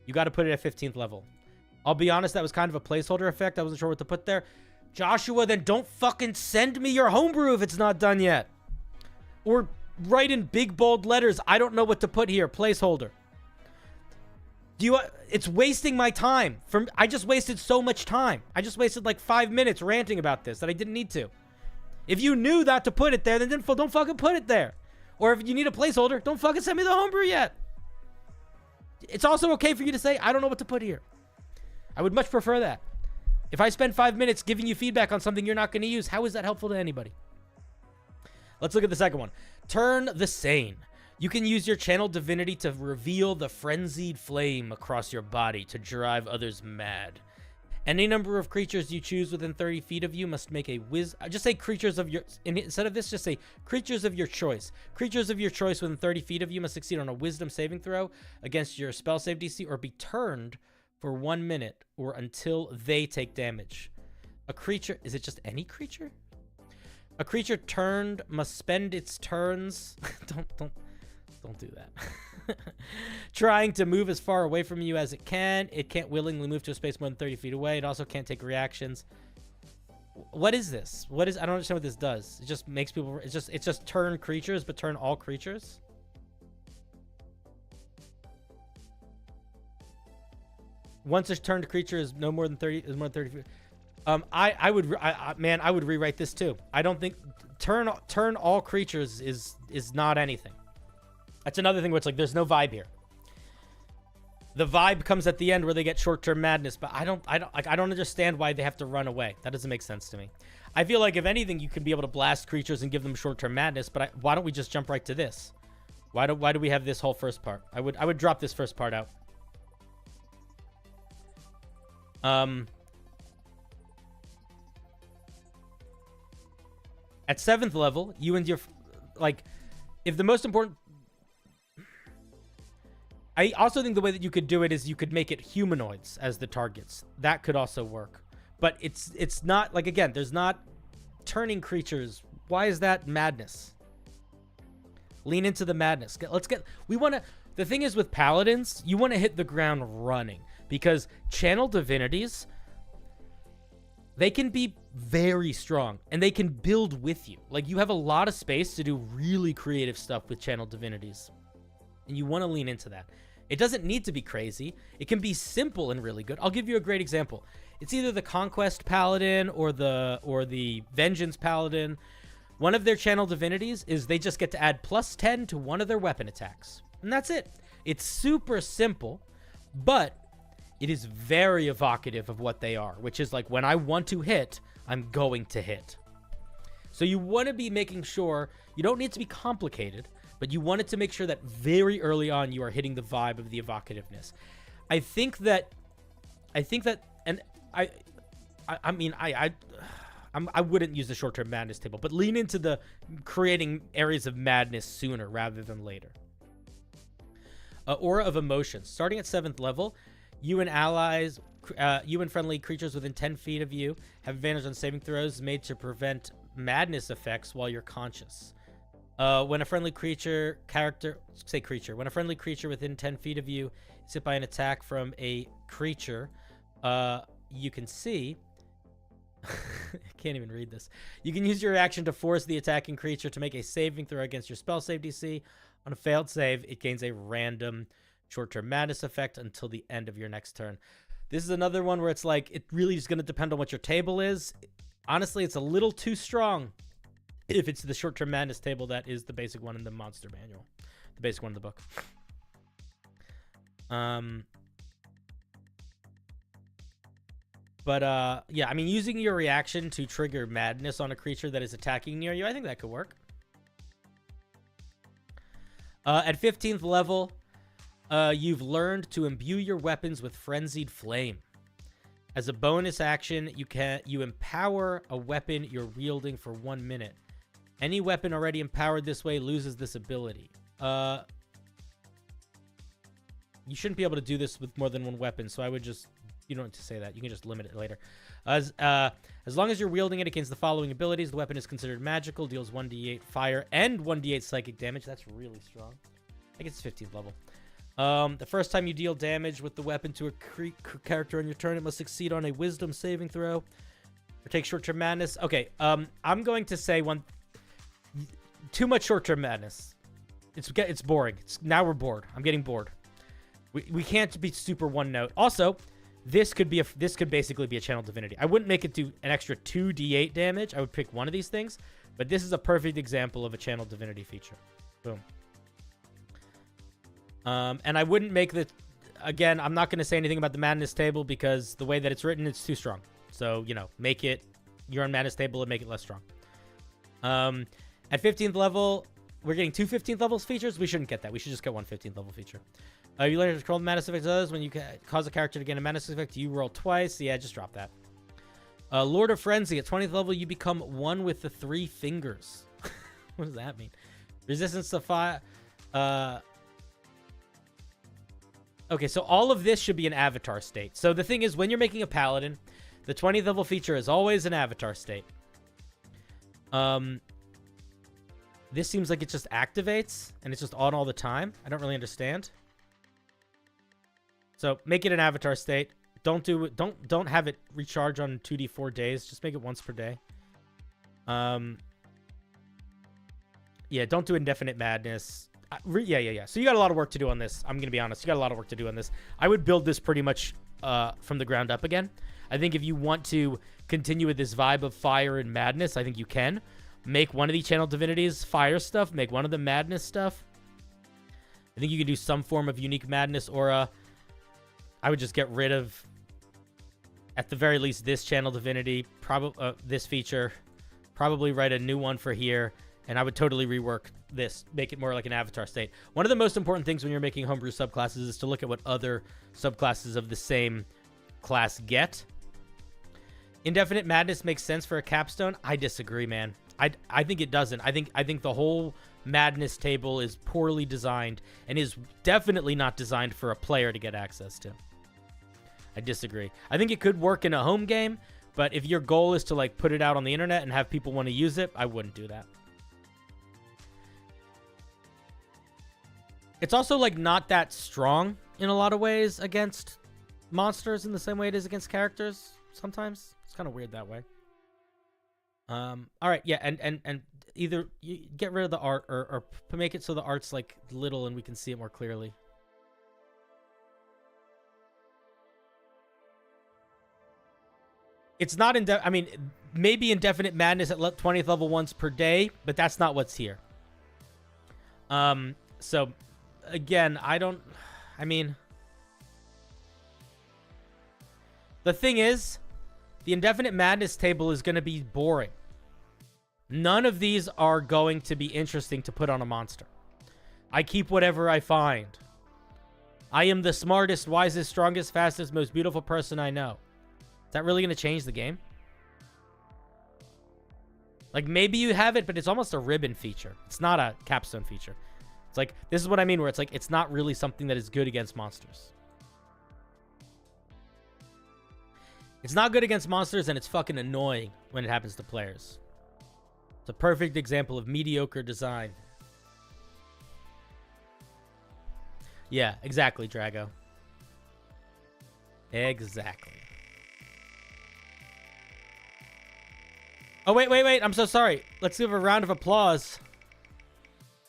S1: you got to put it at 15th level. I'll be honest, that was kind of a placeholder effect. I wasn't sure what to put there. Joshua, then don't fucking send me your homebrew if it's not done yet. Or write in big, bold letters, I don't know what to put here, placeholder. It's wasting my time. I just wasted so much time. I just wasted like 5 minutes ranting about this that I didn't need to. If you knew not to put it there, then don't fucking put it there. Or if you need a placeholder, don't fucking send me the homebrew yet. It's also okay for you to say, I don't know what to put here. I would much prefer that. If I spend 5 minutes giving you feedback on something you're not going to use, how is that helpful to anybody? Let's look at the second one. Turn the Sane. You can use your channel divinity to reveal the Frenzied Flame across your body to drive others mad. Any number of creatures you choose within 30 feet of you must make a just say creatures of your... Instead of this, just say creatures of your choice. Creatures of your choice within 30 feet of you must succeed on a wisdom saving throw against your spell save DC or be turned for 1 minute or until they take damage. A creature... Is it just any creature? A creature turned must spend its turns... Don't do that. Trying to move as far away from you as it can. It can't willingly move to a space more than 30 feet away. It also can't take reactions. What is this? I don't understand what this does. It just makes people... It's just turn creatures, but turn all creatures? Once a turned creature is no more than 30... Is more than 30 feet... I would rewrite this too. I don't think... Turn all creatures is not anything. That's another thing where it's like, there's no vibe here. The vibe comes at the end where they get short-term madness, but I don't understand why they have to run away. That doesn't make sense to me. I feel like if anything, you can be able to blast creatures and give them short-term madness, but why don't we just jump right to this? Why do we have this whole first part? I would drop this first part out. At 7th level, you and your... Like, if the most important... I also think the way that you could do it is you could make it humanoids as the targets. That could also work. But it's not, like, again, there's not turning creatures. Why is that madness? Lean into the madness. The thing is with paladins, you want to hit the ground running. Because channel divinities, they can be very strong. And they can build with you. Like, you have a lot of space to do really creative stuff with channel divinities. And you want to lean into that. It doesn't need to be crazy. It can be simple and really good. I'll give you a great example. It's either the Conquest Paladin or the Vengeance Paladin. One of their channel divinities is they just get to add +10 to one of their weapon attacks. And that's it. It's super simple, but it is very evocative of what they are, which is like, when I want to hit, I'm going to hit. So you want to be making sure, you don't need it to be complicated, but you want it to make sure that very early on you are hitting the vibe of the evocativeness. I think that, and I wouldn't use the short-term madness table, but lean into the creating areas of madness sooner rather than later. Aura of Emotions. Starting at 7th level, you and allies, you and friendly creatures within 10 feet of you have advantage on saving throws made to prevent madness effects while you're conscious. When a friendly creature when a friendly creature within 10 feet of you is hit by an attack from a creature, you can see, I can't even read this. You can use your action to force the attacking creature to make a saving throw against your spell save DC. On a failed save, it gains a random short-term madness effect until the end of your next turn. This is another one where it's like, it really is going to depend on what your table is. Honestly, it's a little too strong if it's the short-term madness table that is the basic one in the monster manual. The basic one in the book. But yeah, I mean, using your reaction to trigger madness on a creature that is attacking near you, I think that could work. At 15th level, you've learned to imbue your weapons with Frenzied Flame. As a bonus action, you empower a weapon you're wielding for 1 minute. Any weapon already empowered this way loses this ability. You shouldn't be able to do this with more than one weapon, so I would just... You don't need to say that. You can just limit it later. As long as you're wielding it against the following abilities, the weapon is considered magical, deals 1d8 fire and 1d8 psychic damage. That's really strong. I guess it's 15th level. The first time you deal damage with the weapon to a character on your turn, it must succeed on a wisdom saving throw or take short-term madness. Okay, I'm going to say too much short-term madness. It's boring. Now we're bored. I'm getting bored. We can't be super one note. Also, this could basically be a channel divinity. I wouldn't make it do an extra 2d8 damage. I would pick one of these things, but this is a perfect example of a channel divinity feature. Boom. And I wouldn't make the... Again, I'm not going to say anything about the madness table because the way that it's written, it's too strong. So, make it your own madness table and make it less strong. At 15th level, we're getting 2 15th levels features. We shouldn't get that. We should just get 1 15th level feature. You learn to control the madness effect does when you cause a character to gain a madness effect. You roll twice. Yeah, just drop that. Lord of Frenzy. At 20th level, you become one with the 3 fingers. What does that mean? Resistance to fire. Okay, so all of this should be an avatar state. So the thing is, when you're making a paladin, the 20th level feature is always an avatar state. This seems like it just activates, and it's just on all the time. I don't really understand. So make it an avatar state. Don't have it recharge on 2d4 days. Just make it once per day. Yeah, don't do indefinite madness. Yeah. So you got a lot of work to do on this. I'm going to be honest. You got a lot of work to do on this. I would build this pretty much from the ground up again. I think if you want to continue with this vibe of fire and madness, I think you can. Make one of the channel divinities fire stuff. Make one of the madness stuff. I think you can do some form of unique madness aura. I would just get rid of, at the very least, this channel divinity, this feature. Probably write a new one for here. And I would totally rework this, make it more like an avatar state. One of the most important things when you're making homebrew subclasses is to look at what other subclasses of the same class get. Indefinite madness makes sense for a capstone. I disagree, man. I think it doesn't. I think the whole madness table is poorly designed and is definitely not designed for a player to get access to. I disagree. I think it could work in a home game, but if your goal is to like put it out on the internet and have people want to use it, I wouldn't do that. It's also like not that strong in a lot of ways against monsters in the same way it is against characters sometimes. It's kind of weird that way. All right, yeah, and either you get rid of the art or make it so the art's like little and we can see it more clearly. It's not I mean, maybe Indefinite Madness at 20th level once per day, but that's not what's here. So again, I mean, the thing is, the Indefinite Madness table is going to be boring. None of these are going to be interesting to put on a monster. I keep whatever I find. I am the smartest, wisest, strongest, fastest, most beautiful person I know. Is that really going to change the game? Like, maybe you have it, but it's almost a ribbon feature. It's not a capstone feature. It's like, this is what I mean, where it's like, it's not really something that is good against monsters. It's not good against monsters, and it's fucking annoying when it happens to players. It's a perfect example of mediocre design. Yeah, exactly, Drago. Exactly. Oh, wait. I'm so sorry. Let's give a round of applause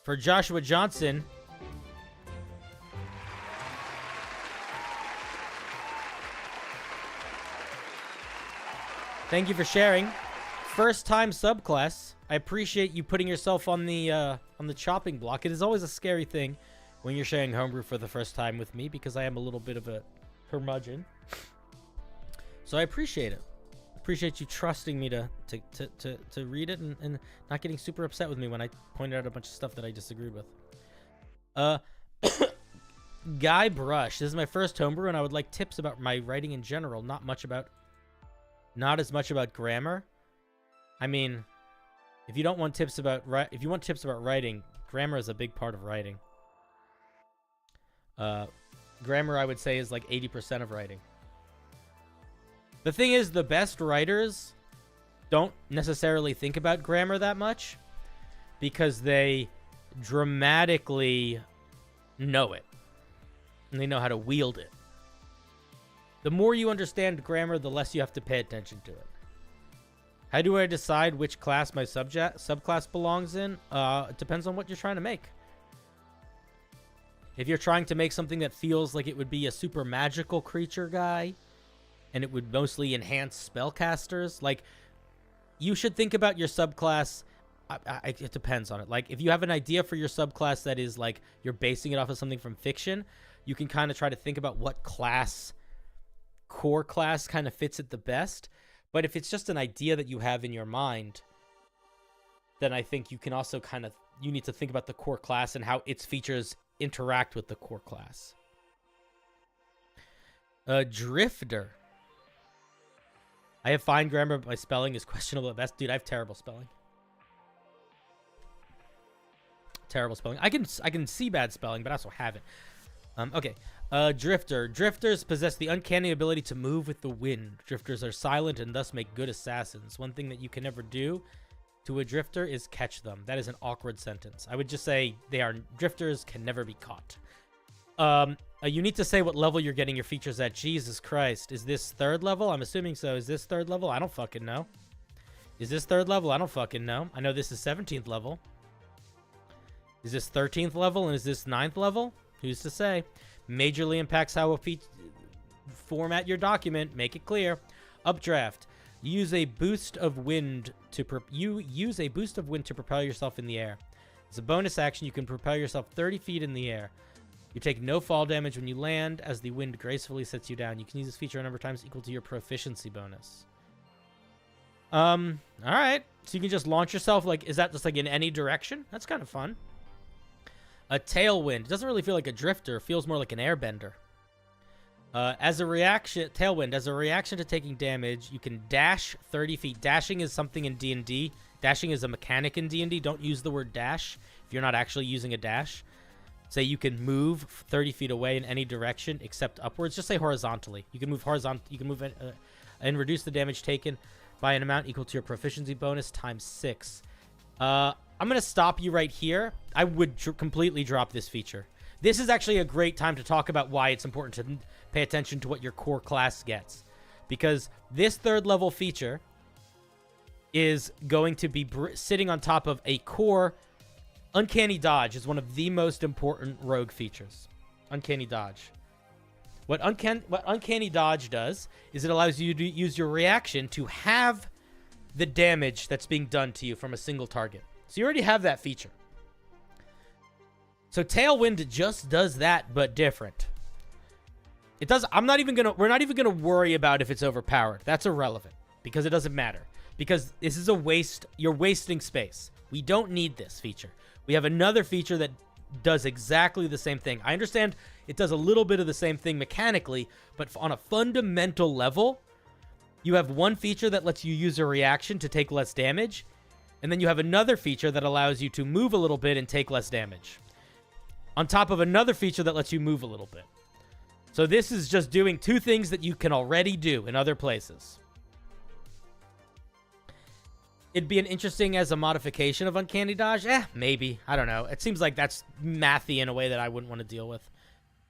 S1: for Joshua Johnson. Thank you for sharing. First time subclass. I appreciate you putting yourself on the chopping block. It is always a scary thing when you're sharing homebrew for the first time with me because I am a little bit of a curmudgeon. So I appreciate it. Appreciate you trusting me to read it and not getting super upset with me when I pointed out a bunch of stuff that I disagreed with. Guy Brush. This is my first homebrew and I would like tips about my writing in general. Not as much about grammar. I mean, if you want tips about writing, grammar is a big part of writing. Grammar, I would say, is like 80% of writing. The thing is, the best writers don't necessarily think about grammar that much because they dramatically know it and they know how to wield it. The more you understand grammar, the less you have to pay attention to it. How do I decide which class my subclass belongs in? It depends on what you're trying to make. If you're trying to make something that feels like it would be a super magical creature guy, and it would mostly enhance spellcasters, like, you should think about your subclass. It depends on it. Like, if you have an idea for your subclass that is, like, you're basing it off of something from fiction, you can kind of try to think about what core class kind of fits it the best. But if it's just an idea that you have in your mind, then I think you can also you need to think about the core class and how its features interact with the core class. Drifter. I have fine grammar, but my spelling is questionable at best. Dude, I have terrible spelling. Terrible spelling. I can see bad spelling, but I also have it. Okay. Drifter. Drifters possess the uncanny ability to move with the wind. Drifters are silent and thus make good assassins. One thing that you can never do to a drifter is catch them. That is an awkward sentence. I would just say drifters can never be caught. You need to say what level you're getting your features at. Jesus Christ. Is this 3rd level? I'm assuming so. Is this 3rd level? I don't fucking know. Is this 3rd level? I don't fucking know. I know this is 17th level. Is this 13th level? And is this 9th level? Who's to say? Majorly impacts how format your document. Make it clear. Updraft. Use a boost of wind to propel yourself in the air. As a bonus action, you can propel yourself 30 feet in the air. You take no fall damage when you land as the wind gracefully sets you down. You can use this feature a number of times equal to your proficiency bonus. All right. So you can just launch yourself. Like, is that just like in any direction? That's kind of fun. A tailwind. It doesn't really feel like a drifter. It feels more like an airbender. As a reaction, tailwind. As a reaction to taking damage, you can dash 30 feet. Dashing is something in D&D Dashing is a mechanic in D&D. Don't use the word dash if you're not actually using a dash. Say you can move 30 feet away in any direction except upwards. Just say horizontally. You can move horizontal. You can move and reduce the damage taken by an amount equal to your proficiency bonus times 6. I'm going to stop you right here. I would completely drop this feature. This is actually a great time to talk about why it's important to pay attention to what your core class gets. Because this 3rd level feature is going to be sitting on top of a core. Uncanny Dodge is one of the most important rogue features. Uncanny Dodge. What Uncanny Dodge does is it allows you to use your reaction to have the damage that's being done to you from a single target. So you already have that feature. So Tailwind just does that, but different. It does. We're not even gonna worry about if it's overpowered. That's irrelevant because it doesn't matter. Because this is a waste. You're wasting space. We don't need this feature. We have another feature that does exactly the same thing. I understand it does a little bit of the same thing mechanically, but on a fundamental level, you have one feature that lets you use a reaction to take less damage, and then you have another feature that allows you to move a little bit and take less damage, on top of another feature that lets you move a little bit. So this is just doing 2 things that you can already do in other places. It'd be an interesting as a modification of Uncanny Dodge. Maybe. I don't know. It seems like that's mathy in a way that I wouldn't want to deal with.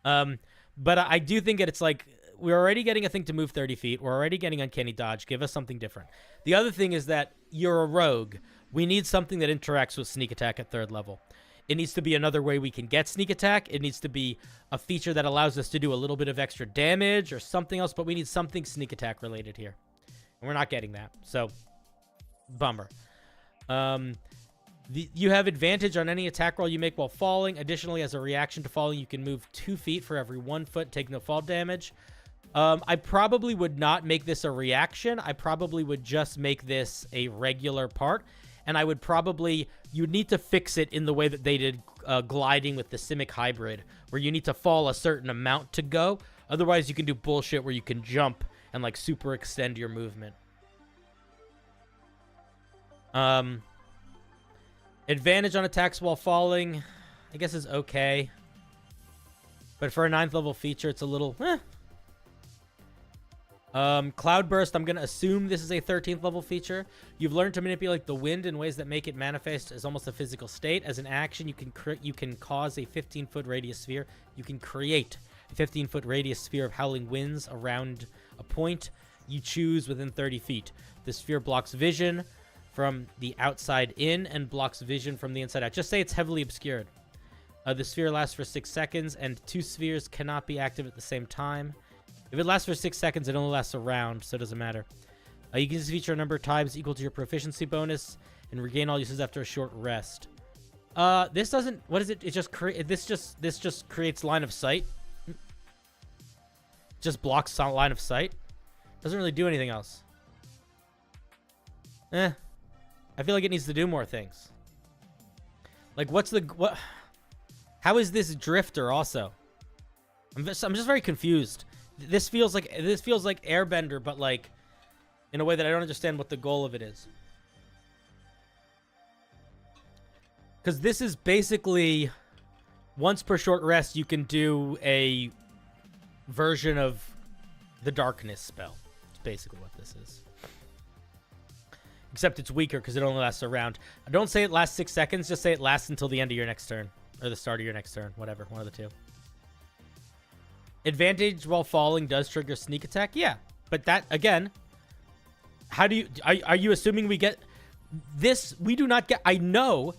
S1: But I do think that it's like, we're already getting a thing to move 30 feet. We're already getting Uncanny Dodge. Give us something different. The other thing is that you're a rogue. We need something that interacts with sneak attack at 3rd level. It needs to be another way we can get sneak attack. It needs to be a feature that allows us to do a little bit of extra damage or something else, but we need something sneak attack related here. And we're not getting that. So, bummer. You have advantage on any attack roll you make while falling. Additionally, as a reaction to falling, you can move 2 feet for every 1 foot, take no fall damage. I probably would not make this a reaction. I probably would just make this a regular part. And I would probably, you'd need to fix it in the way that they did gliding with the Simic Hybrid, where you need to fall a certain amount to go. Otherwise, you can do bullshit where you can jump and like super extend your movement. Advantage on attacks while falling, I guess is okay. But for a 9th level feature, it's a little, Cloudburst, I'm going to assume this is a 13th level feature. You've learned to manipulate the wind in ways that make it manifest as almost a physical state. As an action, you can cause a 15-foot radius sphere. You can create a 15-foot radius sphere of howling winds around a point you choose within 30 feet. The sphere blocks vision from the outside in and blocks vision from the inside out. Just say it's heavily obscured. The sphere lasts for 6 seconds, and 2 spheres cannot be active at the same time. If it lasts for 6 seconds, it only lasts a round, so it doesn't matter. You can use this feature a number of times equal to your proficiency bonus and regain all uses after a short rest. This doesn't... What is it? It just this just creates line of sight. Just blocks line of sight. Doesn't really do anything else. I feel like it needs to do more things. Like, what? How is this drifter also? I'm just very confused. This feels like Airbender, but like in a way that I don't understand what the goal of it is. Because this is basically once per short rest, you can do a version of the darkness spell. It's basically what this is. Except it's weaker because it only lasts a round. Don't say it lasts 6 seconds. Just say it lasts until the end of your next turn. Or the start of your next turn. Whatever. One of the two. Advantage while falling does trigger sneak attack. Yeah. But that, again, how do you... Are you assuming we get... This, we do not get... I know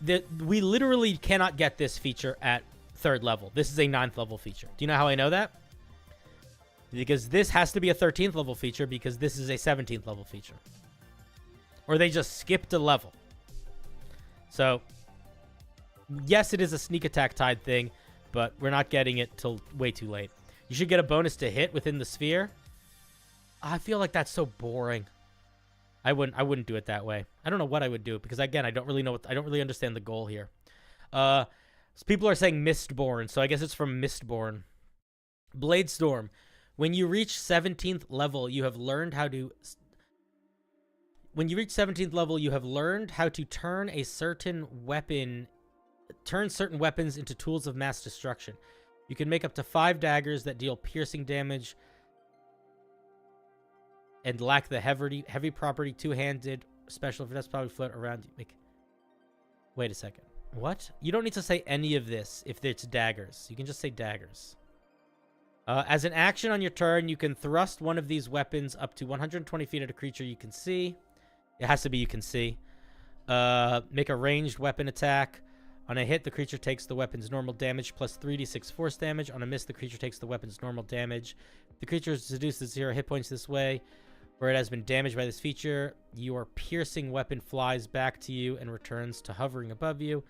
S1: that we literally cannot get this feature at 3rd level. This is a 9th level feature. Do you know how I know that? Because this has to be a 13th level feature because this is a 17th level feature. Or they just skipped a level. So, yes, it is a sneak attack tied thing, but we're not getting it till way too late. You should get a bonus to hit within the sphere. I feel like that's so boring. I wouldn't do it that way. I don't know what I would do because again, I don't really know I don't really understand the goal here. So people are saying Mistborn, so I guess it's from Mistborn. Bladestorm. When you reach 17th level, you have learned how to when you reach 17th level, you have learned how to turn certain weapons into tools of mass destruction. You can make up to 5 daggers that deal piercing damage and lack the heavy property two-handed special. That's probably float around you. Wait a second. What? You don't need to say any of this if it's daggers. You can just say daggers. As an action on your turn, you can thrust one of these weapons up to 120 feet at a creature you can see. It has to be you can see. Make a ranged weapon attack. On a hit, the creature takes the weapon's normal damage plus 3d6 force damage. On a miss, the creature takes the weapon's normal damage. The creature is reduced to 0 hit points this way. Where it has been damaged by this feature, your piercing weapon flies back to you and returns to hovering above you.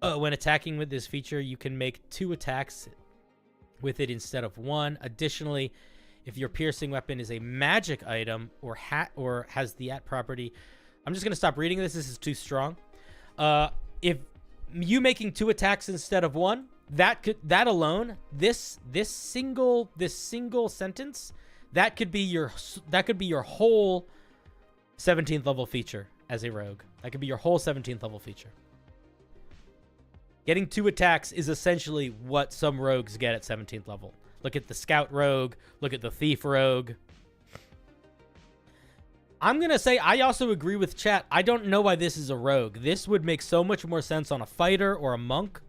S1: When attacking with this feature, you can make 2 attacks with it instead of 1. Additionally, if your piercing weapon is a magic item or has the property, I'm just going to stop reading this. This is too strong. If you making 2 attacks instead of 1, that alone, this single sentence, that could be your whole 17th level feature as a rogue. That could be your whole 17th level feature. Getting 2 attacks is essentially what some rogues get at 17th level. Look at the scout rogue. Look at the thief rogue. I'm going to say I also agree with chat. I don't know why this is a rogue. This would make so much more sense on a fighter or a monk.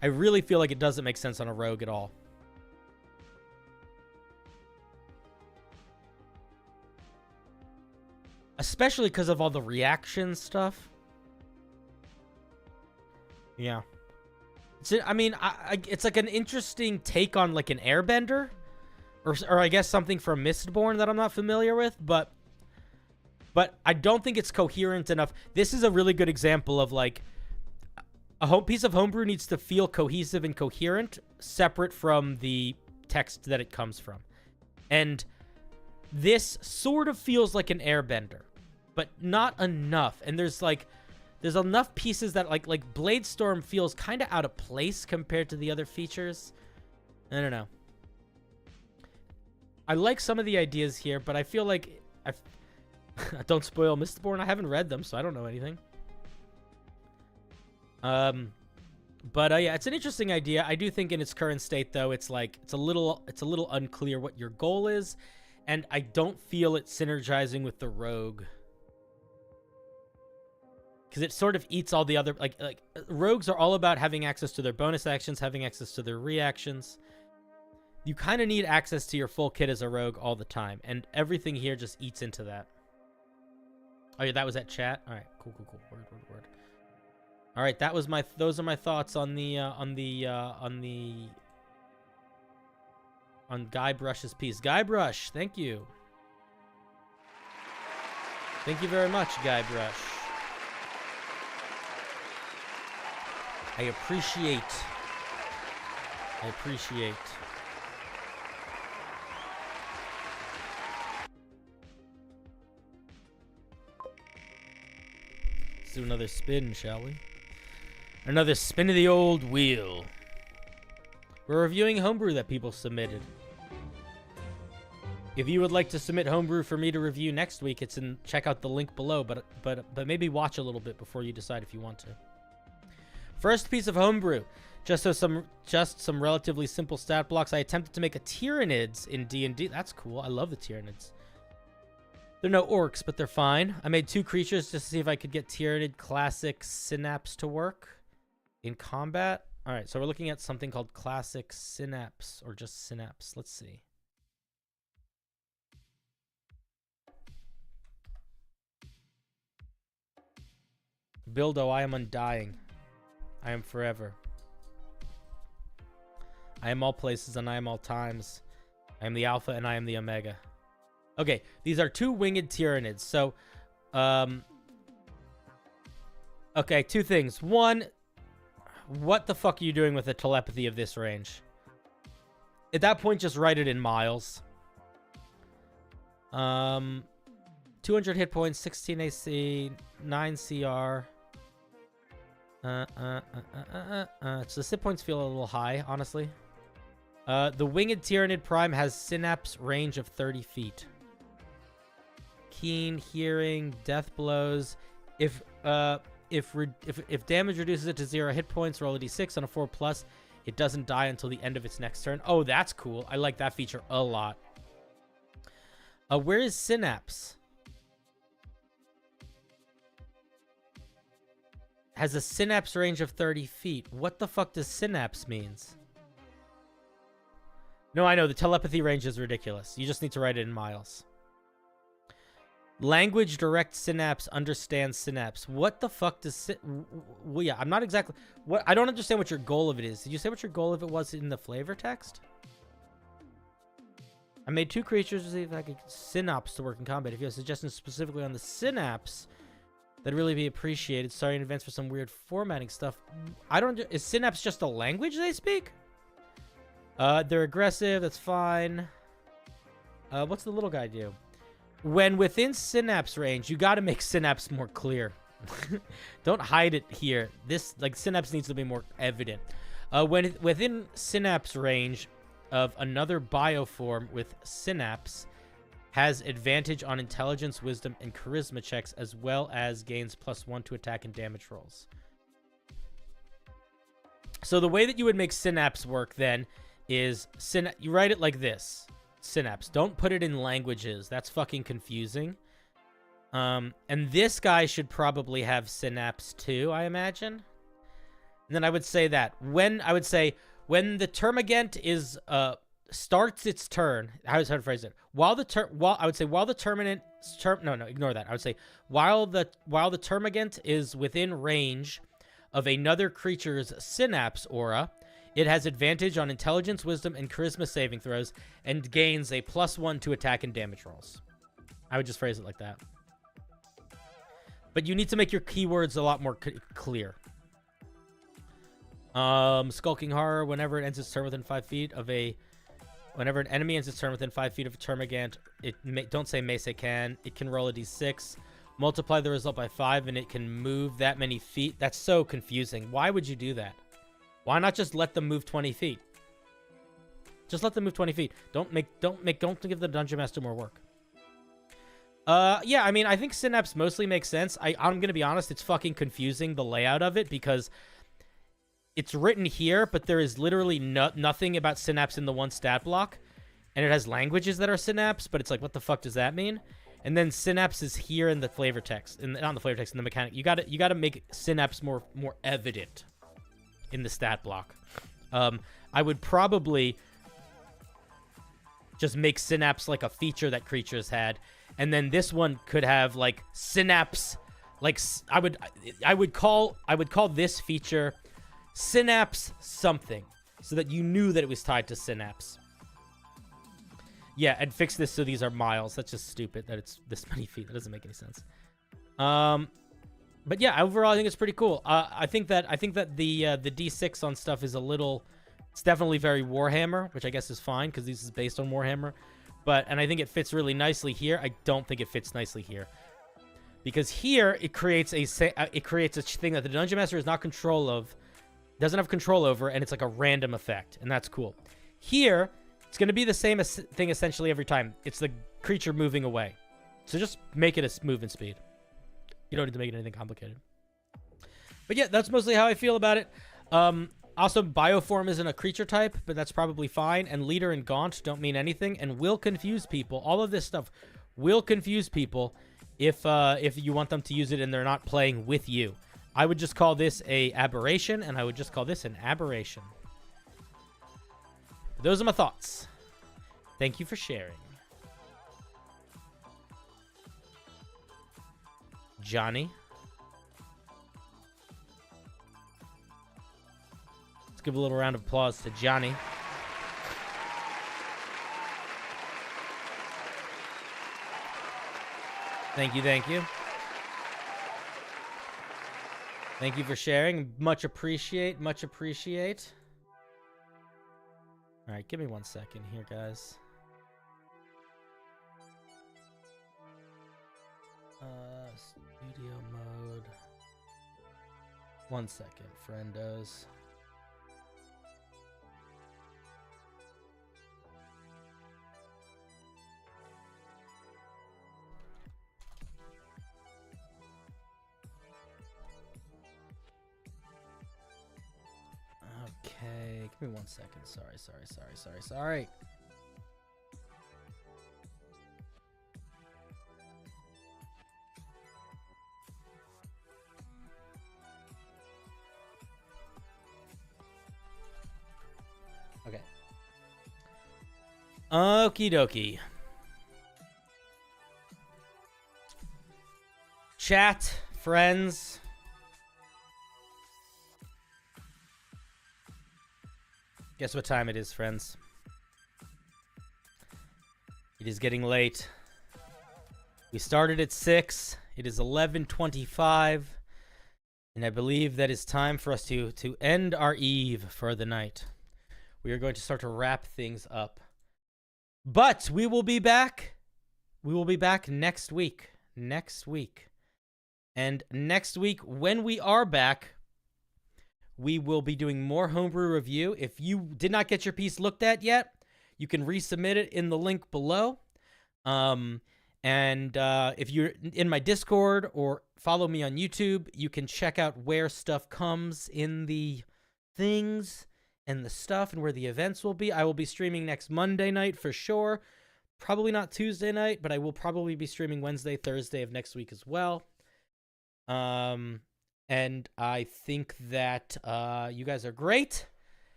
S1: I really feel like it doesn't make sense on a rogue at all. Especially because of all the reaction stuff. Yeah. I mean, it's like an interesting take on like an Airbender. Or I guess something from Mistborn that I'm not familiar with. But I don't think it's coherent enough. This is a really good example of like a piece of homebrew needs to feel cohesive and coherent, separate from the text that it comes from. And this sort of feels like an Airbender, but not enough. And there's enough pieces that like Bladestorm feels kind of out of place compared to the other features. I don't know. I like some of the ideas here, but I feel like don't spoil Mistborn. I haven't read them, so I don't know anything. Yeah, it's an interesting idea. I do think in its current state, though, it's a little unclear what your goal is, and I don't feel it synergizing with the rogue. Because it sort of eats all the other... Like rogues are all about having access to their bonus actions, having access to their reactions. You kind of need access to your full kit as a rogue all the time. And everything here just eats into that. Oh, yeah, that was at chat? All right, cool. Word. All right, those are my thoughts on Guybrush's piece. Guybrush, thank you. Thank you very much, Guybrush. I appreciate. Let's do another spin, shall we? Another spin of the old wheel. We're reviewing homebrew that people submitted. If you would like to submit homebrew for me to review next week, check out the link below, but maybe watch a little bit before you decide if you want to. First piece of homebrew. Just some relatively simple stat blocks. I attempted to make a Tyranids in D&D. That's cool. I love the Tyranids. They're no orcs, but they're fine. I made 2 creatures just to see if I could get Tyranid classic synapse to work in combat. All right, so we're looking at something called classic synapse, or just synapse. Let's see. Bildo, I am undying. I am forever. I am all places and I am all times. I am the Alpha and I am the Omega. Okay, these are 2 winged Tyranids. So, okay, 2 things. 1, what the fuck are you doing with the telepathy of this range? At that point, just write it in miles. 200 hit points, 16 AC, 9 CR. So the hit points feel a little high, honestly. The winged Tyranid Prime has synapse range of 30 feet. keen hearing, death blows. If damage reduces it to 0 hit points, roll a d6 on a 4+. It doesn't die until the end of its next turn. Oh, that's cool. I like that feature a lot. Where is Synapse? Has a Synapse range of 30 feet. What the fuck does Synapse means? No, I know. The telepathy range is ridiculous. You just need to write it in miles. Language direct Synapse understands Synapse. What the fuck does well, yeah, I'm not exactly... What I don't understand what your goal of it is. Did you say what your goal of it was in the flavor text? I made 2 creatures to see if I could Synapse to work in combat. If you have suggestions specifically on the Synapse, that'd really be appreciated. Sorry in advance for some weird formatting stuff. I don't... Is Synapse just a language they speak? They're aggressive. That's fine. What's the little guy do? When within Synapse range, you got to make Synapse more clear. Don't hide it here. This, like, Synapse needs to be more evident. When within Synapse range of another bioform with Synapse, has advantage on intelligence, wisdom, and charisma checks, as well as gains +1 to attack and damage rolls. So the way that you would make Synapse work then is you write it like this. Synapse. Don't put it in languages. That's fucking confusing. And this guy should probably have Synapse too, I imagine. And then I would say that when the termagant is starts its turn, how to phrase it? While the termagant is within range of another creature's Synapse aura, it has advantage on intelligence, wisdom, and charisma saving throws, and gains a +1 to attack and damage rolls. I would just phrase it like that. But you need to make your keywords a lot more clear. Skulking Horror, whenever it ends its turn within 5 feet of a... Whenever an enemy ends its turn within 5 feet of a termagant, don't say may, say can. It can roll a d6, multiply the result by 5, and it can move that many feet. That's so confusing. Why would you do that? Why not just let them move 20 feet? Just let them move 20 feet. Don't give the Dungeon Master more work. Yeah, I mean, I think Synapse mostly makes sense. I'm gonna be honest, it's fucking confusing, the layout of it, because it's written here, but there is literally nothing about Synapse in the one stat block, and it has languages that are Synapse, but it's like, what the fuck does that mean? And then Synapse is here in the flavor text, not in the flavor text, in the mechanic. You gotta make Synapse more evident in the stat block. I would probably just make Synapse like a feature that creatures had, and then this one could have like Synapse, like I would call this feature Synapse something, so that you knew that it was tied to Synapse. Yeah, and fix this so these are miles. That's just stupid that it's this many feet. That doesn't make any sense. But yeah, overall, I think it's pretty cool. I think that the D6 on stuff is a little... It's definitely very Warhammer, which I guess is fine, because this is based on Warhammer. And I think it fits really nicely here. I don't think it fits nicely here. Because here, it creates a thing that the Dungeon Master is not doesn't have control over, and it's like a random effect, and that's cool. Here, it's going to be the same thing essentially every time. It's the creature moving away. So just make it a movement speed. You don't need to make it anything complicated. But yeah, that's mostly how I feel about it. Also, Bioform isn't a creature type, but that's probably fine. And Leader and Gaunt don't mean anything and will confuse people. All of this stuff will confuse people if you want them to use it and they're not playing with you. I would just call this a aberration, and I would just call this an aberration. Those are my thoughts. Thank you for sharing. Johnny. Let's give a little round of applause to Johnny. Thank you, thank you. Thank you for sharing. Much appreciate, much appreciate. All right, give me 1 second here, guys. Studio mode. 1 second, friendos. Give me 1 second. Sorry. Okay. Okie dokie. Chat, friends. Guess what time it is, friends? It is getting late. We started at 6. It is 11:25. And I believe that it's time for us to end our eve for the night. We are going to start to wrap things up. But we will be back. We will be back next week. And next week, when we are back, we will be doing more homebrew review. If you did not get your piece looked at yet, you can resubmit it in the link below. If you're in my Discord or follow me on YouTube, you can check out where stuff comes in the things and the stuff and where the events will be. I will be streaming next Monday night for sure. Probably not Tuesday night, but I will probably be streaming Wednesday, Thursday of next week as well. And I think that you guys are great,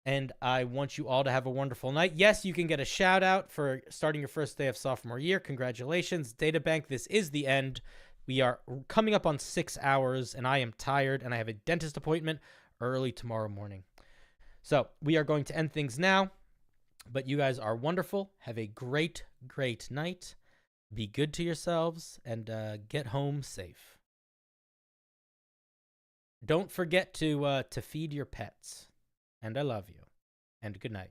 S1: and I want you all to have a wonderful night. Yes, you can get a shout out for starting your first day of sophomore year. Congratulations. Databank, this is the end. We are coming up on 6 hours, and I am tired, and I have a dentist appointment early tomorrow morning. So we are going to end things now, but you guys are wonderful. Have a great, great night. Be good to yourselves, and get home safe. Don't forget to feed your pets. And I love you. And good night.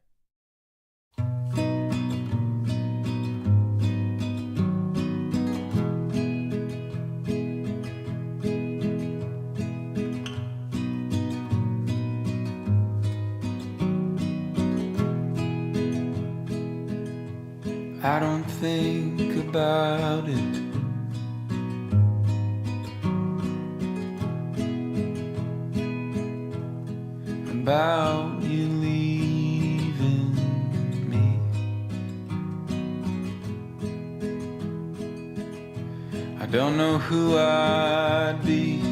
S2: I don't think about it. About you leaving me. I don't know who I'd be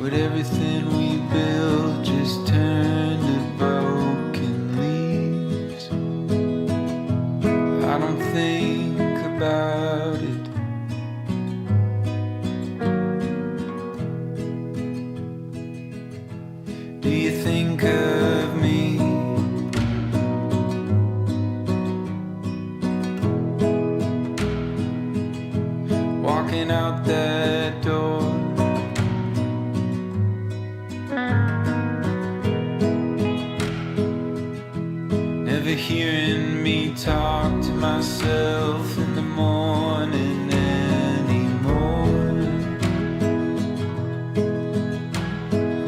S2: would everything we built just turn to broken leaves. I don't think about it. Do you think of me? Walking out that door, never hearing me talk to myself in the morning anymore.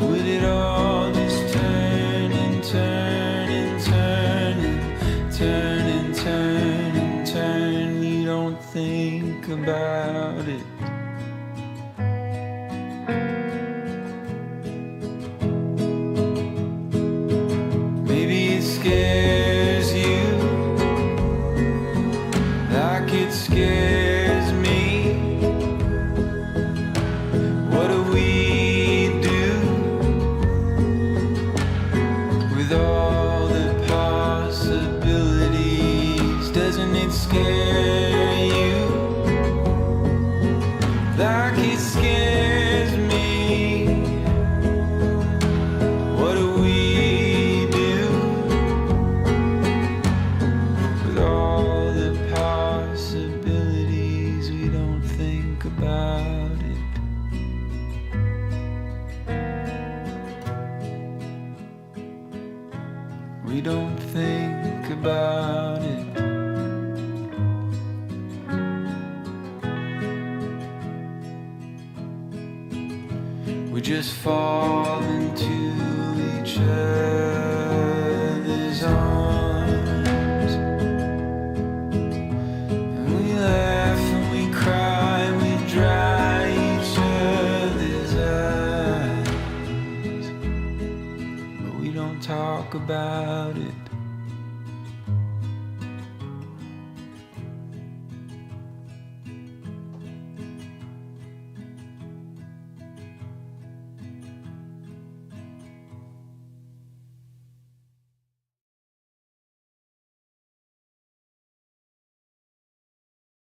S2: Would it all just turn and turn and turn and turn and turn and turn? You don't think about it. Maybe it scares you like it scares me. What do we do with all the possibilities? Doesn't it scare you like it scares me? What do we do with all the possibilities? We don't think about it. We don't think about it. We just fall into each other's arms, and we laugh and we cry, we drive. about it.